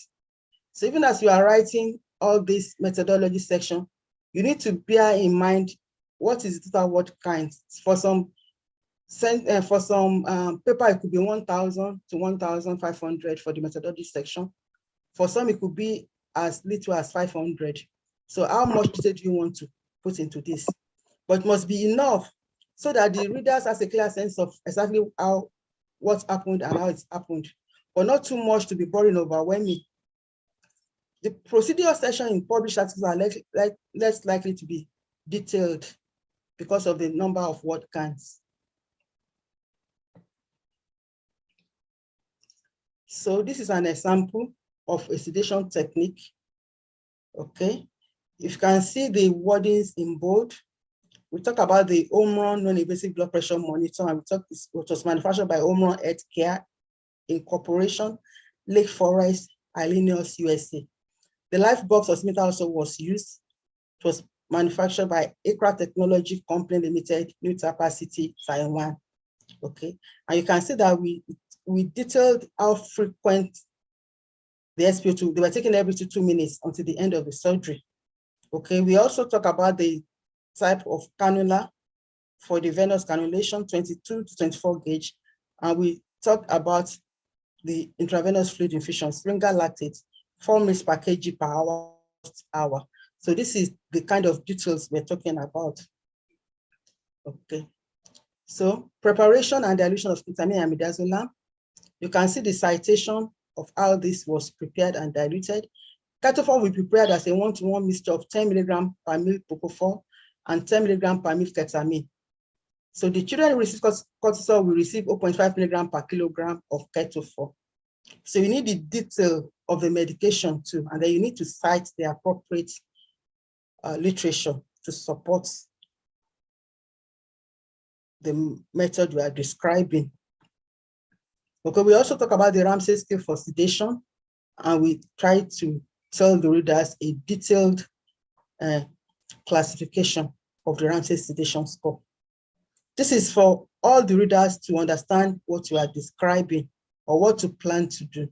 So even as you are writing all this methodology section, you need to bear in mind what is the total word count. For some paper, it could be 1,000 to 1,500 for the methodology section. For some, it could be as little as 500. So how much detail do you want to put into this? But it must be enough so that the readers has a clear sense of exactly what happened and how it's happened, but not too much to be boring or overwhelming. The procedure section in published articles are less likely to be detailed because of the number of word counts. So this is an example of a sedation technique. Okay, if you can see the wordings in bold, we talk about the Omron non-invasive blood pressure monitor, and it was manufactured by Omron Healthcare Incorporation, Lake Forest, Illinois, USA. The life box oximeter also was used. It was manufactured by Acra Technology Company Limited, New Tapa City, Taiwan. Okay, and you can see that we detailed how frequent the SpO2, they were taken every 2 minutes until the end of the surgery. Okay, we also talk about the type of cannula for the venous cannulation, 22 to 24 gauge, and we talked about the intravenous fluid infusion, Springer lactate, 4 ml per kg per hour. So this is the kind of details we're talking about. Okay, so preparation and dilution of ketamine and midazolam. You can see the citation of how this was prepared and diluted. Ketofol will be prepared as a 1-to-1 mixture of 10 mg per ml propofol and 10 mg per ml ketamine. So the children who receive cortisol will receive 0.5 mg per kilogram of ketofol. So you need the detail of the medication too, and then you need to cite the appropriate literature to support the method you are describing. Okay, we also talk about the Ramsey scale for sedation, and we try to tell the readers a detailed classification of the Ramsey sedation score. This is for all the readers to understand what you are describing or what to plan to do.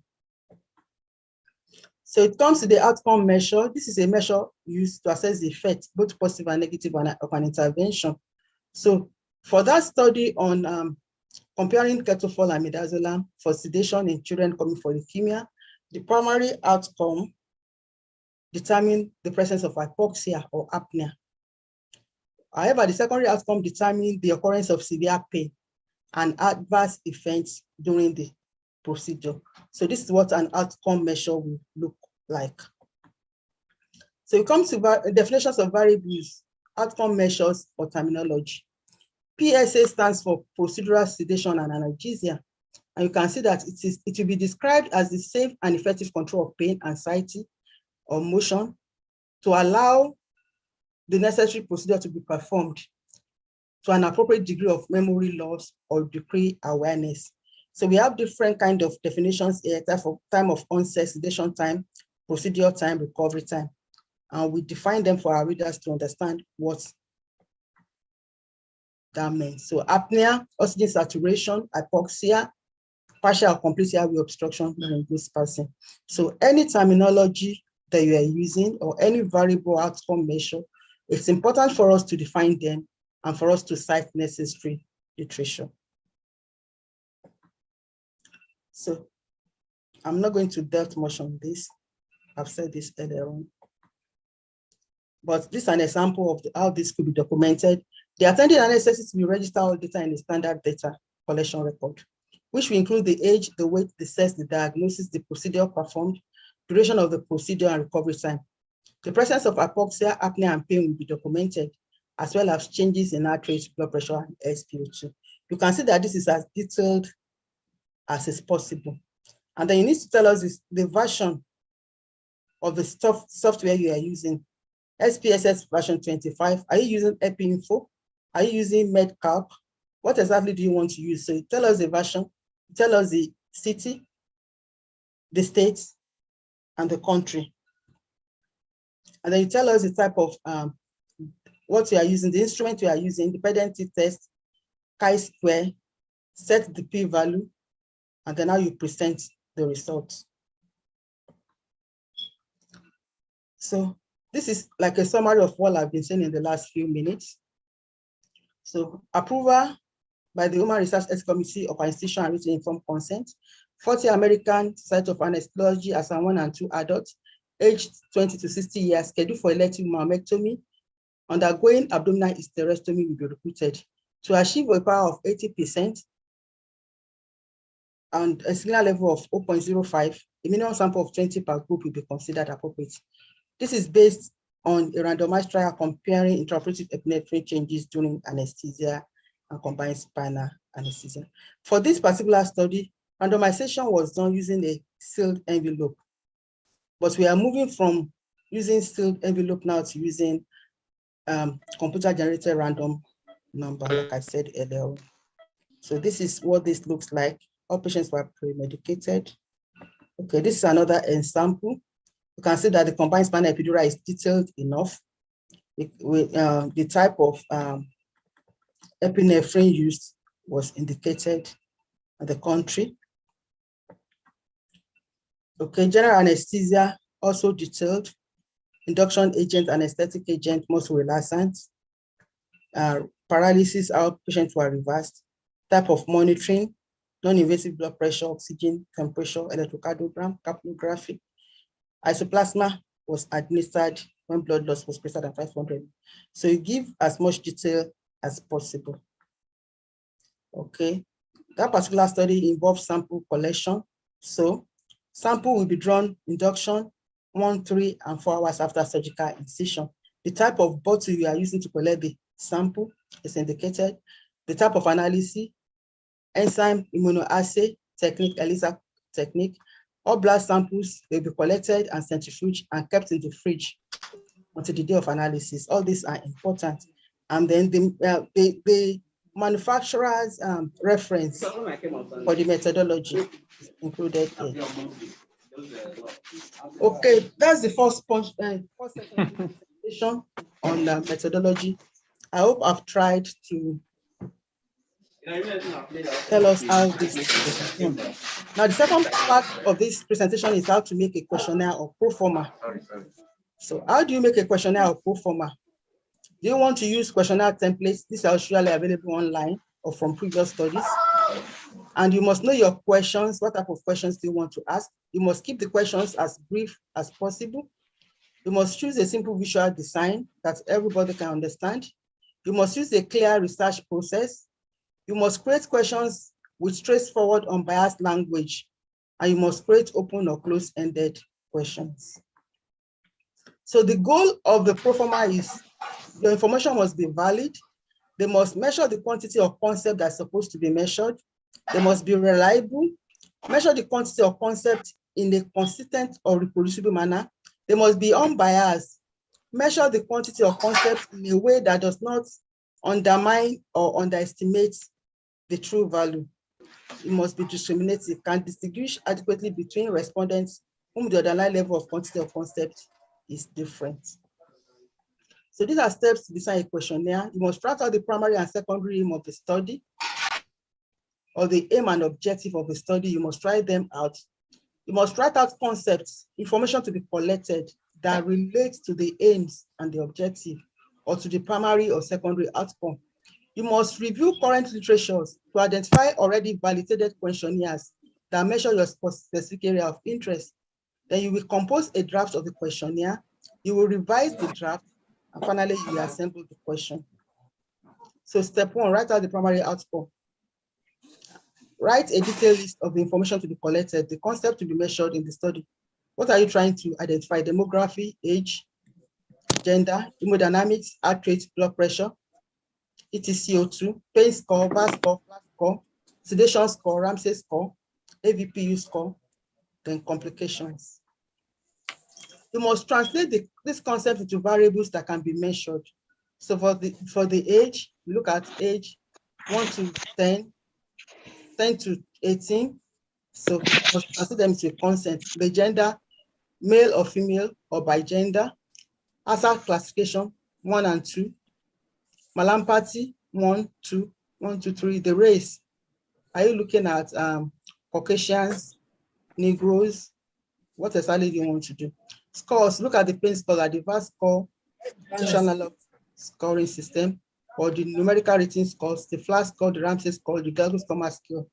So it comes to the outcome measure. This is a measure used to assess the effect, both positive and negative, of an intervention. So for that study on comparing ketofol and midazolam for sedation in children coming for leukemia, the primary outcome determined the presence of hypoxia or apnea. However, the secondary outcome determined the occurrence of severe pain and adverse events during the procedure. So this is what an outcome measure will look like. So it comes to definitions of variables, outcome measures, or terminology. PSA stands for procedural sedation and analgesia. And you can see that it will be described as the safe and effective control of pain, anxiety, or motion to allow the necessary procedure to be performed to an appropriate degree of memory loss or degree awareness. So we have different kind of definitions here: time of onset, sedation time, procedure time, recovery time. And we define them for our readers to understand what that means. So apnea, oxygen saturation, hypoxia, partial or complete airway obstruction in this person. So any terminology that you are using or any variable outcome measure, it's important for us to define them and for us to cite necessary literature. So I'm not going to delve much on this. I've said this earlier on. But this is an example of how this could be documented. The attending anesthetists will register all data in the standard data collection record, which will include the age, the weight, the sex, the diagnosis, the procedure performed, duration of the procedure, and recovery time. The presence of hypoxia, apnea, and pain will be documented, as well as changes in heart rate, blood pressure, and SpO2. You can see that this is as detailed as is possible. And then you need to tell us the version of the software you are using. SPSS version 25. Are you using EpiInfo? Are you using MedCalc? What exactly do you want to use? So you tell us the version, tell us the city, the state, and the country. And then you tell us the type of what you are using, the instrument you are using, independent test, chi-square, set the p-value, and then how you present the results. So this is like a summary of what I've been saying in the last few minutes. So approval by the Human Research Ethics Committee of our institution and written informed consent. 40 American Society of Anesthesiology as 1 and 2 adults, aged 20 to 60 years, scheduled for elective mammectomy, undergoing abdominal hysterectomy will be recruited. To achieve a power of 80% and a signal level of 0.05, a minimum sample of 20 per group will be considered appropriate. This is based on a randomized trial comparing intraoperative epinephrine changes during anesthesia and combined spinal anesthesia. For this particular study, randomization was done using a sealed envelope, but we are moving from using sealed envelope now to using computer-generated random number, like I said earlier. So this is what this looks like. All patients were pre-medicated. Okay, this is another example. You can see that the combined spinal epidural is detailed enough. The type of epinephrine used was indicated in the country. Okay, general anesthesia also detailed. Induction agent, anesthetic agent, muscle relaxant. Paralysis, our patients were reversed. Type of monitoring, non-invasive blood pressure, oxygen, temperature, electrocardiogram, capnography. Isoplasma was administered when blood loss was greater than 500. So you give as much detail as possible. Okay, that particular study involves sample collection. So sample will be drawn induction 1, 3, and 4 hours after surgical incision. The type of bottle you are using to collect the sample is indicated. The type of analysis, enzyme immunoassay technique, ELISA technique. All blood samples will be collected and centrifuged and kept in the fridge until the day of analysis. All these are important. And then the manufacturer's reference for the methodology is included here. Okay, that's the first presentation on methodology. I hope I've tried to tell us how this is done. Now, the second part of this presentation is how to make a questionnaire or pro forma. So how do you make a questionnaire or pro forma? Do you want to use questionnaire templates? These are usually available online or from previous studies. And you must know your questions. What type of questions do you want to ask? You must keep the questions as brief as possible. You must choose a simple visual design that everybody can understand. You must use a clear research process. You must create questions with straightforward, unbiased language, and you must create open or closed-ended questions. So the goal of the pro forma is your information must be valid. They must measure the quantity of concept that's supposed to be measured. They must be reliable. Measure the quantity of concept in a consistent or reproducible manner. They must be unbiased. Measure the quantity of concept in a way that does not undermine or underestimate the true value. It must be discriminative, can distinguish adequately between respondents whom the underlying level of quantity of concept is different. So these are steps to design a questionnaire. You must write out the primary and secondary aim of the study, or the aim and objective of the study. You must write them out. You must write out concepts, information to be collected that relates to the aims and the objective, or to the primary or secondary outcome. You must review current literatures to identify already validated questionnaires that measure your specific area of interest. Then you will compose a draft of the questionnaire. You will revise the draft, and finally you will assemble the question. So step 1, write out the primary outcome. Write a detailed list of the information to be collected, the concept to be measured in the study. What are you trying to identify? Demography, age, gender, hemodynamics, heart rate, blood pressure, ETCO2, pain score, VAS score, FLAS score, sedation score, Ramsay score, AVPU score, then complications. You must translate this concept into variables that can be measured. So for the age, you look at age 1 to 10, 10 to 18. So you must translate them into consent. The gender, male or female or by gender. Hazard classification 1 and 2. Malampathy 1, 2, 1, 2, 3. The race. Are you looking at Caucasians, Negroes? What exactly do you want to do? Scores, look at the paint score, the VAS score, institutional analog scoring system, or the numerical rating scores, the flash score, the Ramsey score, the Glasgow Coma scale.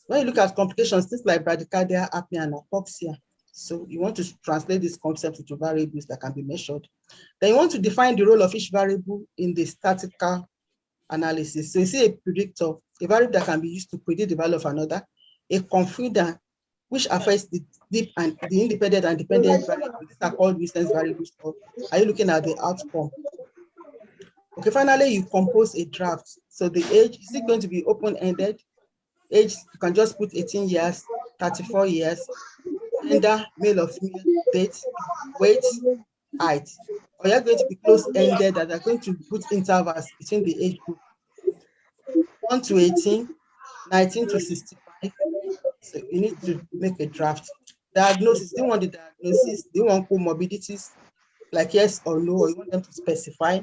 When you look at complications, things like bradycardia, apnea, and hypoxia, so you want to translate this concept into variables that can be measured. Then you want to define the role of each variable in the statistical analysis. So you see a predictor, a variable that can be used to predict the value of another, a confounding, which affects the deep and the independent and dependent variables. These are called nuisance variables. So are you looking at the outcome? Okay, finally, you compose a draft. So the age, is it going to be open-ended? Age, you can just put 18 years, 34 years, gender, male or female, date, weight, height. Or you're going to be close-ended, that are going to put intervals between the age group. 1 to 18, 19 to 65. So you need to make a draft. Diagnosis, do you want the diagnosis? Do you want comorbidities, like yes or no, or you want them to specify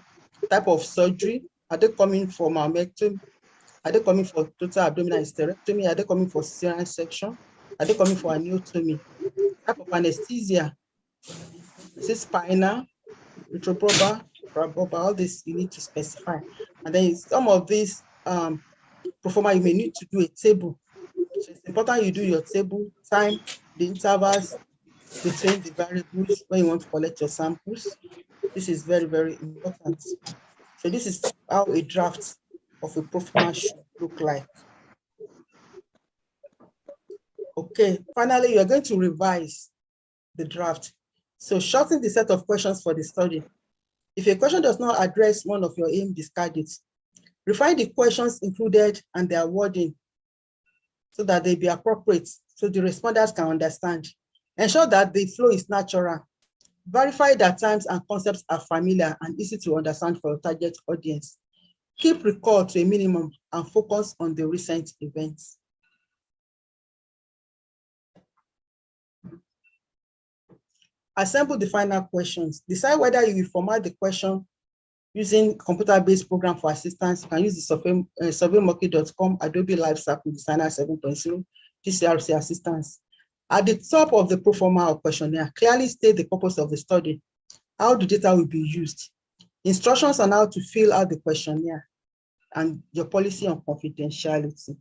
type of surgery? Are they coming for mammectomy? Are they coming for total abdominal hysterectomy? Are they coming for cesarean section? Are they coming for aneotomy? Type of anesthesia, is it spinal, retroprobar, all this you need to specify. And then some of these performer, you may need to do a table. So it's important you do your table, time, the intervals between the variables when you want to collect your samples. This is very, very important. So this is how a draft of a performer should look like. Okay, finally, you are going to revise the draft. So shorten the set of questions for the study. If a question does not address one of your aim, discard it. Refine the questions included and their wording so that they be appropriate, so the respondents can understand. Ensure that the flow is natural. Verify that terms and concepts are familiar and easy to understand for your target audience. Keep record to a minimum and focus on the recent events. Assemble the final questions. Decide whether you will format the question using computer-based program for assistance. You can use the surveymonkey.com, Adobe Live Sample Designer 7.0, GCRC assistance. At the top of the proforma or questionnaire, clearly state the purpose of the study, how the data will be used, instructions on how to fill out the questionnaire, and your policy on confidentiality.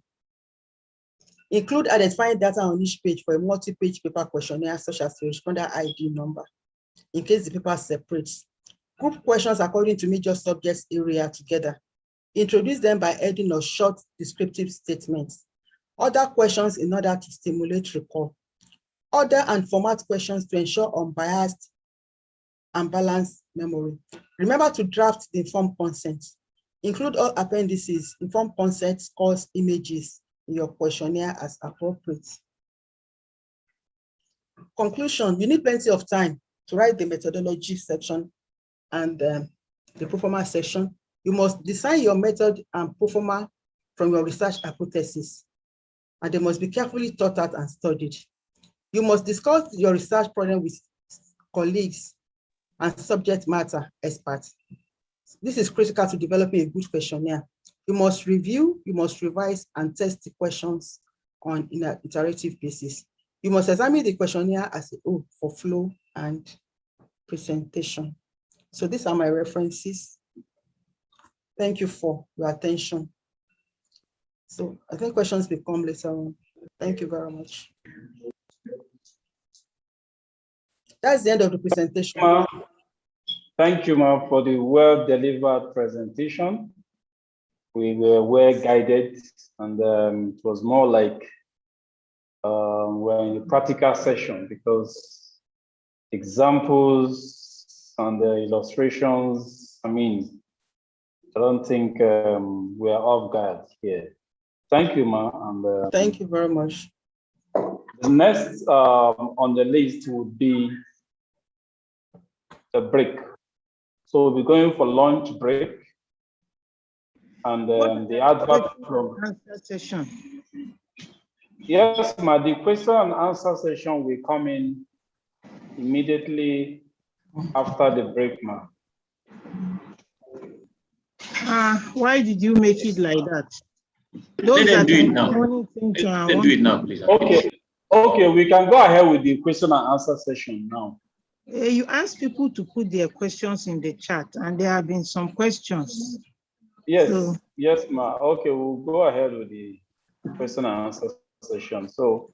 Include identifying data on each page for a multi-page paper questionnaire, such as the responder ID number, in case the paper separates. Group questions according to major subjects area together. Introduce them by adding or short descriptive statements. Other questions in order to stimulate recall. Order and format questions to ensure unbiased and balanced memory. Remember to draft the informed consent. Include all appendices, informed consent, scores, images in your questionnaire as appropriate. Conclusion, you need plenty of time to write the methodology section and the proforma section. You must design your method and proforma from your research hypothesis, and they must be carefully thought out and studied. You must discuss your research problem with colleagues and subject matter experts. This is critical to developing a good questionnaire. You must review, you must revise and test the questions on an iterative basis. You must examine the questionnaire as a whole for flow and presentation. So these are my references. Thank you for your attention. So I think questions will come later on. Thank you very much. That's the end of the presentation. Thank you, Ma, for the well-delivered presentation. We were well guided, and it was more like we're in a practical session, because examples and the illustrations, I mean, I don't think we're off guard here. Thank you, Ma. And thank you very much. The next on the list would be the break. So we're going for lunch break, and the advert from answer session. Yes, Ma, the question and answer session will come in immediately after the break, Ma. Why did you make it like that? Let them do it now. Let them do it now, please. Okay, we can go ahead with the question and answer session now. You asked people to put their questions in the chat, and there have been some questions. Yes, So, yes, ma. Okay, we'll go ahead with the question and answer session. So,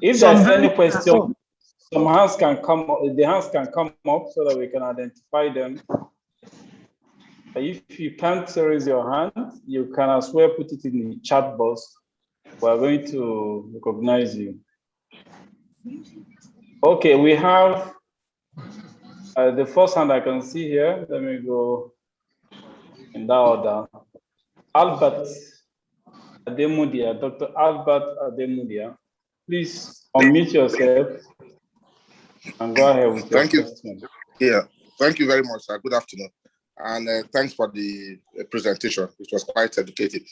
if there's any question, some hands can come up, the hands can come up so that we can identify them. If you can't raise your hand, you can as well put it in the chat box. We're going to recognize you. Okay, we have the first hand I can see here. Let me go in that order. Albert Ademudia, Dr. Albert Ademudia. Please unmute yourself and go ahead with your question. Yeah, thank you very much, sir. Good afternoon. And thanks for the presentation, which was quite educative.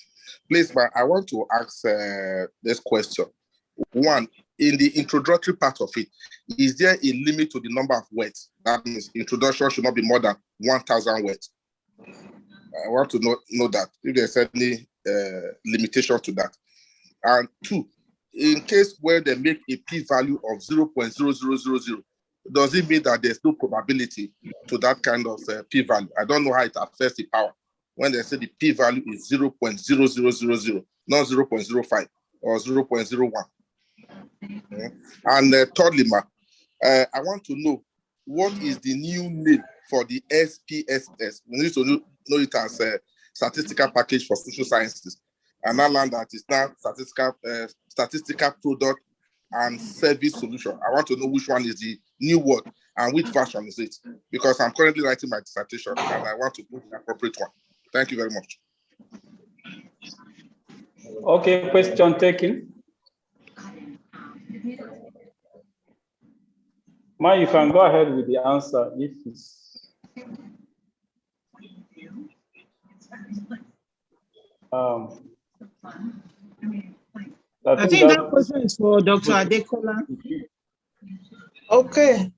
Please, I want to ask this question. One, in the introductory part of it, is there a limit to the number of words? That means introduction should not be more than 1,000 words. I want to know that, if there's any limitation to that. And two, in case where they make a p-value of 0.0000, does it mean that there's no probability to that kind of p-value? I don't know how it affects the power when they say the p-value is 0.0000, not 0.05 or 0.01. And thirdly, I want to know what is the new name for the SPSS. We need to know it as a statistical package for social sciences. And I learned that it's now statistical product and service solution. I want to know which one is the new word and which version is it, because I'm currently writing my dissertation and I want to put the appropriate one. Thank you very much. Okay, question taken. Ma, you can go ahead with the answer if it's. I think that question is for Dr. Adekola. Okay.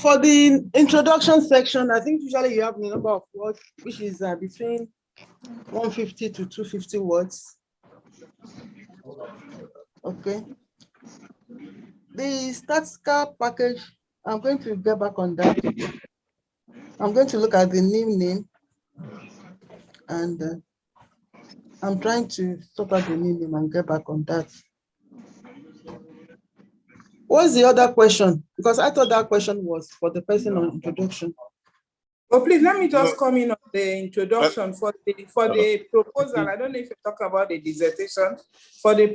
For the introduction section, I think usually you have the number of words, which is between 150 to 250 words. Okay. The statistical package, I'm going to get back on that. I'm going to look at the new name, and I'm trying to sort out the new name and get back on that. What's the other question? Because I thought that question was for the person on introduction. Oh, please let me just come in on the introduction for the proposal. I don't know if you talk about the dissertation. For the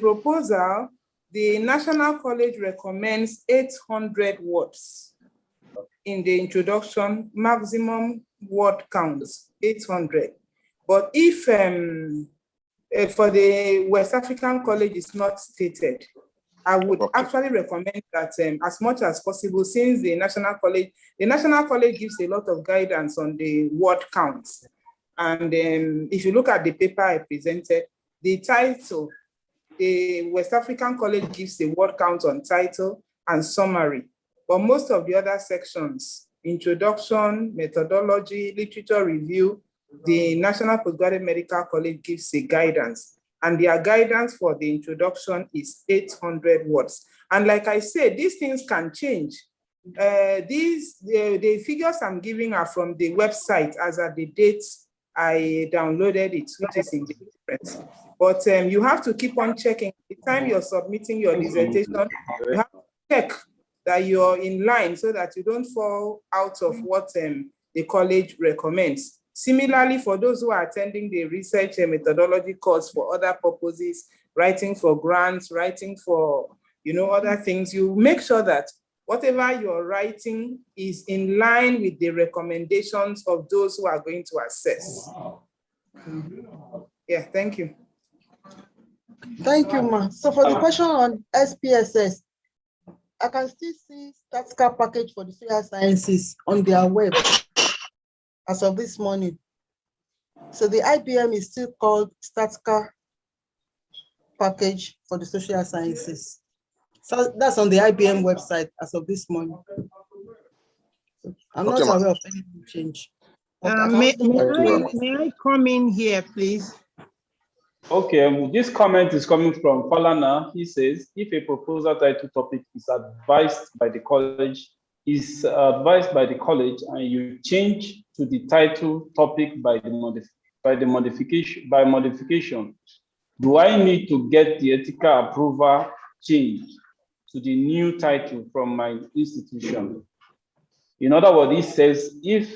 proposal, the National College recommends 800 words in the introduction, maximum word counts 800. But if for the West African College is not stated, I would actually recommend that as much as possible, since the National College gives a lot of guidance on the word counts. And if you look at the paper I presented, the title, the West African College gives a word count on title and summary. But most of the other sections, introduction, methodology, literature review, the National Postgraduate Medical College gives a guidance. And their guidance for the introduction is 800 words. And like I said, these things can change. The figures I'm giving are from the website as at the date I downloaded it, which is in different. But you have to keep on checking. The time you're submitting your dissertation, you have to check that you're in line so that you don't fall out of what the college recommends. Similarly, for those who are attending the research and methodology course for other purposes, writing for grants, writing for other things, you make sure that whatever you're writing is in line with the recommendations of those who are going to assess. Yeah, thank you. Thank you, ma. So for the question on SPSS, I can still see statistical package for the social sciences on their web as of this morning. So the IBM is still called statistical package for the social sciences. So that's on the IBM website as of this morning. So I'm not aware of any change. May I come in here, please? Okay, this comment is coming from Falana. He says, if a proposal title topic is advised by the college, and you change to the title topic by modification, do I need to get the ethical approval changed to the new title from my institution? In other words, he says, if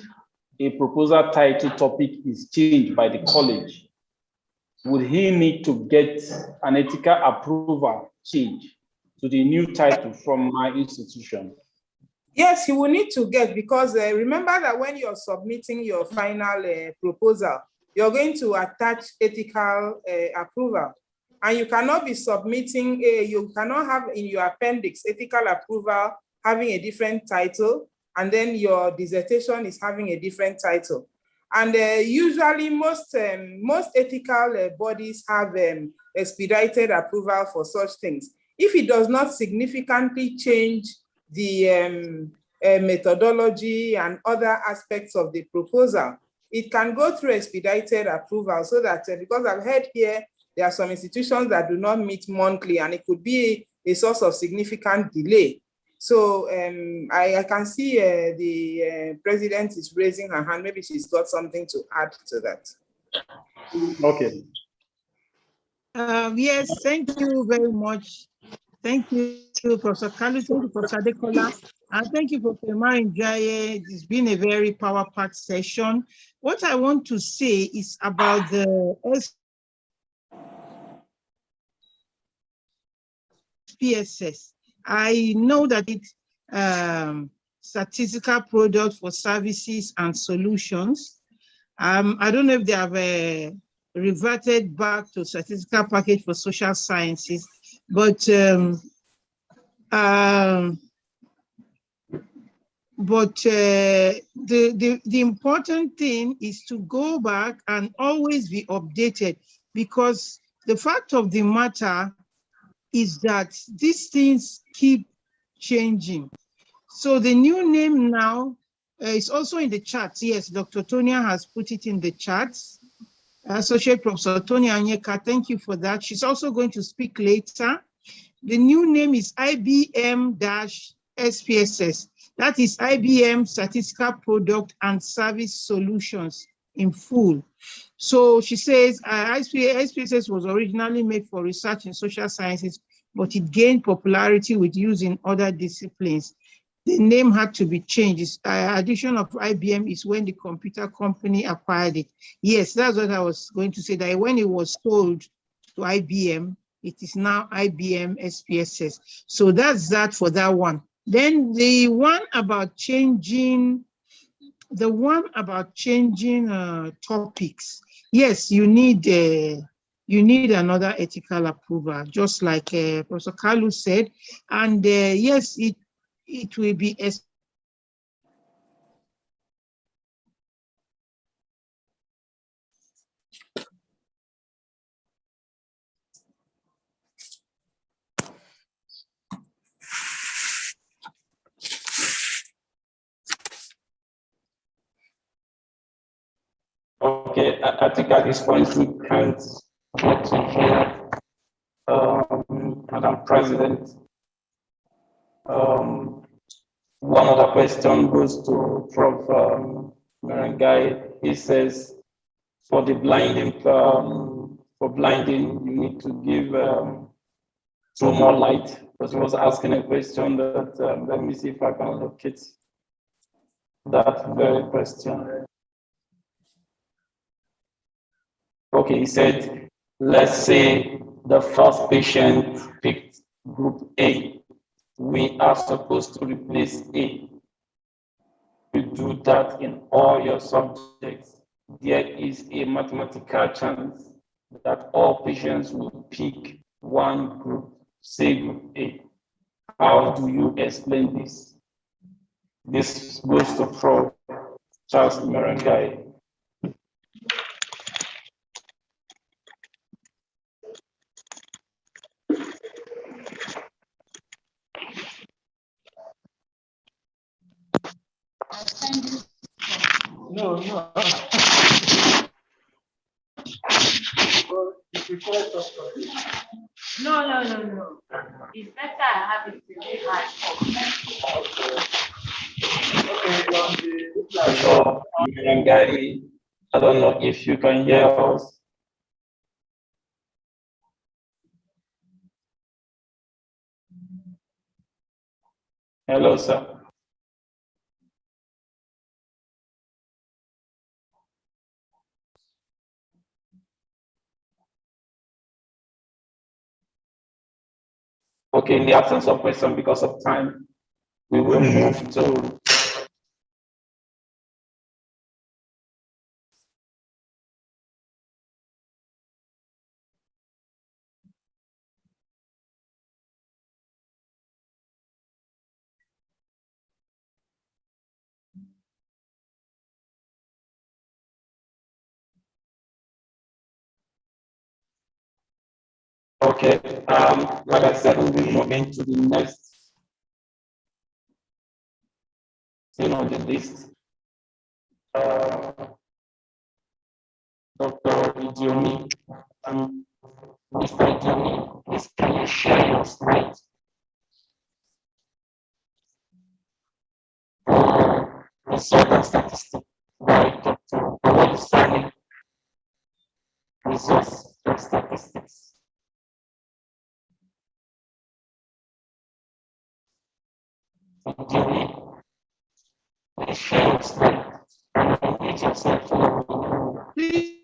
a proposal title topic is changed by the college, would he need to get an ethical approval change to the new title from my institution? Yes, he will need to get, because remember that when you're submitting your final proposal, you're going to attach ethical approval. And you cannot be submitting, you cannot have in your appendix ethical approval having a different title, and then your dissertation is having a different title. And usually most ethical bodies have expedited approval for such things. If it does not significantly change the methodology and other aspects of the proposal, it can go through expedited approval, so that, because I've heard here, there are some institutions that do not meet monthly, and it could be a source of significant delay. So I can see the president is raising her hand. Maybe she's got something to add to that. Okay. Yes, thank you very much. Thank you, Professor Kalu. Thank you, Professor Adekola. And thank you, Professor Marinjaye. It's been a very power-packed session. What I want to say is about the SPSS. I know that it's statistical product for services and solutions. I don't know if they have reverted back to statistical package for social sciences, but the important thing is to go back and always be updated, because the fact of the matter is that these things keep changing. So the new name now is also in the charts. Yes, Dr. Tonia has put it in the charts. Associate Professor Tonia Anyeka, thank you for that. She's also going to speak later. The new name is IBM-SPSS. That is IBM Statistical Product and Service Solutions in full. So she says SPSS was originally made for research in social sciences, but it gained popularity with use in other disciplines. The name had to be changed. Addition of IBM is when the computer company acquired it. Yes, that's what I was going to say, that when it was sold to IBM, it is now IBM SPSS. So that's that for that one. Then the one about changing topics. Yes, you need another ethical approval, just like Professor Kalu said. And yes, it will be Okay, I think at this point we can't get to hear Madam President. One other question goes to Prof. Marangai. He says, for the blinding, you need to give two more light, because he was asking a question that, let me see if I can locate that very question. Okay, he said, let's say the first patient picked group A. We are supposed to replace A. You do that in all your subjects. There is a mathematical chance that all patients will pick one group, say group A. How do you explain this? This goes to Prof. Charles Marangai. No, no. No. It's better I have it in the hard So, Gary, I don't know if you can hear us. Hello, sir. Okay, in the absence of question because of time, we will move to okay. Like I said, we'll be moving to the next thing on the list. Dr. Idiomi, Mr. Idiomi, please can you share your slide? Result and statistics by Dr. Alongside results and statistics. Idiomi, please share your slide and unmute yourself. Please.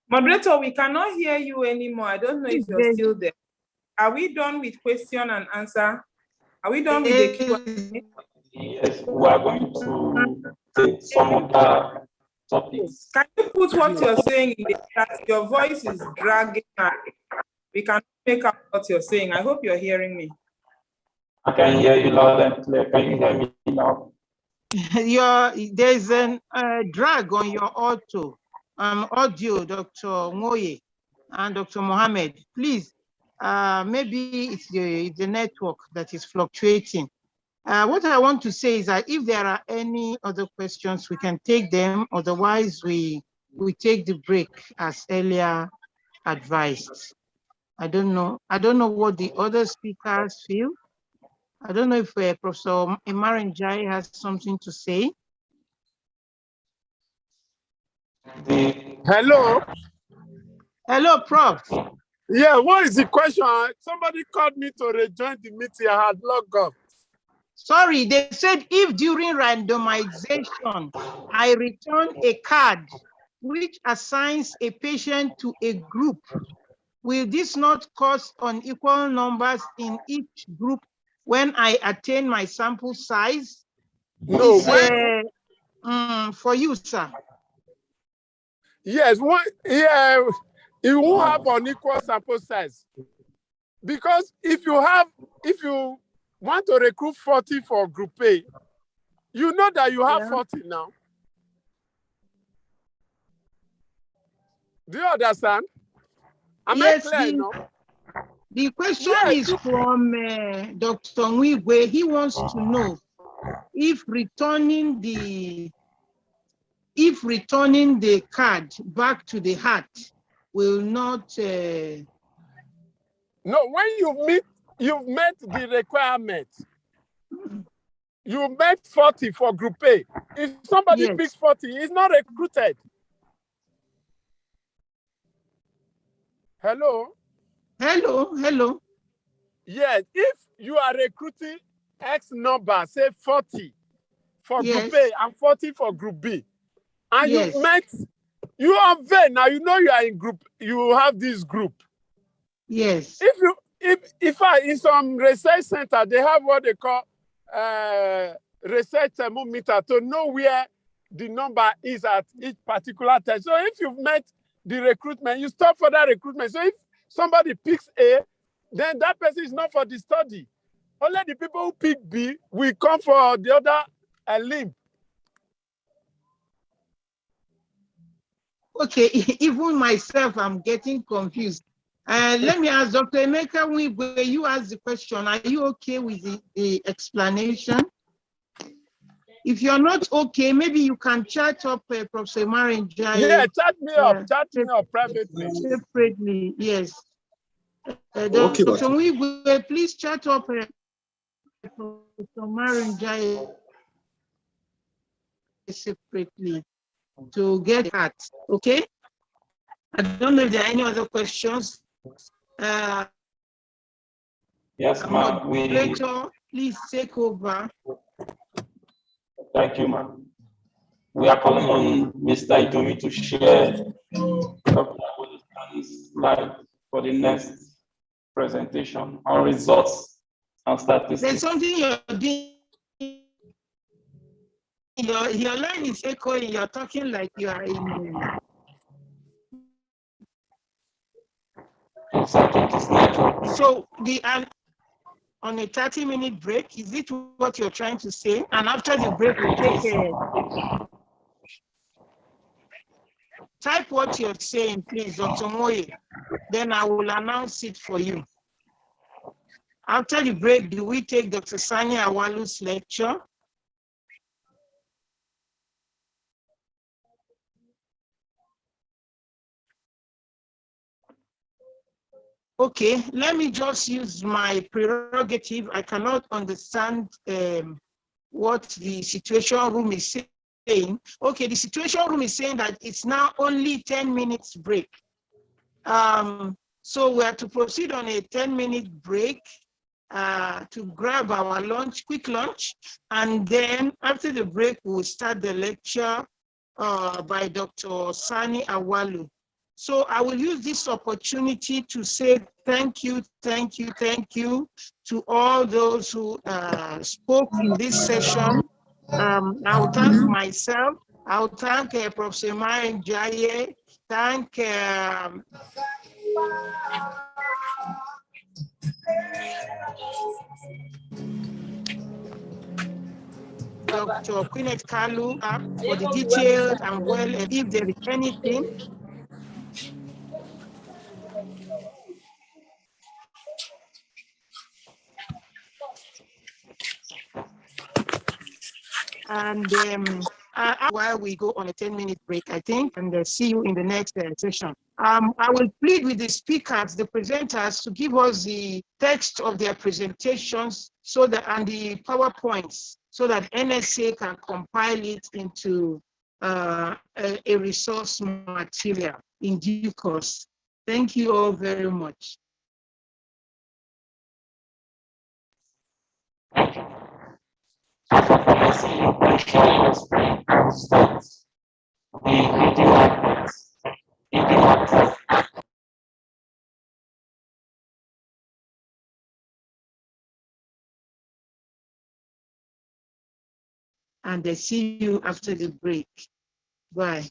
Moderator, we cannot hear you anymore. I don't know if you're still there. Are we done with question and answer? Are we done with the Q&A? Yes, we are going to take some of the topics. Can you put what you're saying in the chat? Your voice is dragging. We cannot make out what you're saying. I hope you're hearing me. I can hear you loud and clear. Can you hear me now? There's a drag on your audio, Dr. Ngoye and Dr. Mohammed. Please, maybe it's the network that is fluctuating. What I want to say is that if there are any other questions, we can take them. Otherwise, we take the break as earlier advised. I don't know what the other speakers feel. I don't know if Professor Imarenjai has something to say. Hello. Hello, Prof. Yeah, what is the question? Somebody called me to rejoin the meeting. I had logged off. Sorry, they said if during randomization, I return a card which assigns a patient to a group, will this not cause unequal numbers in each group when I attain my sample size? No, for you, sir. Yes, it won't have unequal sample size. Because if you want to recruit 40 for group A, you know that you have 40 now. Do you understand? Am I clear enough? The question is from Dr. Nwigwe. He wants to know if returning the card back to the heart will not. No, when you've met the requirement. You met 40 for group A. If somebody picks 40, he's not recruited. Hello? Hello. Yes, if you are recruiting X number, say 40 for group A and 40 for group B, and you've met, you are there now, you know you are in group, you have this group. Yes. If in some research center, they have what they call research thermometer to know where the number is at each particular time. So if you've met the recruitment, you stop for that recruitment. So if somebody picks A, then that person is not for the study. Only the people who pick B will come for the other limb. Okay, even myself, I'm getting confused. Let me ask Dr. Emeka, when you ask the question, are you okay with the explanation? If you're not okay, maybe you can chat up Professor Marinjai. Yeah, chat me up privately. Separately, yes. Okay, Dr. Mwigwe, please chat up Professor Marinjai separately to get that, okay? I don't know if there are any other questions. Yes, ma'am. Moderator, please take over. Thank you, ma'am. We are calling on Mr. Idumi to share Dr. Aboli's slide for the next presentation on results and statistics. There's something you're doing. Your line is echoing. You're talking like you are in. So on a 30-minute break, is it what you're trying to say? And after the break, we'll take type what you're saying, please, Dr. Moye. Then I will announce it for you. After the break, do we take Dr. Sani Awalu's lecture? Okay, let me just use my prerogative. I cannot understand what the situation room is saying. Okay, the situation room is saying that it's now only 10 minutes break. So we are to proceed on a 10-minute break to grab our lunch, quick lunch, and then after the break, we'll start the lecture by Dr. Sani Awalu. So I will use this opportunity to say thank you to all those who spoke in this session. I'll thank myself. I'll thank Professor Marin Jaye, thank Dr. Quinette Kalu for the details and well, if there is anything. And while we go on a 10-minute break, I think, and see you in the next session. I will plead with the speakers, the presenters, to give us the text of their presentations and the PowerPoints so that NSA can compile it into a resource material in due course. Thank you all very much. And I see you after the break. Bye.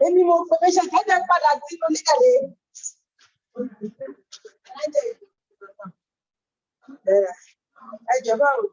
Èmi mo fẹ́ ṣe kẹ́kẹ́ padà sínú nígbàdé. Ẹ jọ̀ọ́ báwo.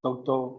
Doctor.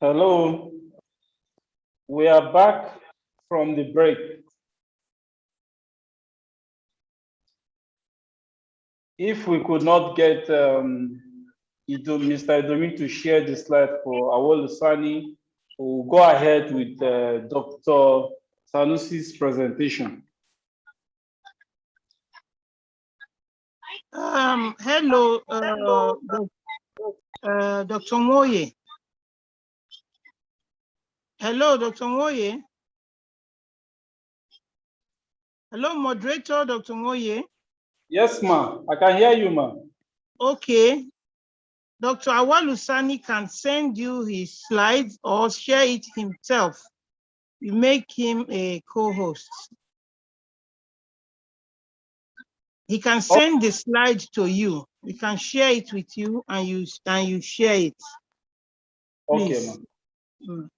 Hello, we are back from the break. If we could not get Mr. Idomi to share the slide for Awol Sani, we'll go ahead with Dr. Sanusi's presentation. Hello, Dr. Moye. Hello, Dr. Moye. Hello, moderator, Dr. Moye. Yes, ma. I can hear you, ma. Okay. Dr. Awalusani can send you his slides or share it himself. You make him a co-host. He can send the slide to you. We can share it with you and you share it. Please. Okay, ma'am.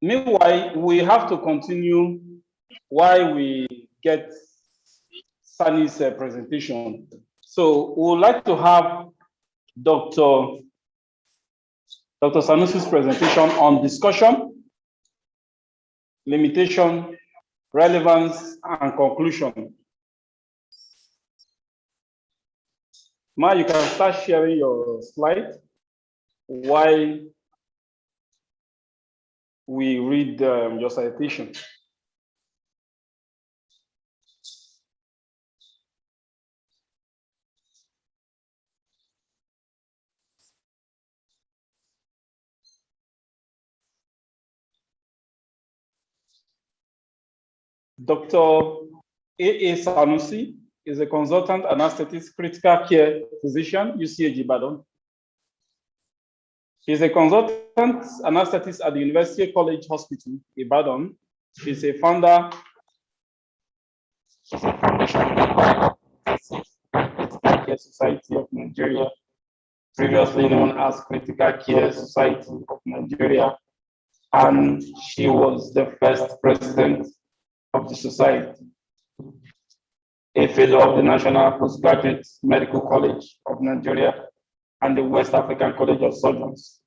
Meanwhile, we have to continue while we get Sunny's presentation. So we would like to have Dr. Sanusi's presentation on discussion, limitation, relevance, and conclusion. Ma, you can start sharing your slide while we read your citation. Dr. A.A. Sanusi is a consultant anesthetist, critical care physician, UCAG Ibadan. He is a consultant anesthetist at the University College Hospital, Ibadan. She is a founder of the Critical Care Society of Nigeria, previously known as Critical Care Society of Nigeria, and she was the first president of the society, a fellow of the National Postgraduate Medical College of Nigeria and the West African College of Surgeons.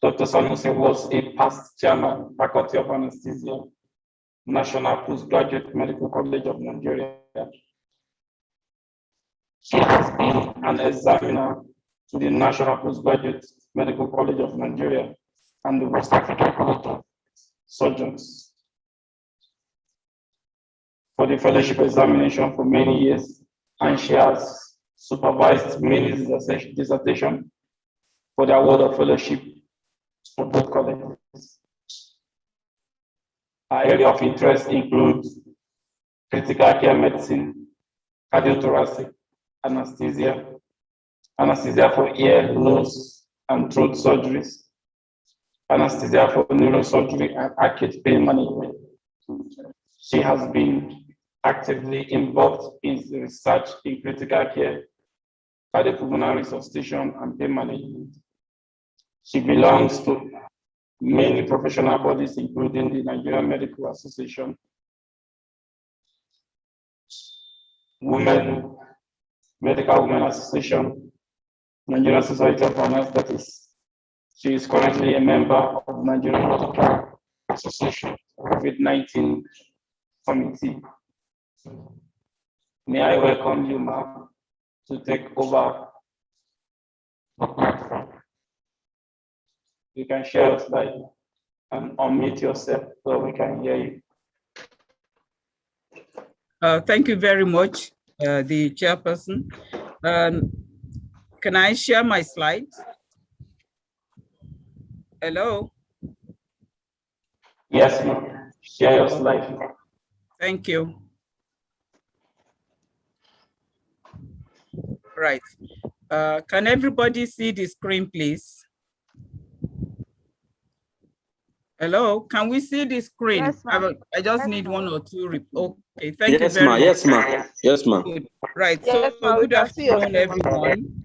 Dr. Sanusi was a past chairman, Faculty of Anesthesia, National Postgraduate Medical College of Nigeria. She has been an examiner to the National Postgraduate Medical College of Nigeria and the West African College of Surgeons for the fellowship examination for many years, and she has supervised many dissertations for the award of fellowship for both colleges. Our area of interest includes critical care medicine, cardiothoracic, anesthesia, anesthesia for ear, nose, and throat surgeries, anesthesia for neurosurgery, and acute pain management. She has been actively involved in the research in critical care, cardiopulmonary resuscitation, and pain management. She belongs to many professional bodies, including the Nigerian Medical Association, Medical Women Association, Nigerian Society of Anesthetists. She is currently a member of Nigerian Medical Association COVID-19 Committee. May I welcome you, ma'am, to take over the platform. You can share your slide and unmute yourself so we can hear you. Thank you very much, the chairperson. Can I share my slides? Hello? Yes, ma'am. Share your slide. Thank you. Right. Can everybody see the screen, please? Hello, can we see the screen? Yes, I just need one or two. Okay, thank you very much. Yes, ma'am. Yes, ma'am. Right. Yes, so good afternoon, everyone.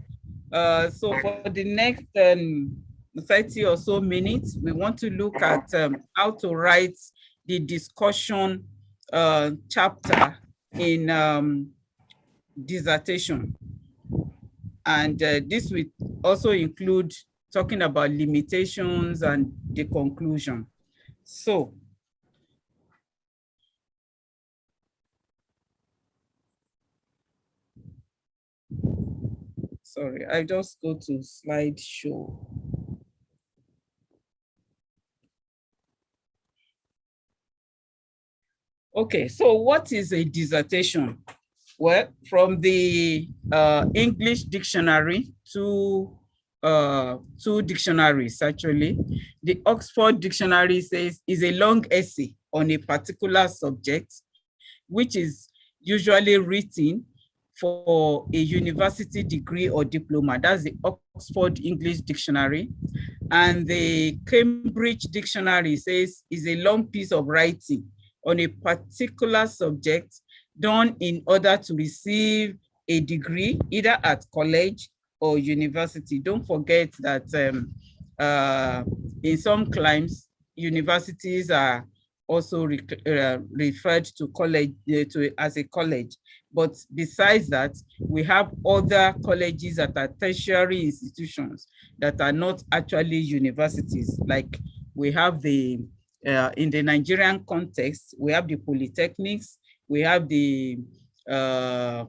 So for the next 30 or so minutes, we want to look at how to write the discussion chapter in dissertation. And this will also include talking about limitations and the conclusion. So sorry, I just go to slideshow. Okay, so what is a dissertation? Well, from the English dictionary to two dictionaries, actually. The Oxford Dictionary says is a long essay on a particular subject, which is usually written for a university degree or diploma. That's the Oxford English Dictionary. And the Cambridge Dictionary says is a long piece of writing on a particular subject done in order to receive a degree either at college or university. Don't forget that in some climes, universities are also referred to college as a college. But besides that, we have other colleges that are tertiary institutions that are not actually universities. Like we have the, in the Nigerian context, we have the polytechnics, we have the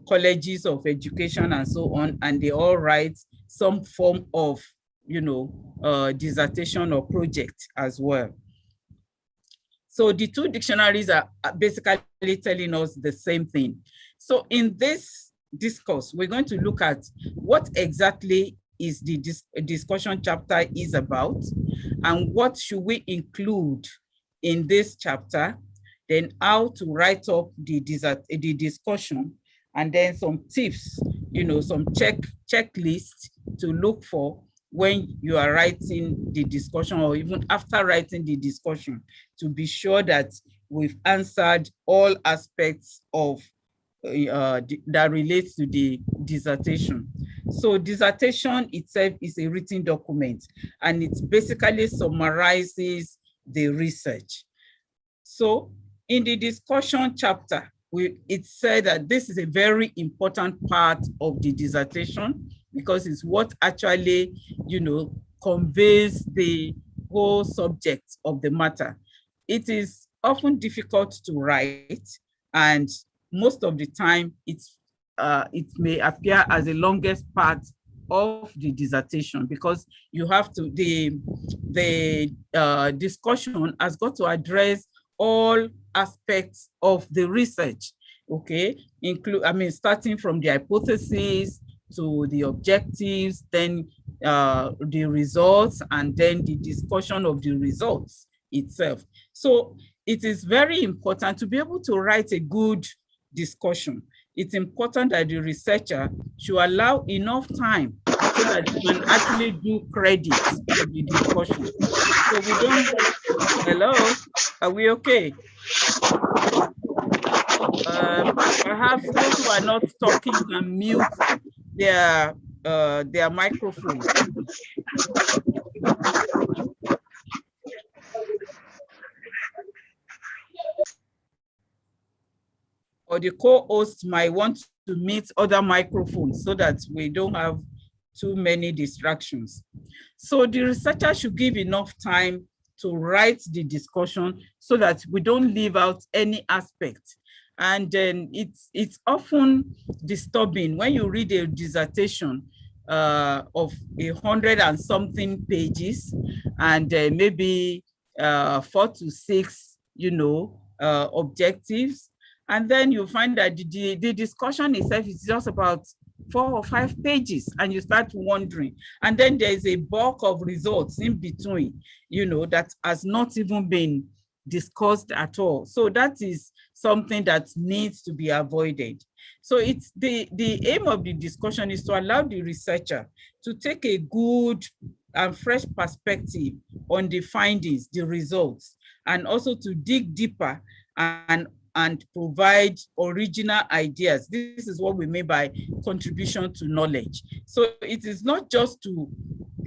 colleges of education and so on, and they all write some form of, dissertation or project as well. So the two dictionaries are basically telling us the same thing. So in this discourse, we're going to look at what exactly is the discussion chapter is about, and what should we include in this chapter, then how to write up the discussion, and then some tips, some checklists to look for when you are writing the discussion, or even after writing the discussion, to be sure that we've answered all aspects of that relates to the dissertation. So dissertation itself is a written document, and it basically summarizes the research. So in the discussion chapter, it said that this is a very important part of the dissertation, because it's what actually, conveys the whole subject of the matter. It is often difficult to write, and most of the time it may appear as the longest part of the dissertation, because you have to, the discussion has got to address all aspects of the research, okay? Starting from the hypothesis to the objectives, then the results, and then the discussion of the results itself. So it is very important to be able to write a good discussion. It's important that the researcher should allow enough time so that you can actually do credit to the discussion. So we don't, hello, are we okay? Perhaps those who are not talking can mute their microphones. Or the co-host might want to mute other microphones so that we don't have too many distractions. So the researcher should give enough time to write the discussion so that we don't leave out any aspect. And then it's often disturbing when you read a dissertation of 100 and something pages, and maybe 4 to 6, objectives. And then you find that the discussion itself is just about 4 or 5 pages, and you start wondering. And then there's a bulk of results in between, that has not even been discussed at all. So that is something that needs to be avoided. So it's the aim of the discussion is to allow the researcher to take a good and fresh perspective on the findings, the results, and also to dig deeper and provide original ideas. This is what we mean by contribution to knowledge. So it is not just to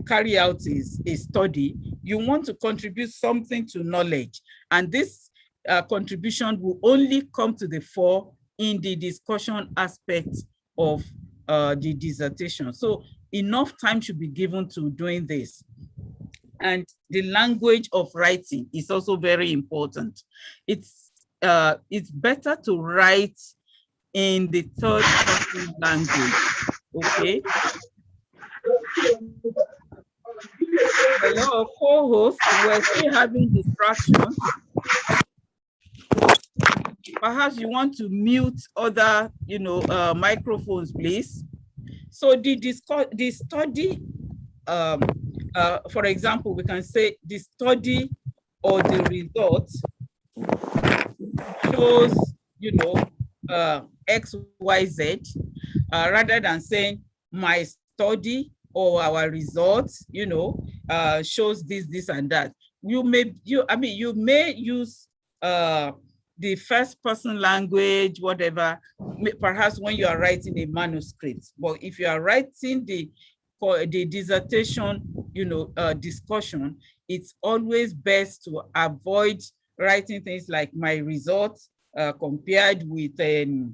carry out a study. You want to contribute something to knowledge, and this contribution will only come to the fore in the discussion aspect of the dissertation. So enough time should be given to doing this. And the language of writing is also very important. It's better to write in the third person language, okay? Hello, co-hosts, we're still having distractions. Perhaps you want to mute other, microphones, please. So the study, for example, we can say the study or the results shows, X, Y, Z, rather than saying my study or our results, shows this and that. You may use the first person language, whatever, perhaps when you are writing a manuscript. But if you are writing the dissertation, discussion, it's always best to avoid writing things like my results compared with the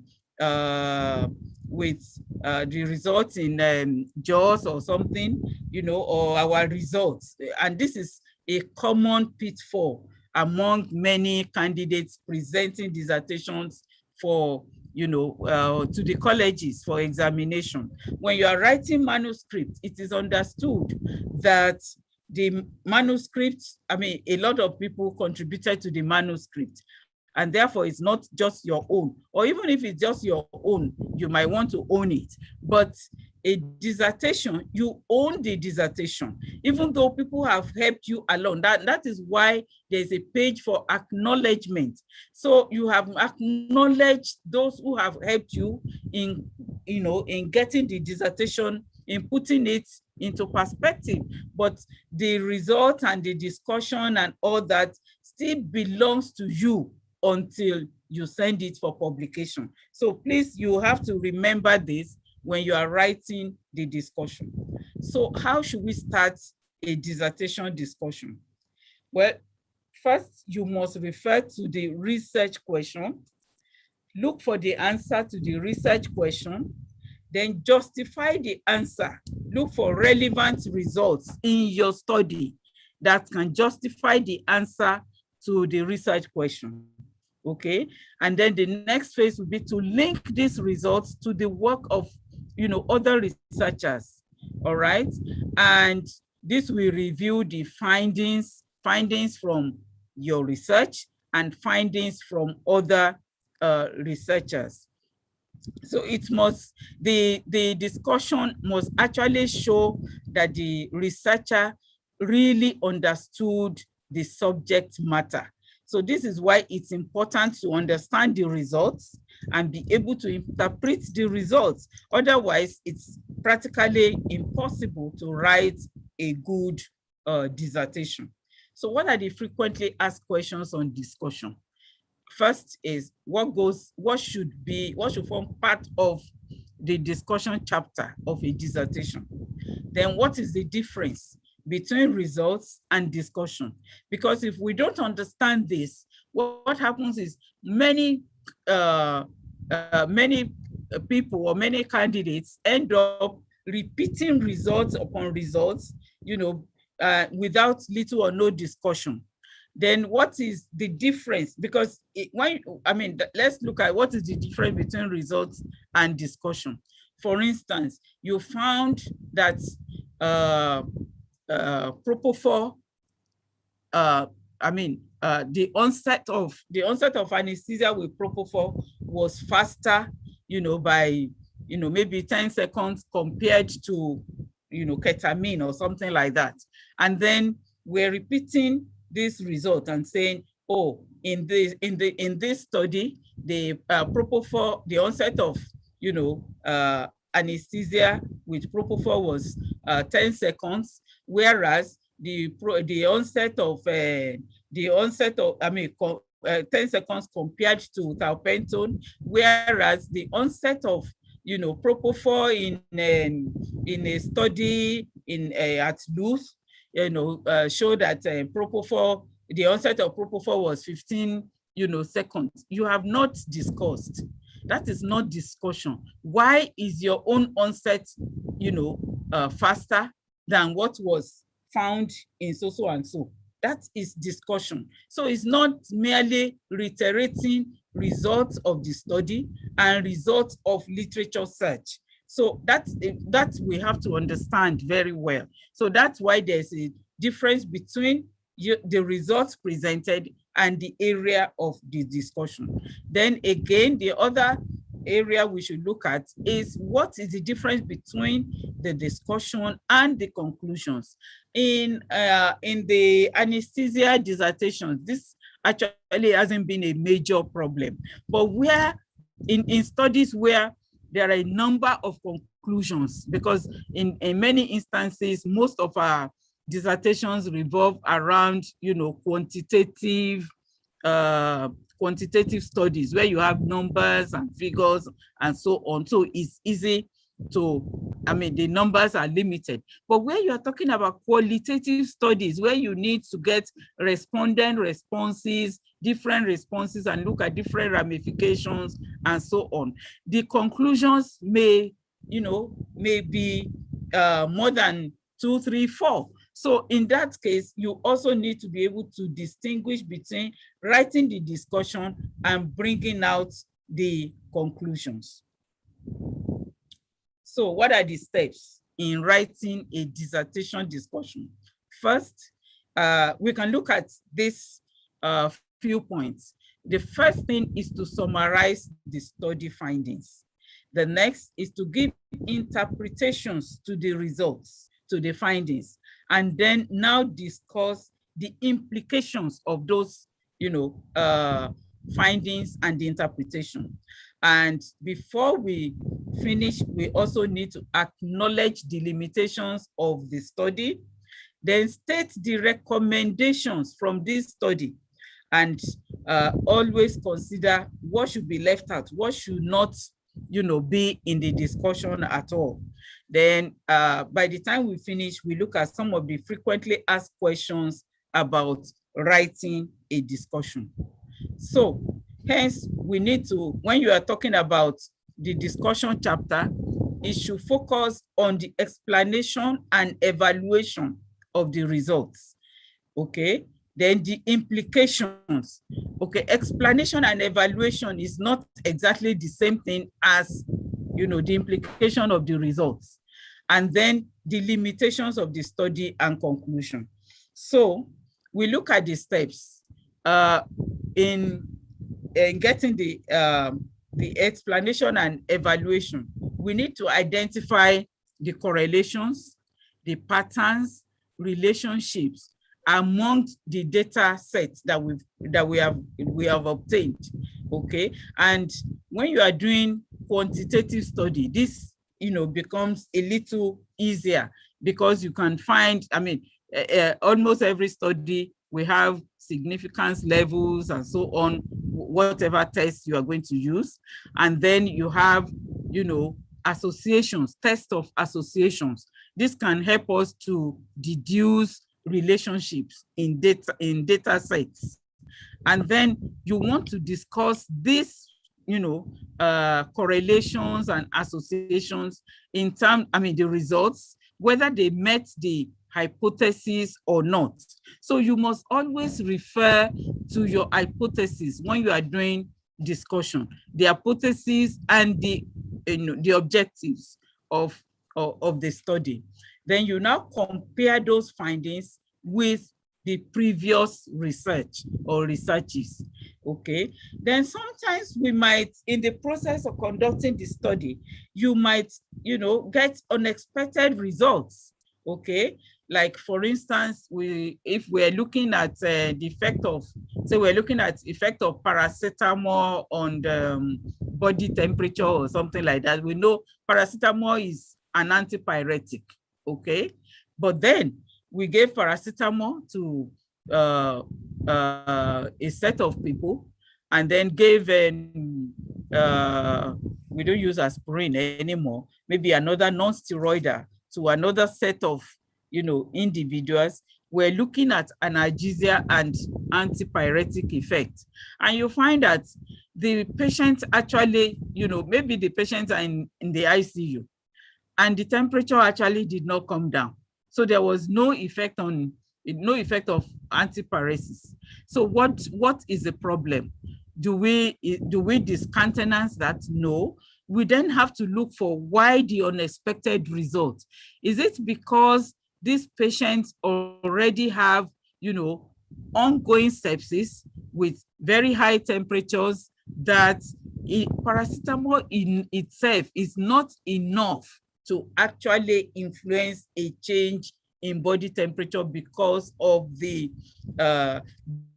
results in JAWS or something, or our results. And this is a common pitfall among many candidates presenting dissertations for, to the colleges for examination. When you are writing manuscripts, it is understood that the manuscripts, a lot of people contributed to the manuscript, and therefore it's not just your own. Or even if it's just your own, you might want to own it. But a dissertation, you own the dissertation, even though people have helped you along. That is why there's a page for acknowledgement. So you have acknowledged those who have helped you in getting the dissertation, in putting it into perspective. But the result and the discussion and all that still belongs to you until you send it for publication. So please, you have to remember this when you are writing the discussion. So how should we start a dissertation discussion? Well, first you must refer to the research question, look for the answer to the research question, then justify the answer. Look for relevant results in your study that can justify the answer to the research question. Okay, and then the next phase will be to link these results to the work of other researchers. All right, and this will review the findings from your research and findings from other researchers. So the discussion must actually show that the researcher really understood the subject matter. So this is why it's important to understand the results and be able to interpret the results. Otherwise, it's practically impossible to write a good dissertation. So what are the frequently asked questions on discussion? First is what should form part of the discussion chapter of a dissertation? Then what is the difference between results and discussion? Because if we don't understand this, what happens is many people or many candidates end up repeating results upon results, without little or no discussion. Then what is the difference? Because let's look at what is the difference between results and discussion. For instance, you found that propofol, the onset of anesthesia with propofol was faster, by maybe 10 seconds compared to ketamine or something like that. And then we're repeating this result and saying, oh, in this study, the propofol, the onset of anesthesia with propofol was 10 seconds, whereas the onset of 10 seconds compared to thalpentone, whereas the onset of propofol in a study at Luz, show that propofol, the onset of propofol was 15 seconds. You have not discussed. That is not discussion. Why is your own onset faster than what was found in so and so? That is discussion. So it's not merely reiterating results of the study and results of literature search, So that we have to understand very well. So that's why there's a difference between the results presented and the area of the discussion. Then again, the other area we should look at is what is the difference between the discussion and the conclusions. In the anesthesia dissertations, this actually hasn't been a major problem, but where in studies where there are a number of conclusions, because in many instances, most of our dissertations revolve around, quantitative studies where you have numbers and figures and so on. So it's easy to, the numbers are limited. But where you are talking about qualitative studies, where you need to get respondent responses, different responses, and look at different ramifications and so on, the conclusions may be more than 2, 3, 4. So in that case, you also need to be able to distinguish between writing the discussion and bringing out the conclusions. So what are the steps in writing a dissertation discussion? First, we can look at this few points. The first thing is to summarize the study findings. The next is to give interpretations to the results, to the findings, and then now discuss the implications of those, findings and the interpretation. And before we finish, we also need to acknowledge the limitations of the study, then state the recommendations from this study, and always consider what should be left out, what should not, be in the discussion at all. Then by the time we finish, we look at some of the frequently asked questions about writing a discussion. So hence, we need to, when you are talking about the discussion chapter, it should focus on the explanation and evaluation of the results, okay? Then the implications, okay? Explanation and evaluation is not exactly the same thing as, the implication of the results. And then the limitations of the study and conclusion. So we look at the steps in getting the explanation and evaluation. We need to identify the correlations, the patterns, relationships among the data sets that we have obtained, okay? And when you are doing quantitative study, this becomes a little easier, because you can find, almost every study we have significance levels and so on, whatever test you are going to use. And then you have, associations, tests of associations. This can help us to deduce relationships in data sets. And then you want to discuss this, correlations and associations in terms, the results, whether they met the hypothesis or not. So you must always refer to your hypothesis when you are doing discussion, the hypothesis and the objectives of the study. Then you now compare those findings with the previous research or researches, okay? Then sometimes we might, in the process of conducting the study, you might, get unexpected results, okay? Like for instance, if we're looking at the effect of, say we're looking at effect of paracetamol on the body temperature or something like that, we know paracetamol is an antipyretic, okay? But then we gave paracetamol to a set of people, and then gave, we don't use aspirin anymore, maybe another non-steroidal to another set of individuals. We're looking at analgesia and antipyretic effect. And you find that the patient actually, maybe the patients are in the ICU, and the temperature actually did not come down. So there was no effect of antipyresis. So what is the problem? Do we discountenance that? No. we then have to look for why the unexpected result. Is it because these patients already have, ongoing sepsis with very high temperatures that paracetamol in itself is not enough to actually influence a change in body temperature because of the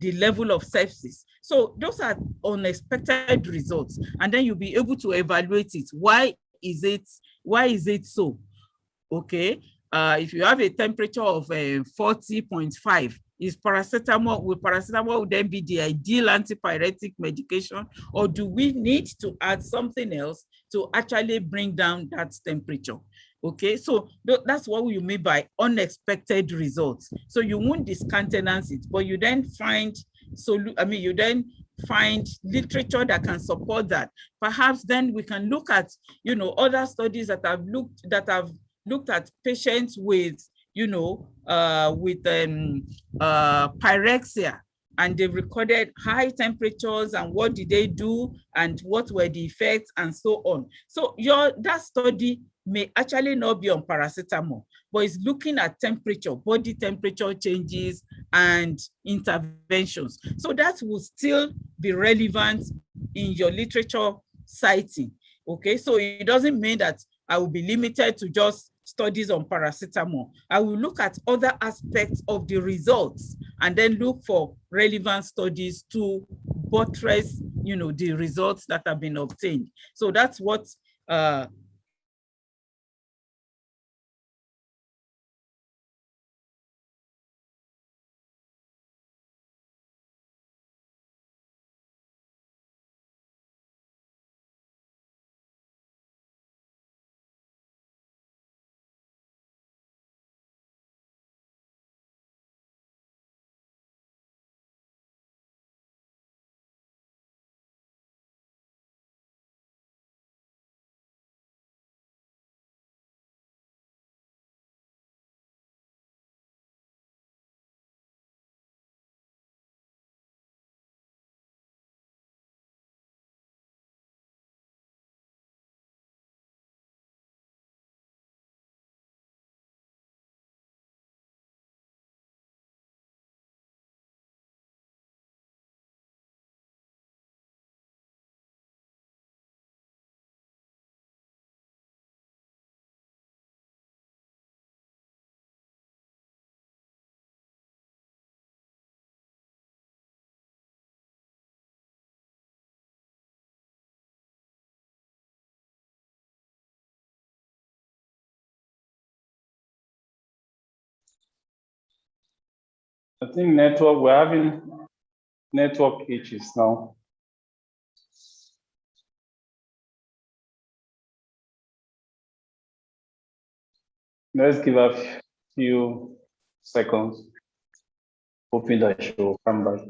level of sepsis? So those are unexpected results, and then you'll be able to evaluate it. Why is it so? Okay, if you have a temperature of 40.5, will paracetamol then be the ideal antipyretic medication, or do we need to add something else to actually bring down that temperature? Okay, so that's what we mean by unexpected results. So you won't discountenance it, but you then find literature that can support that. Perhaps then we can look at other studies that have looked at patients with pyrexia, and they recorded high temperatures, and what did they do and what were the effects and so on. So that study may actually not be on paracetamol, but it's looking at temperature, body temperature changes and interventions. So that will still be relevant in your literature citing. Okay, so it doesn't mean that I will be limited to just studies on paracetamol. I will look at other aspects of the results and then look for relevant studies to buttress, the results that have been obtained. So that's what I think we're having network issues now. Let's give a few seconds, hoping that she will come back.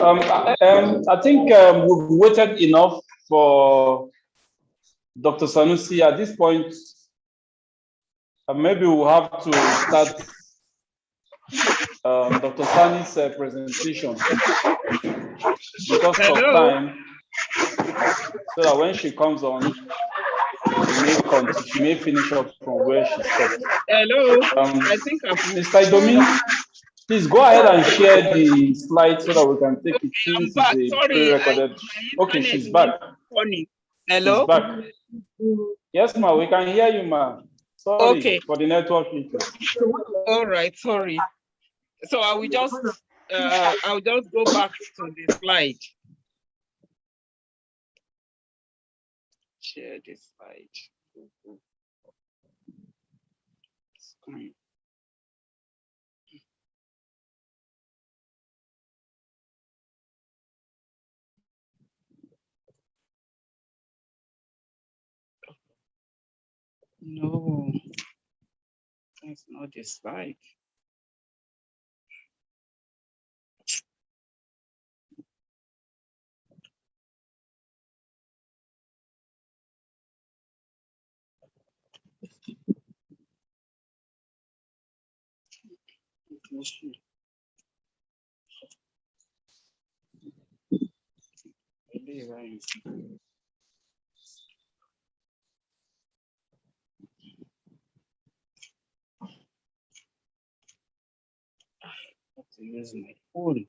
I think we've waited enough for Dr. Sanusi. At this point, maybe we'll have to start Dr. Sani's presentation because of time, so that when she comes on, she may finish up from where she stopped. Hello. I think Mr. Idomi, please go ahead and share the slide so that we can take it since it's a pre-recorded. Okay, she's back. Funny. Hello. She's back. Yes, ma, we can hear you, ma. Sorry for the network issues. All right, sorry. So I will just go back to the slide. Share this slide. Screen. No, that's not the slide. I have to use my phone.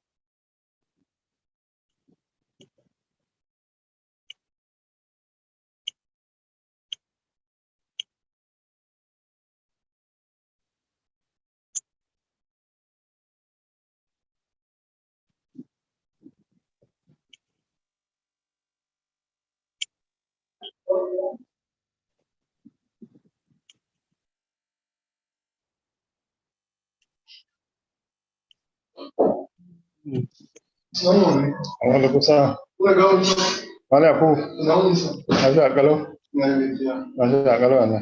Waalaikumsalam. Wale aku. Masuk kalau. Masuk kalau ana.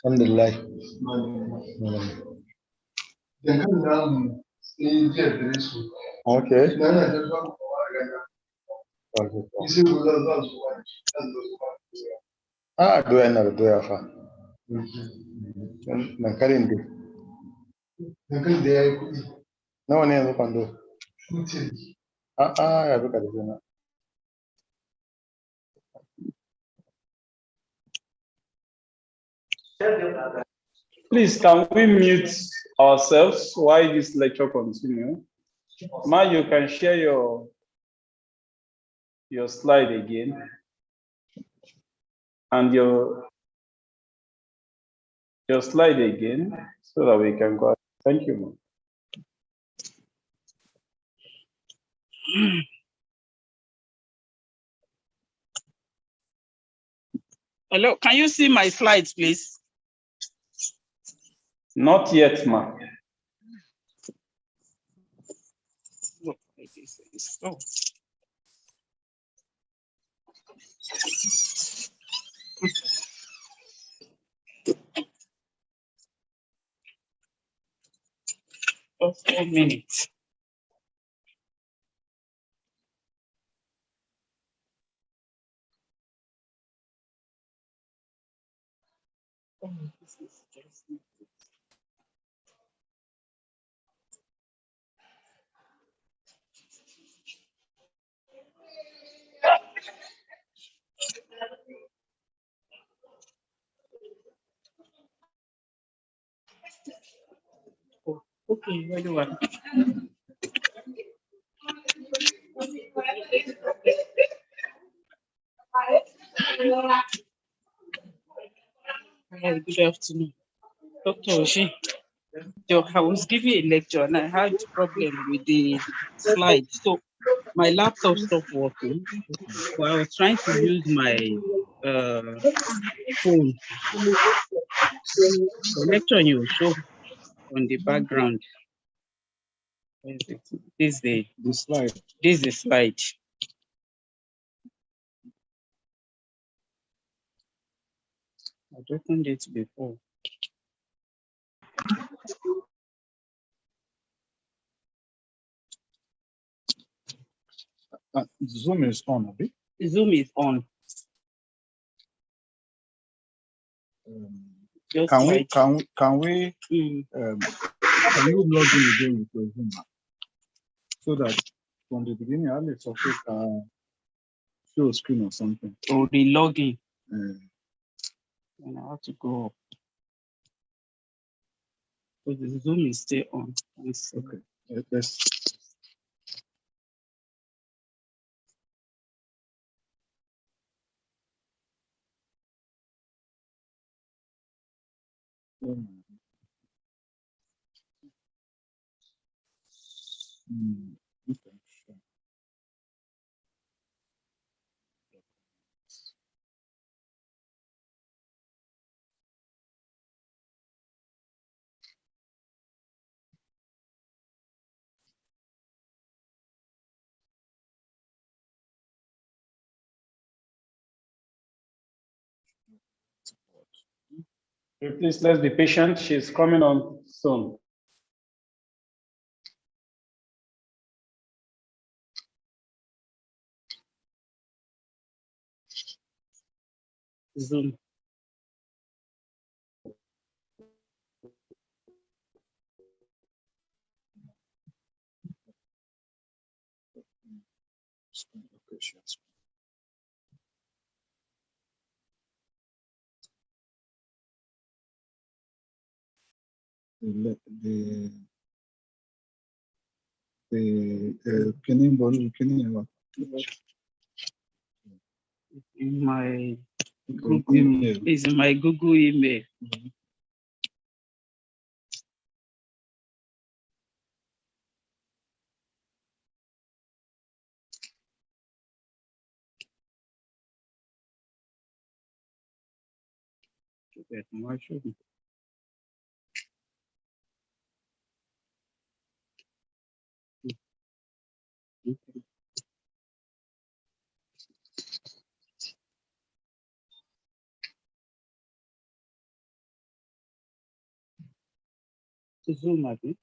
Alhamdulillah. Okay. Ah, dua na dua fa. Nankalin di. Nankalin di ay kudi. Nawa ne yanzu kwando? Ya fi ƙarfi na. Please, can we mute ourselves while this lecture continues? Ma, you can share your slide again and your slide again so that we can go. Thank you, Ma. Hello, can you see my slides, please? Not yet, ma. Oh. Oh, 4 minutes. Oh, this is just oh, okay, very well. Hi, good afternoon. Dr. Oshi. I was giving a lecture and I had a problem with the slide. So my laptop stopped working. But I was trying to use my phone. The lecture you show on the background. This is the slide. This is the slide. I've opened it before. Zoom is on, Abi. Zoom is on. Just Can we right. can we can you log in again with your Zoom app? So that from the beginning, I'll let show screen or something. Or the login. And I have to go up. So the Zoom is still on. Okay. Let's. Okay. Sure. Please, let's be patient. She's coming on soon. Zoom. Okay, sure. In my Google email. It's in my Google email. Why shouldn't? Okay. Zoom, I think.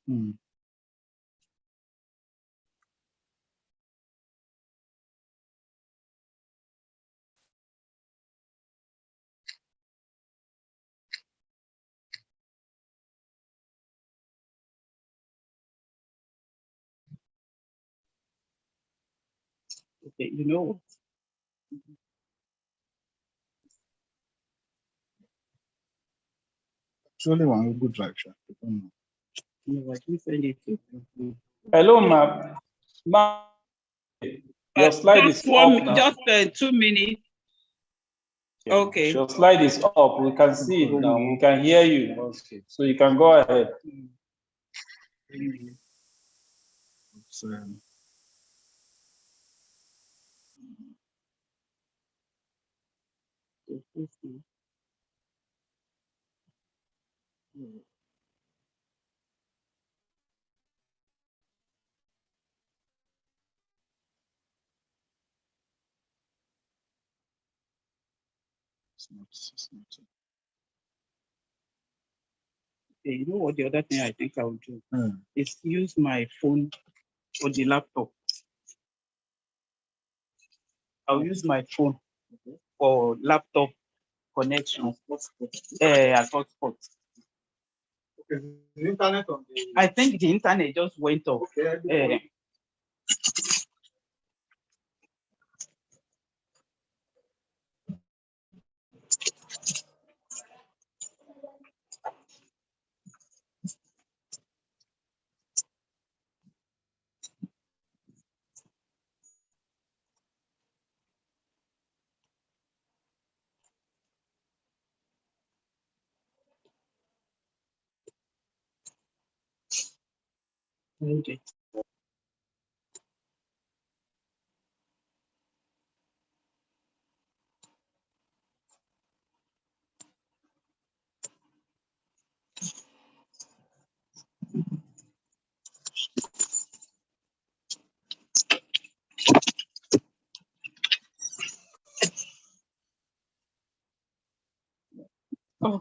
Okay, you know what? Actually, one good direction. No, I can send it to you. Hello, ma'am. Ma, your slide is up now. Just 2 minutes. Okay. Your slide is up. We can see it now. We can hear you. Okay. So you can go ahead. It's, it's not. Okay, you know what the other thing I think I will do is use my phone or the laptop. I'll use my phone for laptop connection. As hotspot. Okay, the internet on the. I think the internet just went off. Okay. Okay. Oh.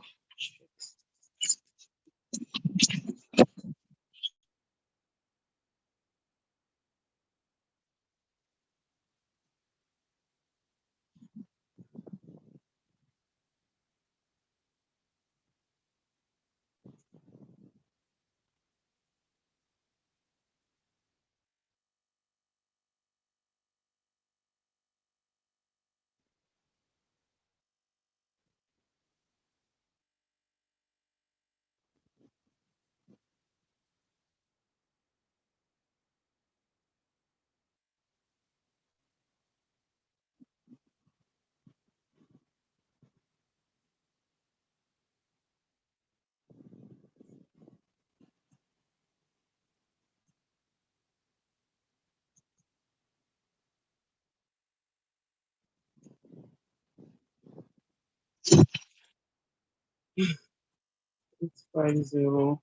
850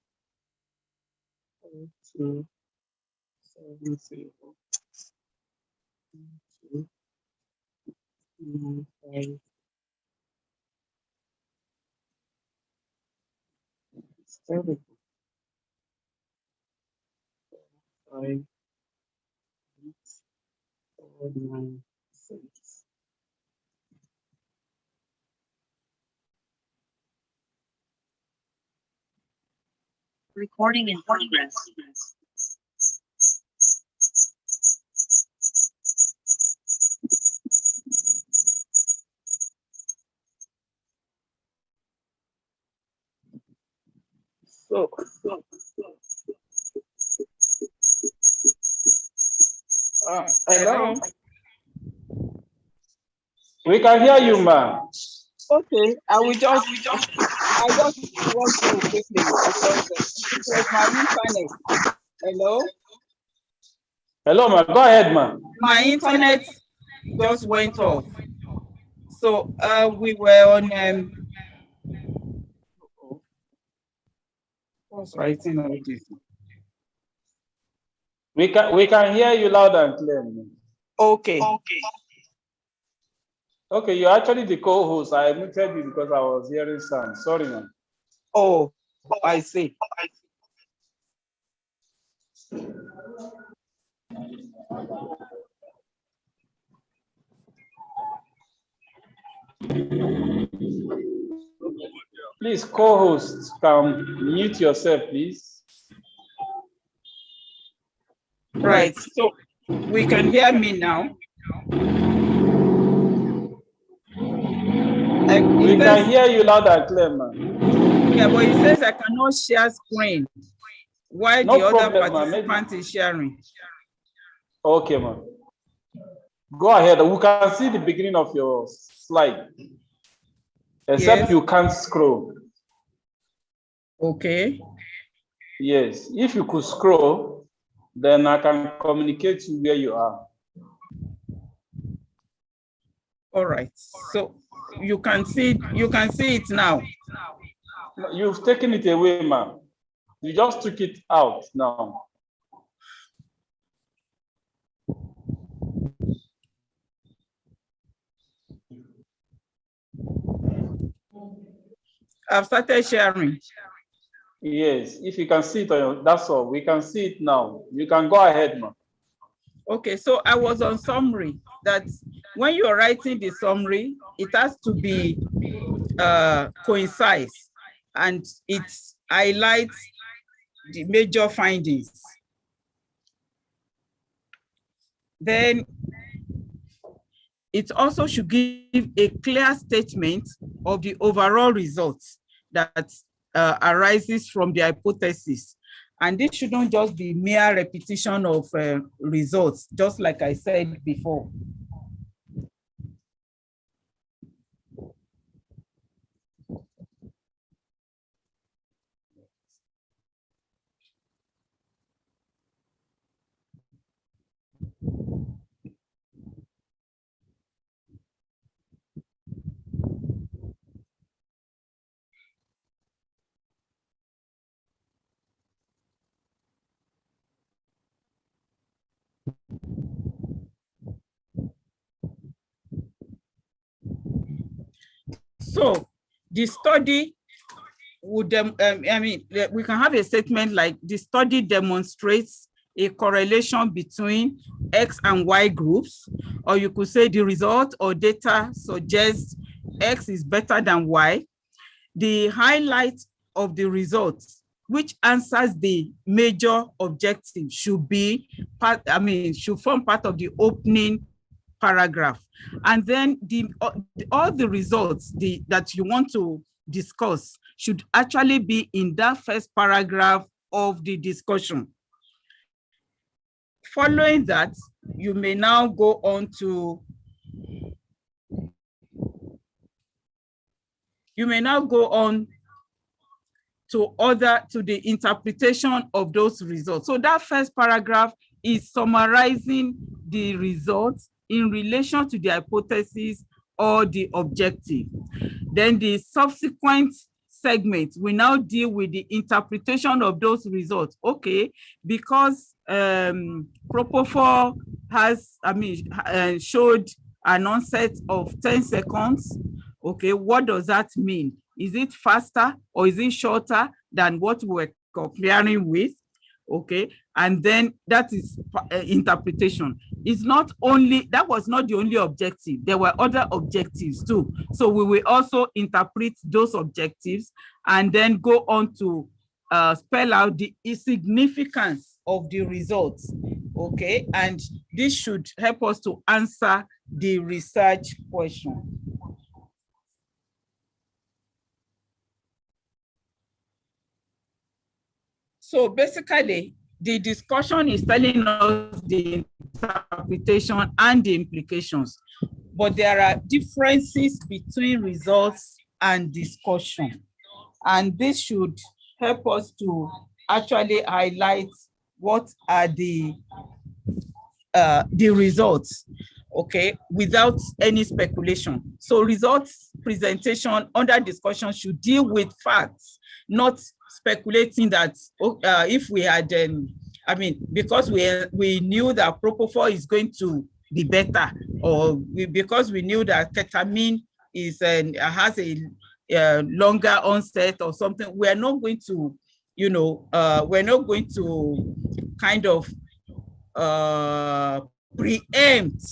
270 295. It's terrible. 5 8 4 9 6. Recording in progress. So, hello. We can hear you, ma. Okay, I just want to quickly because it was my internet. Hello. Hello, ma. Go ahead, ma. My internet just went off. So we were on what's writing all this? We can hear you loud and clear. Ma. Okay. Okay, you're actually the co-host. I muted you because I was hearing sound. Sorry, man. Oh, I see. Please, co-host, can mute yourself, please. Right. So we can hear me now. We can hear you loud and clear, man. Yeah, but it says I cannot share screen while No the other problem, participant is sharing. Okay, man. Go ahead. We can see the beginning of your slide. Except you can't scroll. Okay. Yes. If you could scroll, then I can communicate to where you are. All right. So you can see it now. You've taken it away, ma'am. You just took it out now. I've started sharing. Yes, if you can see it, that's all. We can see it now. You can go ahead, ma'am. Okay, so I was on summary that when you're writing the summary, it has to be concise and it highlights the major findings. Then it also should give a clear statement of the overall results that arises from the hypothesis. And this shouldn't just be mere repetition of results, just like I said before. So the study would, we can have a statement like the study demonstrates a correlation between X and Y groups, or you could say the result or data suggests X is better than Y. The highlight of the results, which answers the major objective, should be should form part of the opening paragraph. And then all the results that you want to discuss should actually be in that first paragraph of the discussion. Following that, you may now go on to to the interpretation of those results. So that first paragraph is summarizing the results in relation to the hypothesis or the objective. Then the subsequent segment, we now deal with the interpretation of those results. Okay, because Propofol has, showed an onset of 10 seconds. Okay, what does that mean? Is it faster or is it shorter than what we're comparing with? Okay, and then that is interpretation. It's not only, that was not the only objective. There were other objectives too. So we will also interpret those objectives and then go on to spell out the significance of the results. Okay, and this should help us to answer the research question. So basically, the discussion is telling us the interpretation and the implications, but there are differences between results and discussion. And this should help us to actually highlight what are the results, okay, without any speculation. So results presentation under discussion should deal with facts, not speculating that if we had, because we knew that Propofol is going to be better, or because we knew that ketamine is has a longer onset or something, we are not going to, we're not going to kind of preempt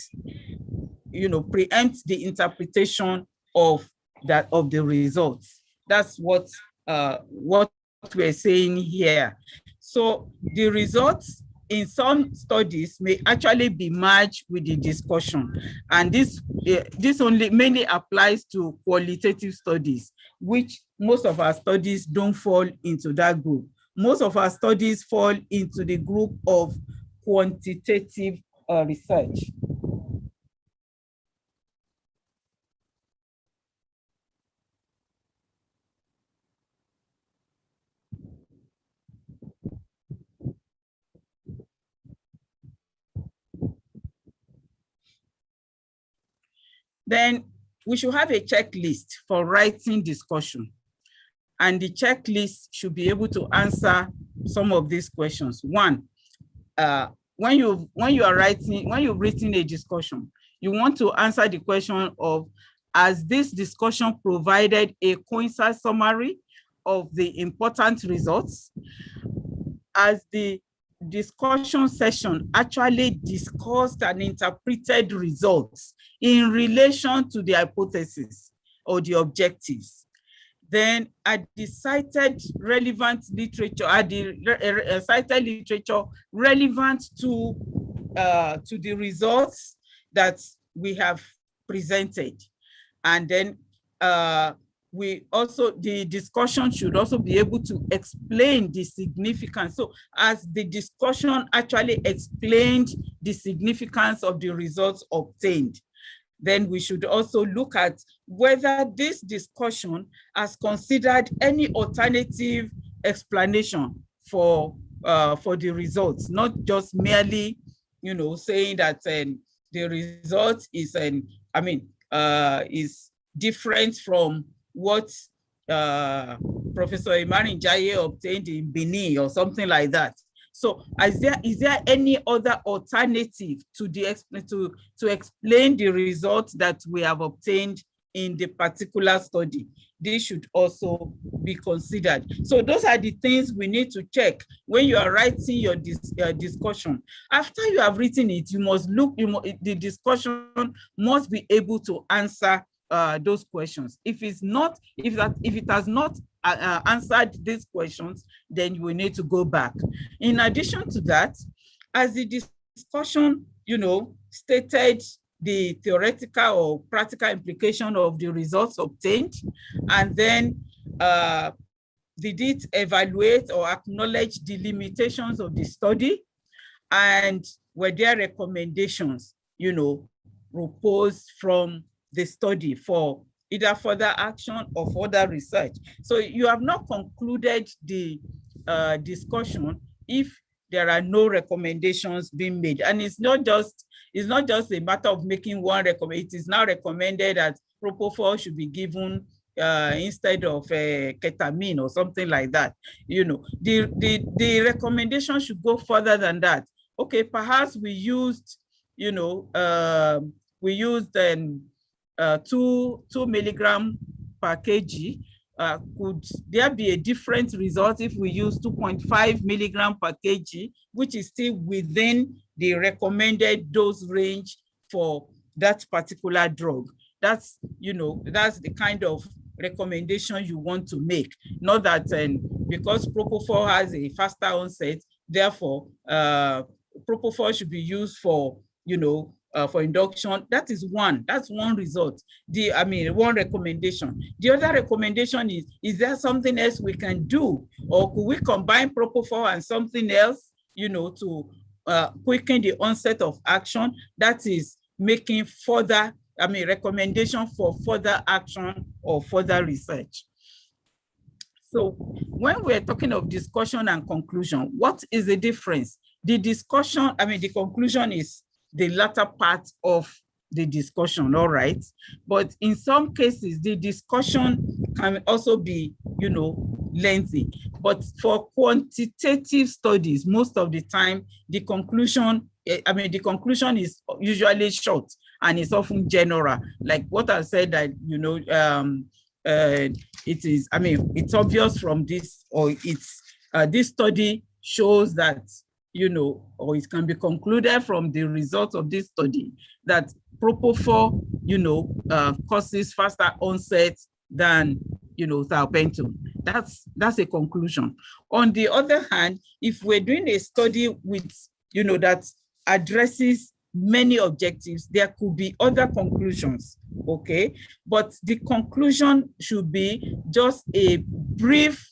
the interpretation of the results. That's what we're saying here. So the results in some studies may actually be merged with the discussion, and this only mainly applies to qualitative studies, which most of our studies don't fall into that group. Most of our studies fall into the group of quantitative research. Then we should have a checklist for writing discussion. And the checklist should be able to answer some of these questions. One, when you've written a discussion, you want to answer the question of, has this discussion provided a concise summary of the important results? Has the discussion session actually discussed and interpreted results in relation to the hypothesis or the objectives? Then at the cited relevant literature, cited literature relevant to the results that we have presented. And then the discussion should also be able to explain the significance. So as the discussion actually explained the significance of the results obtained, then we should also look at whether this discussion has considered any alternative explanation for the results, not just merely, saying that the result is is different from what Professor Imani Jaye obtained in Benin or something like that. So is there any other alternative to explain the results that we have obtained in the particular study? This should also be considered. So those are the things we need to check when you are writing your discussion. After you have written it, you must the discussion must be able to answer those questions. If it has not answered these questions, then you will need to go back. In addition to that, as the discussion, stated the theoretical or practical implication of the results obtained, and then did it evaluate or acknowledge the limitations of the study, and were there recommendations, proposed from the study for either further action or further research. So you have not concluded the discussion if there are no recommendations being made. And it's not just a matter of making one recommendation. It is now recommended that Propofol should be given instead of ketamine or something like that. You know, the recommendation should go further than that. Okay, perhaps we used, you know, we used 2 milligram per kg. Could there be a different result if we use 2.5 milligram per kg, which is still within the recommended dose range for that particular drug? That's, you know, that's the kind of recommendation you want to make. Not that because propofol has a faster onset, therefore propofol should be used for, you know, for induction. That's one result. One recommendation. The other recommendation is there something else we can do, or could we combine propofol and something else, you know, to quicken the onset of action? That is making further, recommendation for further action or further research. So when we're talking of discussion and conclusion, what is the difference? The discussion, the conclusion is the latter part of the discussion, all right? But in some cases, the discussion can also be, you know, lengthy. But for quantitative studies, most of the time, the conclusion, the conclusion is usually short and it's often general. Like what I said, that, you know, it is, it's obvious from this, or it's, this study shows that, you know, or it can be concluded from the results of this study that propofol, you know, causes faster onset than, you know, thiopentone. That's a conclusion. On the other hand, if we're doing a study with, you know, that addresses many objectives, there could be other conclusions, okay? But the conclusion should be just a brief,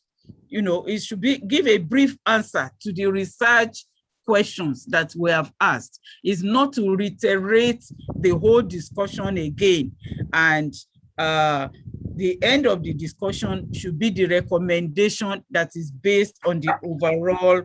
you know, it should be give a brief answer to the research questions that we have asked. Is not to reiterate the whole discussion again. And the end of the discussion should be the recommendation that is based on the overall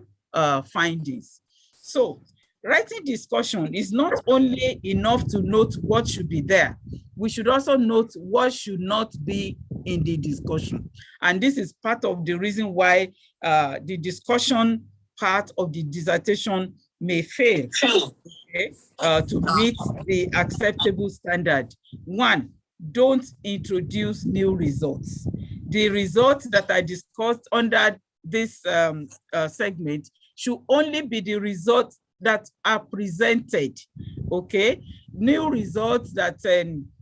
findings. So writing discussion is not only enough to note what should be there, we should also note what should not be in the discussion. And this is part of the reason why the discussion part of the dissertation may fail, okay, to meet the acceptable standard. One, don't introduce new results. The results that are discussed under this segment should only be the results that are presented, okay? New results that,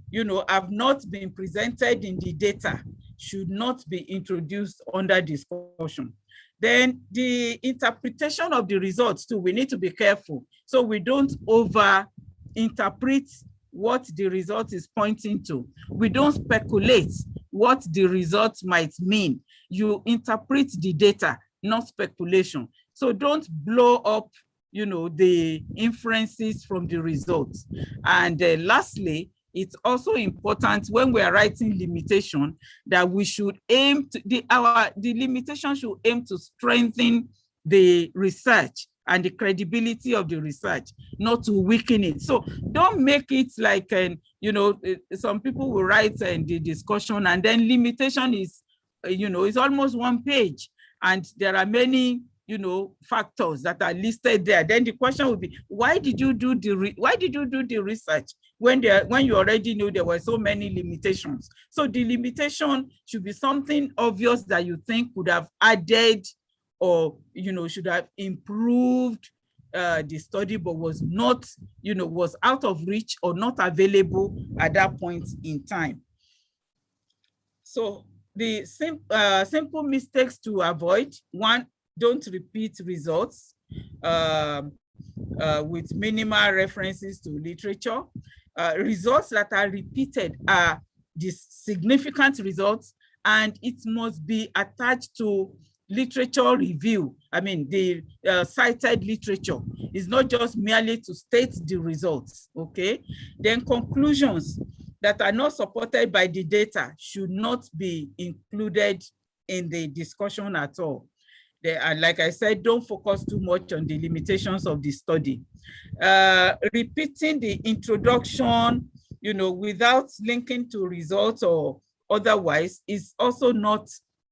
you know, have not been presented in the data should not be introduced under discussion. Then the interpretation of the results too, we need to be careful so we don't over-interpret what the result is pointing to. We don't speculate what the results might mean. You interpret the data, not speculation. So don't blow up, you know, the inferences from the results. And lastly, it's also important when we are writing limitation that we should aim to, the limitation should aim to strengthen the research and the credibility of the research, not to weaken it. So don't make it like, you know, some people will write the discussion and then limitation is, you know, it's almost 1 page and there are many, you know, factors that are listed there. Then the question would be, why did you do the research when you already knew there were so many limitations? So the limitation should be something obvious that you think could have added or, you know, should have improved the study, but was not, you know, was out of reach or not available at that point in time. So the simple mistakes to avoid: one, don't repeat results with minimal references to literature. Results that are repeated are the significant results, and it must be attached to literature review. I mean, the cited literature is not just merely to state the results, okay? Then conclusions that are not supported by the data should not be included in the discussion at all. And like I said, don't focus too much on the limitations of the study. Repeating the introduction, you know, without linking to results or otherwise is also not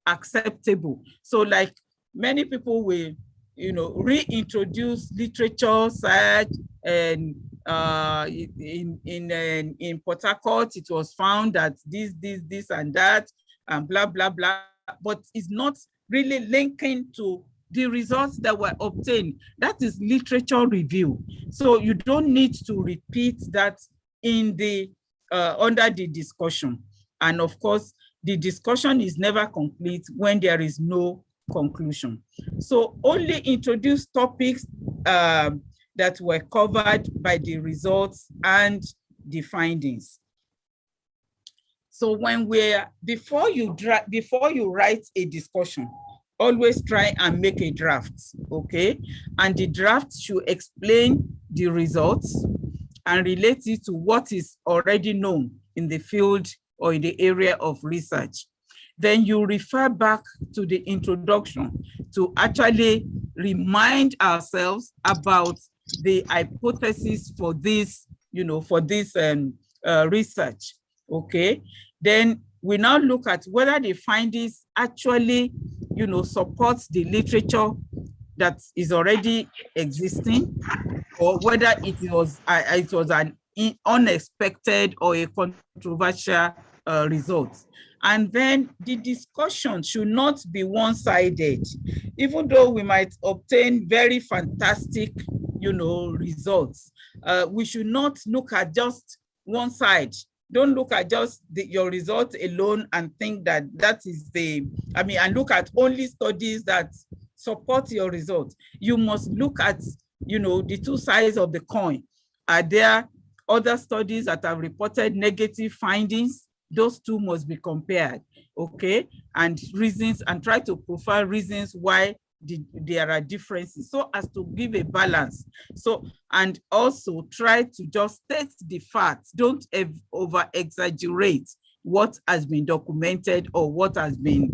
acceptable. So like many people will, reintroduce literature search, and in Port Harcourt, it was found that this and that, and blah, blah, blah, but it's not really linking to the results that were obtained. That is literature review. So you don't need to repeat that in the under the discussion. And of course, the discussion is never complete when there is no conclusion. So only introduce topics that were covered by the results and the findings. So when before you write a discussion, always try and make a draft, okay? And the draft should explain the results and relate it to what is already known in the field or in the area of research. Then you refer back to the introduction to actually remind ourselves about the hypothesis for this, research, okay? Then we now look at whether the findings actually, supports the literature that is already existing, or whether it was an unexpected or a controversial result. And then the discussion should not be one-sided. Even though we might obtain very fantastic, results, we should not look at just one side. Don't look at just your result alone and think that is and look at only studies that support your result. You must look at, the two sides of the coin. Are there other studies that have reported negative findings? Those two must be compared, okay? And reasons, and try to profile reasons why there are differences, so as to give a balance. So, and also try to just state the facts. Don't over exaggerate what has been documented or what has been,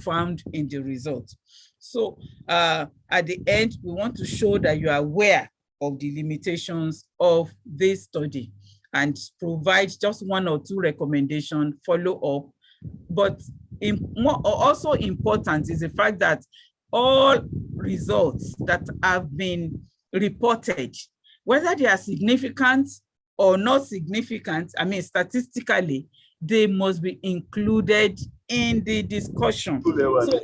found in the results. So at the end, we want to show that you are aware of the limitations of this study and provide just one or two recommendations, follow up. But also important is the fact that all results that have been reported, whether they are significant or not significant, statistically, they must be included in the discussion. So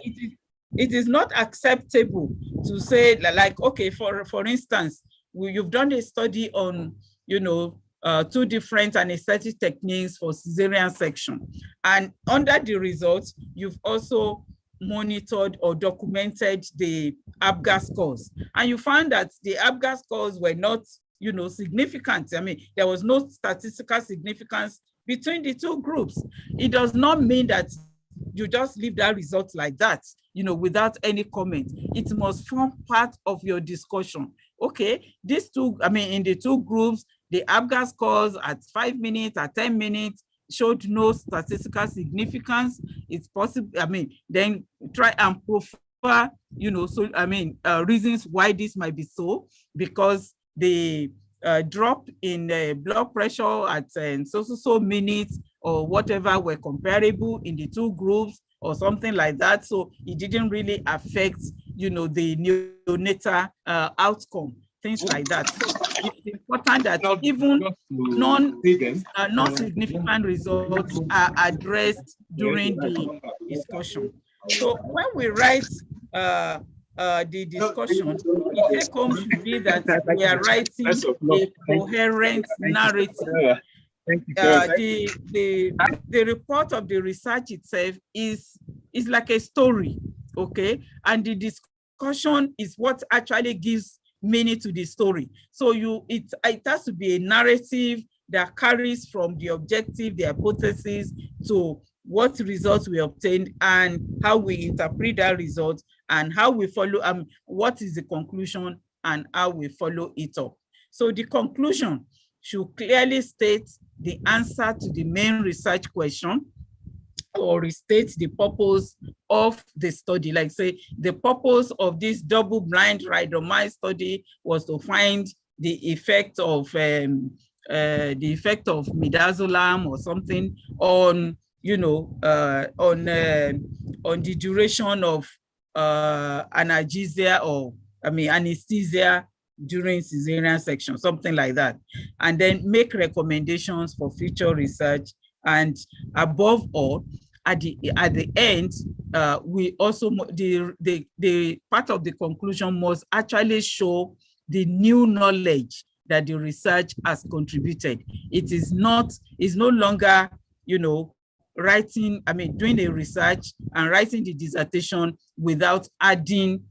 it is not acceptable to say, like, okay, for instance, you've done a study on, two different anesthetic techniques for cesarean section. And under the results, you've also monitored or documented the ABGA scores. And you found that the ABGA scores were not, significant. There was no statistical significance between the two groups. It does not mean that you just leave that result like that, without any comment. It must form part of your discussion. Okay, these two, in the two groups, the ABGA scores at 5 minutes, at 10 minutes, showed no statistical significance. It's possible, then try and profile, reasons why this might be so, because the drop in blood pressure at so minutes or whatever were comparable in the two groups or something like that. So it didn't really affect, the neonatal outcome, things like that. So it's important that even non-significant results are addressed during the discussion. So when we write the discussion, it take home should be that we are writing a coherent narrative. The report of the research itself is like a story, okay? And the discussion is what actually gives meaning to the story. So it has to be a narrative that carries from the objective, the hypothesis, to what results we obtained and how we interpret that result and how we follow, what is the conclusion and how we follow it up. So the conclusion should clearly state the answer to the main research question, or restate the purpose of the study. Like say, the purpose of this double-blind randomized study was to find the effect of midazolam or something on on the duration of analgesia or anesthesia during cesarean section, something like that, and then make recommendations for future research. And above all, at the end, we also the part of the conclusion must actually show the new knowledge that the research has contributed. It is no longer, writing, doing a research and writing the dissertation without adding,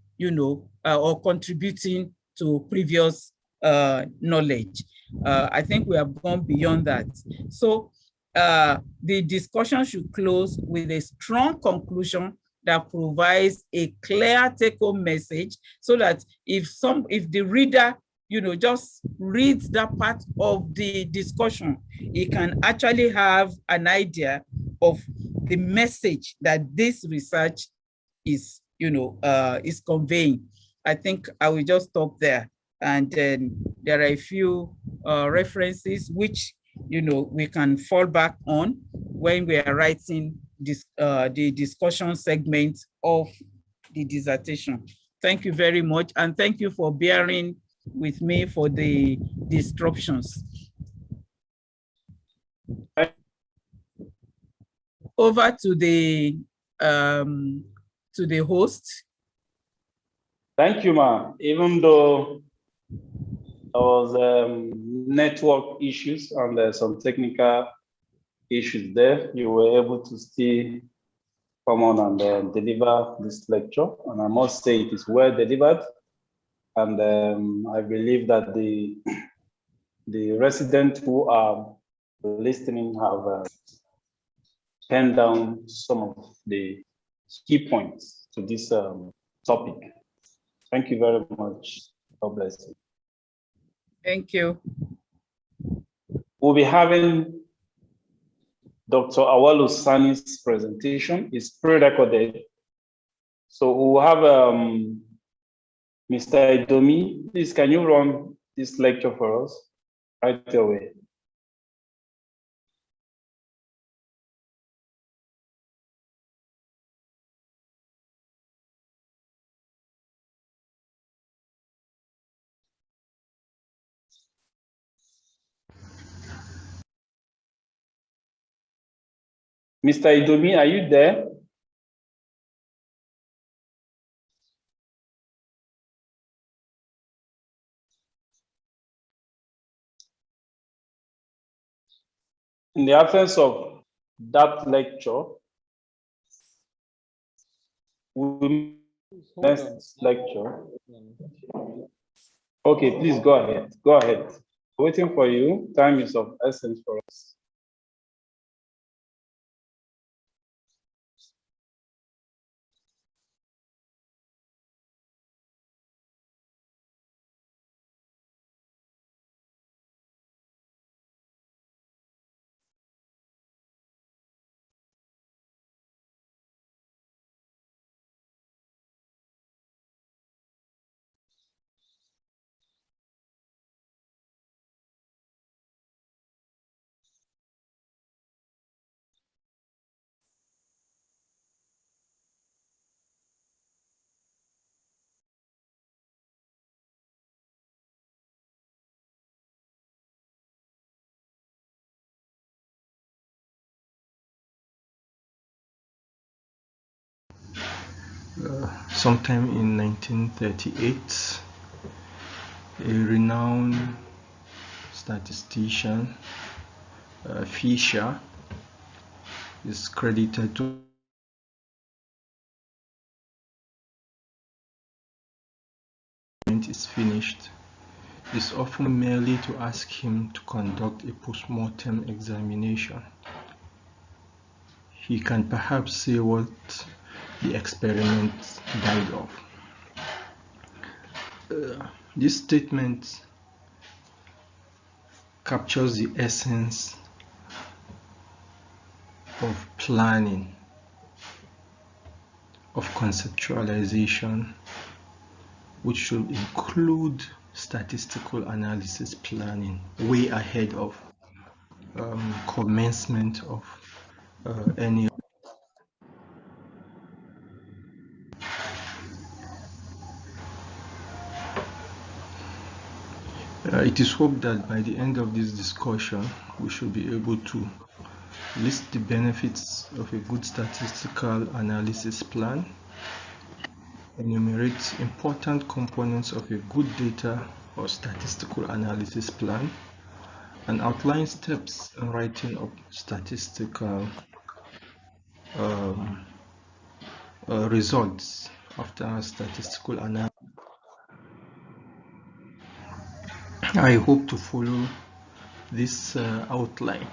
or contributing to previous knowledge. I think we have gone beyond that. So the discussion should close with a strong conclusion that provides a clear take-home message, so that if the reader, just reads that part of the discussion, he can actually have an idea of the message that this research is, is conveying. I think I will just stop there. And then there are a few references which, we can fall back on when we are writing this, the discussion segment of the dissertation. Thank you very much. And thank you for bearing with me for the disruptions. Over to the host. Thank you, ma. Even though there was network issues and some technical issues there, you were able to still come on and deliver this lecture. And I must say it is well delivered. And I believe that the residents who are listening have penned down some of the key points to this topic. Thank you very much. God bless you. Thank you. We'll be having Dr. Awalu Sani's presentation. It's pre-recorded. So we'll have Mr. Idomi. Please, can you run this lecture for us right away? Mr. Idomi, are you there? In the absence of that lecture, next lecture. Okay, please go ahead. Go ahead. Waiting for you. Time is of essence for us. Sometime in 1938, a renowned statistician, Fisher, is credited to is finished. It's often merely to ask him to conduct a post-mortem examination. He can perhaps say what the experiment died of. This statement captures the essence of planning, of conceptualization, which should include statistical analysis planning way ahead of commencement of any it is hoped that by the end of this discussion, we should be able to list the benefits of a good statistical analysis plan, enumerate important components of a good data or statistical analysis plan, and outline steps in writing of statistical results after statistical analysis. I hope to follow this outline.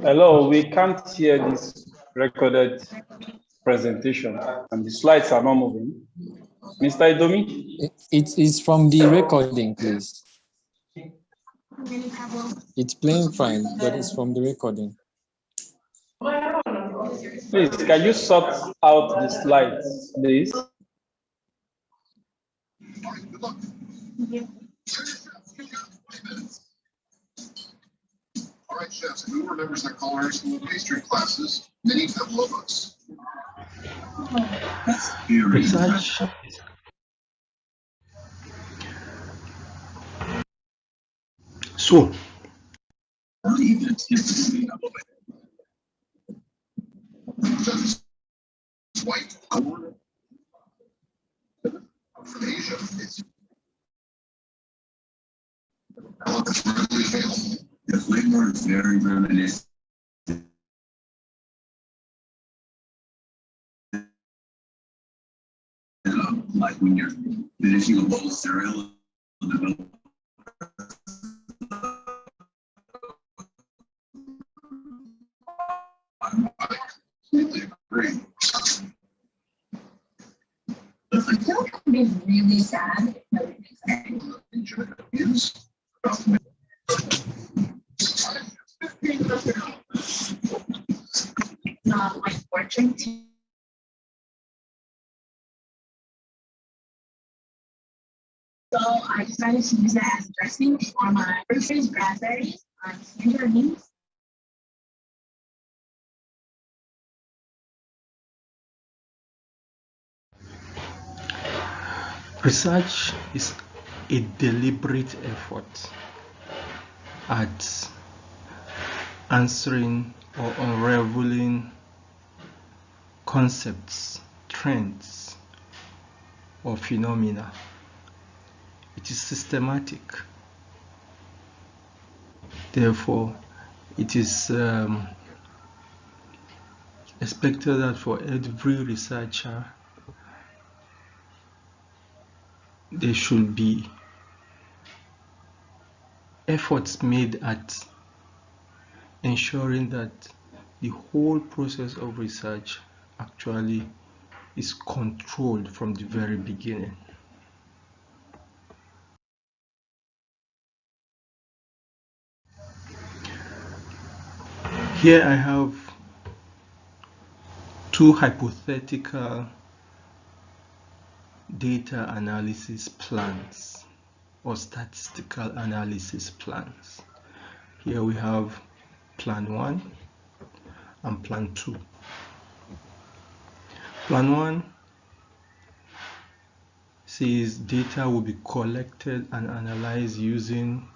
Hello, we can't hear this recorded presentation and the slides are not moving. Mr. Idomi? It is from the recording, please. It's playing fine, but it's from the recording. Please, can you sort out the slides, please? All right, chefs, who remembers their culinary school pastry classes? Many have logos. Research. So, white corn from Asia. It's really available. The flavor is very reminiscent. Like when you're finishing a bowl of cereal. I completely agree. It's still be really sad. Not my fortune. So I decided to use it as dressing for my groceries, raspberries, tangerines. research is a deliberate effort at answering or unraveling concepts, trends, or phenomena. It is systematic. Therefore, it is expected that for every researcher, there should be efforts made at ensuring that the whole process of research actually is controlled from the very beginning. Here I have two hypothetical data analysis plans or statistical analysis plans. Here we have plan 1 and plan 2. Plan 1 says data will be collected and analyzed using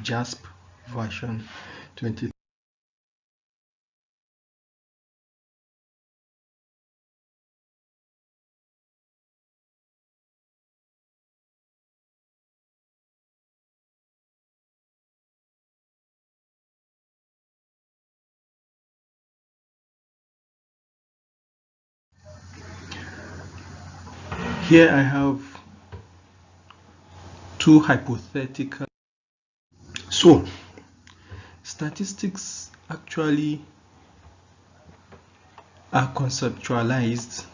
JASP version 20. Here I have two hypothetical. So statistics actually are conceptualized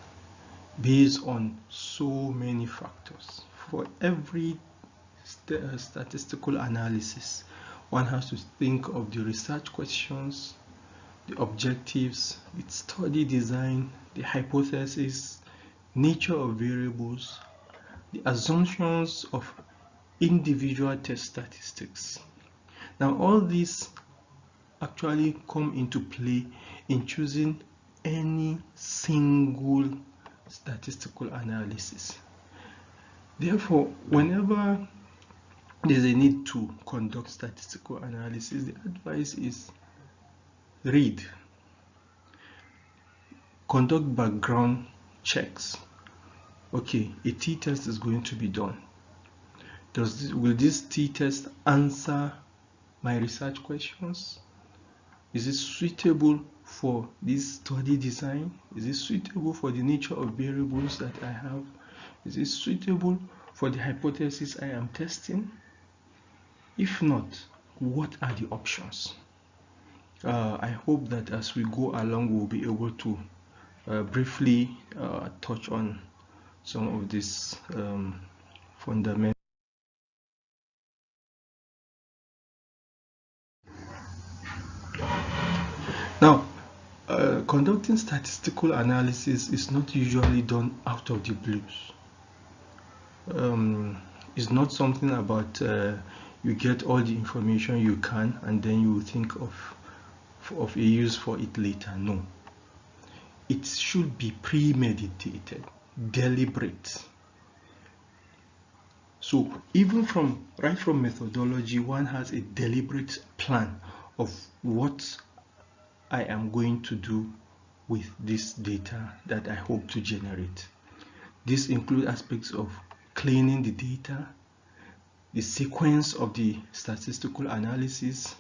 based on so many factors. For every statistical analysis, one has to think of the research questions, the objectives, its study design, the hypothesis, nature of variables, the assumptions of individual test statistics. Now, all these actually come into play in choosing any single statistical analysis. Therefore, whenever there's a need to conduct statistical analysis, the advice is read, conduct background checks. Okay, a t-test is going to be done. Will this t-test answer my research questions? Is it suitable for this study design? Is it suitable for the nature of variables that I have? Is it suitable for the hypothesis I am testing? If not, what are the options? I hope that as we go along, we'll be able to briefly touch on some of these fundamentals. Now, conducting statistical analysis is not usually done out of the blues. It's not something about you get all the information you can and then you think of a use for it later. No. It should be premeditated, deliberate. So even right from methodology, one has a deliberate plan of what I am going to do with this data that I hope to generate. This includes aspects of cleaning the data, the sequence of the statistical analysis,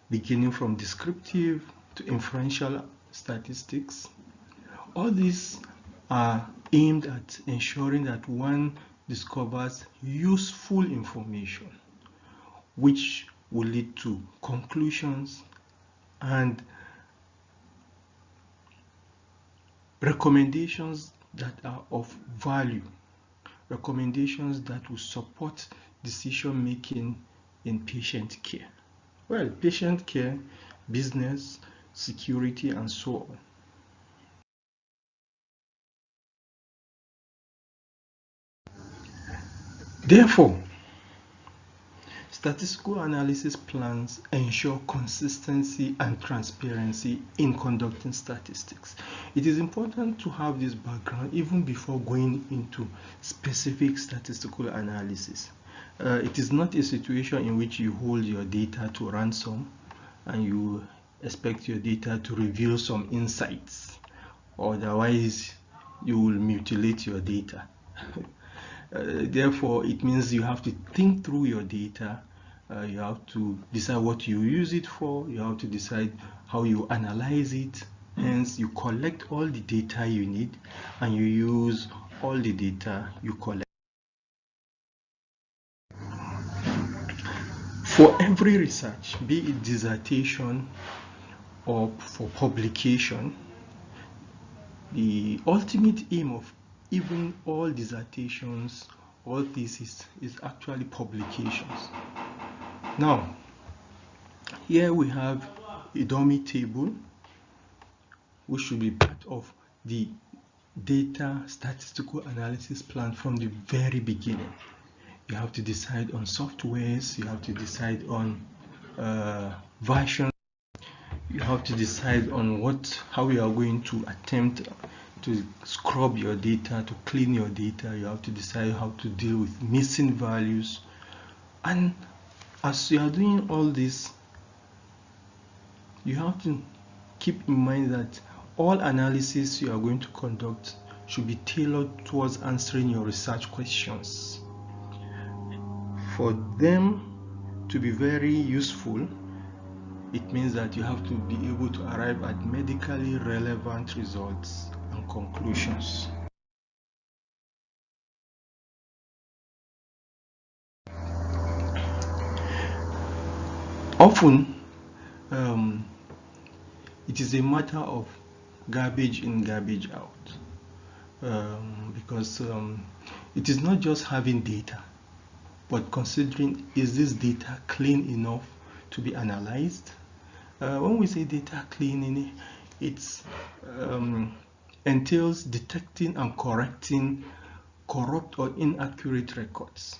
beginning from descriptive to inferential statistics. All these are aimed at ensuring that one discovers useful information, which will lead to conclusions and recommendations that are of value, recommendations that will support decision making in patient care. Well, patient care, business, security, and so on. Therefore, statistical analysis plans ensure consistency and transparency in conducting statistics. It is important to have this background even before going into specific statistical analysis. It is not a situation in which you hold your data to ransom and you expect your data to reveal some insights. Otherwise, you will mutilate your data. Therefore, it means you have to think through your data. You have to decide what you use it for. You have to decide how you analyze it. Hence, you collect all the data you need and you use all the data you collect. For every research, be it dissertation or for publication, the ultimate aim of even all dissertations, all theses is actually publications. Now, here we have a dummy table which should be part of the data statistical analysis plan from the very beginning. You have to decide on softwares, you have to decide on versions, you have to decide on how you are going to attempt to scrub your data, to clean your data. You have to decide how to deal with missing values. And as you are doing all this, you have to keep in mind that all analysis you are going to conduct should be tailored towards answering your research questions. For them to be very useful, it means that you have to be able to arrive at medically relevant results and conclusions. Often, it is a matter of garbage in, garbage out, because it is not just having data, but considering, is this data clean enough to be analyzed? When we say data cleaning, it entails detecting and correcting corrupt or inaccurate records,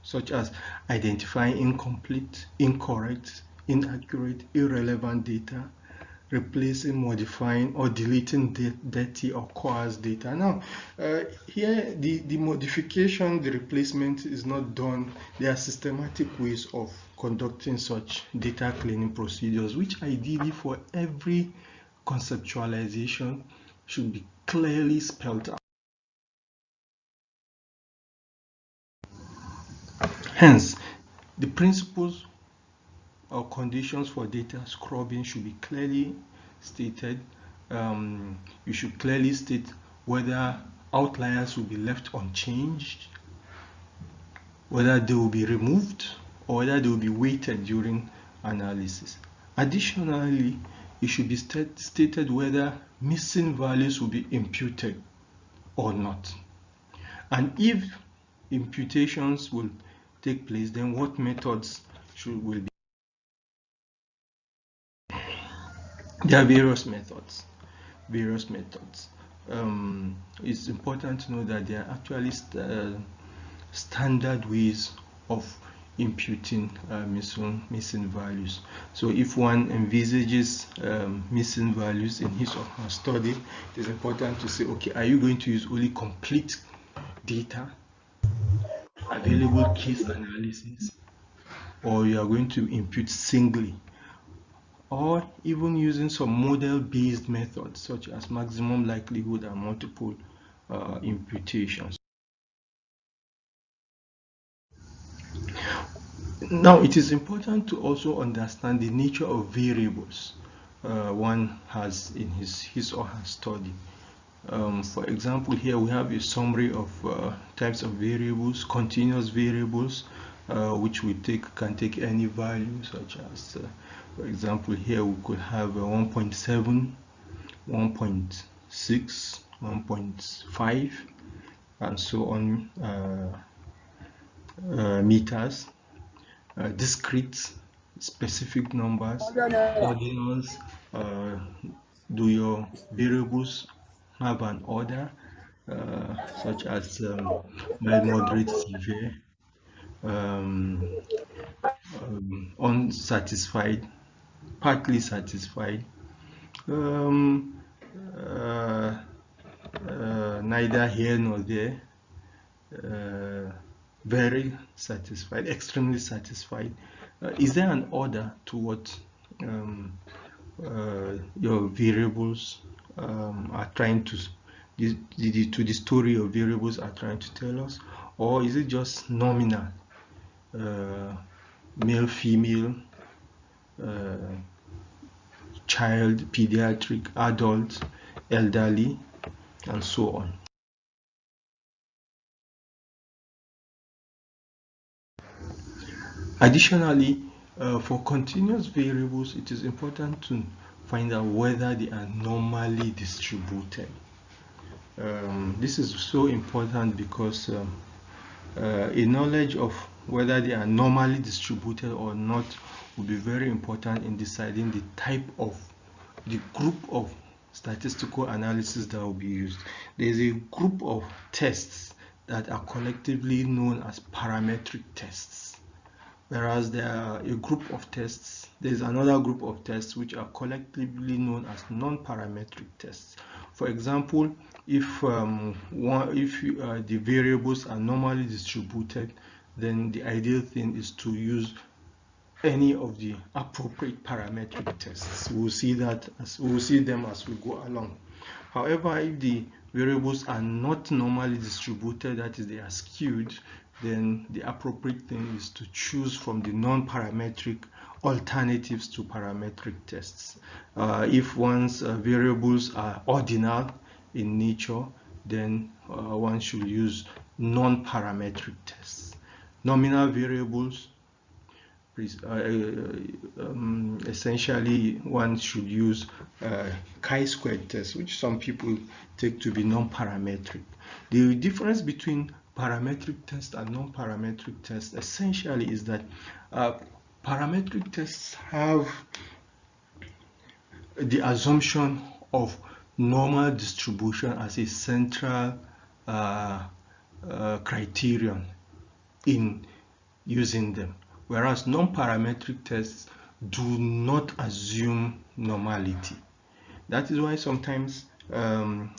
such as identifying incomplete, incorrect, inaccurate, irrelevant data, replacing, modifying, or deleting dirty or coarse data. Now, here the modification, the replacement is not done. There are systematic ways of conducting such data cleaning procedures, which ideally for every conceptualization should be clearly spelled out. Hence, the principles or conditions for data scrubbing should be clearly stated. You should clearly state whether outliers will be left unchanged, whether they will be removed, or whether they will be weighted during analysis. Additionally, it should be stated whether missing values will be imputed or not. And if imputations will take place, then what methods will be. There are various methods. It's important to know that there are actually standard ways of imputing missing values. So if one envisages missing values in his or her study, it is important to say, okay, are you going to use only complete data, available case analysis, or you are going to impute singly, or even using some model-based methods such as maximum likelihood and multiple imputations. Now, it is important to also understand the nature of variables one has in his or her study. For example, here we have a summary of types of variables, continuous variables, which we can take any value, such as, for example, here we could have 1.7, 1.6, 1.5, and so on meters. Discrete, specific numbers, ordinals. Do your variables have an order, such as mild, moderate, severe, unsatisfied, partly satisfied, neither here nor there, very satisfied, extremely satisfied. Is there an order to what your variables are trying to, the story of variables are trying to tell us, or is it just nominal, male, female, child, pediatric, adult, elderly, and so on? Additionally, for continuous variables, it is important to find out whether they are normally distributed. This is so important because a knowledge of whether they are normally distributed or not will be very important in deciding the type of, the group of statistical analysis that will be used. There is a group of tests that are collectively known as parametric tests, whereas there are a group of tests, there is another group of tests which are collectively known as non-parametric tests. For example, if the variables are normally distributed, then the ideal thing is to use any of the appropriate parametric tests. We'll see them as we go along. However, if the variables are not normally distributed, that is, they are skewed, then the appropriate thing is to choose from the non-parametric alternatives to parametric tests. If one's variables are ordinal in nature, then one should use non-parametric tests. Nominal variables, essentially one should use chi-squared test, which some people take to be non-parametric. The difference between parametric test and non-parametric test essentially is that parametric tests have the assumption of normal distribution as a central criterion in using them, whereas non-parametric tests do not assume normality. That is why sometimes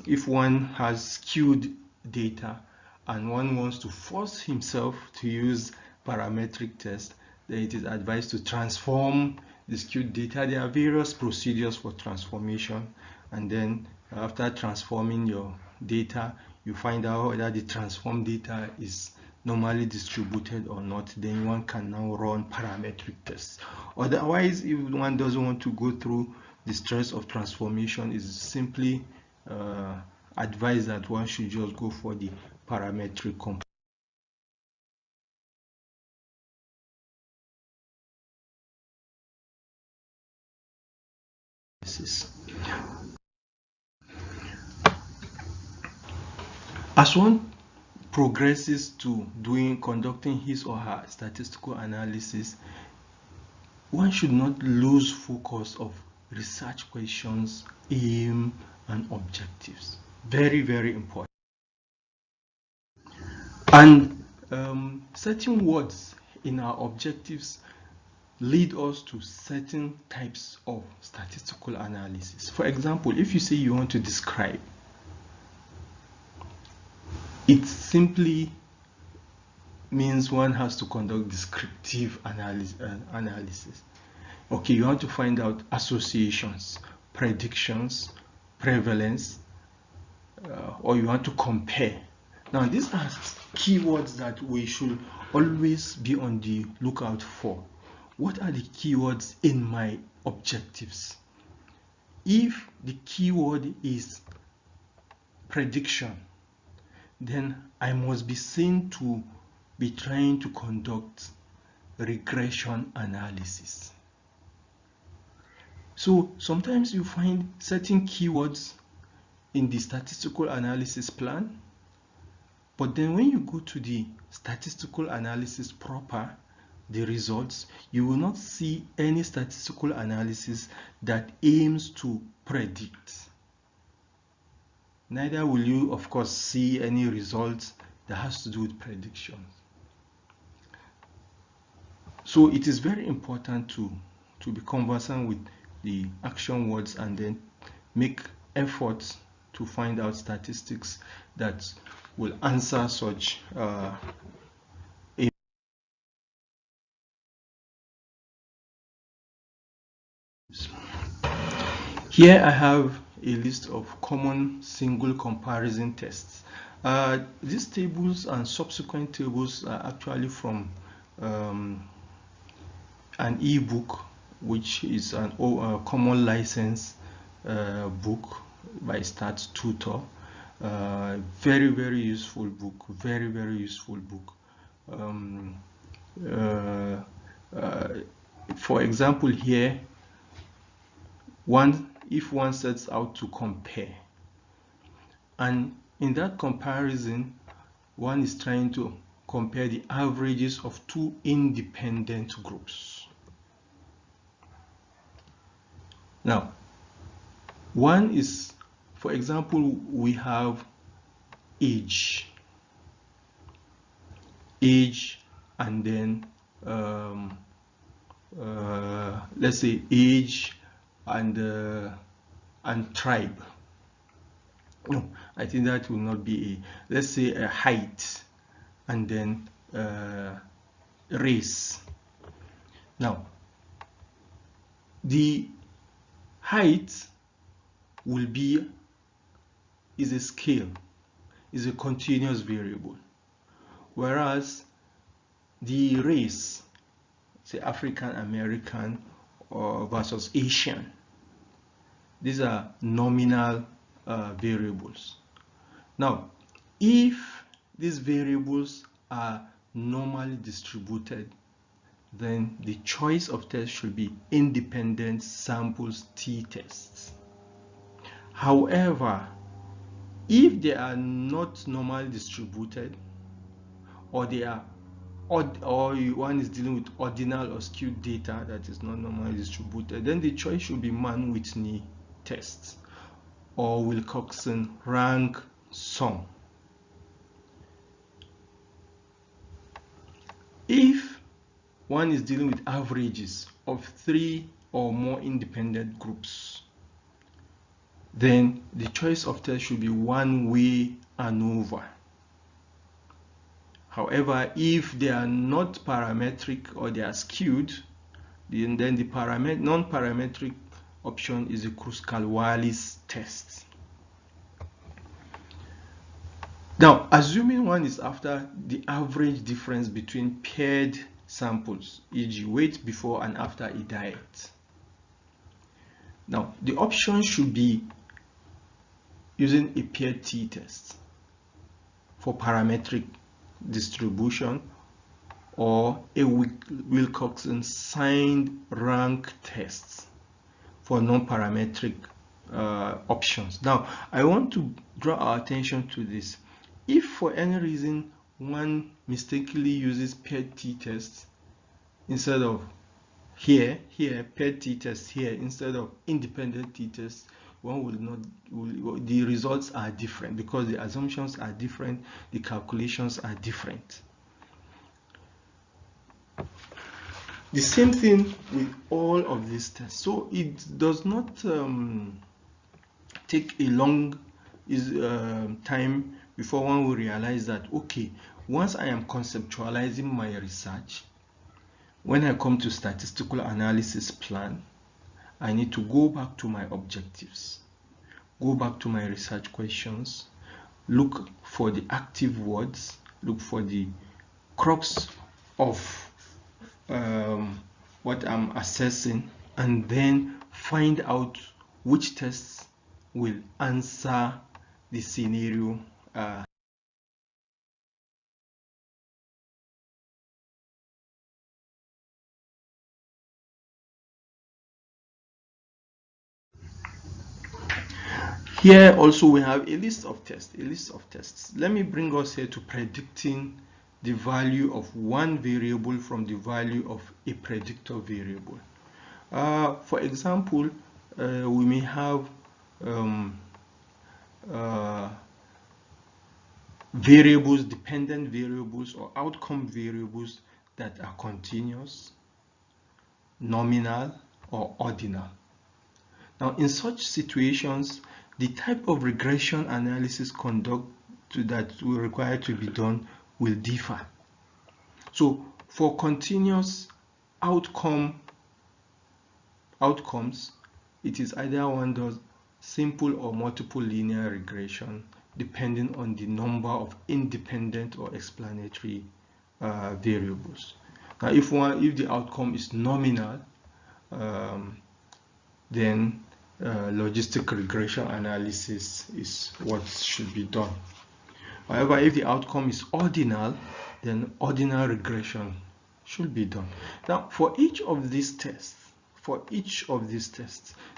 if one has skewed data and one wants to force himself to use parametric tests, then it is advised to transform the skewed data. There are various procedures for transformation, and then after transforming your data, you find out whether the transformed data is normally distributed or not. Then one can now run parametric tests. Otherwise, if one doesn't want to go through the stress of transformation, is simply advised that one should just go for the parametric component. As one progresses to conducting his or her statistical analysis, one should not lose focus of research questions, aim, and objectives. Very, very important. And certain words in our objectives lead us to certain types of statistical analysis. For example, if you say you want to describe, it simply means one has to conduct descriptive analysis. Okay, you want to find out associations, predictions, prevalence, or you want to compare. Now, these are keywords that we should always be on the lookout for. What are the keywords in my objectives? If the keyword is prediction, then I must be seen to be trying to conduct regression analysis. So sometimes you find certain keywords in the statistical analysis plan, but then when you go to the statistical analysis proper, the results, you will not see any statistical analysis that aims to predict. Neither will you, of course, see any results that has to do with predictions. So it is very important to be conversant with the action words and then make efforts to find out statistics that will answer such Here I have a list of common single comparison tests. These tables and subsequent tables are actually from an e-book, which is a common license book by Stats Tutor. Very, very useful book. Very, very useful book. For example, here, if one sets out to compare, and in that comparison, one is trying to compare the averages of two independent groups. Now, one is, for example, we have age, and then let's say age and tribe. No, I think that will not be a, let's say, a height and then race. Now, the height will be, is a scale, is a continuous variable, whereas the race, say African American or versus Asian, these are nominal variables. Now, if these variables are normally distributed, then the choice of test should be independent samples t-tests. However, if they are not normally distributed, or they are odd, or one is dealing with ordinal or skewed data that is not normally distributed, then the choice should be Mann-Whitney tests or Wilcoxon rank sum. If one is dealing with averages of 3 or more independent groups, then the choice of test should be one-way ANOVA. However, if they are not parametric or they are skewed, then the non-parametric option is a Kruskal-Wallis test. Now, assuming one is after the average difference between paired samples, e.g. weight before and after a diet. Now, the option should be using a paired t-test for parametric distribution, or a Wilcoxon signed rank test for non-parametric options. Now, I want to draw our attention to this. If for any reason one mistakenly uses paired t-test instead of paired t-test here instead of independent t-test, one will not, the results are different because the assumptions are different, the calculations are different. The same thing with all of these tests. So it does not take a long time before one will realize that, okay, once I am conceptualizing my research, when I come to statistical analysis plan, I need to go back to my objectives, go back to my research questions, look for the active words, look for the crux of what I'm assessing, and then find out which tests will answer the scenario. Here also we have a list of tests. Let me bring us here to predicting the value of one variable from the value of a predictor variable. For example, we may have variables, dependent variables or outcome variables that are continuous, nominal, or ordinal. Now, in such situations, the type of regression analysis that will require to be done will differ. So, for continuous outcomes, it is either one does simple or multiple linear regression depending on the number of independent or explanatory variables. Now, if the outcome is nominal, then logistic regression analysis is what should be done. However, if the outcome is ordinal, then ordinal regression should be done. Now, for each of these tests,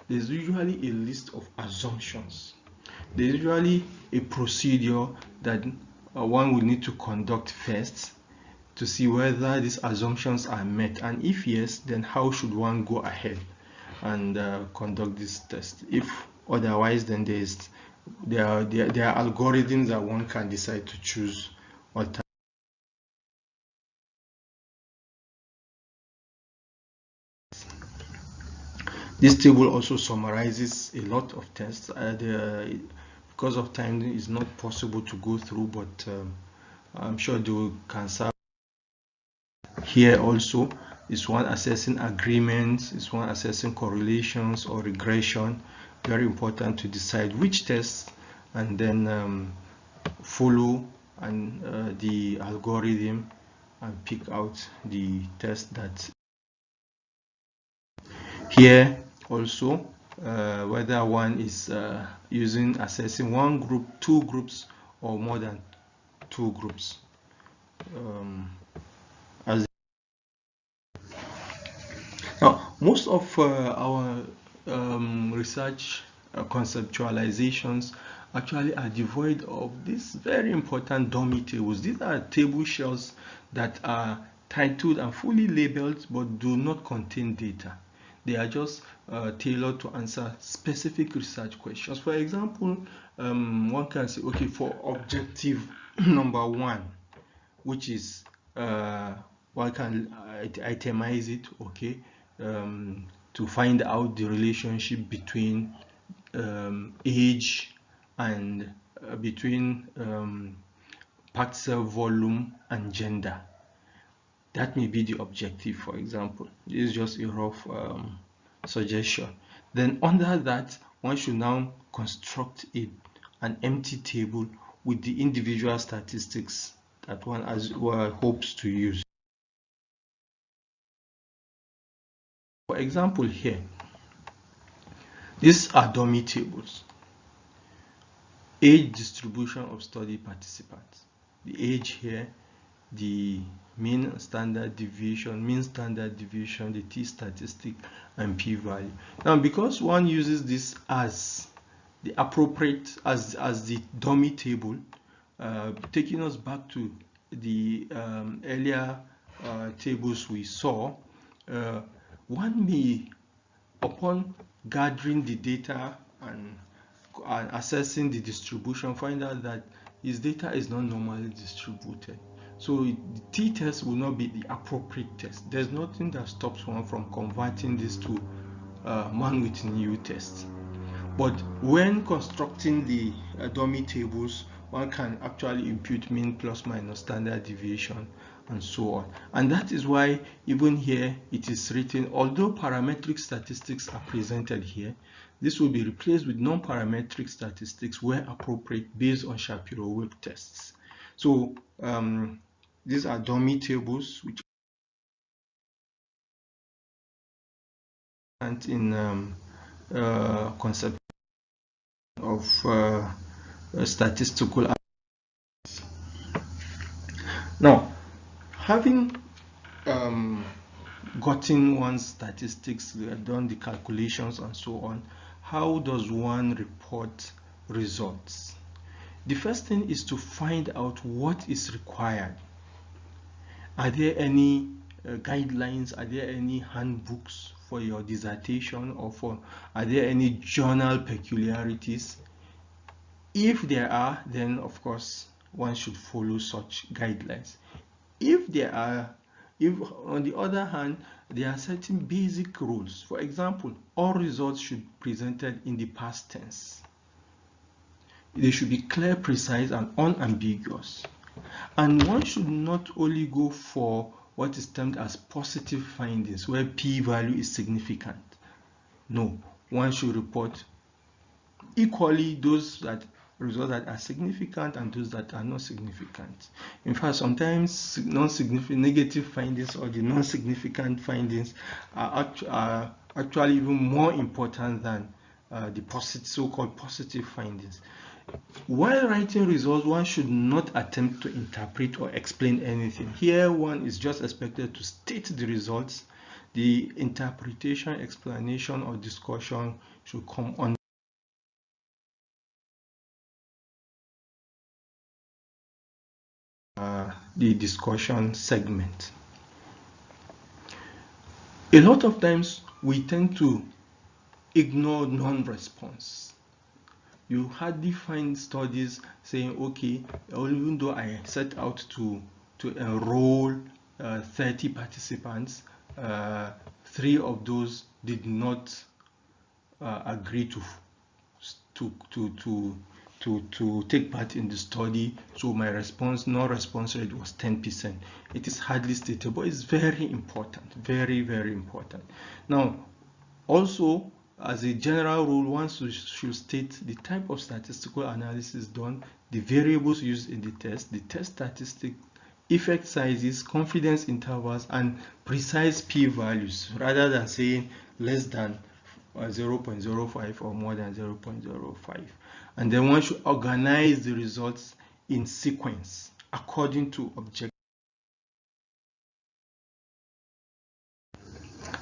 there's usually a list of assumptions. There's usually a procedure that one will need to conduct first to see whether these assumptions are met, and if yes, then how should one go ahead and conduct this test. If otherwise, then there are algorithms that one can decide to choose what. This table also summarizes a lot of tests because of time, it's not possible to go through, but I'm sure they can serve. Here also is one assessing agreements, is one assessing correlations or regression. Very important to decide which test, and then follow and the algorithm and pick out the test that. Here also whether one is using assessing one group, two groups, or more than two groups. As now, most of our research conceptualizations actually are devoid of these very important dummy tables. These are table shells that are titled and fully labeled but do not contain data. They are just tailored to answer specific research questions. For example, one can say, okay, for objective number 1, which is one can itemize it, okay, to find out the relationship between age and between packed cell volume and gender. That may be the objective, for example. This is just a rough suggestion. Then under that, one should now construct an empty table with the individual statistics that one hopes to use. For example, here, these are dummy tables. Age distribution of study participants. The age here, the mean standard deviation, the t-statistic, and p-value. Now, because one uses this as the appropriate, as the dummy table, taking us back to the earlier tables we saw, one may, upon gathering the data and assessing the distribution, find out that his data is not normally distributed. So the t-test will not be the appropriate test. There's nothing that stops one from converting this to man-with-new test. But when constructing the dummy tables, one can actually impute mean plus minus standard deviation and so on. And that is why even here it is written, although parametric statistics are presented here, this will be replaced with non-parametric statistics where appropriate based on Shapiro-Wilk tests. So these are dummy tables which are in concept of statistical analysis. Now, having gotten one's statistics, done the calculations and so on, how does one report results? The first thing is to find out what is required. Are there any guidelines? Are there any handbooks for your dissertation, or are there any journal peculiarities? If there are, then of course one should follow such guidelines. If on the other hand there are certain basic rules, for example, all results should be presented in the past tense. They should be clear, precise, and unambiguous. And one should not only go for what is termed as positive findings, where p-value is significant. No, one should report equally those results that are significant and those that are not significant. In fact, sometimes non-significant negative findings or the non-significant findings are actually even more important than the so-called positive findings. While writing results, one should not attempt to interpret or explain anything. Here, one is just expected to state the results. The interpretation, explanation, or discussion should come on the discussion segment. A lot of times, we tend to ignore non-response. You hardly find studies saying, okay, even though I set out to enroll 30 participants, 3 of those did not agree to to take part in the study. So my non-response rate was 10%. It is hardly stated, but it's very important, very, very important. Now, also, as a general rule, one should state the type of statistical analysis done, the variables used in the test statistic, effect sizes, confidence intervals, and precise p-values, rather than saying less than 0.05 or more than 0.05. And then one should organize the results in sequence according to objective.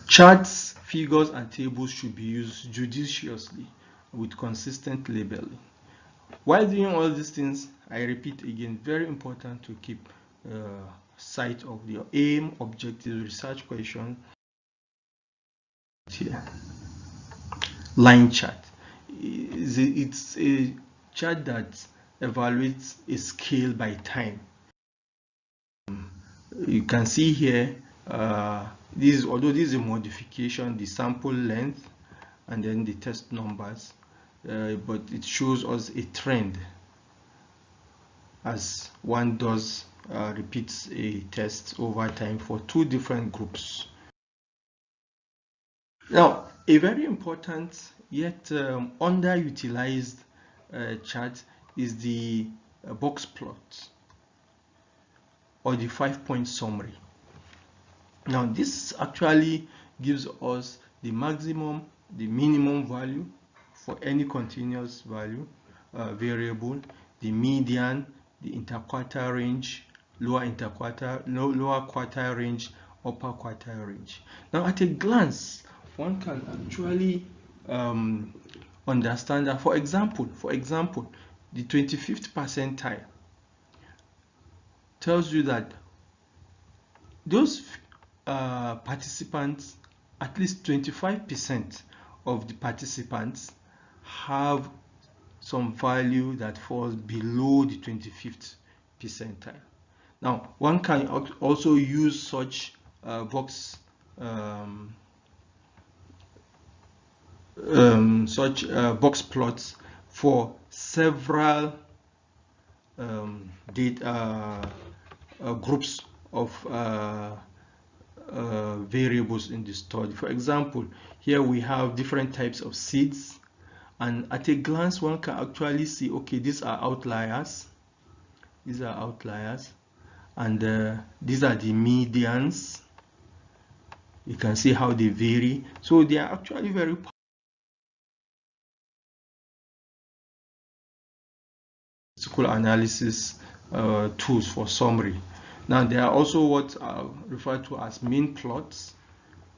Charts, figures, and tables should be used judiciously with consistent labeling. While doing all these things, I repeat again, very important to keep sight of your aim, objective, research question. Here, line chart. It's a chart that evaluates a scale by time. You can see here, although this is a modification, the sample length and then the test numbers, but it shows us a trend as one does repeats a test over time for two different groups. Now, a very important yet underutilized chart is the box plot or the 5-point summary. Now, this actually gives us the maximum, the minimum value for any continuous value variable, the median, the interquartile range, lower quartile range, upper quartile range. Now, at a glance, one can actually understand that, for example, the 25th percentile tells you that those participants, at least 25% of the participants have some value that falls below the 25th percentile. Now, one can also use such box plots for several groups of variables in the study. For example, here we have different types of seeds, and at a glance one can actually see, okay, these are outliers, and these are the medians. You can see how they vary, so they are actually very statistical analysis tools for summary. Now, there are also what are referred to as mean plots.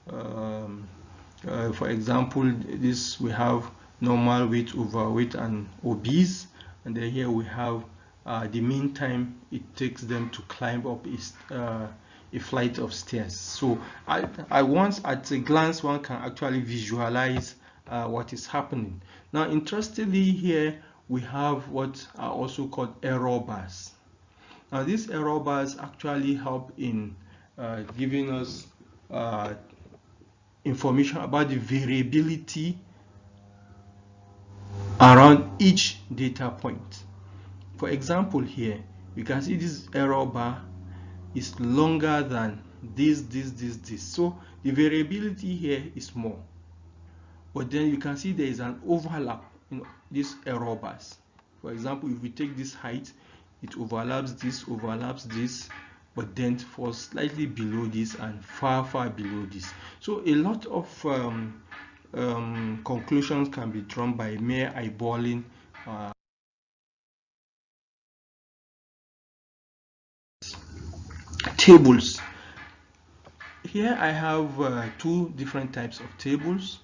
For example, this we have normal, weight, overweight, and obese, and then here we have the mean time it takes them to climb up a flight of stairs. So at a glance one can actually visualize what is happening. Now, interestingly, here we have what are also called error bars. Now, these error bars actually help in giving us information about the variability around each data point. For example, here you can see this error bar is longer than this. So the variability here is more. But then you can see there is an overlap in these error bars. For example, if we take this height, it overlaps this, but then falls slightly below this and far below this. So a lot of conclusions can be drawn by mere eyeballing tables. Here I have two different types of tables,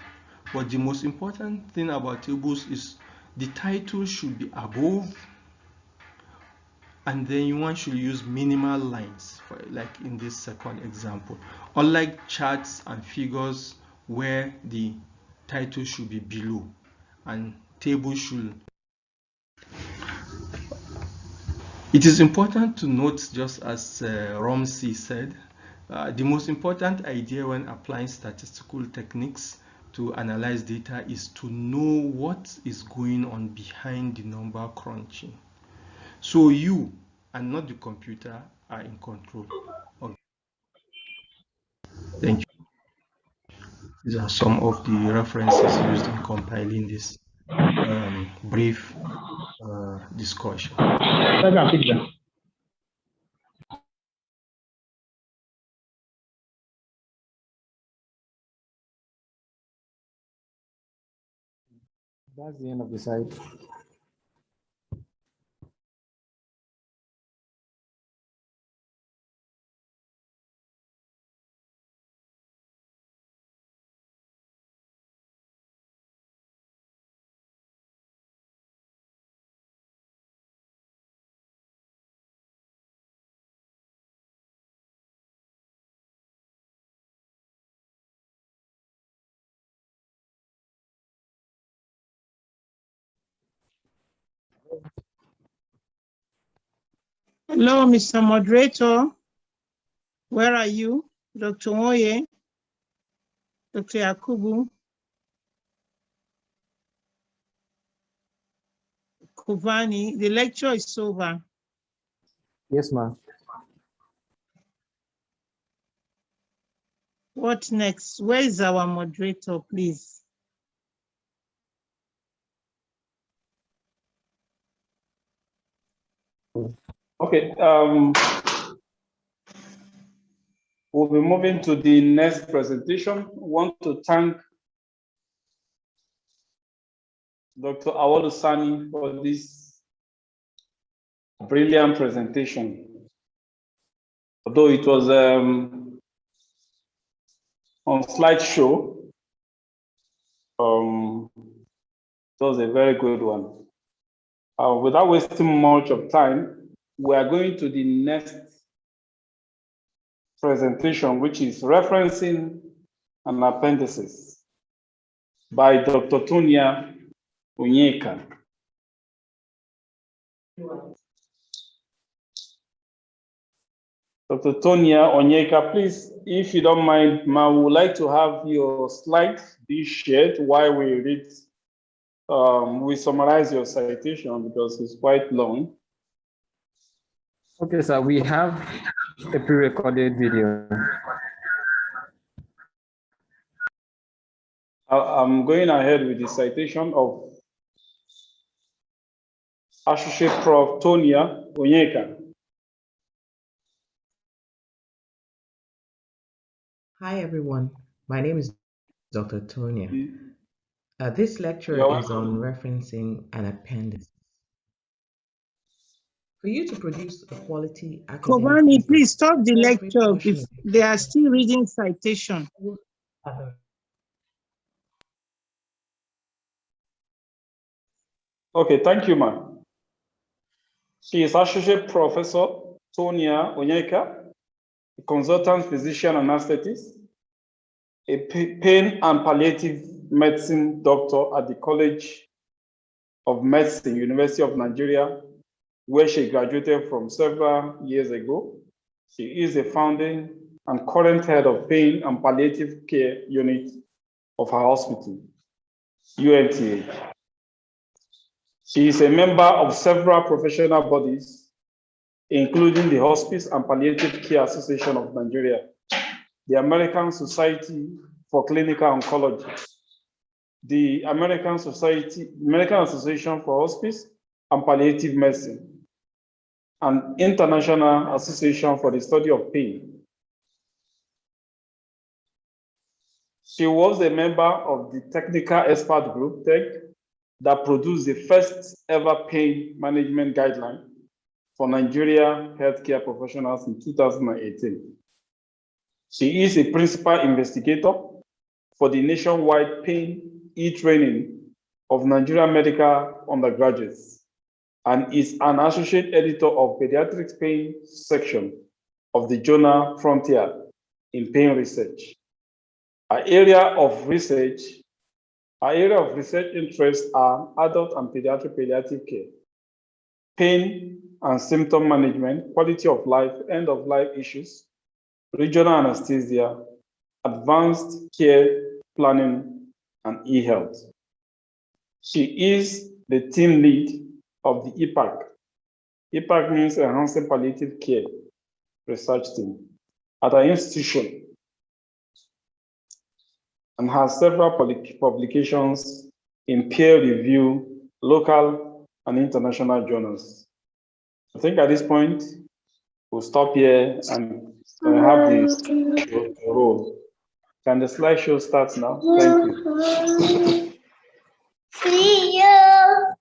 but the most important thing about tables is the title should be above, and then one should use minimal lines, like in this second example, unlike charts and figures where the title should be below and table should. It is important to note, just as Romsey said, the most important idea when applying statistical techniques to analyze data is to know what is going on behind the number crunching. So you, and not the computer, are in control of. Thank you. These are some of the references used in compiling this brief discussion. That's the end of the slide. Hello, Mr. Moderator. Where are you? Dr. Oye, Dr. Yakubu, Kovani, the lecture is over. Yes, ma'am. What next? Where is our moderator, please? Okay, we'll be moving to the next presentation. I want to thank Dr. Awolu Sani for this brilliant presentation. Although it was on slideshow, it was a very good one. Without wasting much of time, we are going to the next presentation, which is referencing and appendices by Dr. Tonia Onyeka. Dr. Tonia Onyeka, please, if you don't mind, ma, we would like to have your slides be shared while we read. We summarize your citation because it's quite long. Okay, sir, we have a pre-recorded video. I'm going ahead with the citation of Associate Prof. Tonia Onyeka. Hi, everyone. My name is Dr. Tonia. This lecture You're is on welcome. referencing an appendix. For you to produce a quality academic Kovani, paper, please stop the every lecture portion if of they are still reading citation. it. Okay, thank you, ma'am. She is Associate Professor Tonia Onyeka, a consultant physician anesthetist, a pain and palliative medicine doctor at the College of Medicine, University of Nigeria, where she graduated from several years ago. She is a founding and current head of pain and palliative care unit of her hospital, UNTH. She is a member of several professional bodies, including the Hospice and Palliative Care Association of Nigeria, the American Society for Clinical Oncology, the American Association for Hospice and Palliative Medicine, and International Association for the Study of Pain. She was a member of the Technical Expert Group, TEC, that produced the first ever pain management guideline for Nigeria healthcare professionals in 2018. She is a principal investigator for the nationwide pain e-training of Nigerian medical undergraduates and is an associate editor of pediatrics pain section of the journal Frontier in Pain Research. Her area of research interests are adult and pediatric care, pain and symptom management, quality of life, end of life issues, regional anesthesia, advanced care planning, and e-health. She is the team lead of the EPAC. EPAC means Enhancing Palliative Care Research Team at our institution, and has several publications in peer-reviewed local and international journals. I think at this point, we'll stop here and have the roll. Can the slideshow start now? Thank you. See you.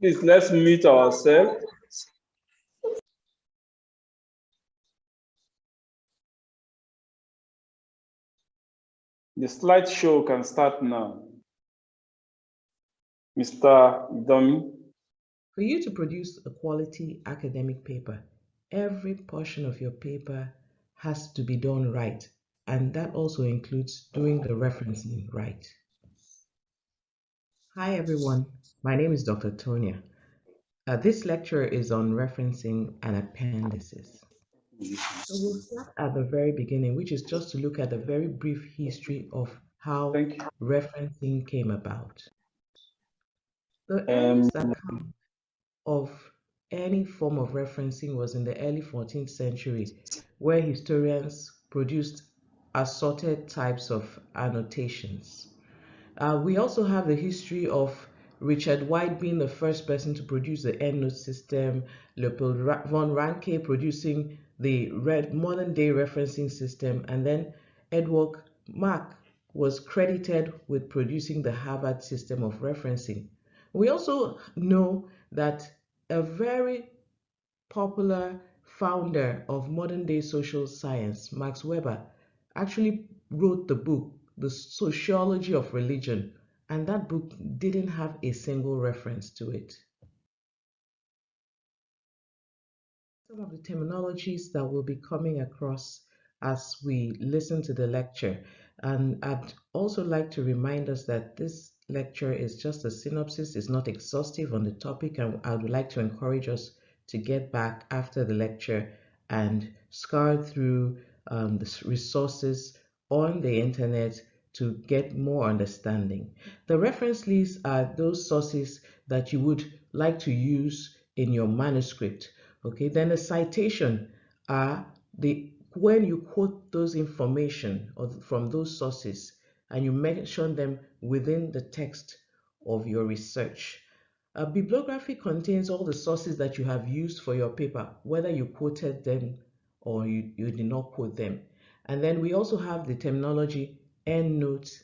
Please, let's mute ourselves. The slideshow can start now. Mr. Domi. For you to produce a quality academic paper, every portion of your paper has to be done right, and that also includes doing the referencing right. Hi everyone, my name is Dr. Tonia. This lecture is on referencing and appendices. So we'll start at the very beginning, which is just to look at a very brief history of how referencing came about. The earliest account of any form of referencing was in the early 14th century, where historians produced assorted types of annotations. We also have the history of Richard White being the first person to produce the EndNote system, Leopold von Ranke producing the modern-day referencing system, and then Edward Mark was credited with producing the Harvard system of referencing. We also know that a very popular founder of modern-day social science, Max Weber, actually wrote the book, The Sociology of Religion, and that book didn't have a single reference to it. Some of the terminologies that we'll be coming across as we listen to the lecture. And I'd also like to remind us that this lecture is just a synopsis, it's not exhaustive on the topic, and I would like to encourage us to get back after the lecture and scour through the resources on the internet to get more understanding. The reference lists are those sources that you would like to use in your manuscript. Okay, then the citation are when you quote those information from those sources and you mention them within the text of your research. A bibliography contains all the sources that you have used for your paper, whether you quoted them or you did not quote them. And then we also have the terminology endnotes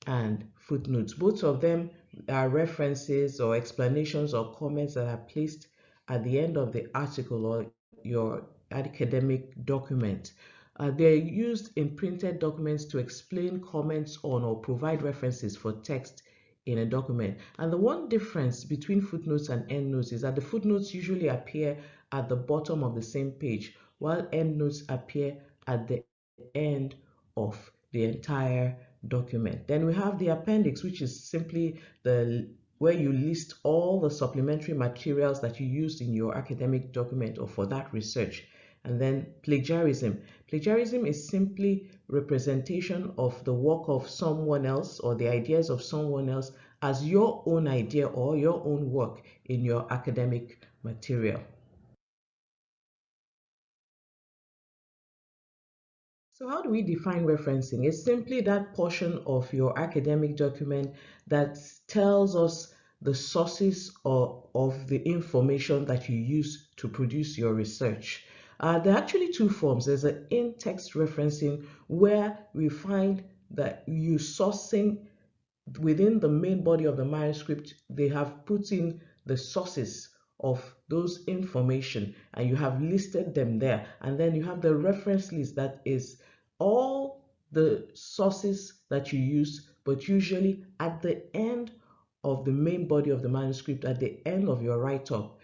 and footnotes. Both of them are references or explanations or comments that are placed at the end of the article or your academic document. They're used in printed documents to explain comments on or provide references for text in a document. And the one difference between footnotes and endnotes is that the footnotes usually appear at the bottom of the same page, while endnotes appear at the end of the entire document. Then we have the appendix, which is simply where you list all the supplementary materials that you used in your academic document or for that research. And then plagiarism. Plagiarism is simply representation of the work of someone else or the ideas of someone else as your own idea or your own work in your academic material. So how do we define referencing? It's simply that portion of your academic document that tells us the sources of the information that you use to produce your research. There are actually two forms. There's an in-text referencing where we find that you sourcing within the main body of the manuscript, they have put in the sources of those information and you have listed them there. And then you have the reference list that is all the sources that you use, but usually at the end of the main body of the manuscript, at the end of your write-up.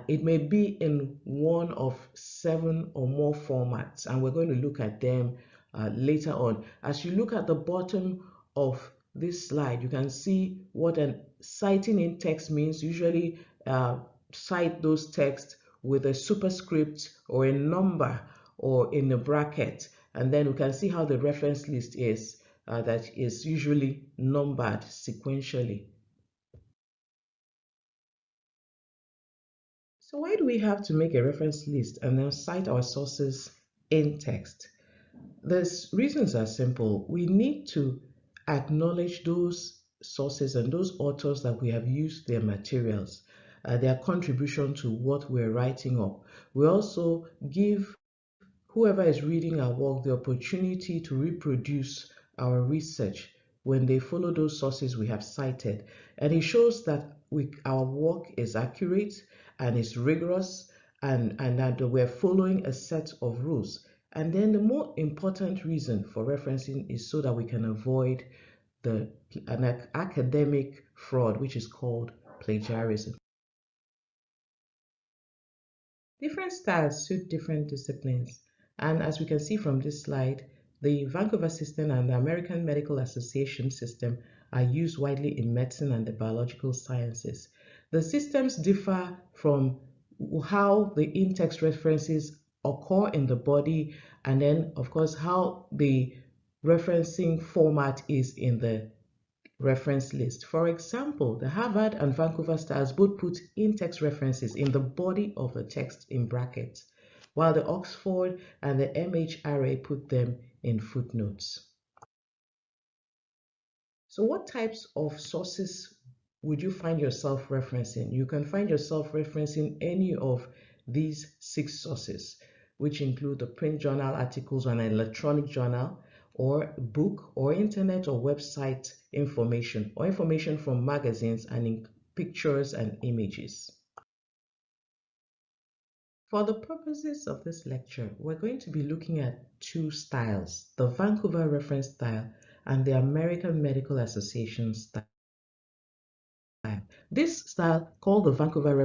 It may be in one of 7 or more formats, and we're going to look at them later on. As you look at the bottom of this slide, you can see what an citing in text means. Usually cite those texts with a superscript or a number or in a bracket, and then we can see how the reference list is. that is usually numbered sequentially. So why do we have to make a reference list and then cite our sources in text? The reasons are simple. We need to acknowledge those sources and those authors that we have used their materials, their contribution to what we're writing up. We also give whoever is reading our work the opportunity to reproduce our research when they follow those sources we have cited. And it shows that our work is accurate and is rigorous and that we're following a set of rules. And then the more important reason for referencing is so that we can avoid an academic fraud, which is called plagiarism. Different styles suit different disciplines. And as we can see from this slide, the Vancouver system and the American Medical Association system are used widely in medicine and the biological sciences. The systems differ from how the in-text references occur in the body, and then, of course, how the referencing format is in the reference list. For example, the Harvard and Vancouver styles both put in-text references in the body of the text in brackets, while the Oxford and the MHRA put them in footnotes. So what types of sources would you find yourself referencing? You can find yourself referencing any of these 6 sources, which include the print journal articles on an electronic journal, or book, or internet or website information, or information from magazines and in pictures and images. For the purposes of this lecture, we're going to be looking at 2 styles, the Vancouver reference style and the American Medical Association style. This style, called the Vancouver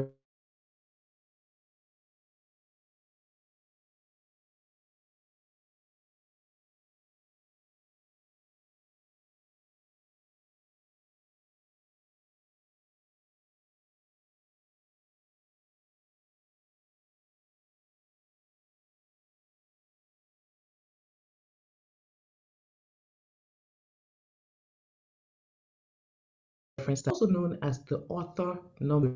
reference style, also known as the author number.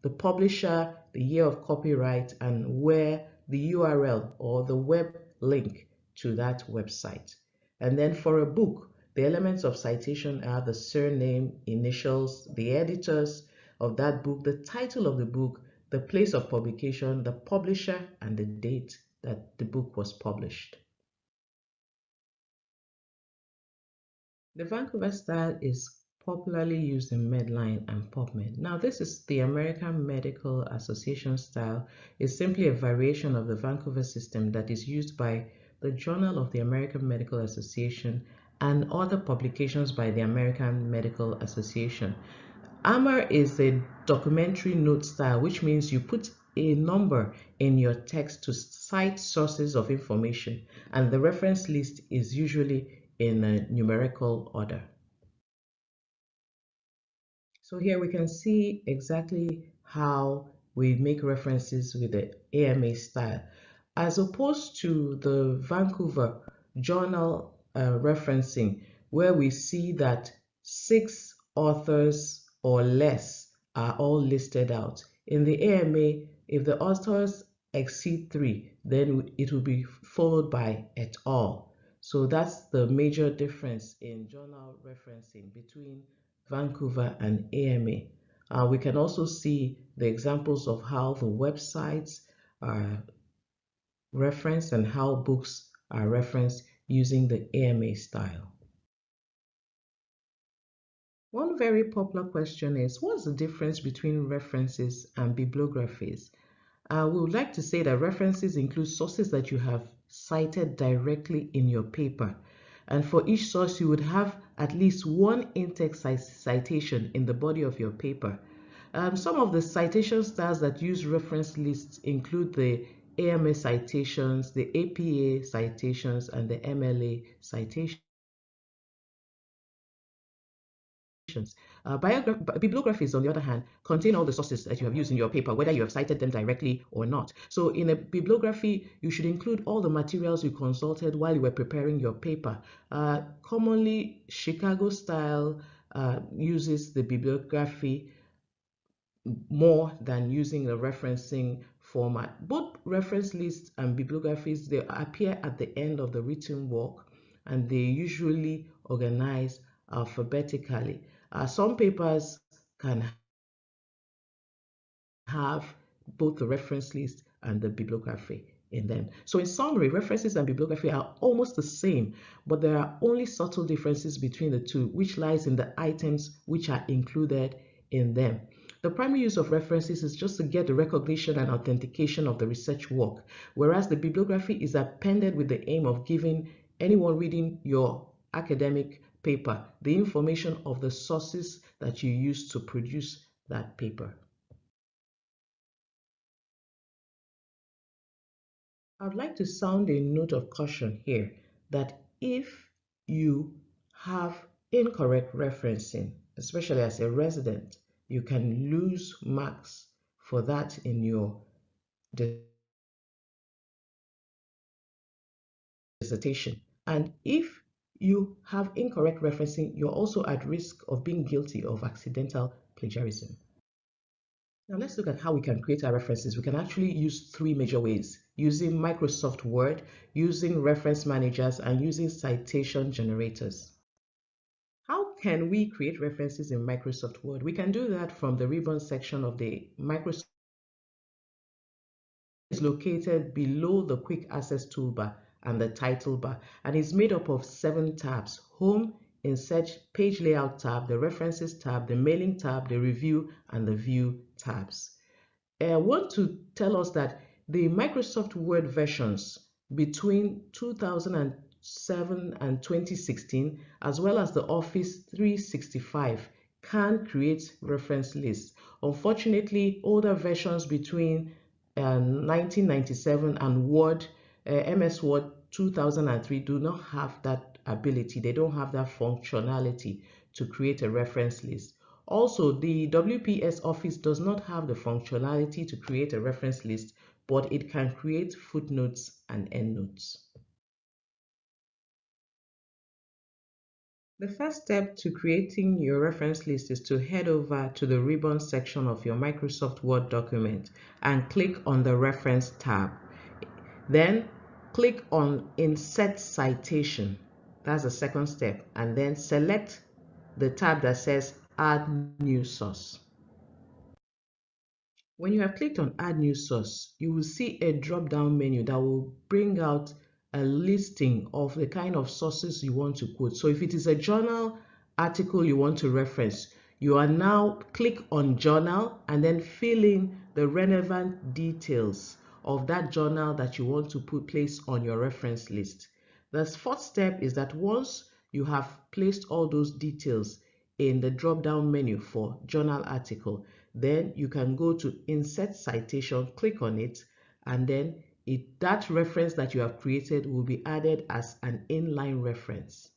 The publisher, the year of copyright, and where the URL or the web link to that website. And then for a book, the elements of citation are the surname, initials, the editors of that book, the title of the book, the place of publication, the publisher, and the date that the book was published. The Vancouver style is popularly used in Medline and PubMed. Now, this is the American Medical Association style. It's simply a variation of the Vancouver system that is used by the Journal of the American Medical Association and other publications by the American Medical Association. AMAR is a documentary note style, which means you put a number in your text to cite sources of information, and the reference list is usually in a numerical order. So here we can see exactly how we make references with the AMA style. As opposed to the Vancouver journal referencing, where we see that 6 authors or less are all listed out. In the AMA, if the authors exceed 3, then it will be followed by et al. So that's the major difference in journal referencing between Vancouver and AMA. We can also see the examples of how the websites are referenced and how books are referenced using the AMA style. One very popular question is, what's the difference between references and bibliographies? We would like to say that references include sources that you have cited directly in your paper. And for each source, you would have at least one in-text citation in the body of your paper. Some of the citation styles that use reference lists include the AMA citations, the APA citations, and the MLA citations. Bibliographies, on the other hand, contain all the sources that you have used in your paper, whether you have cited them directly or not. So in a bibliography, you should include all the materials you consulted while you were preparing your paper. Commonly, Chicago style uses the bibliography more than using the referencing format. Both reference lists and bibliographies, they appear at the end of the written work, and they usually organize alphabetically. Some papers can have both the reference list and the bibliography in them. So in summary, references and bibliography are almost the same, but there are only subtle differences between the two, which lies in the items which are included in them. The primary use of references is just to get the recognition and authentication of the research work, whereas the bibliography is appended with the aim of giving anyone reading your academic paper the information of the sources that you used to produce that paper. I'd like to sound a note of caution here that if you have incorrect referencing, especially as a resident, you can lose marks for that in your dissertation. And if you have incorrect referencing, you're also at risk of being guilty of accidental plagiarism. Now let's look at how we can create our references. We can actually use three major ways: using Microsoft Word, using reference managers, and using citation generators. How can we create references in Microsoft Word? We can do that from the ribbon section of the Microsoft. Is located below the quick access toolbar and the title bar, and is made up of 7 tabs: Home, Insert, Page Layout tab, the References tab, the Mailing tab, the Review, and the View tabs. I want to tell us that the Microsoft Word versions between 2007 and 2016, as well as the Office 365, can create reference lists. Unfortunately, older versions between 1997 and MS Word 2003 do not have that ability. They don't have that functionality to create a reference list. Also, the WPS Office does not have the functionality to create a reference list, but it can create footnotes and endnotes. The first step to creating your reference list is to head over to the ribbon section of your Microsoft Word document and click on the Reference tab. Then click on Insert Citation. That's the second step. And then select the tab that says Add New Source. When you have clicked on Add New Source, you will see a drop-down menu that will bring out a listing of the kind of sources you want to quote. So if it is a journal article you want to reference, you are now click on Journal and then fill in the relevant details of that journal that you want to place on your reference list. The fourth step is that once you have placed all those details in the drop-down menu for journal article, then you can go to Insert Citation, click on it, and then that reference that you have created will be added as an inline reference.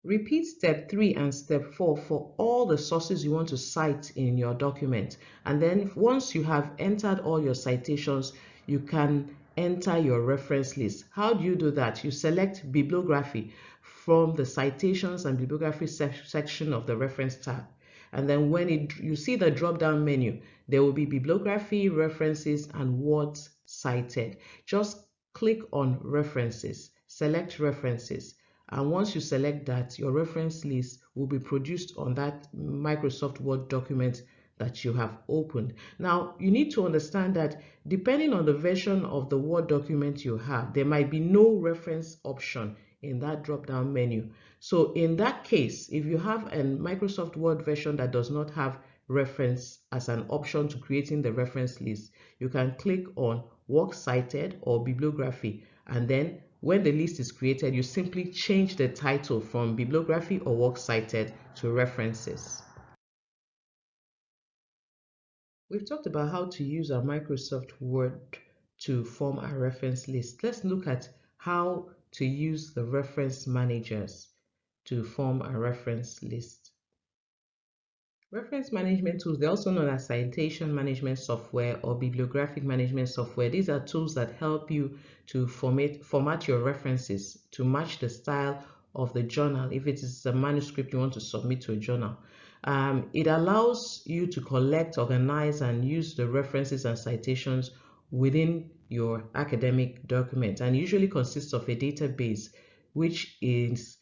Repeat step 3 and step 4 for all the sources you want to cite in your document. And then once you have entered all your citations, you can enter your reference list. How do you do that? You select bibliography from the citations and bibliography section of the reference tab. And then when you see the drop-down menu, there will be bibliography, references, and words cited. Just click on references, select references. And once you select that, your reference list will be produced on that Microsoft Word document that you have opened. Now, you need to understand that depending on the version of the Word document you have, there might be no reference option in that drop-down menu. So in that case, if you have a Microsoft Word version that does not have reference as an option to creating the reference list, you can click on Works Cited or Bibliography and then when the list is created, you simply change the title from bibliography or works cited to references. We've talked about how to use our Microsoft Word to form our reference list. Let's look at how to use the reference managers to form a reference list. Reference management tools, they're also known as citation management software or bibliographic management software. These are tools that help you to format your references to match the style of the journal. If it is a manuscript you want to submit to a journal, it allows you to collect, organize, and use the references and citations within your academic document, and usually consists of a database which is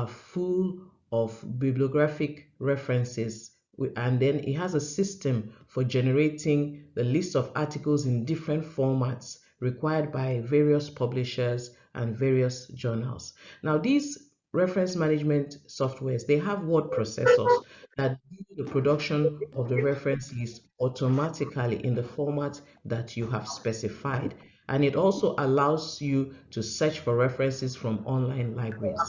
full of bibliographic references, and then it has a system for generating the list of articles in different formats required by various publishers and various journals. Now, these reference management softwares, they have word processors that do the production of the reference list automatically in the format that you have specified. And it also allows you to search for references from online libraries.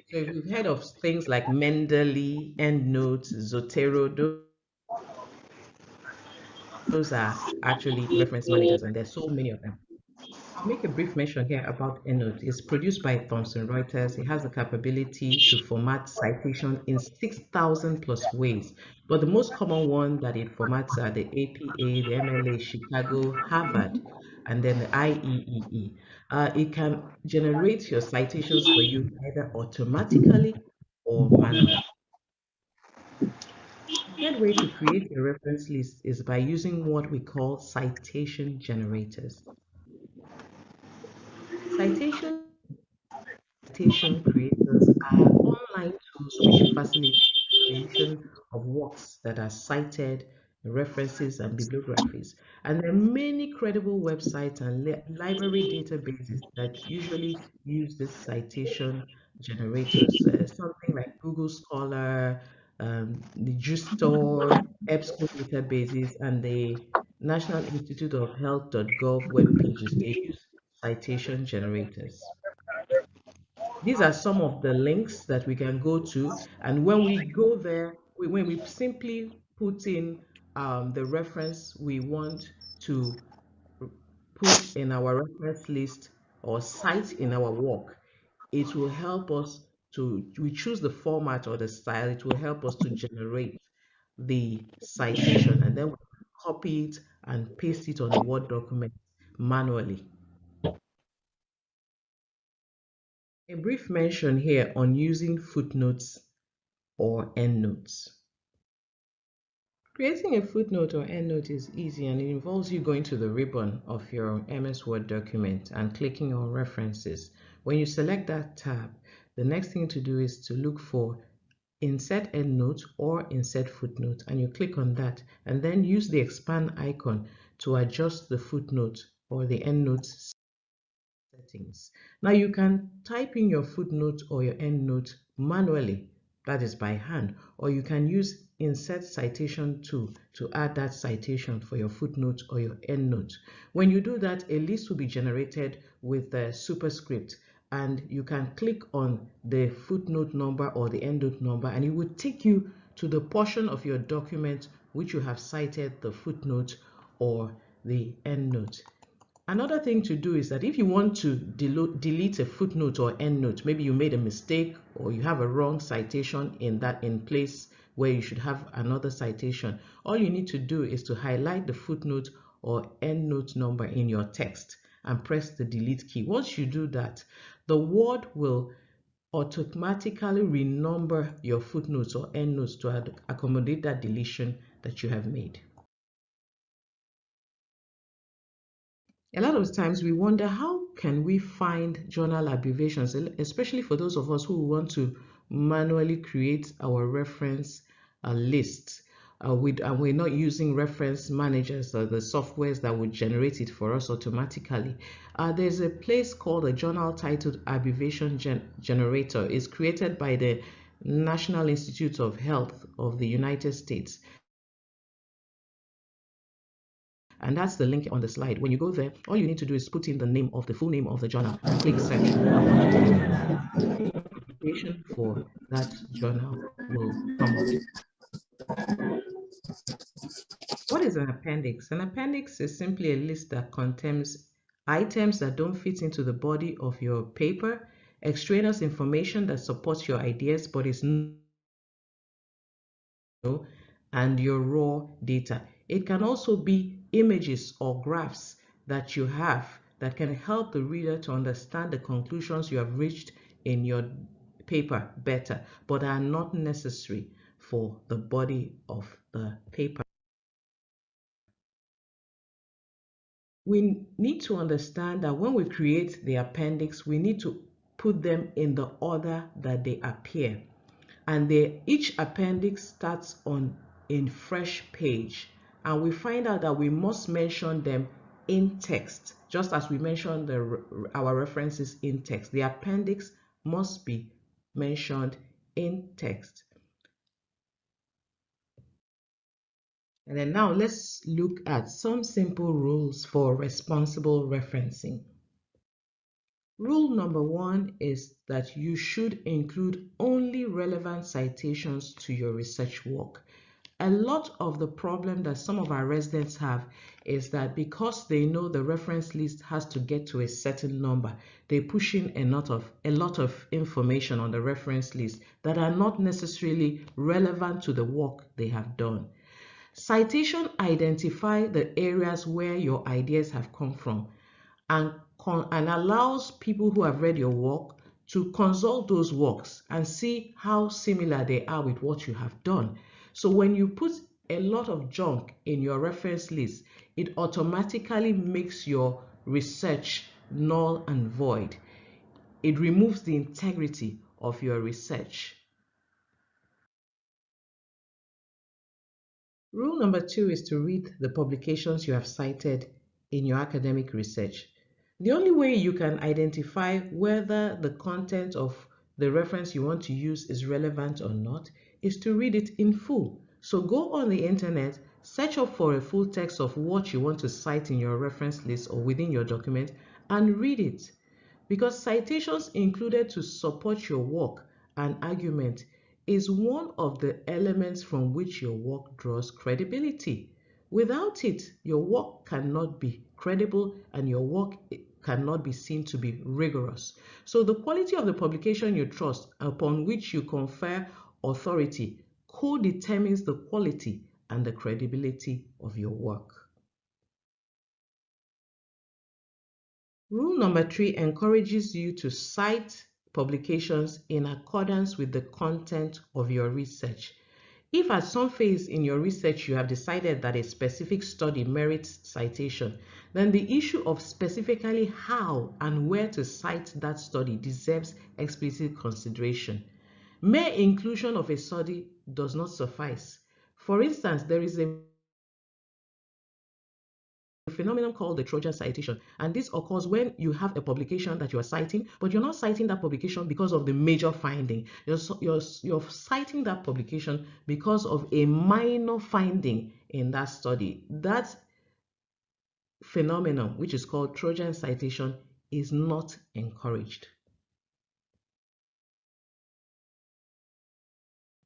So if you've heard of things like Mendeley, EndNote, Zotero, those are actually reference managers, and there's so many of them. I'll make a brief mention here about EndNote. It's produced by Thomson Reuters. It has the capability to format citation in 6,000 plus ways. But the most common one that it formats are the APA, the MLA, Chicago, Harvard, and then the IEEE. It can generate your citations for you either automatically or manually. The third way to create a reference list is by using what we call citation generators. Citation creators are online tools which facilitate the creation of works that are cited, references, and bibliographies. And there are many credible websites and library databases that usually use this citation generators. Something like Google Scholar, the JUSTOR, EBSCO databases, and the National Institute of Health.gov web pages. They use citation generators. These are some of the links that we can go to, and when we go there, when we simply put in the reference we want to put in our reference list or cite in our work, it will help us we choose the format or the style, it will help us to generate the citation, and then we copy it and paste it on a Word document manually. A brief mention here on using footnotes or endnotes. Creating a footnote or endnote is easy, and it involves you going to the ribbon of your MS Word document and clicking on References. When you select that tab, the next thing to do is to look for Insert Endnote or Insert Footnote, and you click on that, and then use the expand icon to adjust the footnote or the endnote settings. Now you can type in your footnote or your endnote manually, that is by hand, or you can use Insert Citation tool to add that citation for your footnote or your endnote. When you do that, a list will be generated with the superscript, and you can click on the footnote number or the endnote number, and it will take you to the portion of your document which you have cited the footnote or the endnote. Another thing to do is that if you want to delete a footnote or endnote, maybe you made a mistake or you have a wrong citation in place where you should have another citation, all you need to do is to highlight the footnote or endnote number in your text and press the delete key. Once you do that, the Word will automatically renumber your footnotes or endnotes to accommodate that deletion that you have made. A lot of times we wonder, how can we find journal abbreviations, especially for those of us who want to manually create our reference list. And we're not using reference managers or the softwares that would generate it for us automatically. There's a place called the Journal Title Abbreviation Generator. It's created by the National Institute of Health of the United States. And that's the link on the slide. When you go there, all you need to do is put in the full name of the journal, click search, and once you click, the publication for that journal will come up. What is an appendix? An appendix is simply a list that contains items that don't fit into the body of your paper, extraneous information that supports your ideas but is not, and your raw data. It can also be images or graphs that you have that can help the reader to understand the conclusions you have reached in your paper better, but are not necessary for the body of the paper. We need to understand that when we create the appendix, we need to put them in the order that they appear. And each appendix starts on a fresh page. And we find out that we must mention them in text, just as we mentioned our references in text. The appendix must be mentioned in text. And then now let's look at some simple rules for responsible referencing. Rule number 1 is that you should include only relevant citations to your research work. A lot of the problem that some of our residents have is that because they know the reference list has to get to a certain number, they push in a lot of information on the reference list that are not necessarily relevant to the work they have done. Citation identify the areas where your ideas have come from and allows people who have read your work to consult those works and see how similar they are with what you have done. So when you put a lot of junk in your reference list, it automatically makes your research null and void. It removes the integrity of your research. Rule number 2 is to read the publications you have cited in your academic research. The only way you can identify whether the content of the reference you want to use is relevant or not is to read it in full. So go on the internet, search up for a full text of what you want to cite in your reference list or within your document and read it. Because citations included to support your work and argument is one of the elements from which your work draws credibility. Without it, your work cannot be credible and your work cannot be seen to be rigorous. So the quality of the publication you trust, upon which you confer authority, co-determines the quality and the credibility of your work. Rule number 3 encourages you to cite publications in accordance with the content of your research. If at some phase in your research you have decided that a specific study merits citation, then the issue of specifically how and where to cite that study deserves explicit consideration. Mere inclusion of a study does not suffice. For instance, there is a phenomenon called the Trojan citation, and this occurs when you have a publication that you are citing, but you're not citing that publication because of the major finding. You're citing that publication because of a minor finding in that study. That phenomenon, which is called Trojan citation, is not encouraged.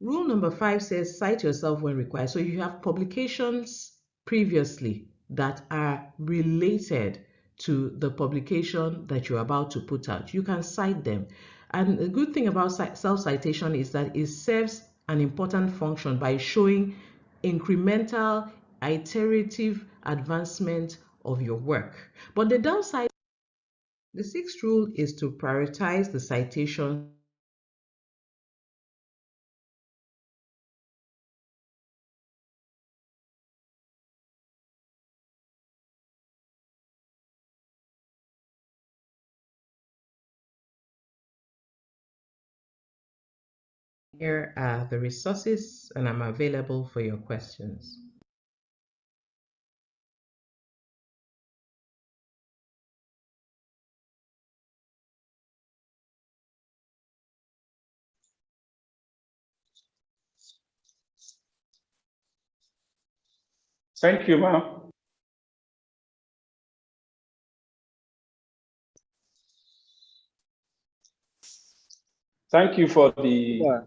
Rule number 5 says cite yourself when required. So you have publications previously that are related to the publication that you're about to put out. You can cite them. And the good thing about self-citation is that it serves an important function by showing incremental, iterative advancement of your work. But the downside, the 6th rule is to prioritize the citation Here are the resources, and I'm available for your questions. Thank you, ma'am. Thank you for the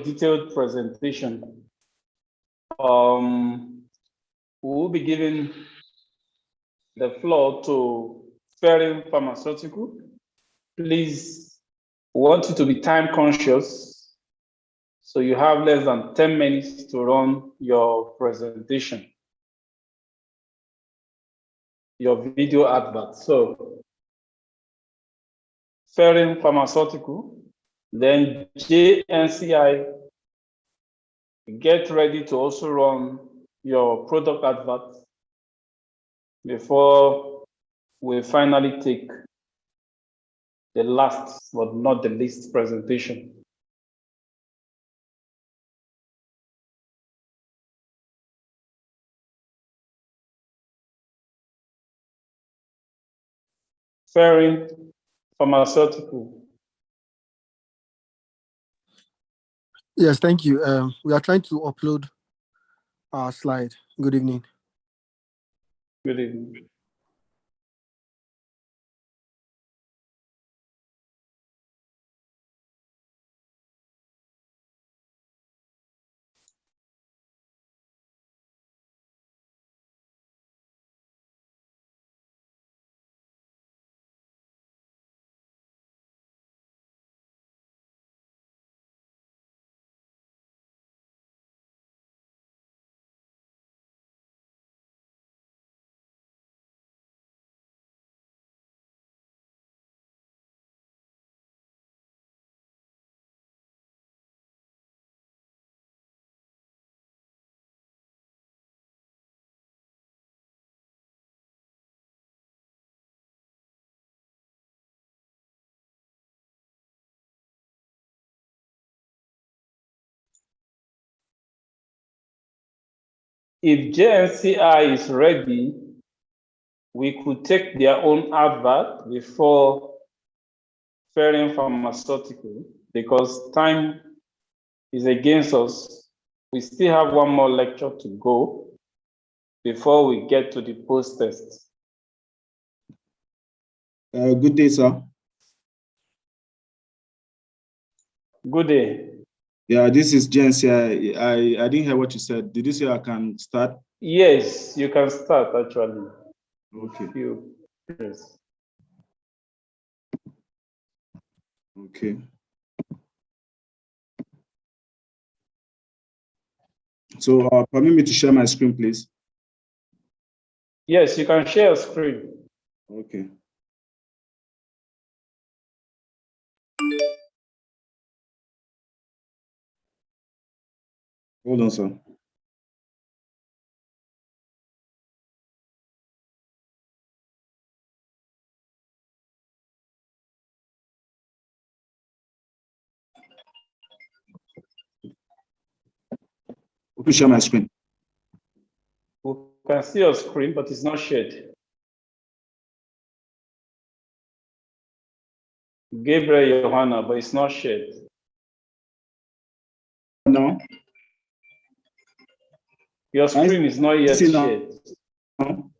detailed presentation. We will be giving the floor to Ferring Pharmaceutical. Please, we want you to be time conscious, so you have less than 10 minutes to run your presentation, your video advert. So, Ferring Pharmaceutical, then JNCI, get ready to also run your product advert before we finally take the last but not the least presentation. Ferring Pharmaceutical. Yes, thank you. We are trying to upload our slide. Good evening. Good evening. If JNCI is ready, we could take their own advert before Ferring Pharmaceutical, because time is against us. We still have one more lecture to go before we get to the post-test. Good day, sir. Good day. Yeah, this is Jens. I didn't hear what you said. Did you say I can start? Yes, you can start actually. Okay. Yes. Okay. So permit me to share my screen, please. Yes, you can share a screen. Okay. Hold on, sir. Okay, share my screen. We can see your screen, but it's not shared. Gabriel Johanna, but it's not shared. No. Your screen is not yet shared. No.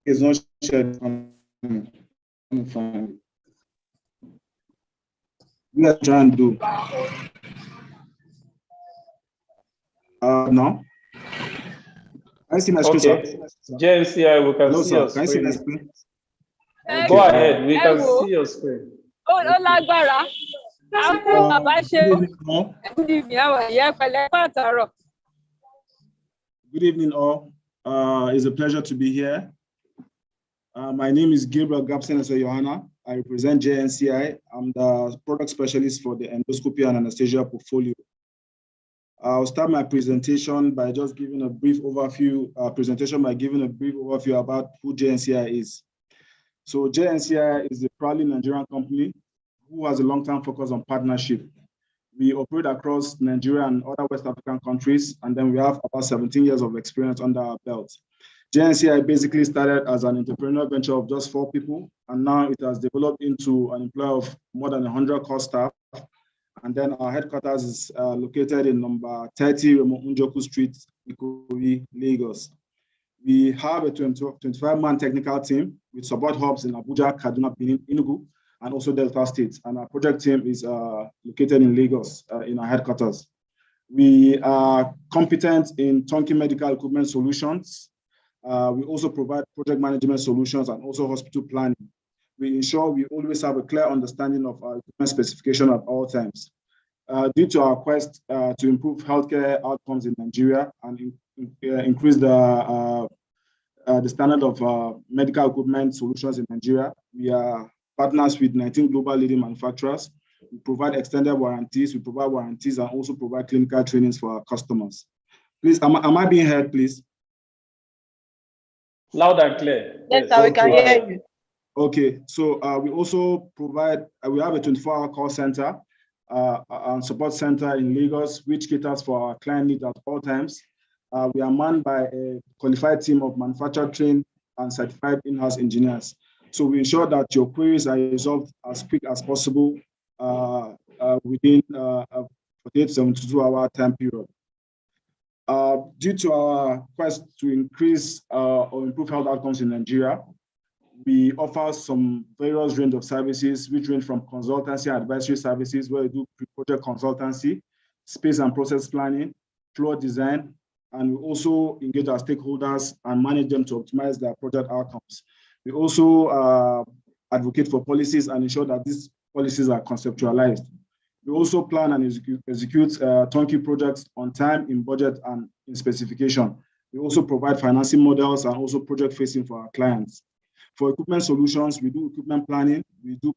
It's not shared. I'm fine. We are trying to do. No. Can you see my screen, Okay. sir? JNCI, we can Hello, see sir. your Can you see my screen. screen? Go Okay. ahead, we can see your screen. Ó lágbára. Àwọn bàbá ṣe Good evening, all. It's a pleasure to be here. My name is Gabriel Gabson Johanna. I represent JNCI. I'm the product specialist for the endoscopy and anesthesia portfolio. I'll start my presentation by just giving a brief overview, about who JNCI is. So JNCI is a proudly Nigerian company who has a long-term focus on partnership. We operate across Nigeria and other West African countries, and then we have about 17 years of experience under our belt. JNCI basically started as an entrepreneurial venture of just 4 people, and now it has developed into an employer of more than 100 core staff. And then our headquarters is located in number 30 Remo Unjoku Street, Ikoyi, Lagos. We have a 25-man technical team with support hubs in Abuja, Kaduna, Benin, Enugu, and also Delta State. And our project team is located in Lagos in our headquarters. We are competent in turnkey medical equipment solutions. We also provide project management solutions and also hospital planning. We ensure we always have a clear understanding of our equipment specification at all times. Due to our quest to improve healthcare outcomes in Nigeria and increase the standard of medical equipment solutions in Nigeria, we are partners with 19 global leading manufacturers. We provide extended warranties, we provide warranties and also provide clinical trainings for our customers. Please, am I being heard, please? Loud and clear. Yes, sir, we can hear you. Okay, so we also provide, we have a 24-hour call center and support center in Lagos, which caters for our client needs at all times. We are manned by a qualified team of manufacturer trained and certified in-house engineers. So we ensure that your queries are resolved as quick as possible within a 48 to 72-hour time period. Due to our quest to increase or improve health outcomes in Nigeria, we offer some various range of services, which range from consultancy and advisory services, where we do pre-project consultancy, space and process planning, floor design, and we also engage our stakeholders and manage them to optimize their project outcomes. We also advocate for policies and ensure that these policies are conceptualized. We also plan and execute turnkey projects on time, in budget, and in specification. We also provide financing models and also project facing for our clients. For equipment solutions, we do equipment planning, we do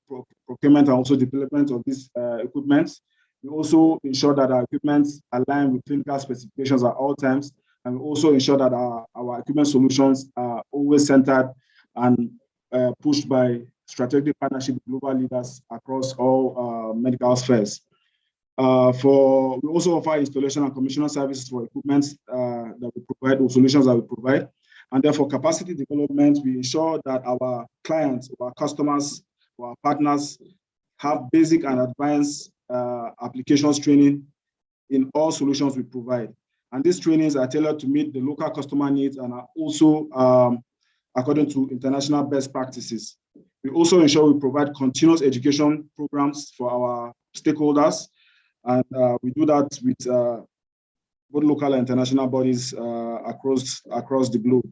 procurement and also development of these equipment. We also ensure that our equipment align with clinical specifications at all times, and we also ensure that our equipment solutions are always centered and pushed by strategic partnership with global leaders across all medical spheres. We also offer installation and commissioning services for equipment that we provide, or solutions that we provide. And then for capacity development, we ensure that our clients, our customers, our partners have basic and advanced applications training in all solutions we provide. And these trainings are tailored to meet the local customer needs and are also according to international best practices. We also ensure we provide continuous education programs for our stakeholders. And we do that with both local and international bodies across the globe.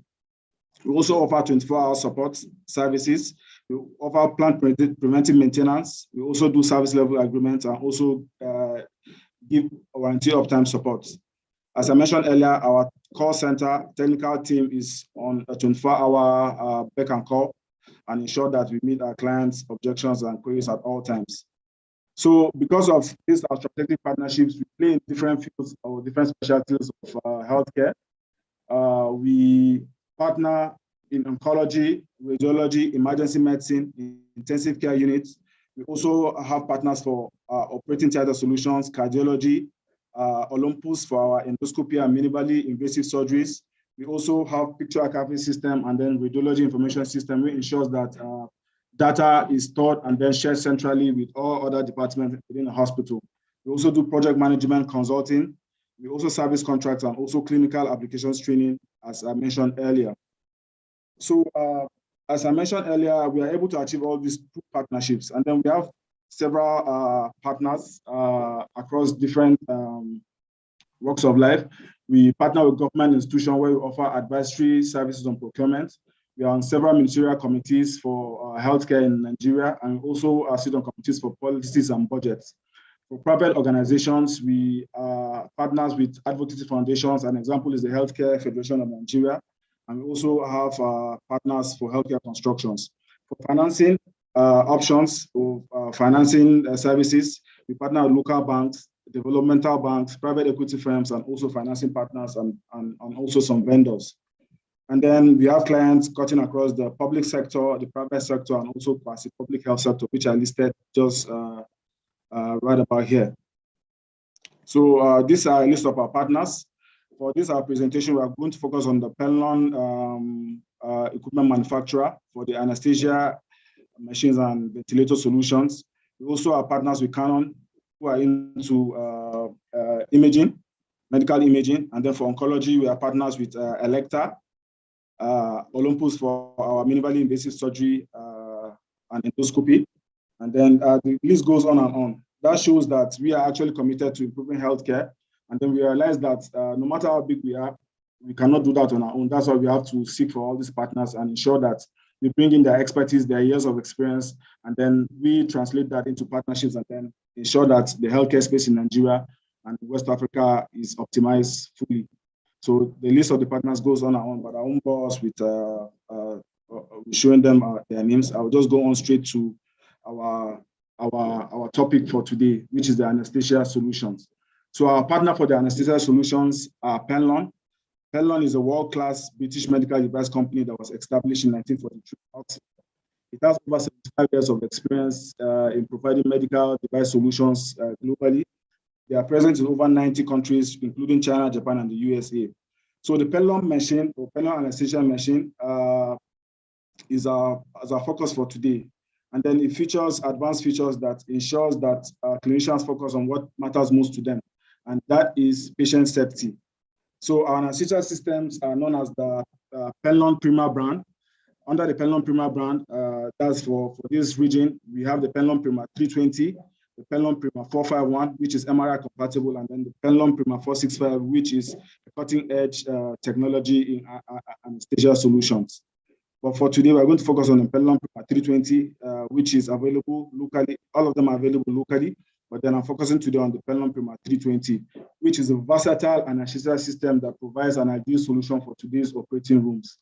We also offer 24-hour support services. We offer plant preventive maintenance. We also do service level agreements and also give warranty uptime support. As I mentioned earlier, our call center technical team is on a 24-hour back and call and ensure that we meet our clients' objections and queries at all times. So because of these strategic partnerships, we play in different fields or different specialties of healthcare. We partner in oncology, radiology, emergency medicine, intensive care units. We also have partners for operating theater solutions, cardiology, Olympus for our endoscopy and minimally invasive surgeries. We also have picture archiving system and then radiology information system, which ensures that data is stored and then shared centrally with all other departments within the hospital. We also do project management consulting. We also service contracts and also clinical applications training, as I mentioned earlier. So as I mentioned earlier, we are able to achieve all these partnerships. And then we have several partners across different walks of life. We partner with government institutions where we offer advisory services on procurement. We are on several ministerial committees for healthcare in Nigeria, and also sit on committees for policies and budgets. For private organizations, we are partners with advocacy foundations. An example is the Healthcare Federation of Nigeria. And we also have partners for healthcare constructions. For financing options, or financing services, we partner with local banks, developmental banks, private equity firms, and also financing partners and also some vendors. And then we have clients cutting across the public sector, the private sector, and also quasi-public health sector, which I listed just right about here. So these are a list of our partners. For this our presentation, we are going to focus on the Penlon equipment manufacturer for the anesthesia machines and ventilator solutions. We also are partners with Canon, who are into imaging, medical imaging. And then for oncology, we are partners with Electa. Olympus for our minimally invasive surgery and endoscopy. And then the list goes on and on. That shows that we are actually committed to improving healthcare. And then we realize that no matter how big we are, we cannot do that on our own. That's why we have to seek for all these partners and ensure that we bring in their expertise, their years of experience, and then we translate that into partnerships and then ensure that the healthcare space in Nigeria and West Africa is optimized fully. So the list of the partners goes on and on, but I won't bore us with showing them their names. I'll just go on straight to our topic for today, which is the anesthesia solutions. So our partner for the anesthesia solutions are Penlon. Penlon is a world-class British medical device company that was established in 1943. It has over 75 years of experience in providing medical device solutions globally. They are present in over 90 countries, including China, Japan, and the USA. So the Penlon machine, or Penlon anesthesia machine, is our focus for today. And then it features advanced features that ensures that clinicians focus on what matters most to them, and that is patient safety. So our anesthesia systems are known as the Penlon Prima brand. Under the Penlon Prima brand, that's for this region, we have the Penlon Prima 320, the Penlon Prima 451, which is MRI compatible, and then the Penlon Prima 465, which is a cutting-edge technology in anesthesia solutions. But for today, we're going to focus on the Penlon Prima 320, which is available locally. All of them are available locally, but then I'm focusing today on the Penlon Prima 320, which is a versatile anesthesia system that provides an ideal solution for today's operating rooms.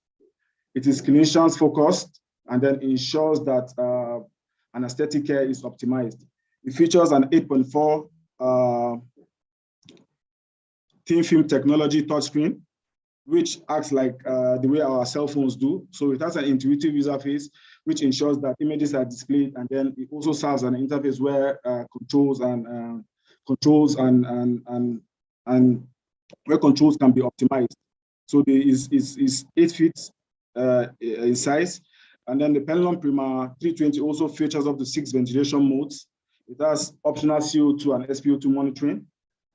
It is clinicians focused and then ensures that anesthetic care is optimized. It features an 8.4 thin film technology touchscreen, which acts like the way our cell phones do. So it has an intuitive user face, which ensures that images are displayed, and then it also serves an interface where controls can be optimized. So is 8 feet in size, and then the Penlon Prima 320 also features up to 6 ventilation modes. It has optional CO2 and SpO2 monitoring.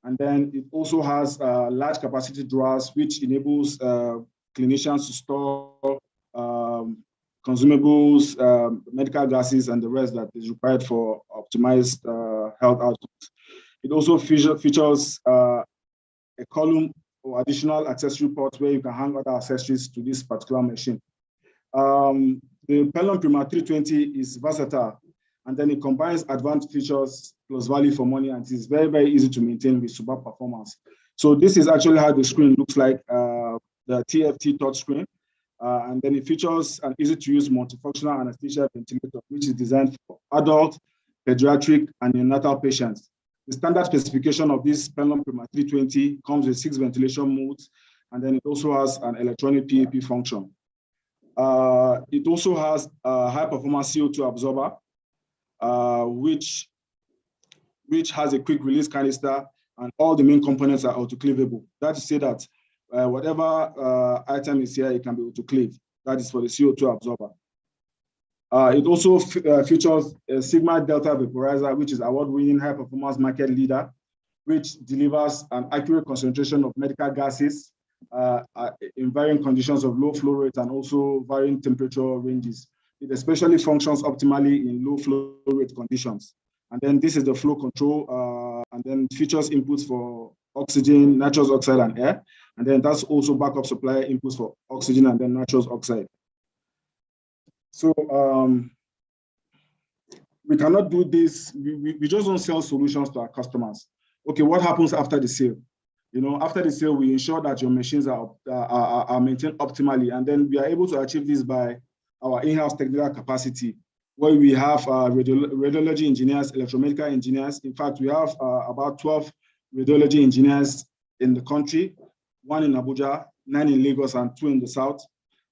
And then it also has large capacity drawers, which enables clinicians to store consumables, medical gases, and the rest that is required for optimized health outcomes. It also features a column or additional accessory ports where you can hang other accessories to this particular machine. The Penlon Prima 320 is versatile, and then it combines advanced features plus value for money, and it is very, very easy to maintain with superb performance. So this is actually how the screen looks like, the TFT touch screen. And then it features an easy-to-use multifunctional anesthesia ventilator, which is designed for adult, pediatric, and neonatal patients. The standard specification of this Penlon Prima 320 comes with 6 ventilation modes, and then it also has an electronic PAP function. It also has a high-performance CO2 absorber, which has a quick release canister, and all the main components are autoclavable. That is to say that whatever item is here, it can be autoclaved. That is for the CO2 absorber. It also features a Sigma Delta vaporizer, which is award-winning high-performance market leader, which delivers an accurate concentration of medical gases in varying conditions of low flow rate and also varying temperature ranges. It especially functions optimally in low flow rate conditions. And then this is the flow control, and then features inputs for oxygen, nitrous oxide, and air. And then that's also backup supply inputs for oxygen and then nitrous oxide. So we cannot do this. We just don't sell solutions to our customers. Okay, what happens after the sale? You know, after the sale, we ensure that your machines are maintained optimally, and then we are able to achieve this by our in-house technical capacity, where we have radiology engineers, electromedical engineers. In fact, we have about 12 radiology engineers in the country, 1 in Abuja, 9 in Lagos, and 2 in the south.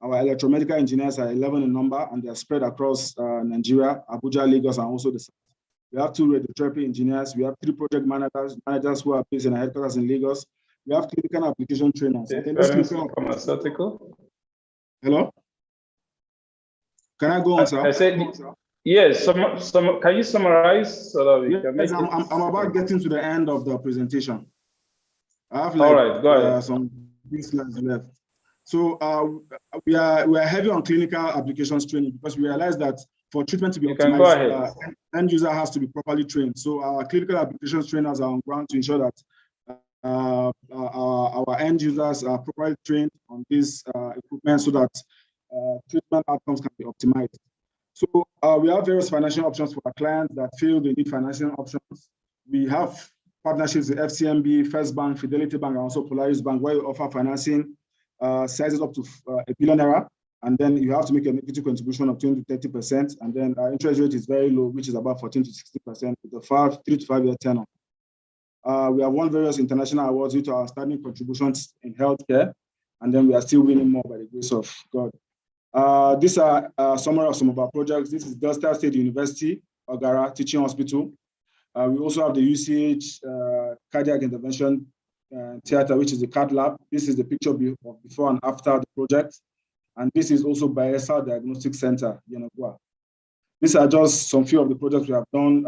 Our electromedical engineers are 11 in number, and they are spread across Nigeria, Abuja, Lagos, and also the south. We have 2 radiotherapy engineers. We have 3 project managers who are based in our headquarters in Lagos. We have clinical application trainers. Pharmaceutical? Hello? Can I go on, sir? I said, yes. Can you summarize so that we can make it? I'm about getting to the end of the presentation. I have like all right, go ahead. Some slides left. So we are heavy on clinical applications training because we realize that for treatment to be optimized, end user has to be properly trained. So our clinical applications trainers are on ground to ensure that our end users are properly trained on this equipment so that treatment outcomes can be optimized. So we have various financial options for our clients that feel they need financial options. We have partnerships with FCMB, First Bank, Fidelity Bank, and also Polaris Bank, where we offer financing sizes up to ₦1 billion. And then you have to make an equity contribution of 20 to 30%. And then our interest rate is very low, which is about 14 to 60% with a 3 to 5 year tenor. We have won various international awards due to our outstanding contributions in healthcare. And then we are still winning more by the grace of God. These are a summary of some of our projects. This is Delta State University, Ogara Teaching Hospital. We also have the UCH Cardiac Intervention Theater, which is the CAD lab. This is the picture of before and after the project. And this is also Bayelsa Diagnostic Center, Yenagua. These are just some few of the projects we have done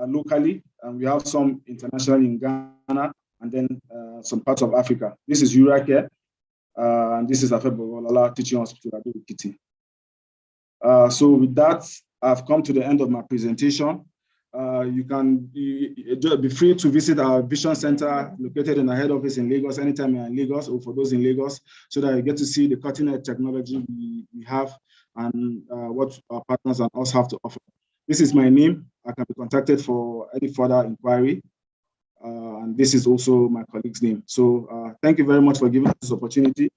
locally, and we have some internationally in Ghana, and then some parts of Africa. This is Uracare, and this is Afebowolala Teaching Hospital at Kitty. So with that, I've come to the end of my presentation. You can be free to visit our Vision Center located in our head office in Lagos anytime you're in Lagos, or for those in Lagos, so that you get to see the cutting-edge technology we have and what our partners and us have to offer. This is my name. I can be contacted for any further inquiry. And this is also my colleague's name. So thank you very much for giving us this opportunity.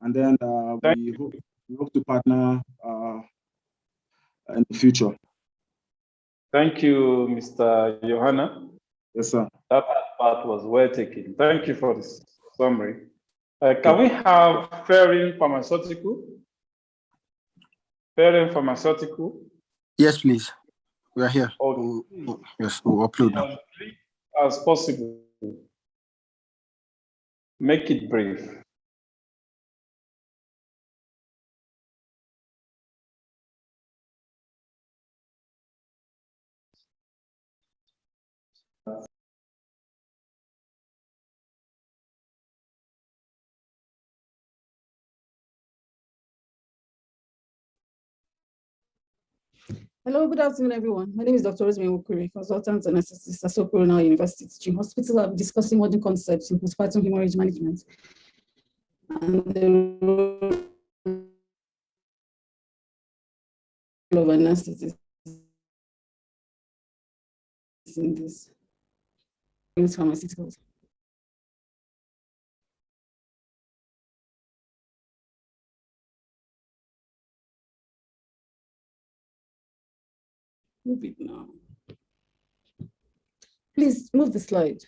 And then we hope to partner in the future. Thank you, Mr. Johanna. Yes, sir. That part was well taken. Thank you for this summary. Can we have Ferring Pharmaceutical? Ferring Pharmaceutical? Yes, please. We are here. Okay. Yes, we'll upload now. As possible. Make it brief. Hello, good afternoon, everyone. My name is Dr. Rosemary Wukuri, consultant and anesthetist at Socorro University Teaching Hospital. I'm discussing modern concepts in postpartum hemorrhage management and the role of anesthetists in this pharmaceuticals. Move it now. Please move the slide.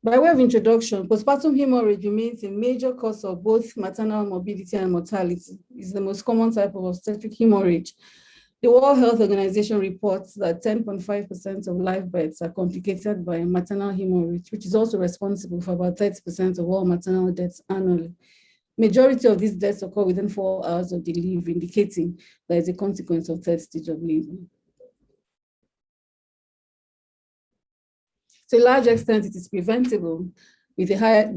By way of introduction, postpartum hemorrhage remains a major cause of both maternal morbidity and mortality. It's the most common type of obstetric hemorrhage. The World Health Organization reports that 10.5% of live births are complicated by maternal hemorrhage, which is also responsible for about 30% of all maternal deaths annually. Majority of these deaths occur within 4 hours of delivery, indicating that it's a consequence of third stage of labor. To a large extent, it is preventable with the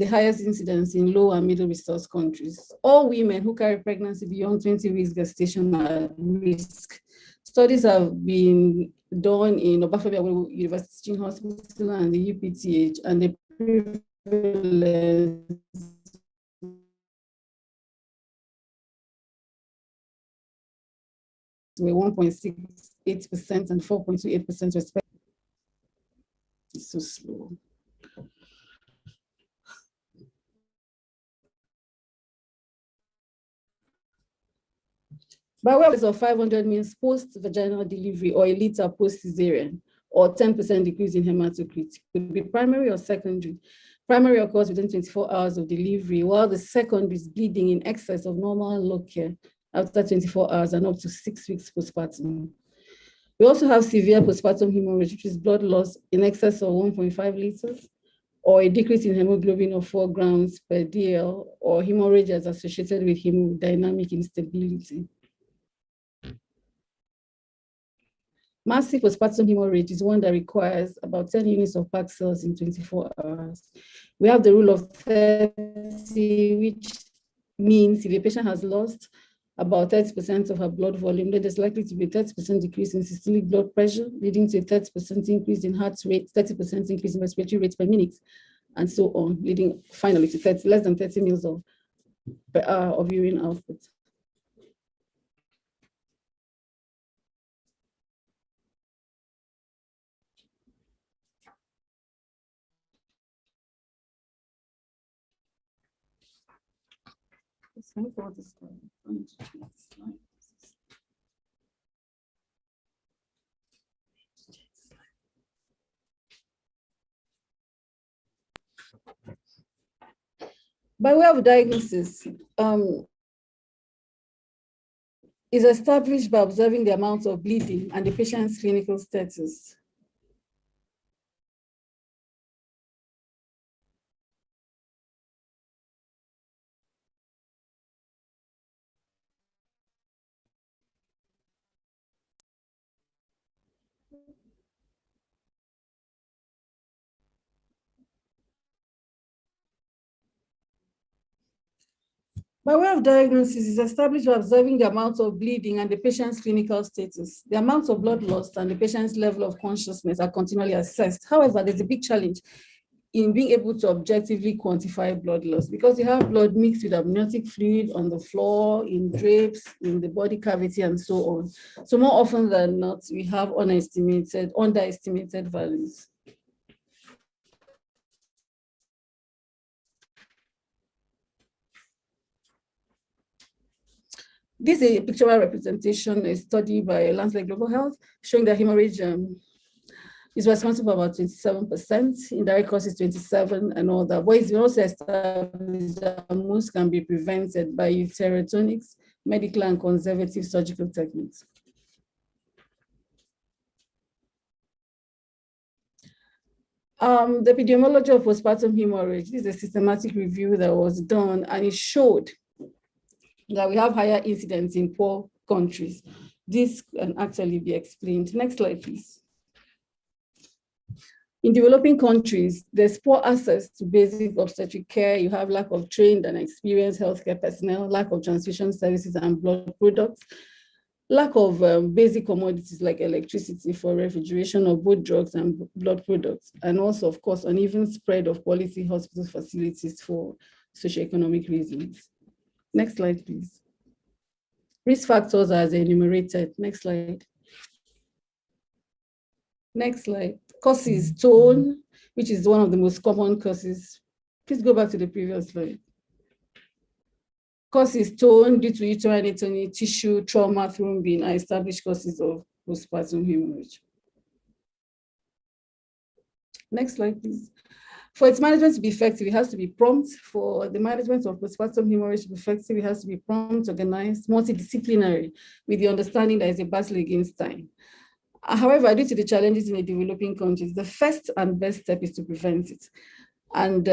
highest incidence in low and middle resource countries. All women who carry pregnancy beyond 20 weeks gestation are at risk. Studies have been done in Obafemi University Teaching Hospital and the UPTH, and the prevalence were 1.68% and 4.28% respectively. It's so slow. By way of 500 means post-vaginal delivery or a liter post-cesarean, or 10% decrease in hematocrit. Could be primary or secondary. Primary occurs within 24 hours of delivery, while the secondary is bleeding in excess of normal low care after 24 hours and up to 6 weeks postpartum. We also have severe postpartum hemorrhage, which is blood loss in excess of 1.5 liters, or a decrease in hemoglobin of 4 grams per DL, or hemorrhage as associated with hemodynamic instability. Massive postpartum hemorrhage is one that requires about 10 units of packed cells in 24 hours. We have the rule of 30, which means if a patient has lost about 30% of her blood volume, then there's likely to be a 30% decrease in systolic blood pressure, leading to a 30% increase in heart rate, 30% increase in respiratory rate per minute, and so on, leading finally to less than 30 mils per hour of urine output. By way of diagnosis, is established by observing the amount of bleeding and the patient's clinical status. By way of diagnosis is established by observing the amount of bleeding and the patient's clinical status. The amount of blood lost and the patient's level of consciousness are continually assessed. However, there's a big challenge in being able to objectively quantify blood loss because you have blood mixed with amniotic fluid on the floor, in drapes, in the body cavity, and so on. So more often than not, we have underestimated values. This is a pictorial representation, a study by Lansley Global Health, showing that hemorrhage is responsible for about 27%, indirect causes 27%, and all that. But it's also established that most can be prevented by uterotonics, medical and conservative surgical techniques. The epidemiology of postpartum hemorrhage, this is a systematic review that was done, and it showed that we have higher incidence in poor countries. This can actually be explained. Next slide, please. In developing countries, there's poor access to basic obstetric care. You have lack of trained and experienced healthcare personnel, lack of transfusion services and blood products, lack of basic commodities like electricity for refrigeration of both drugs and blood products, and also, of course, uneven spread of quality hospital facilities for socioeconomic reasons. Next slide, please. Risk factors as enumerated. Next slide. Next slide. Causes, tone, which is one of the most common causes. Please go back to the previous slide. Causes, tone due to uterine atony, tissue, trauma, thrombin are established causes of postpartum hemorrhage. Next slide, please. For its management to be effective, it has to be prompt. For the management of postpartum hemorrhage to be effective, it has to be prompt, organized, multidisciplinary, with the understanding that it's a battle against time. However, due to the challenges in the developing countries, the first and best step is to prevent it. And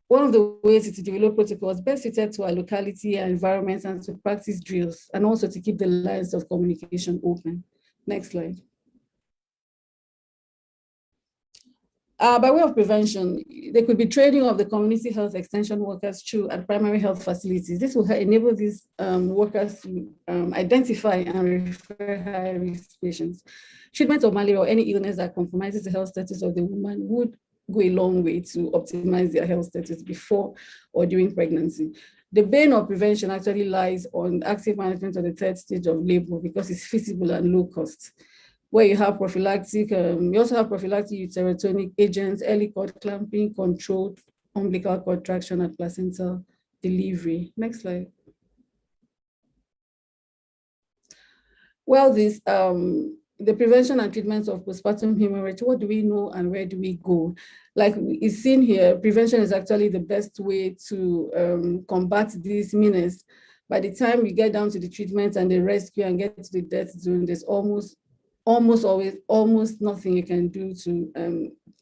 one of the ways is to develop protocols best suited to our locality and environments and to practice drills, and also to keep the lines of communication open. Next slide. By way of prevention, there could be training of the community health extension workers through at primary health facilities. This will enable these workers to identify and refer high-risk patients. Treatment of malaria or any illness that compromises the health status of the woman would go a long way to optimize their health status before or during pregnancy. The bane of prevention actually lies on active management of the third stage of labor because it's feasible and low cost, where you have prophylactic, you also have prophylactic uterotonic agents, early cord clamping, controlled umbilical contraction at placental delivery. Next slide. Well, this, the prevention and treatment of postpartum hemorrhage, what do we know and where do we go? Like it's seen here, prevention is actually the best way to combat this menace. By the time we get down to the treatment and the rescue and get to the death zone, there's almost nothing you can do to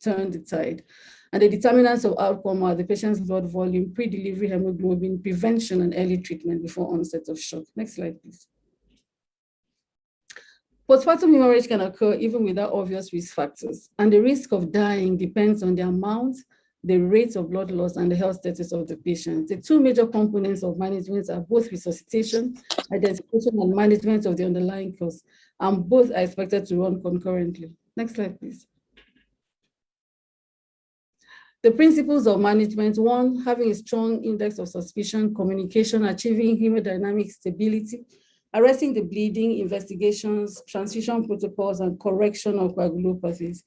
turn the tide. And the determinants of outcome are the patient's blood volume, pre-delivery hemoglobin, prevention and early treatment before onset of shock. Next slide, please. Postpartum hemorrhage can occur even without obvious risk factors, and the risk of dying depends on the amount, the rate of blood loss, and the health status of the patient. The two major components of management are both resuscitation, identification, and management of the underlying cause, and both are expected to run concurrently. Next slide, please. The principles of management: one, having a strong index of suspicion, communication, achieving hemodynamic stability, arresting the bleeding, investigations, transfusion protocols, and correction of coagulopathies.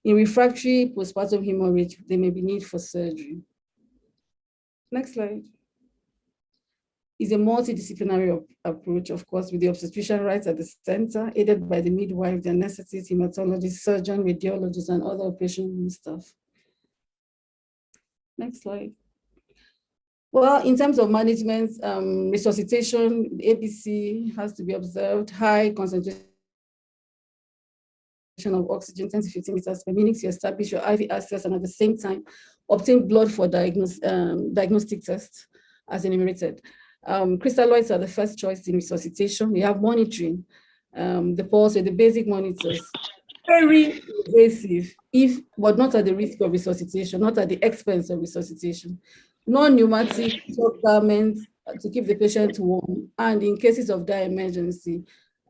In refractory postpartum hemorrhage, there may be need for surgery. Next slide. Is a multidisciplinary approach, of course, with the obstetrician right at the center, aided by the midwife, the anesthetist, hematologist, surgeon, radiologist, and other operational staff. Next slide. Well, in terms of management, resuscitation, ABC has to be observed, high concentration of oxygen, 10 to 15 liters per minute to establish your IV access, and at the same time, obtain blood for diagnostic tests as enumerated. Crystalloids are the first choice in resuscitation. We have monitoring, the pulse with the basic monitors. Very invasive, but not at the risk of resuscitation, not at the expense of resuscitation. Non-pneumatic garments to keep the patient warm, and in cases of dire emergency,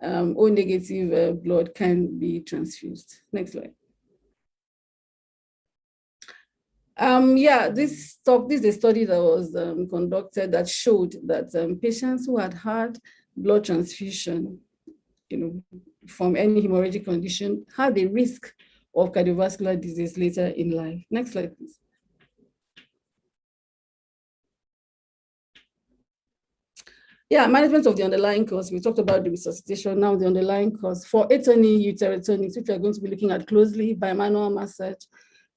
O negative blood can be transfused. Next slide. This is a study that was conducted that showed that patients who had had blood transfusion, from any hemorrhagic condition, had a risk of cardiovascular disease later in life. Next slide, please. Management of the underlying cause. We talked about the resuscitation, now the underlying cause. For atony, uterotonics, which we are going to be looking at closely, bimanual massage.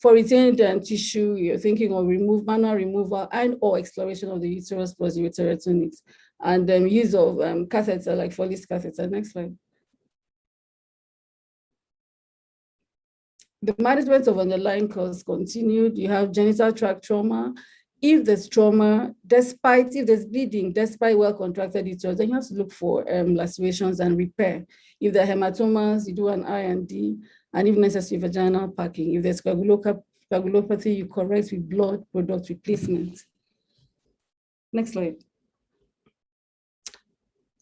For retained tissue, you're thinking of manual removal and or exploration of the uterus plus uterotonics, and use of catheter like Foley's catheter. Next slide. The management of underlying cause continued. You have genital tract trauma. If there's trauma, if there's bleeding, despite well-contracted uterus, then you have to look for lacerations and repair. If there are hematomas, you do an I&D, and if necessary, vaginal packing. If there's coagulopathy, you correct with blood product replacement. Next slide.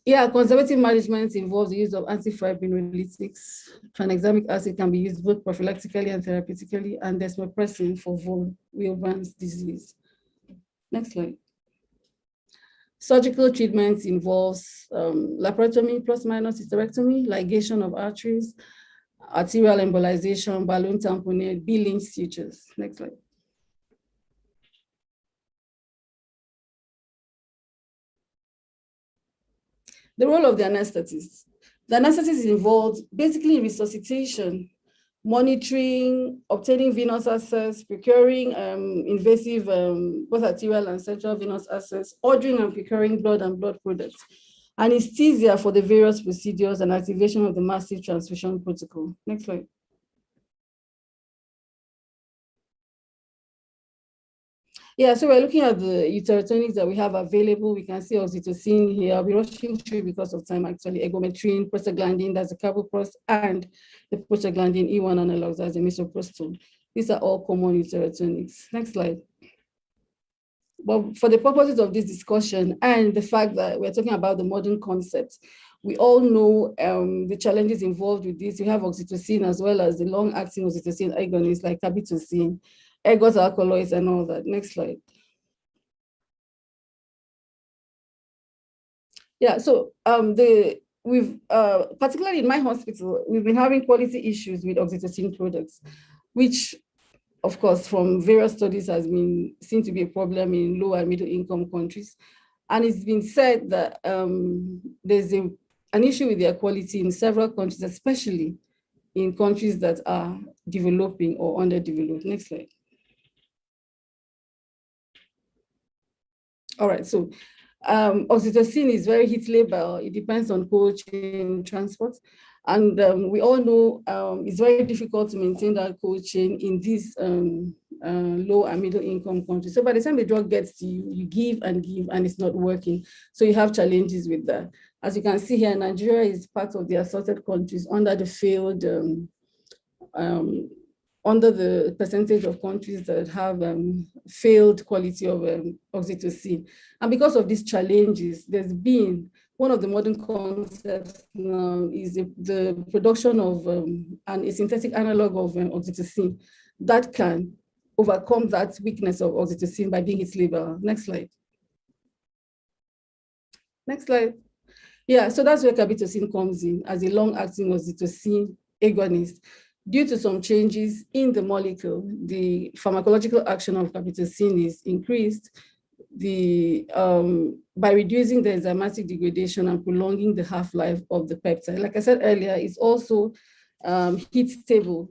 Conservative management involves the use of antifibrinolytics. Tranexamic acid can be used both prophylactically and therapeutically, and desmopressin for von Willebrand's disease. Next slide. Surgical treatment involves laparotomy plus minus hysterectomy, ligation of arteries, arterial embolization, balloon tamponade, B-link sutures. Next slide. The role of the anesthetist. The anesthetist is involved basically in resuscitation, monitoring, obtaining venous access, procuring invasive both arterial and central venous access, ordering and procuring blood and blood products, anesthesia for the various procedures, and activation of the massive transfusion protocol. Next slide. So we're looking at the uterotonics that we have available. We can see oxytocin here. I'll be rushing through because of time, actually. Egometrine, prostaglandin, that's the carboprost, and the prostaglandin E1 analogs, as the misoprostol. These are all common uterotonics. Next slide. But for the purposes of this discussion and the fact that we're talking about the modern concepts, we all know the challenges involved with this. You have oxytocin as well as the long-acting oxytocin agonists like carbitocin, ergot alkaloids, and all that. Next slide. We've particularly in my hospital, we've been having quality issues with oxytocin products, which, of course, from various studies has been seen to be a problem in low and middle income countries. And it's been said that there's an issue with their quality in several countries, especially in countries that are developing or underdeveloped. Next slide. All right, so oxytocin is very heat labile. It depends on cold chain transport. And we all know it's very difficult to maintain that cold chain in these low and middle income countries. So by the time the drug gets to you, you give and it's not working. So you have challenges with that. As you can see here, Nigeria is part of the assaulted countries under the failed, under the percentage of countries that have failed quality of oxytocin. And because of these challenges, there's been one of the modern concepts now is the production of a synthetic analog of oxytocin that can overcome that weakness of oxytocin by being its label. Next slide. Next slide. Yeah, so that's where carbetocin comes in as a long-acting oxytocin agonist. Due to some changes in the molecule, the pharmacological action of carbetocin is increased by reducing the enzymatic degradation and prolonging the half-life of the peptide. Like I said earlier, it's also heat stable.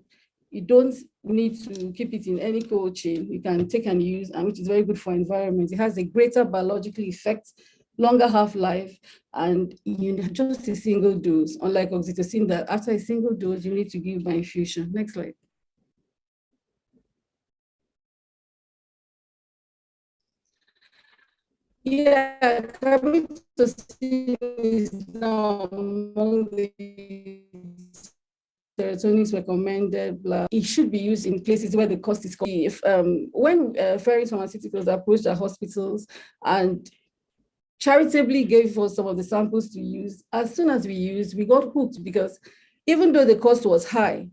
You don't need to keep it in any cold chain. You can take and use, and which is very good for environment. It has a greater biological effect, longer half-life, and just a single dose, unlike oxytocin that after a single dose, you need to give by infusion. Next slide. Yeah, carbetocin is now among the serotonics recommended. It should be used in places where the cost is. If when Ferring Pharmaceuticals approached our hospitals and charitably gave us some of the samples to use, as soon as we used, we got hooked because even though the cost was high,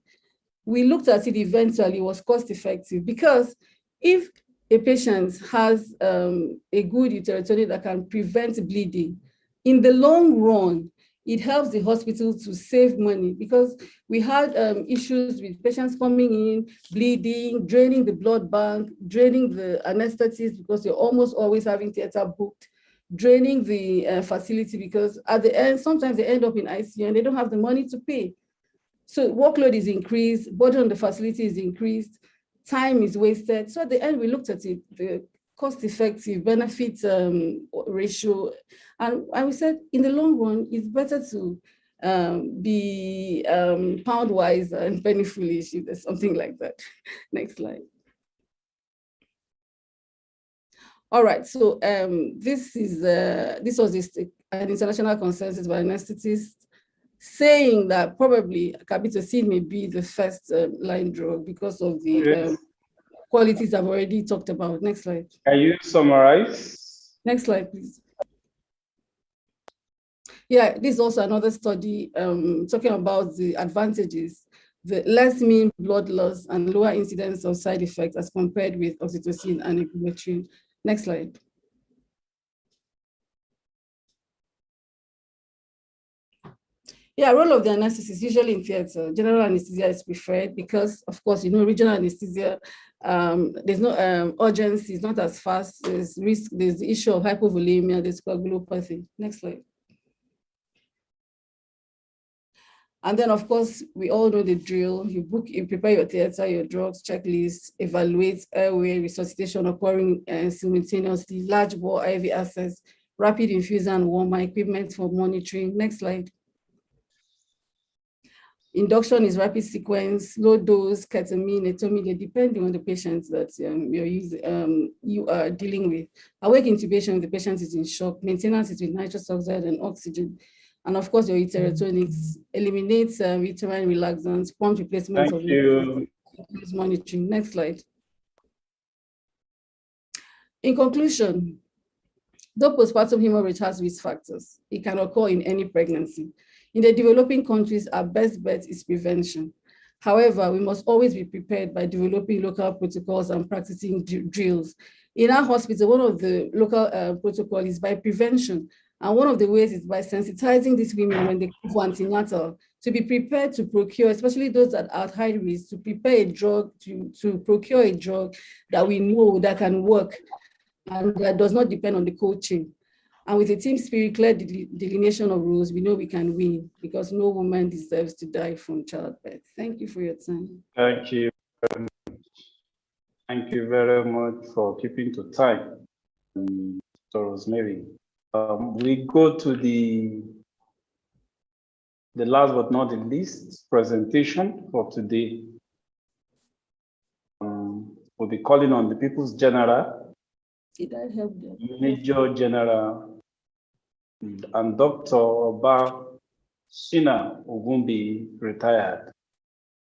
we looked at it eventually, it was cost effective because if a patient has a good uterotonic that can prevent bleeding, in the long run, it helps the hospital to save money because we had issues with patients coming in, bleeding, draining the blood bank, draining the anesthetists because you're almost always having theater booked, draining the facility because at the end, sometimes they end up in ICU and they don't have the money to pay. So workload is increased, burden on the facility is increased, time is wasted. So at the end, we looked at it, the cost-effective benefit ratio, and we said, in the long run, it's better to be pound-wise and penny-foolish, if there's something like that. Next slide. All right, so this was an international consensus by anesthetists saying that probably carbetocin may be the first line drug because of the qualities I've already talked about. Next slide. Can you summarize? Next slide, please. Yeah, this is also another study talking about the advantages, the less mean blood loss and lower incidence of side effects as compared with oxytocin and epinephrine. Next slide. Yeah, role of the anesthetist usually in theater. General anesthesia is preferred because, of course, regional anesthesia, there's no urgency, it's not as fast, there's risk, there's the issue of hypovolemia, there's coagulopathy. Next slide. And then, of course, we all know the drill. You prepare your theater, your drugs, checklist, evaluate airway, resuscitation occurring simultaneously, large bore IV access, rapid infusion and warmer equipment for monitoring. Next slide. Induction is rapid sequence, low dose, ketamine, etomidate, depending on the patient that you are dealing with. Awake intubation, the patient is in shock. Maintenance is with nitrous oxide and oxygen. And of course, your uterotonics, eliminates uterine relaxants, prompt replacement of monitoring. Next slide. In conclusion, though postpartum hemorrhage has risk factors, it can occur in any pregnancy. In the developing countries, our best bet is prevention. However, we must always be prepared by developing local protocols and practicing drills. In our hospital, one of the local protocols is by prevention. And one of the ways is by sensitizing these women when they come for antenatal to be prepared to procure, especially those that are at high risk, to prepare a drug, to procure a drug that we know that can work and that does not depend on the cold chain. And with a team spirit, clear delineation of rules, we know we can win because no woman deserves to die from childbirth. Thank you for your time. Thank you very much. Thank you very much for keeping to time, Dr. Rosemary. We go to the last but not the least presentation for today. We'll be calling on the People's General, Did I help them? Major General and Dr. Oba Shina Ogumbi, retired,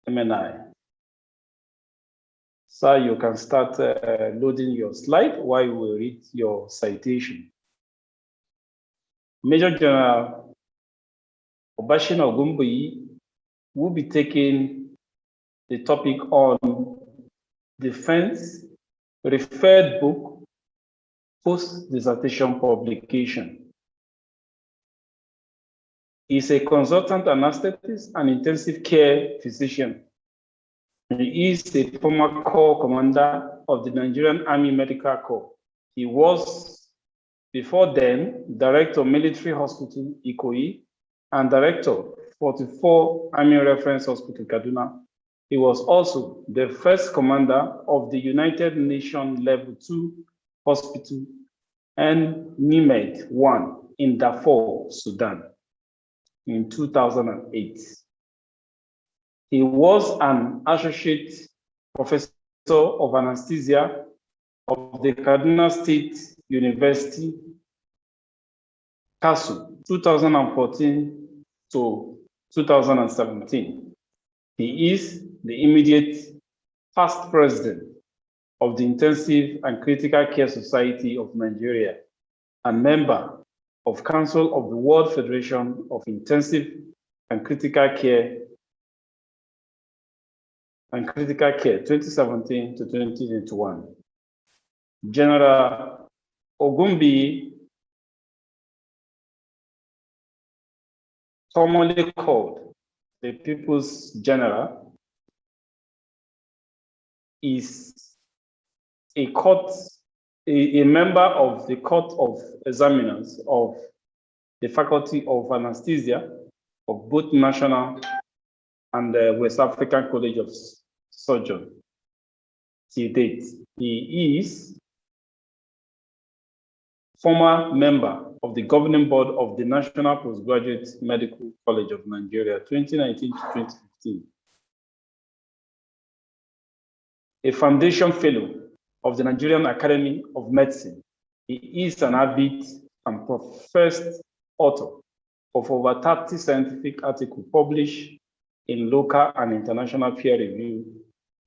MNI. Sir, you can start loading your slide while we read your citation. Major General Obashina Ogumbi will be taking the topic on defense referred book post-dissertation publication. He's a consultant anesthetist and intensive care physician. He is a former corps commander of the Nigerian Army Medical Corps. He was, before then, Director of Military Hospital, Ikoyi, and Director, 44 Army Reference Hospital, Kaduna. He was also the first commander of the United Nations Level 2 Hospital and NIMED 1 in Darfur, Sudan in 2008. He was an associate professor of anesthesia of the Kaduna State University, CASU, 2014 to 2017. He is the immediate past president of the Intensive and Critical Care Society of Nigeria and member of Council of the World Federation of Intensive and Critical Care 2017 to 2021. General Ogumbi, commonly called the People's General, is a member of the Court of Examiners of the Faculty of Anesthesia of both National and the West African College of Surgeons. To date, he is former member of the governing board of the National Postgraduate Medical College of Nigeria, 2019 to 2015. A foundation fellow of the Nigerian Academy of Medicine. He is an avid and professed author of over 30 scientific articles published in local and international peer-reviewed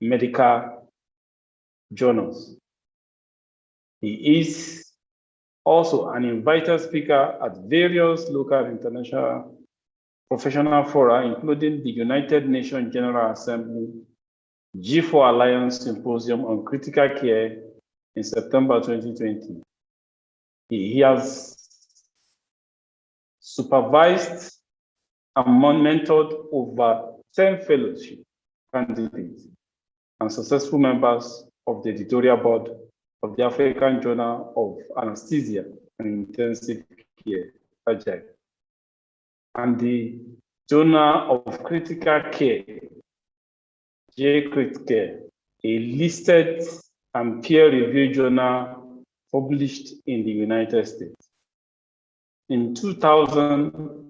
medical journals. He is also an invited speaker at various local and international professional fora, including the United Nations General Assembly G4 Alliance Symposium on Critical Care in September 2020. He has supervised and mentored over 10 fellowship candidates and successful members of the editorial board of the African Journal of Anesthesia and Intensive Care, AJAC, and the Journal of Critical Care, JCritCare, a listed and peer-reviewed journal published in the United States. In 2000,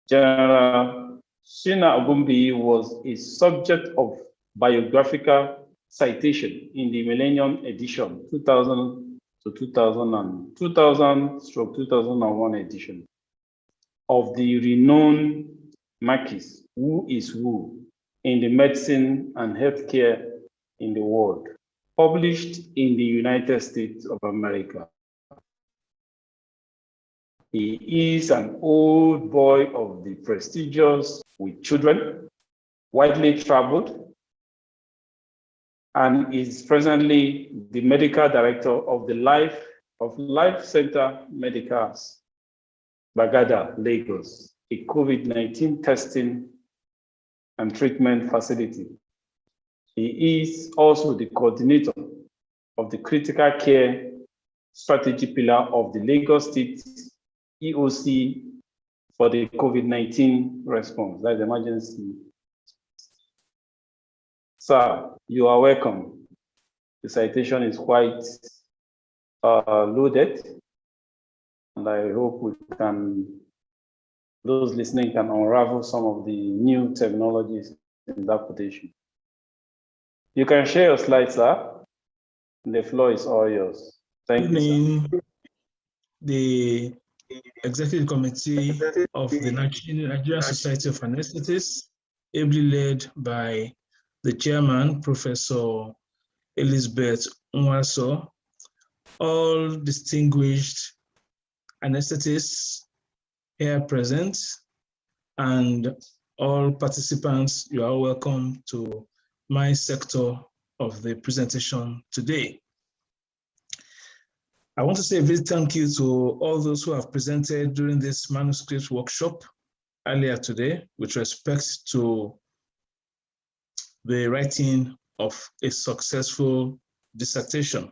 General Shina Ogumbi was a subject of biographical citation in the Millennium Edition, 2000 to 2001 edition of the renowned Marquis, Who is Who in the Medicine and Healthcare in the World, published in the United States of America. He is an old boy of the prestigious with children, widely traveled, and is presently the medical director of the Life Center Medicals, Bagada, Lagos, a COVID-19 testing and treatment facility. He is also the coordinator of the critical care strategy pillar of the Lagos State EOC for the COVID-19 response, that's emergency. Sir, you are welcome. The citation is quite loaded, and I hope those listening can unravel some of the new terminologies in that quotation. You can share your slides, sir. The floor is all yours. Thank you, sir. The Executive Committee of the Nigerian Society of Anesthetists, ably led by the chairman, Professor Elizabeth Nwaso, all distinguished anesthetists here present, and all participants, you are welcome to my sector of the presentation today. I want to say a big thank you to all those who have presented during this manuscript workshop earlier today with respect to the writing of a successful dissertation.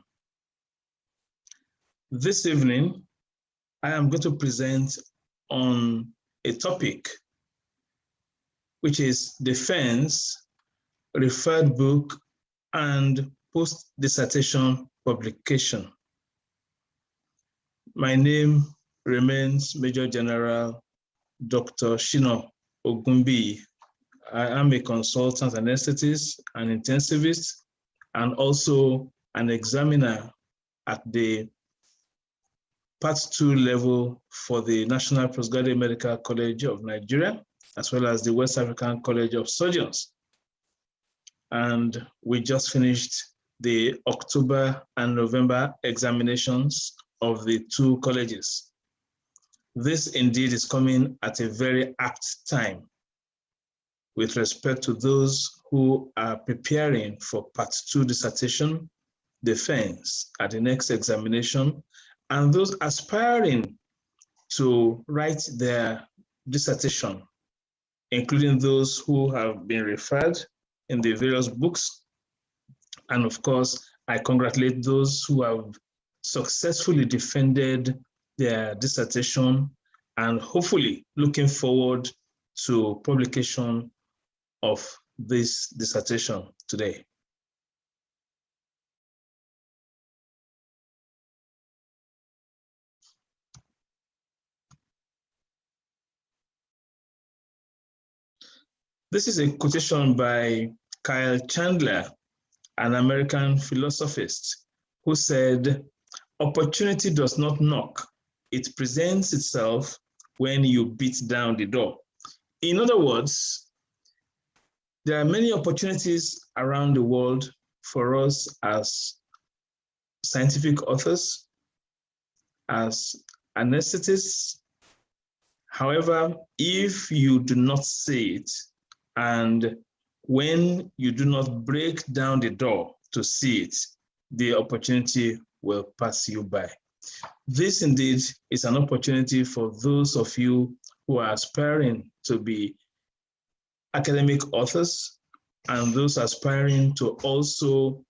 This evening, I am going to present on a topic which is defense, referred book, and post-dissertation publication. My name remains Major General Dr. Shino Ogumbi. I am a consultant anesthetist and intensivist, and also an examiner at the Part 2 level for the National Postgraduate Medical College of Nigeria, as well as the West African College of Surgeons. And we just finished the October and November examinations of the two colleges. This indeed is coming at a very apt time with respect to those who are preparing for Part 2 dissertation defense at the next examination, and those aspiring to write their dissertation, including those who have been referred in the various books. And of course, I congratulate those who have successfully defended their dissertation and hopefully looking forward to publication of this dissertation today. This is a quotation by Kyle Chandler, an American philosophist, who said, "Opportunity does not knock, it presents itself when you beat down the door." In other words, there are many opportunities around the world for us as scientific authors, as anesthetists. However, if you do not see it, and when you do not break down the door to see it, the opportunity will pass you by. This indeed is an opportunity for those of you who are aspiring to be academic authors and those aspiring to also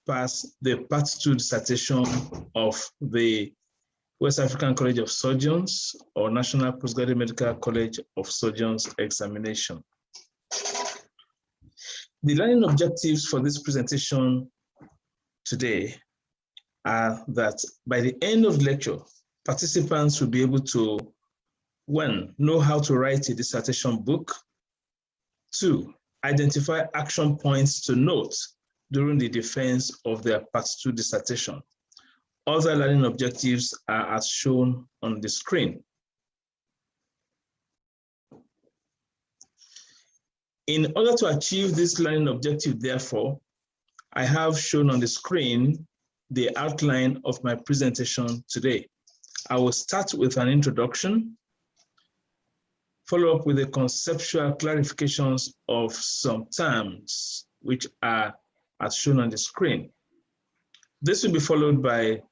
pass the Part 2 dissertation of the West African College of Surgeons or National Postgraduate Medical College of Surgeons examination. The learning objectives for this presentation today are that by the end of the lecture, participants will be able to, 1, know how to write a dissertation book, 2, identify action points to note during the defense of their Part 2 dissertation. Other learning objectives are as shown on the screen. In order to achieve this learning objective, therefore, I have shown on the screen the outline of my presentation today. I will start with an introduction, follow up with the conceptual clarifications of some terms, which are as shown on the screen. This will be followed by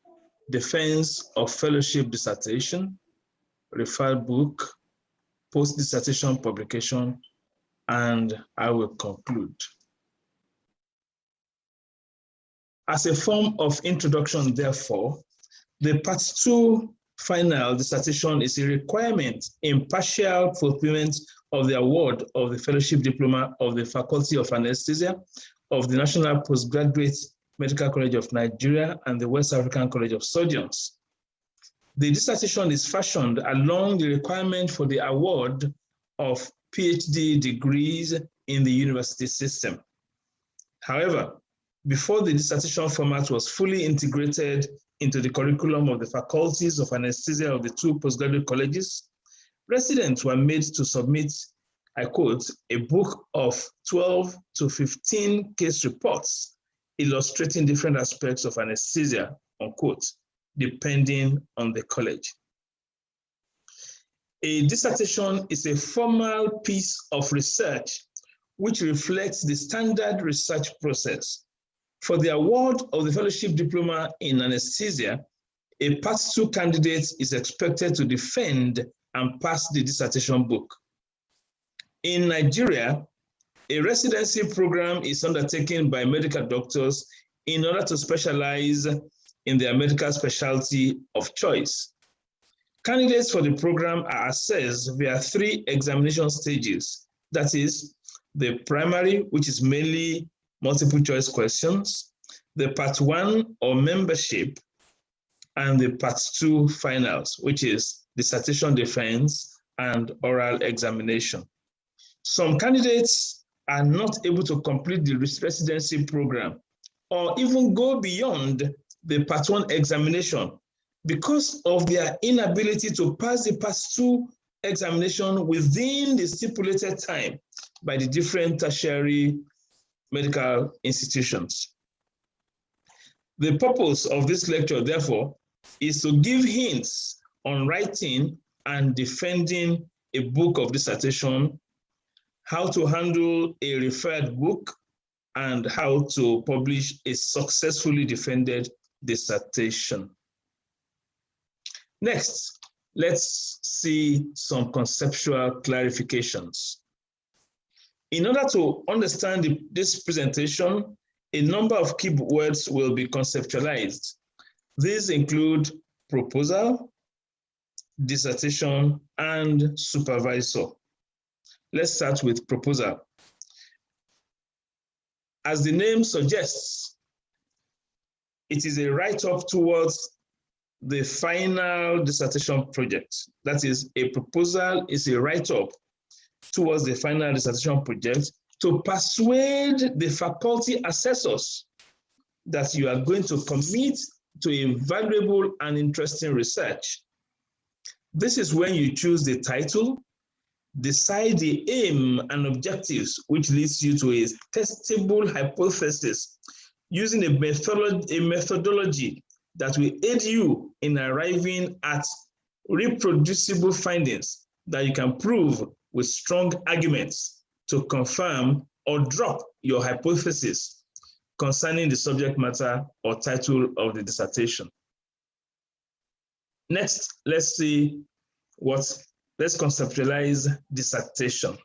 defense of fellowship dissertation, referred book, post-dissertation publication, and I will conclude. As a form of introduction, therefore, the Part 2 final dissertation is a requirement in partial fulfillment of the award of the fellowship diploma of the Faculty of Anesthesia of the National Postgraduate Medical College of Nigeria and the West African College of Surgeons. The dissertation is fashioned along the requirement for the award of PhD degrees in the university system. However, before the dissertation format was fully integrated into the curriculum of the faculties of anesthesia of the two postgraduate colleges, residents were made to submit, I quote, a book of 12 to 15 case reports illustrating different aspects of anesthesia, unquote, depending on the college. A dissertation is a formal piece of research which reflects the standard research process. For the award of the fellowship diploma in anesthesia, a Part 2 candidate is expected to defend and pass the dissertation book. In Nigeria, a residency program is undertaken by medical doctors in order to specialize in their medical specialty of choice. Candidates for the program are assessed via 3 examination stages. That is, the primary, which is mainly multiple choice questions, the Part 1 or membership, and the Part 2 finals, which is dissertation defense and oral examination. Some candidates are not able to complete the residency program or even go beyond the Part 1 examination because of their inability to pass the Part 2 examination within the stipulated time by the different tertiary medical institutions. The purpose of this lecture, therefore, is to give hints on writing and defending a book of dissertation, how to handle a referred book, and how to publish a successfully defended dissertation. Next, let's see some conceptual clarifications. In order to understand this presentation, a number of key words will be conceptualized. These include proposal, dissertation, and supervisor. Let's start with proposal. As the name suggests, it is a write-up towards the final dissertation project. That is, a proposal is a write-up towards the final dissertation project to persuade the faculty assessors that you are going to commit to a valuable and interesting research. This is when you choose the title, decide the aim and objectives, which leads you to a testable hypothesis using a methodology that will aid you in arriving at reproducible findings that you can prove with strong arguments to confirm or drop your hypothesis concerning the subject matter or title of the dissertation. Next, let's conceptualize dissertation.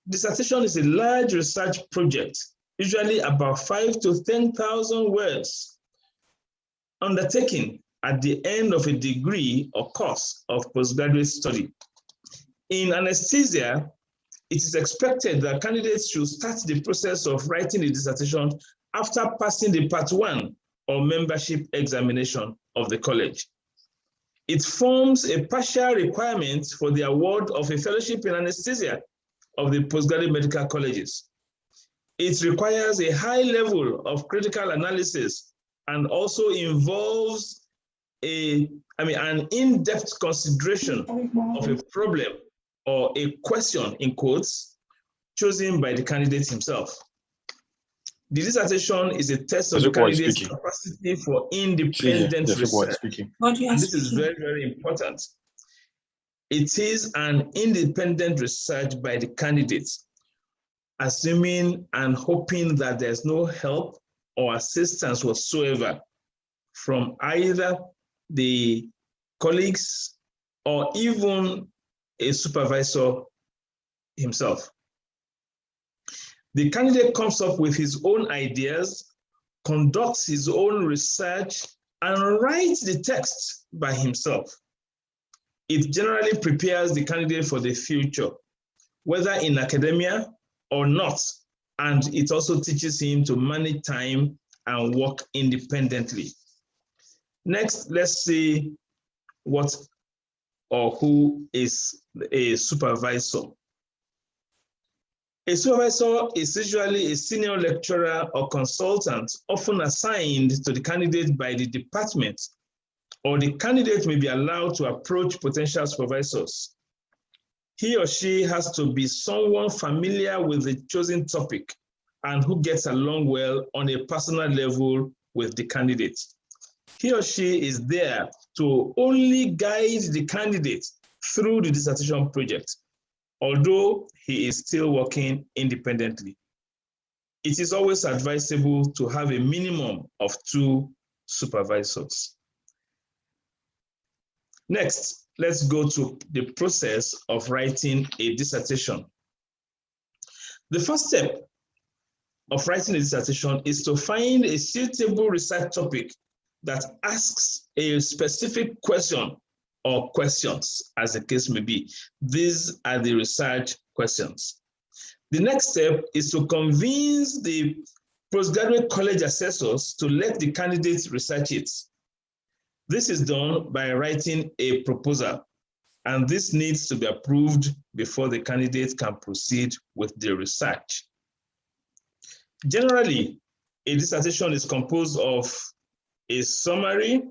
Dissertation is a large research project, usually about 5,000 to 10,000 words, undertaken at the end of a degree or course of postgraduate study. In anesthesia, it is expected that candidates should start the process of writing the dissertation after passing the Part 1 or membership examination of the college. It forms a partial requirement for the award of a fellowship in anesthesia of the postgraduate medical colleges. It requires a high level of critical analysis and also involves an in-depth consideration of a problem or a question, in quotes, chosen by the candidate himself. The dissertation is a test of the candidate's capacity for independent research. And this is very, very important. It is an independent research by the candidates, assuming and hoping that there's no help or assistance whatsoever from either the colleagues or even a supervisor himself. The candidate comes up with his own ideas, conducts his own research, and writes the text by himself. It generally prepares the candidate for the future, whether in academia or not, and it also teaches him to manage time and work independently. Next, let's see what or who is a supervisor. A supervisor is usually a senior lecturer or consultant, often assigned to the candidate by the department, or the candidate may be allowed to approach potential supervisors. He or she has to be someone familiar with the chosen topic and who gets along well on a personal level with the candidate. He or she is there to only guide the candidate through the dissertation project, although he is still working independently. It is always advisable to have a minimum of 2 supervisors. Next, let's go to the process of writing a dissertation. The first step of writing a dissertation is to find a suitable research topic that asks a specific question or questions, as the case may be. These are the research questions. The next step is to convince the postgraduate college assessors to let the candidates research it. This is done by writing a proposal, and this needs to be approved before the candidate can proceed with the research. Generally, a dissertation is composed of a summary,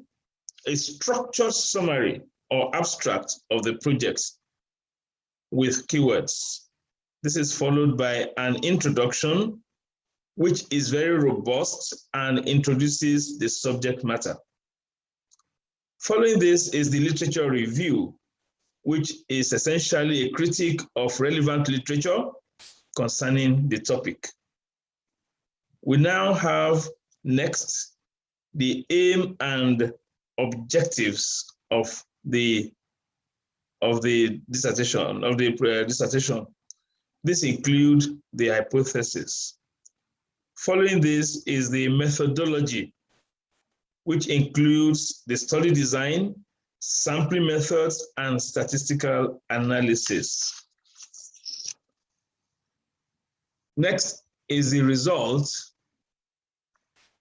a structured summary or abstract of the project with keywords. This is followed by an introduction, which is very robust and introduces the subject matter. Following this is the literature review, which is essentially a critique of relevant literature concerning the topic. We now have next the aim and objectives of the dissertation. This includes the hypothesis. Following this is the methodology, which includes the study design, sampling methods, and statistical analysis. Next is the results,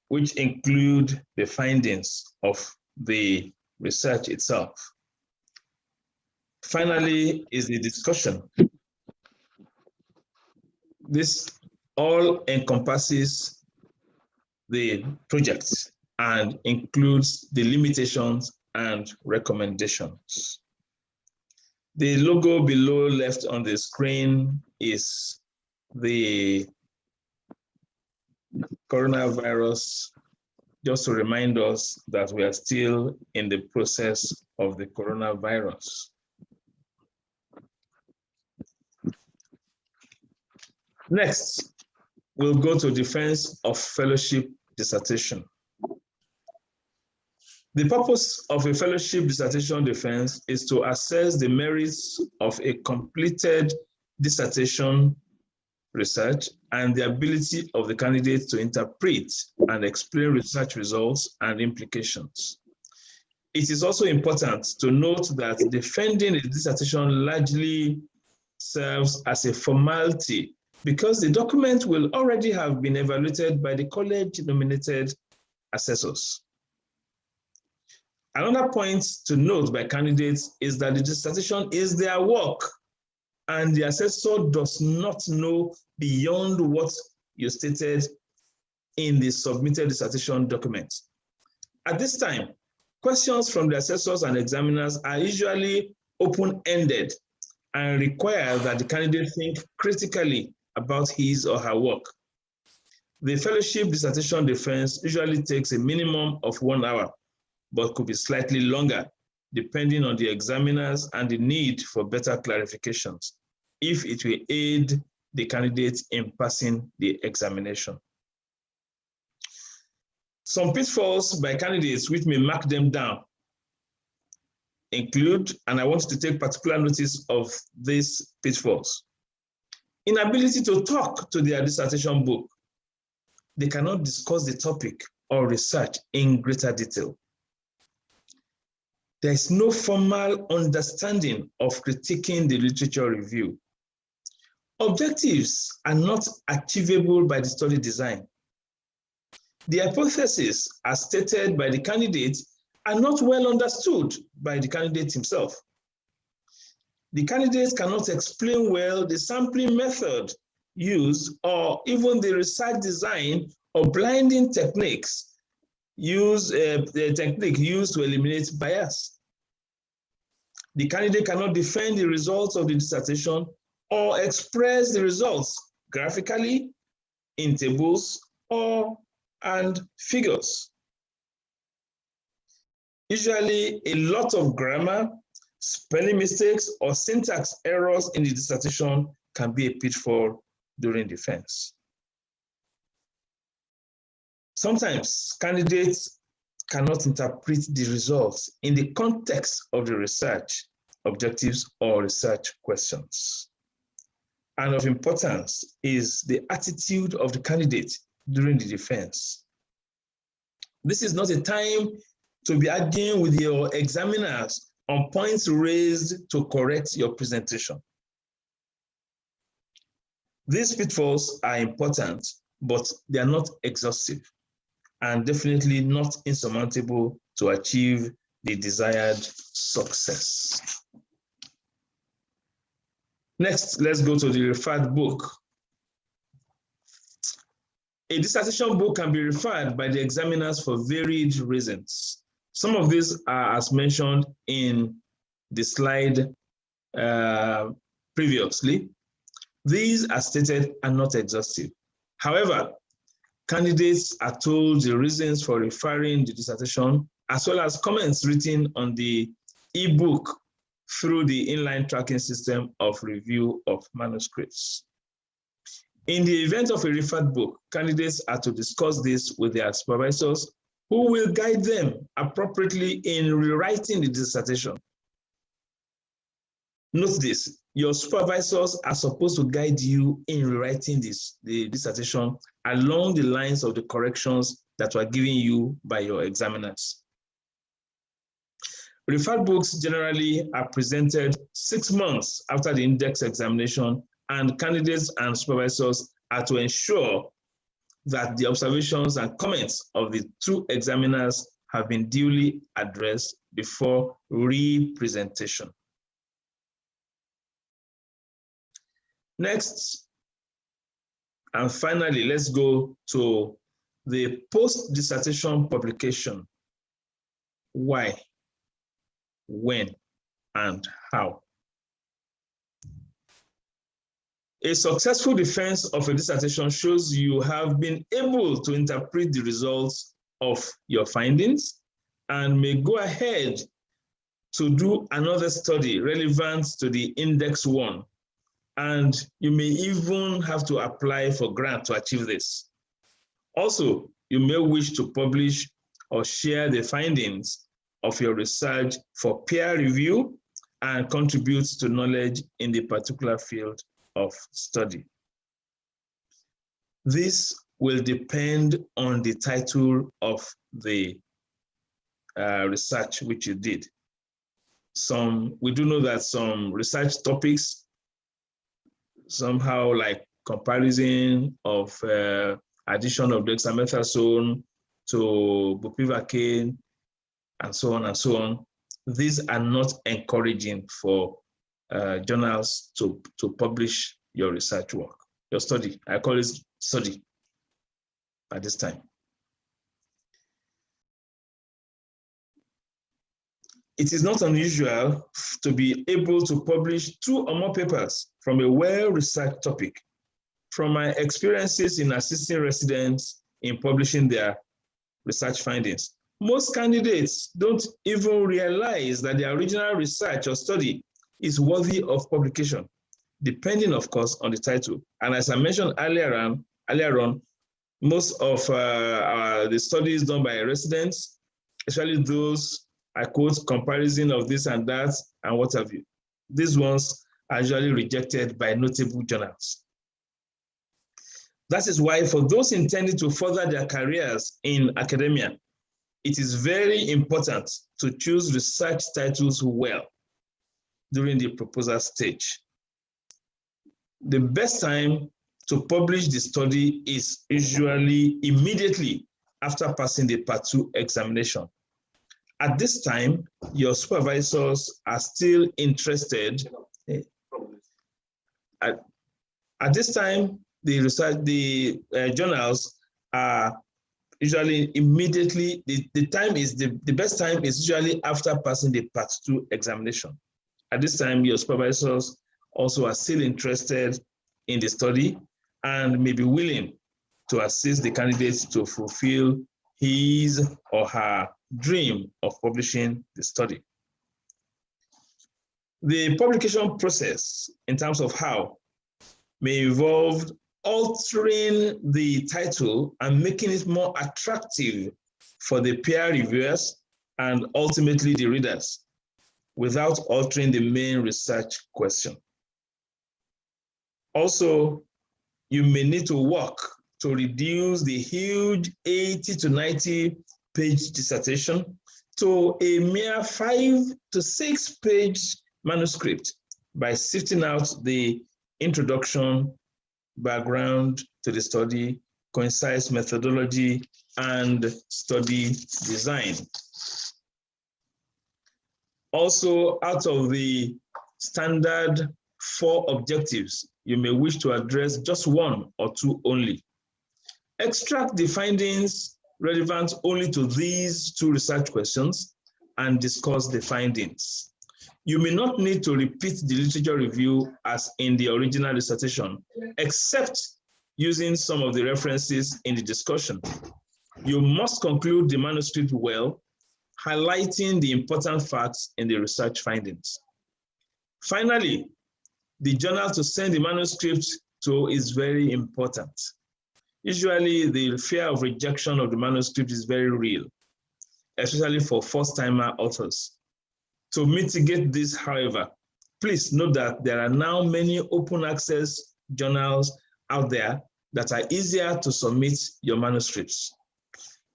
which include the findings of the research itself. Finally is the discussion. This all encompasses the project and includes the limitations and recommendations. The logo below left on the screen is the coronavirus, just to remind us that we are still in the process of the coronavirus. Next, we'll go to defense of fellowship dissertation. The purpose of a fellowship dissertation defense is to assess the merits of a completed dissertation research and the ability of the candidate to interpret and explain research results and implications. It is also important to note that defending a dissertation largely serves as a formality because the document will already have been evaluated by the college-nominated assessors. Another point to note by candidates is that the dissertation is their work and the assessor does not know beyond what you stated in the submitted dissertation document. At this time, questions from the assessors and examiners are usually open-ended and require that the candidate think critically about his or her work. The fellowship dissertation defense usually takes a minimum of 1 hour, but could be slightly longer, depending on the examiners and the need for better clarifications, if it will aid the candidate in passing the examination. Some pitfalls by candidates which may mark them down include, and I want to take particular notice of these pitfalls: inability to talk to their dissertation book. They cannot discuss the topic or research in greater detail. There is no formal understanding of critiquing the literature review. Objectives are not achievable by the study design. The hypotheses, as stated by the candidate, are not well understood by the candidate himself. The candidate cannot explain well the sampling method use, or even the research design or blinding techniques the technique used to eliminate bias. The candidate cannot defend the results of the dissertation or express the results graphically in tables and figures. Usually, a lot of grammar, spelling mistakes, or syntax errors in the dissertation can be a pitfall during defense. Sometimes candidates cannot interpret the results in the context of the research objectives or research questions. And of importance is the attitude of the candidate during the defense. This is not a time to be arguing with your examiners on points raised to correct your presentation. These pitfalls are important, but they are not exhaustive and definitely not insurmountable to achieve the desired success. Next, let's go to the referred book. A dissertation book can be referred by the examiners for varied reasons. Some of these are as mentioned in the slide previously. These, as stated, are not exhaustive. However, candidates are told the reasons for referring the dissertation, as well as comments written on the e-book through the inline tracking system of review of manuscripts. In the event of a referred book, candidates are to discuss this with their supervisors, who will guide them appropriately in rewriting the dissertation. Note this, your supervisors are supposed to guide you in rewriting the dissertation along the lines of the corrections that were given you by your examiners. Referred books generally are presented 6 months after the index examination, and candidates and supervisors are to ensure that the observations and comments of the two examiners have been duly addressed before re-presentation. Next, and finally, let's go to the post-dissertation publication. Why, when, and how? A successful defense of a dissertation shows you have been able to interpret the results of your findings and may go ahead to do another study relevant to the Index 1. And you may even have to apply for grant to achieve this. Also, you may wish to publish or share the findings of your research for peer review and contribute to knowledge in the particular field of study. This will depend on the title of the research which you did. We do know that some research topics somehow like comparison of addition of dexamethasone to bupivacaine and so on and so on. These are not encouraging for journals to publish your research work, your study. I call it study at this time. It is not unusual to be able to publish 2 or more papers from a well-researched topic. From my experiences in assisting residents in publishing their research findings, most candidates don't even realize that their original research or study is worthy of publication, depending, of course, on the title. And as I mentioned earlier on, most of the studies done by residents, especially those, I quote, comparison of this and that, and what have you. These ones are usually rejected by notable journals. That is why for those intending to further their careers in academia, it is very important to choose research titles well during the proposal stage. The best time to publish the study is usually immediately after passing the Part 2 examination. At this time, your supervisors are still interested. At At this time, the journals are usually immediately, the best time is usually after passing the Part 2 examination. At this time, your supervisors also are still interested in the study and may be willing to assist the candidates to fulfill his or her dream of publishing the study. The publication process, in terms of how, may involve altering the title and making it more attractive for the peer reviewers and ultimately the readers, without altering the main research question. Also, you may need to work to reduce the huge 80 to 90 page dissertation to a mere 5 to 6 page manuscript by sifting out the introduction, background to the study, concise methodology, and study design. Also, out of the standard 4 objectives, you may wish to address just 1 or 2 only. Extract the findings relevant only to these 2 research questions and discuss the findings. You may not need to repeat the literature review as in the original dissertation, except using some of the references in the discussion. You must conclude the manuscript well, highlighting the important facts in the research findings. Finally, the journal to send the manuscript to is very important. Usually, the fear of rejection of the manuscript is very real, especially for first-timer authors. To mitigate this, however, please note that there are now many open access journals out there that are easier to submit your manuscripts.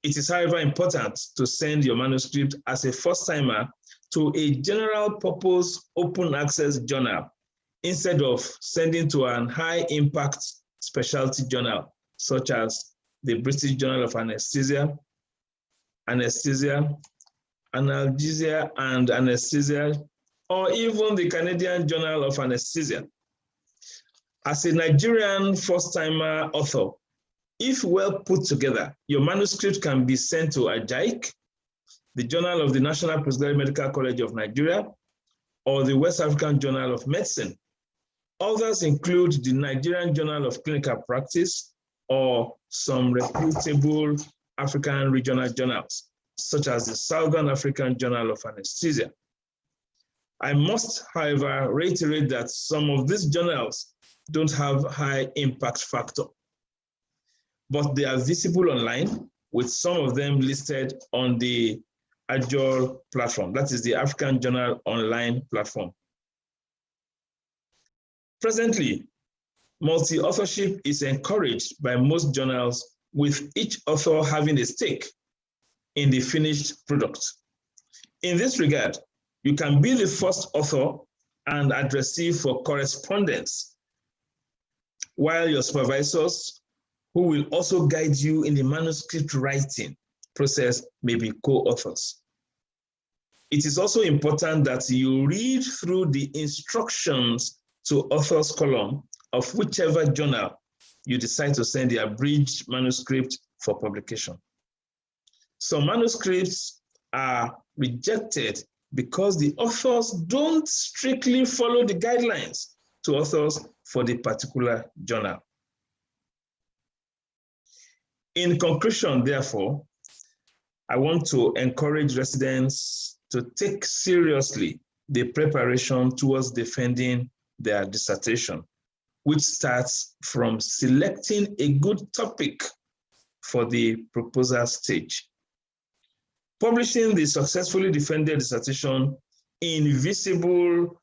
It is, however, important to send your manuscript as a first-timer to a general purpose open access journal instead of sending to an high-impact specialty journal, such as the British Journal of Anesthesia, Analgesia and Anesthesia, or even the Canadian Journal of Anesthesia. As a Nigerian first-timer author, if well put together, your manuscript can be sent to AJAIC, the Journal of the National Postgraduate Medical College of Nigeria, or the West African Journal of Medicine. Others include the Nigerian Journal of Clinical Practice or some reputable African regional journals, such as the Southern African Journal of Anesthesia. I must, however, reiterate that some of these journals don't have high impact factor, but they are visible online, with some of them listed on the Agile platform, that is the African Journal Online platform. Presently, multi-authorship is encouraged by most journals, with each author having a stake in the finished product. In this regard, you can be the first author and addressee for correspondence, while your supervisors, who will also guide you in the manuscript writing process, may be co-authors. It is also important that you read through the instructions to author's column of whichever journal you decide to send the abridged manuscript for publication. Some manuscripts are rejected because the authors don't strictly follow the guidelines to authors for the particular journal. In conclusion, therefore, I want to encourage residents to take seriously the preparation towards defending their dissertation, which starts from selecting a good topic for the proposal stage. Publishing the successfully defended dissertation in visible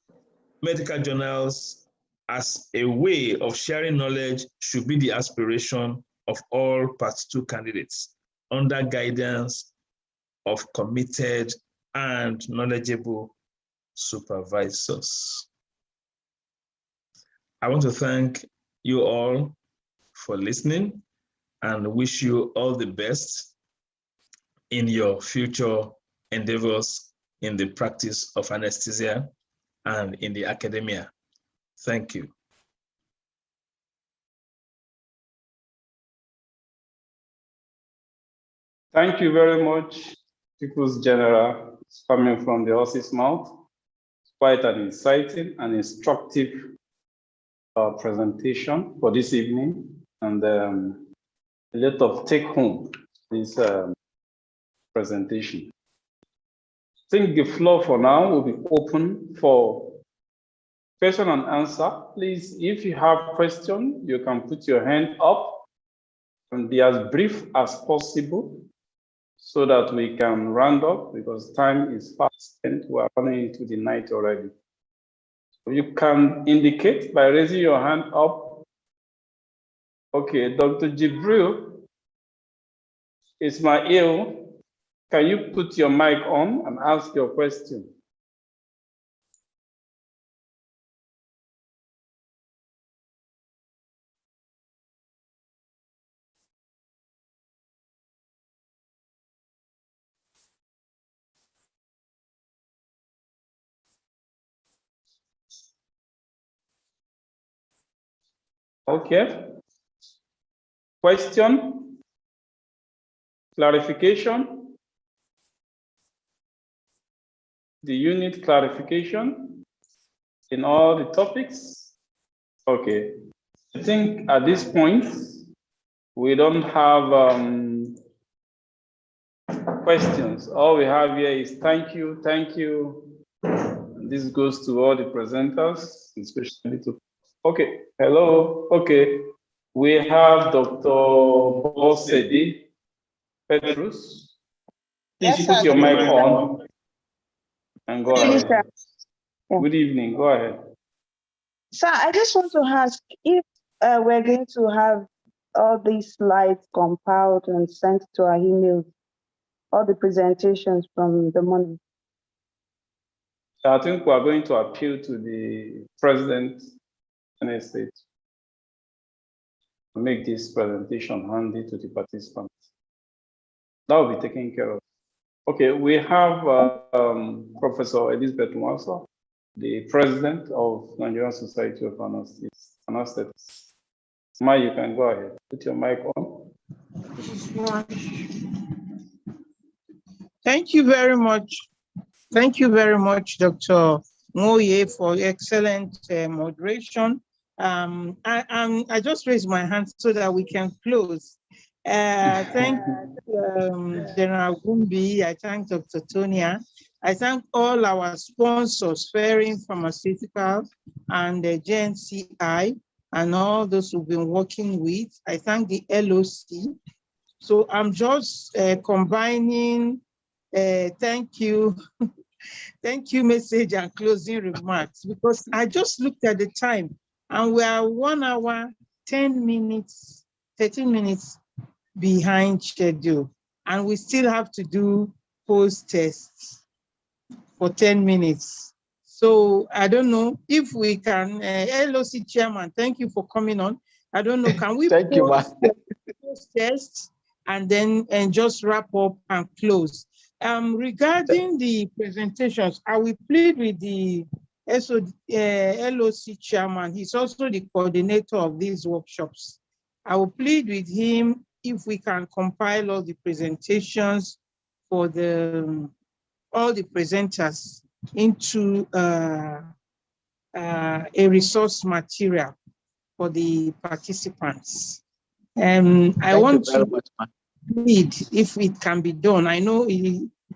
medical journals as a way of sharing knowledge should be the aspiration of all Part 2 candidates under guidance of committed and knowledgeable supervisors. I want to thank you all for listening and wish you all the best in your future endeavors in the practice of anesthesia and in the academia. Thank you. Thank you very much, People's General. It's coming from the horse's mouth. It's quite an exciting and instructive presentation for this evening, and a lot of take home this presentation. I think the floor for now will be open for question and answer. Please, if you have question, you can put your hand up and be as brief as possible so that we can round up, because time is fast and we are running into the night already. So you can indicate by raising your hand up. Okay, Dr. Jibril Ismail, can you put your mic on and ask your question? Okay. Question? Clarification? Do you need clarification in all the topics? Okay. I think at this point, we don't have questions. All we have here is thank you, thank you. And this goes to all the presenters, especially to, okay, hello, okay. We have Dr. Bosedi Petrus. Please Yes, put sir. your mic on and go Yes, ahead. sir. Yeah. Good evening, go ahead. Sir, I just want to ask if we're going to have all these slides compiled and sent to our emails, all the presentations from the morning. I think we are going to appeal to the President of the State to make this presentation handy to the participants. That will be taken care of. Okay, we have Professor Elizabeth Mwasa, the President of Nigerian Society of Anesthetists. Ma, you can go ahead. Put your mic on. Thank you very much. Thank you very much, Dr. Ngoye, for excellent moderation. I just raised my hand so that we can close. Thank General Gumbi. I thank Dr. Tonia. I thank all our sponsors, Ferring Pharmaceutical and the GNCI, and all those who've been working with. I thank the LOC. So I'm just combining thank you. Thank you message and closing remarks, because I just looked at the time and we are 1 hour, 10 minutes, 13 minutes behind schedule. And we still have to do post tests for 10 minutes. So I don't know if we can, LOC chairman, thank you for coming on. I don't know, can we Thank you, post tests and then just wrap up and close? Regarding the presentations, I will plead with the LOC chairman. He's also the coordinator of these workshops. I will plead with him if we can compile all the presentations for all the presenters into a resource material for the participants. I want to plead if it can be done. I know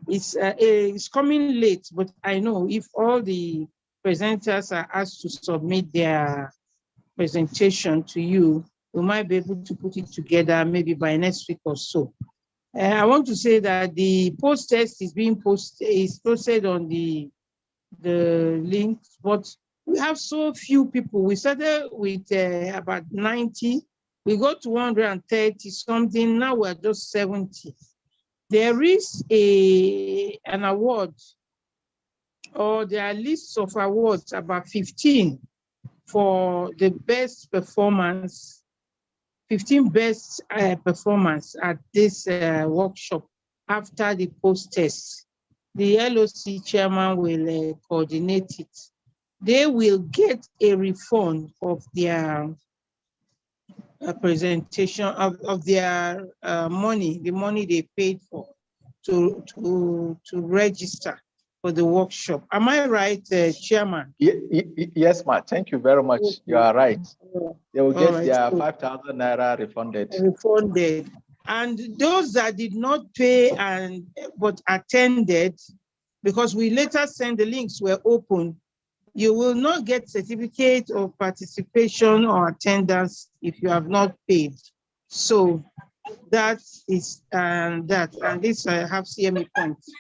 it's coming late, but I know if all the presenters are asked to submit their presentation to you, we might be able to put it together maybe by next week or so. I want to say that the post test is being posted on the link, but we have so few people. We started with about 90. We got to 130 something. Now we're just 70. There is an award, or there are lists of awards, about 15 for the best performance, 15 best performance at this workshop after the post test. The LOC chairman will coordinate it. They will get a refund of their presentation of their money, the money they paid for to register for the workshop. Am I right, Chairman? Yes, ma'am. Thank you very much. You are right. They will get their So 5,000 naira refunded. refunded. And those that did not pay but attended, because we later sent the links were open, you will not get certificate of participation or attendance if you have not paid. So that is that, and this I have CME points.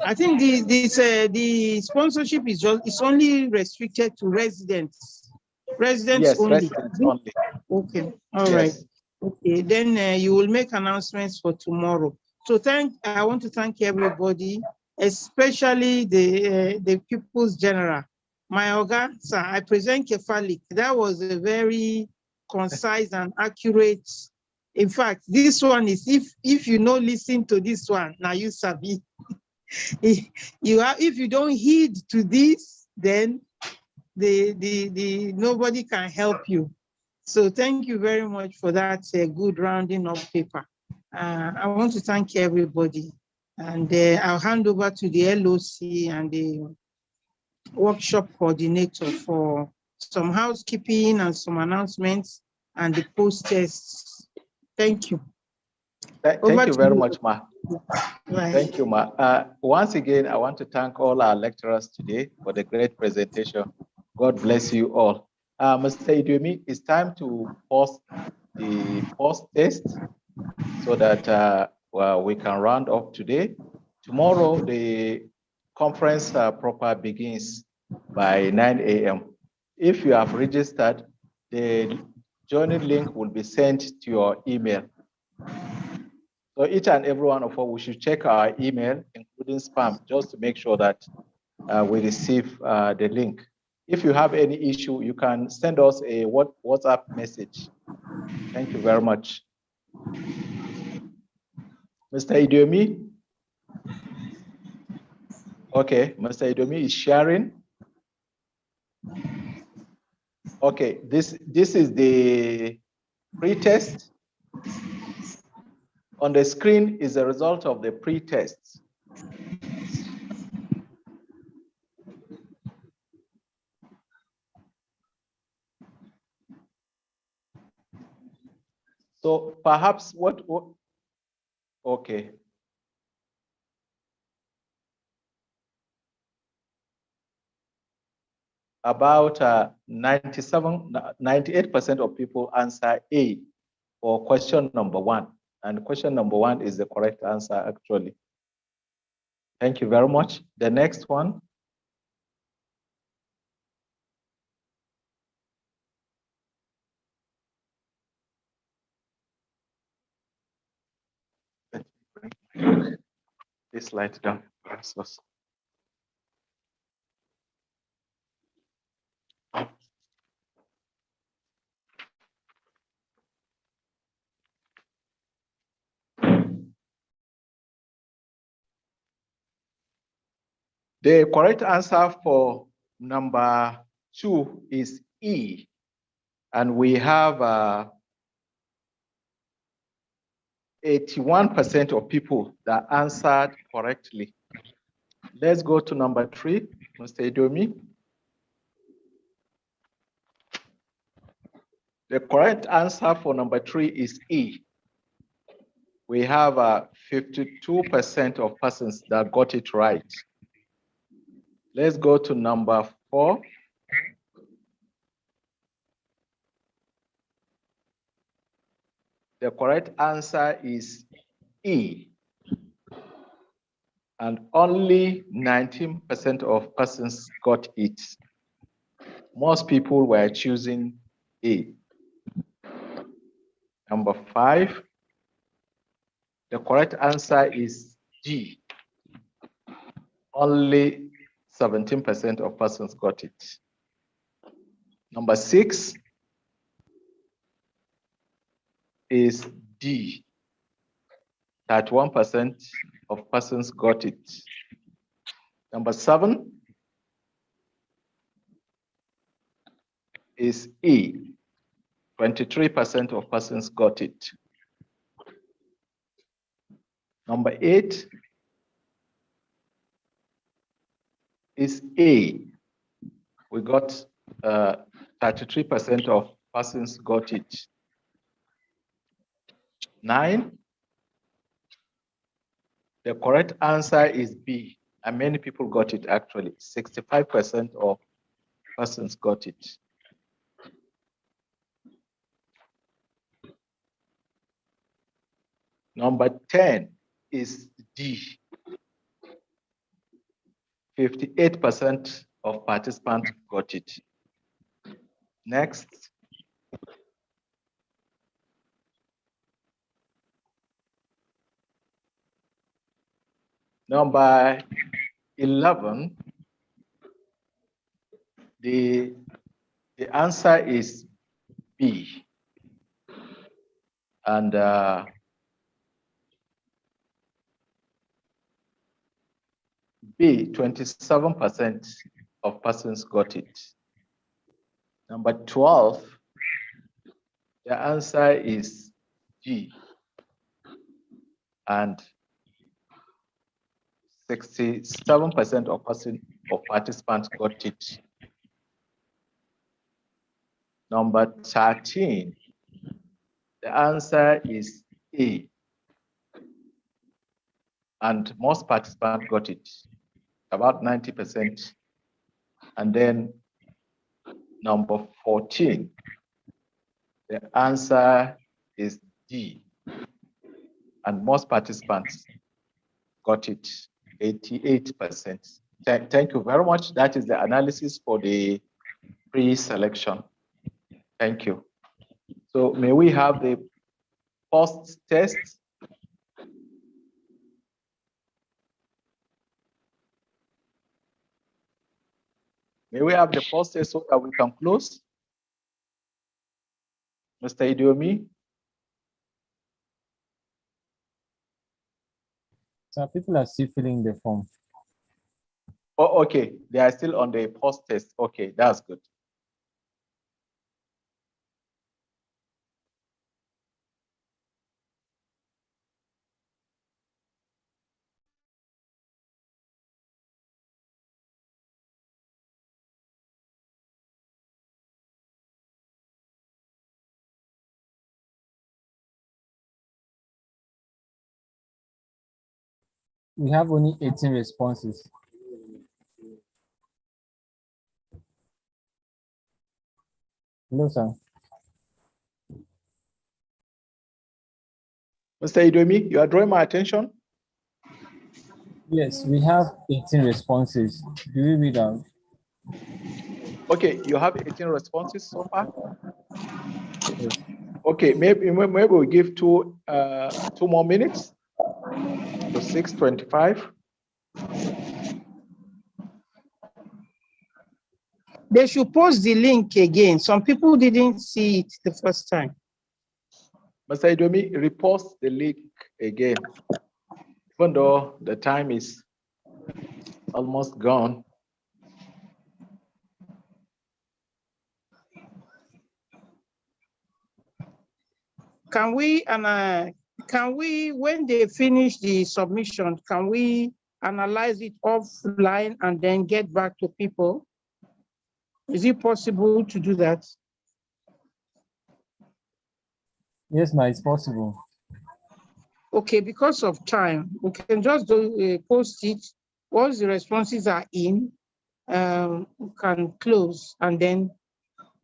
I think the sponsorship is it's only restricted to residents. Residents yes, only. Residents only. Okay, all right. Yes. Okay, then you will make announcements for tomorrow. So I want to thank everybody, especially the People's General. My Oga, sir, I present Kefalik. That was a very concise and accurate. In fact, this one is, if you know, listen to this one, now you sabi. If you don't heed to this, then nobody can help you. So thank you very much for that good rounding up paper. I want to thank everybody, and I'll hand over to the LOC and the workshop coordinator for some housekeeping and some announcements and the post tests. Thank you. Thank you very much, Ma. Right. Thank you, Ma. Once again, I want to thank all our lecturers today for the great presentation. God bless you all. Mr. Idumi, it's time to post the post test so that we can round up today. Tomorrow, the conference proper begins by 9 a.m. If you have registered, the joining link will be sent to your email. So each and every one of us, we should check our email, including spam, just to make sure that we receive the link. If you have any issue, you can send us a WhatsApp message. Thank you very much. Mr. Idiomi? Okay, Mr. Idiomi is sharing. Okay, this is the pre-test. On the screen is the result of the pre-test. So perhaps what okay. About 98% of people answer A for question number 1. And question number 1 is the correct answer, actually. Thank you very much. The next one. Let me bring this light down. The correct answer for number 2 is E. And we have 81% of people that answered correctly. Let's go to number 3, Mr. Idomi. The correct answer for number 3 is E. We have 52% of persons that got it right. Let's go to number 4. The correct answer is E. And only 19% of persons got it. Most people were choosing A. Number 5. The correct answer is G. Only 17% of persons got it. Number 6 is D. 31% of persons got it. Number 7 is E. 23% of persons got it. Number 8 is A. We got 33% of persons got it. 9, the correct answer is B, and many people got it actually. 65% of persons got it. Number 10 is D. 58% of participants got it. Next. Number 11, the answer is B. And B, 27% of persons got it. Number 12, the answer is G. And 67% of participants got it. Number 13, the answer is A. And most participants got it, about 90%. And then number 14, the answer is D. And most participants got it, 88%. Thank you very much. That is the analysis for the pre-selection. Thank you. So may we have the post-test? May we have the post-test so that we can close? Mr. Idiomi? So people are still filling the form. Oh, okay. They are still on the post-test. Okay, that's good. We have only 18 responses. Hello, sir. Mr. Idiomi, you are drawing my attention? Yes, we have 18 responses. Do we read out? Okay, you have 18 responses so far? Yes. Okay, maybe we'll give two more minutes to 6:25. They should post the link again. Some people didn't see it the first time. Mr. Idomi, repost the link again, even though the time is almost gone. Can we, when they finish the submission, can we analyze it offline and then get back to people? Is it possible to do that? Yes, ma, it's possible. Okay, because of time, we can just do post it. Once the responses are in, we can close, and then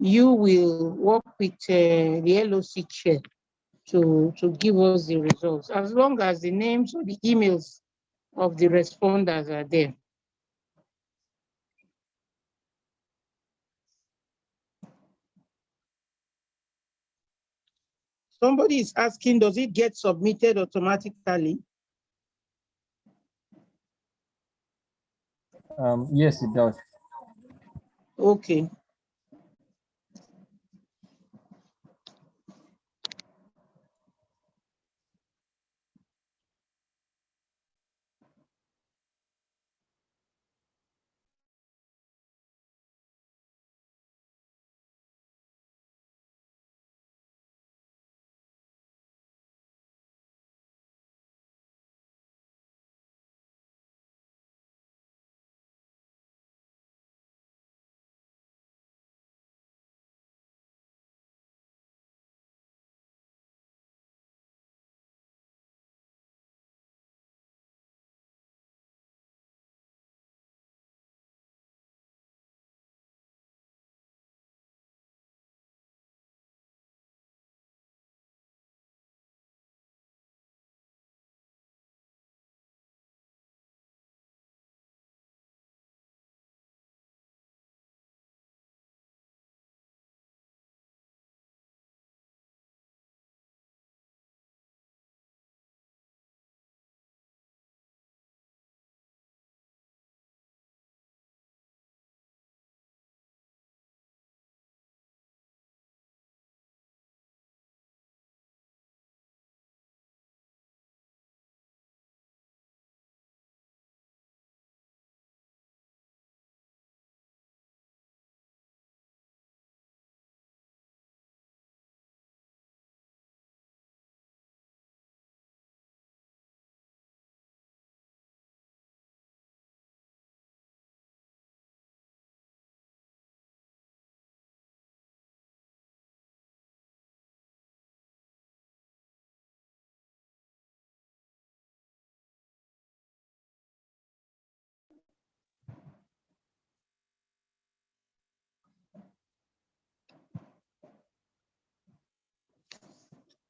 you will work with the LOC chair to give us the results, as long as the names or the emails of the responders are there. Somebody is asking, does it get submitted automatically? Yes, it does. Okay.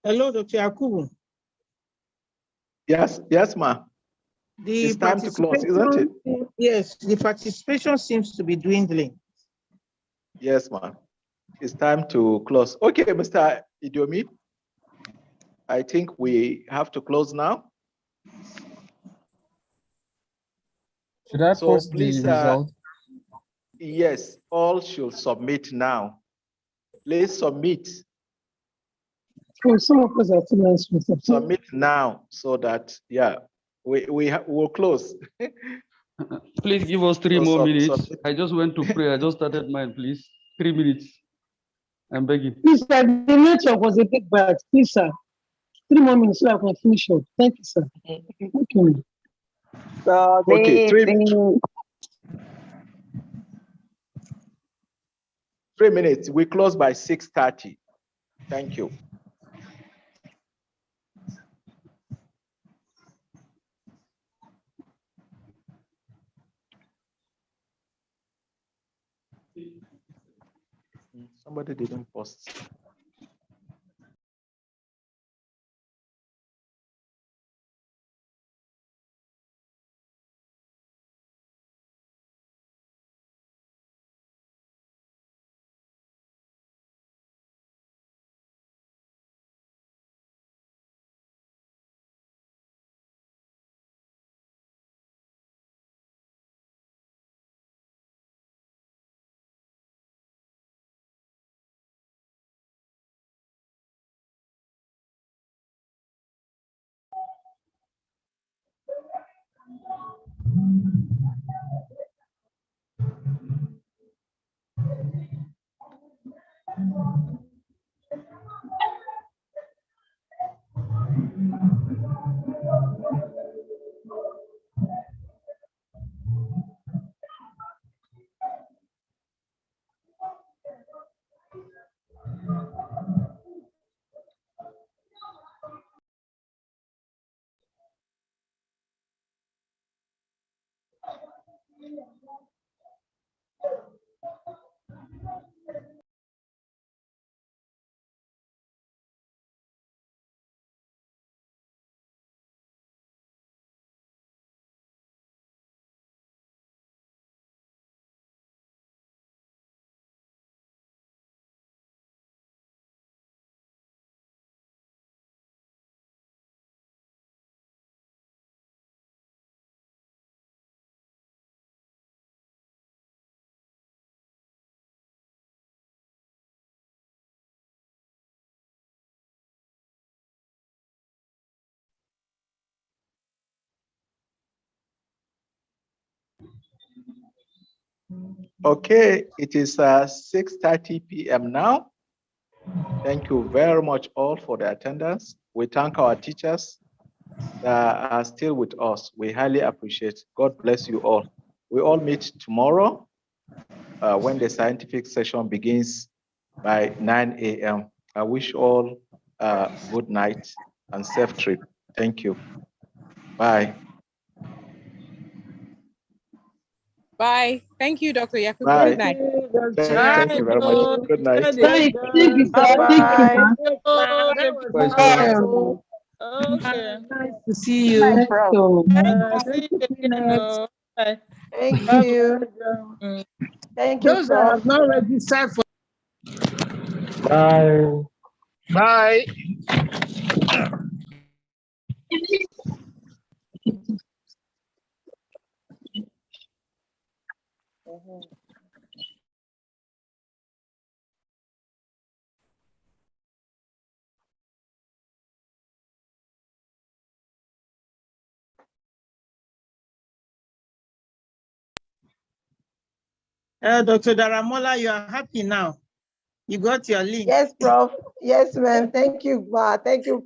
Hello, Dr. Yakubu. Yes, ma. It's time to close, isn't it? Yes, the participation seems to be dwindling. Yes, ma. It's time to close. Okay, Mr. Idiomi, I think we have to close now. Should I So post please, the result? yes, all should submit now. Please submit. Oh, some of us are too nice. Submit now so that, yeah, we'll close. Please give us 3 more minutes. I just went to pray. I just started mine, please. 3 minutes. I'm begging. Please, sir, the network was a bit bad. Please, sir, 3 more minutes so I can finish up. Thank you, sir. Okay. Okay, 3 minutes. We close by 6:30. Thank you. Somebody didn't post. Okay, it is 6:30 p.m. now. Thank you very much all for the attendance. We thank our teachers that are still with us. We highly appreciate. God bless you all. We all meet tomorrow when the scientific session begins by 9 a.m. I wish all a good night and safe trip. Thank you. Bye. Bye. Thank you, Dr. Yakubu. Bye. Good night. Thank you very much. Good night. Thank you, sir. Bye-bye. Okay. Nice to see you. Thank you. Thank you, Peanuts. Thank Okay. you. Thank you, Those that Prof. have not registered for. Bye. Bye. Dr. Daramola, you are happy now. You got your link. Yes, Prof. Yes, ma'am. Thank you. Thank you.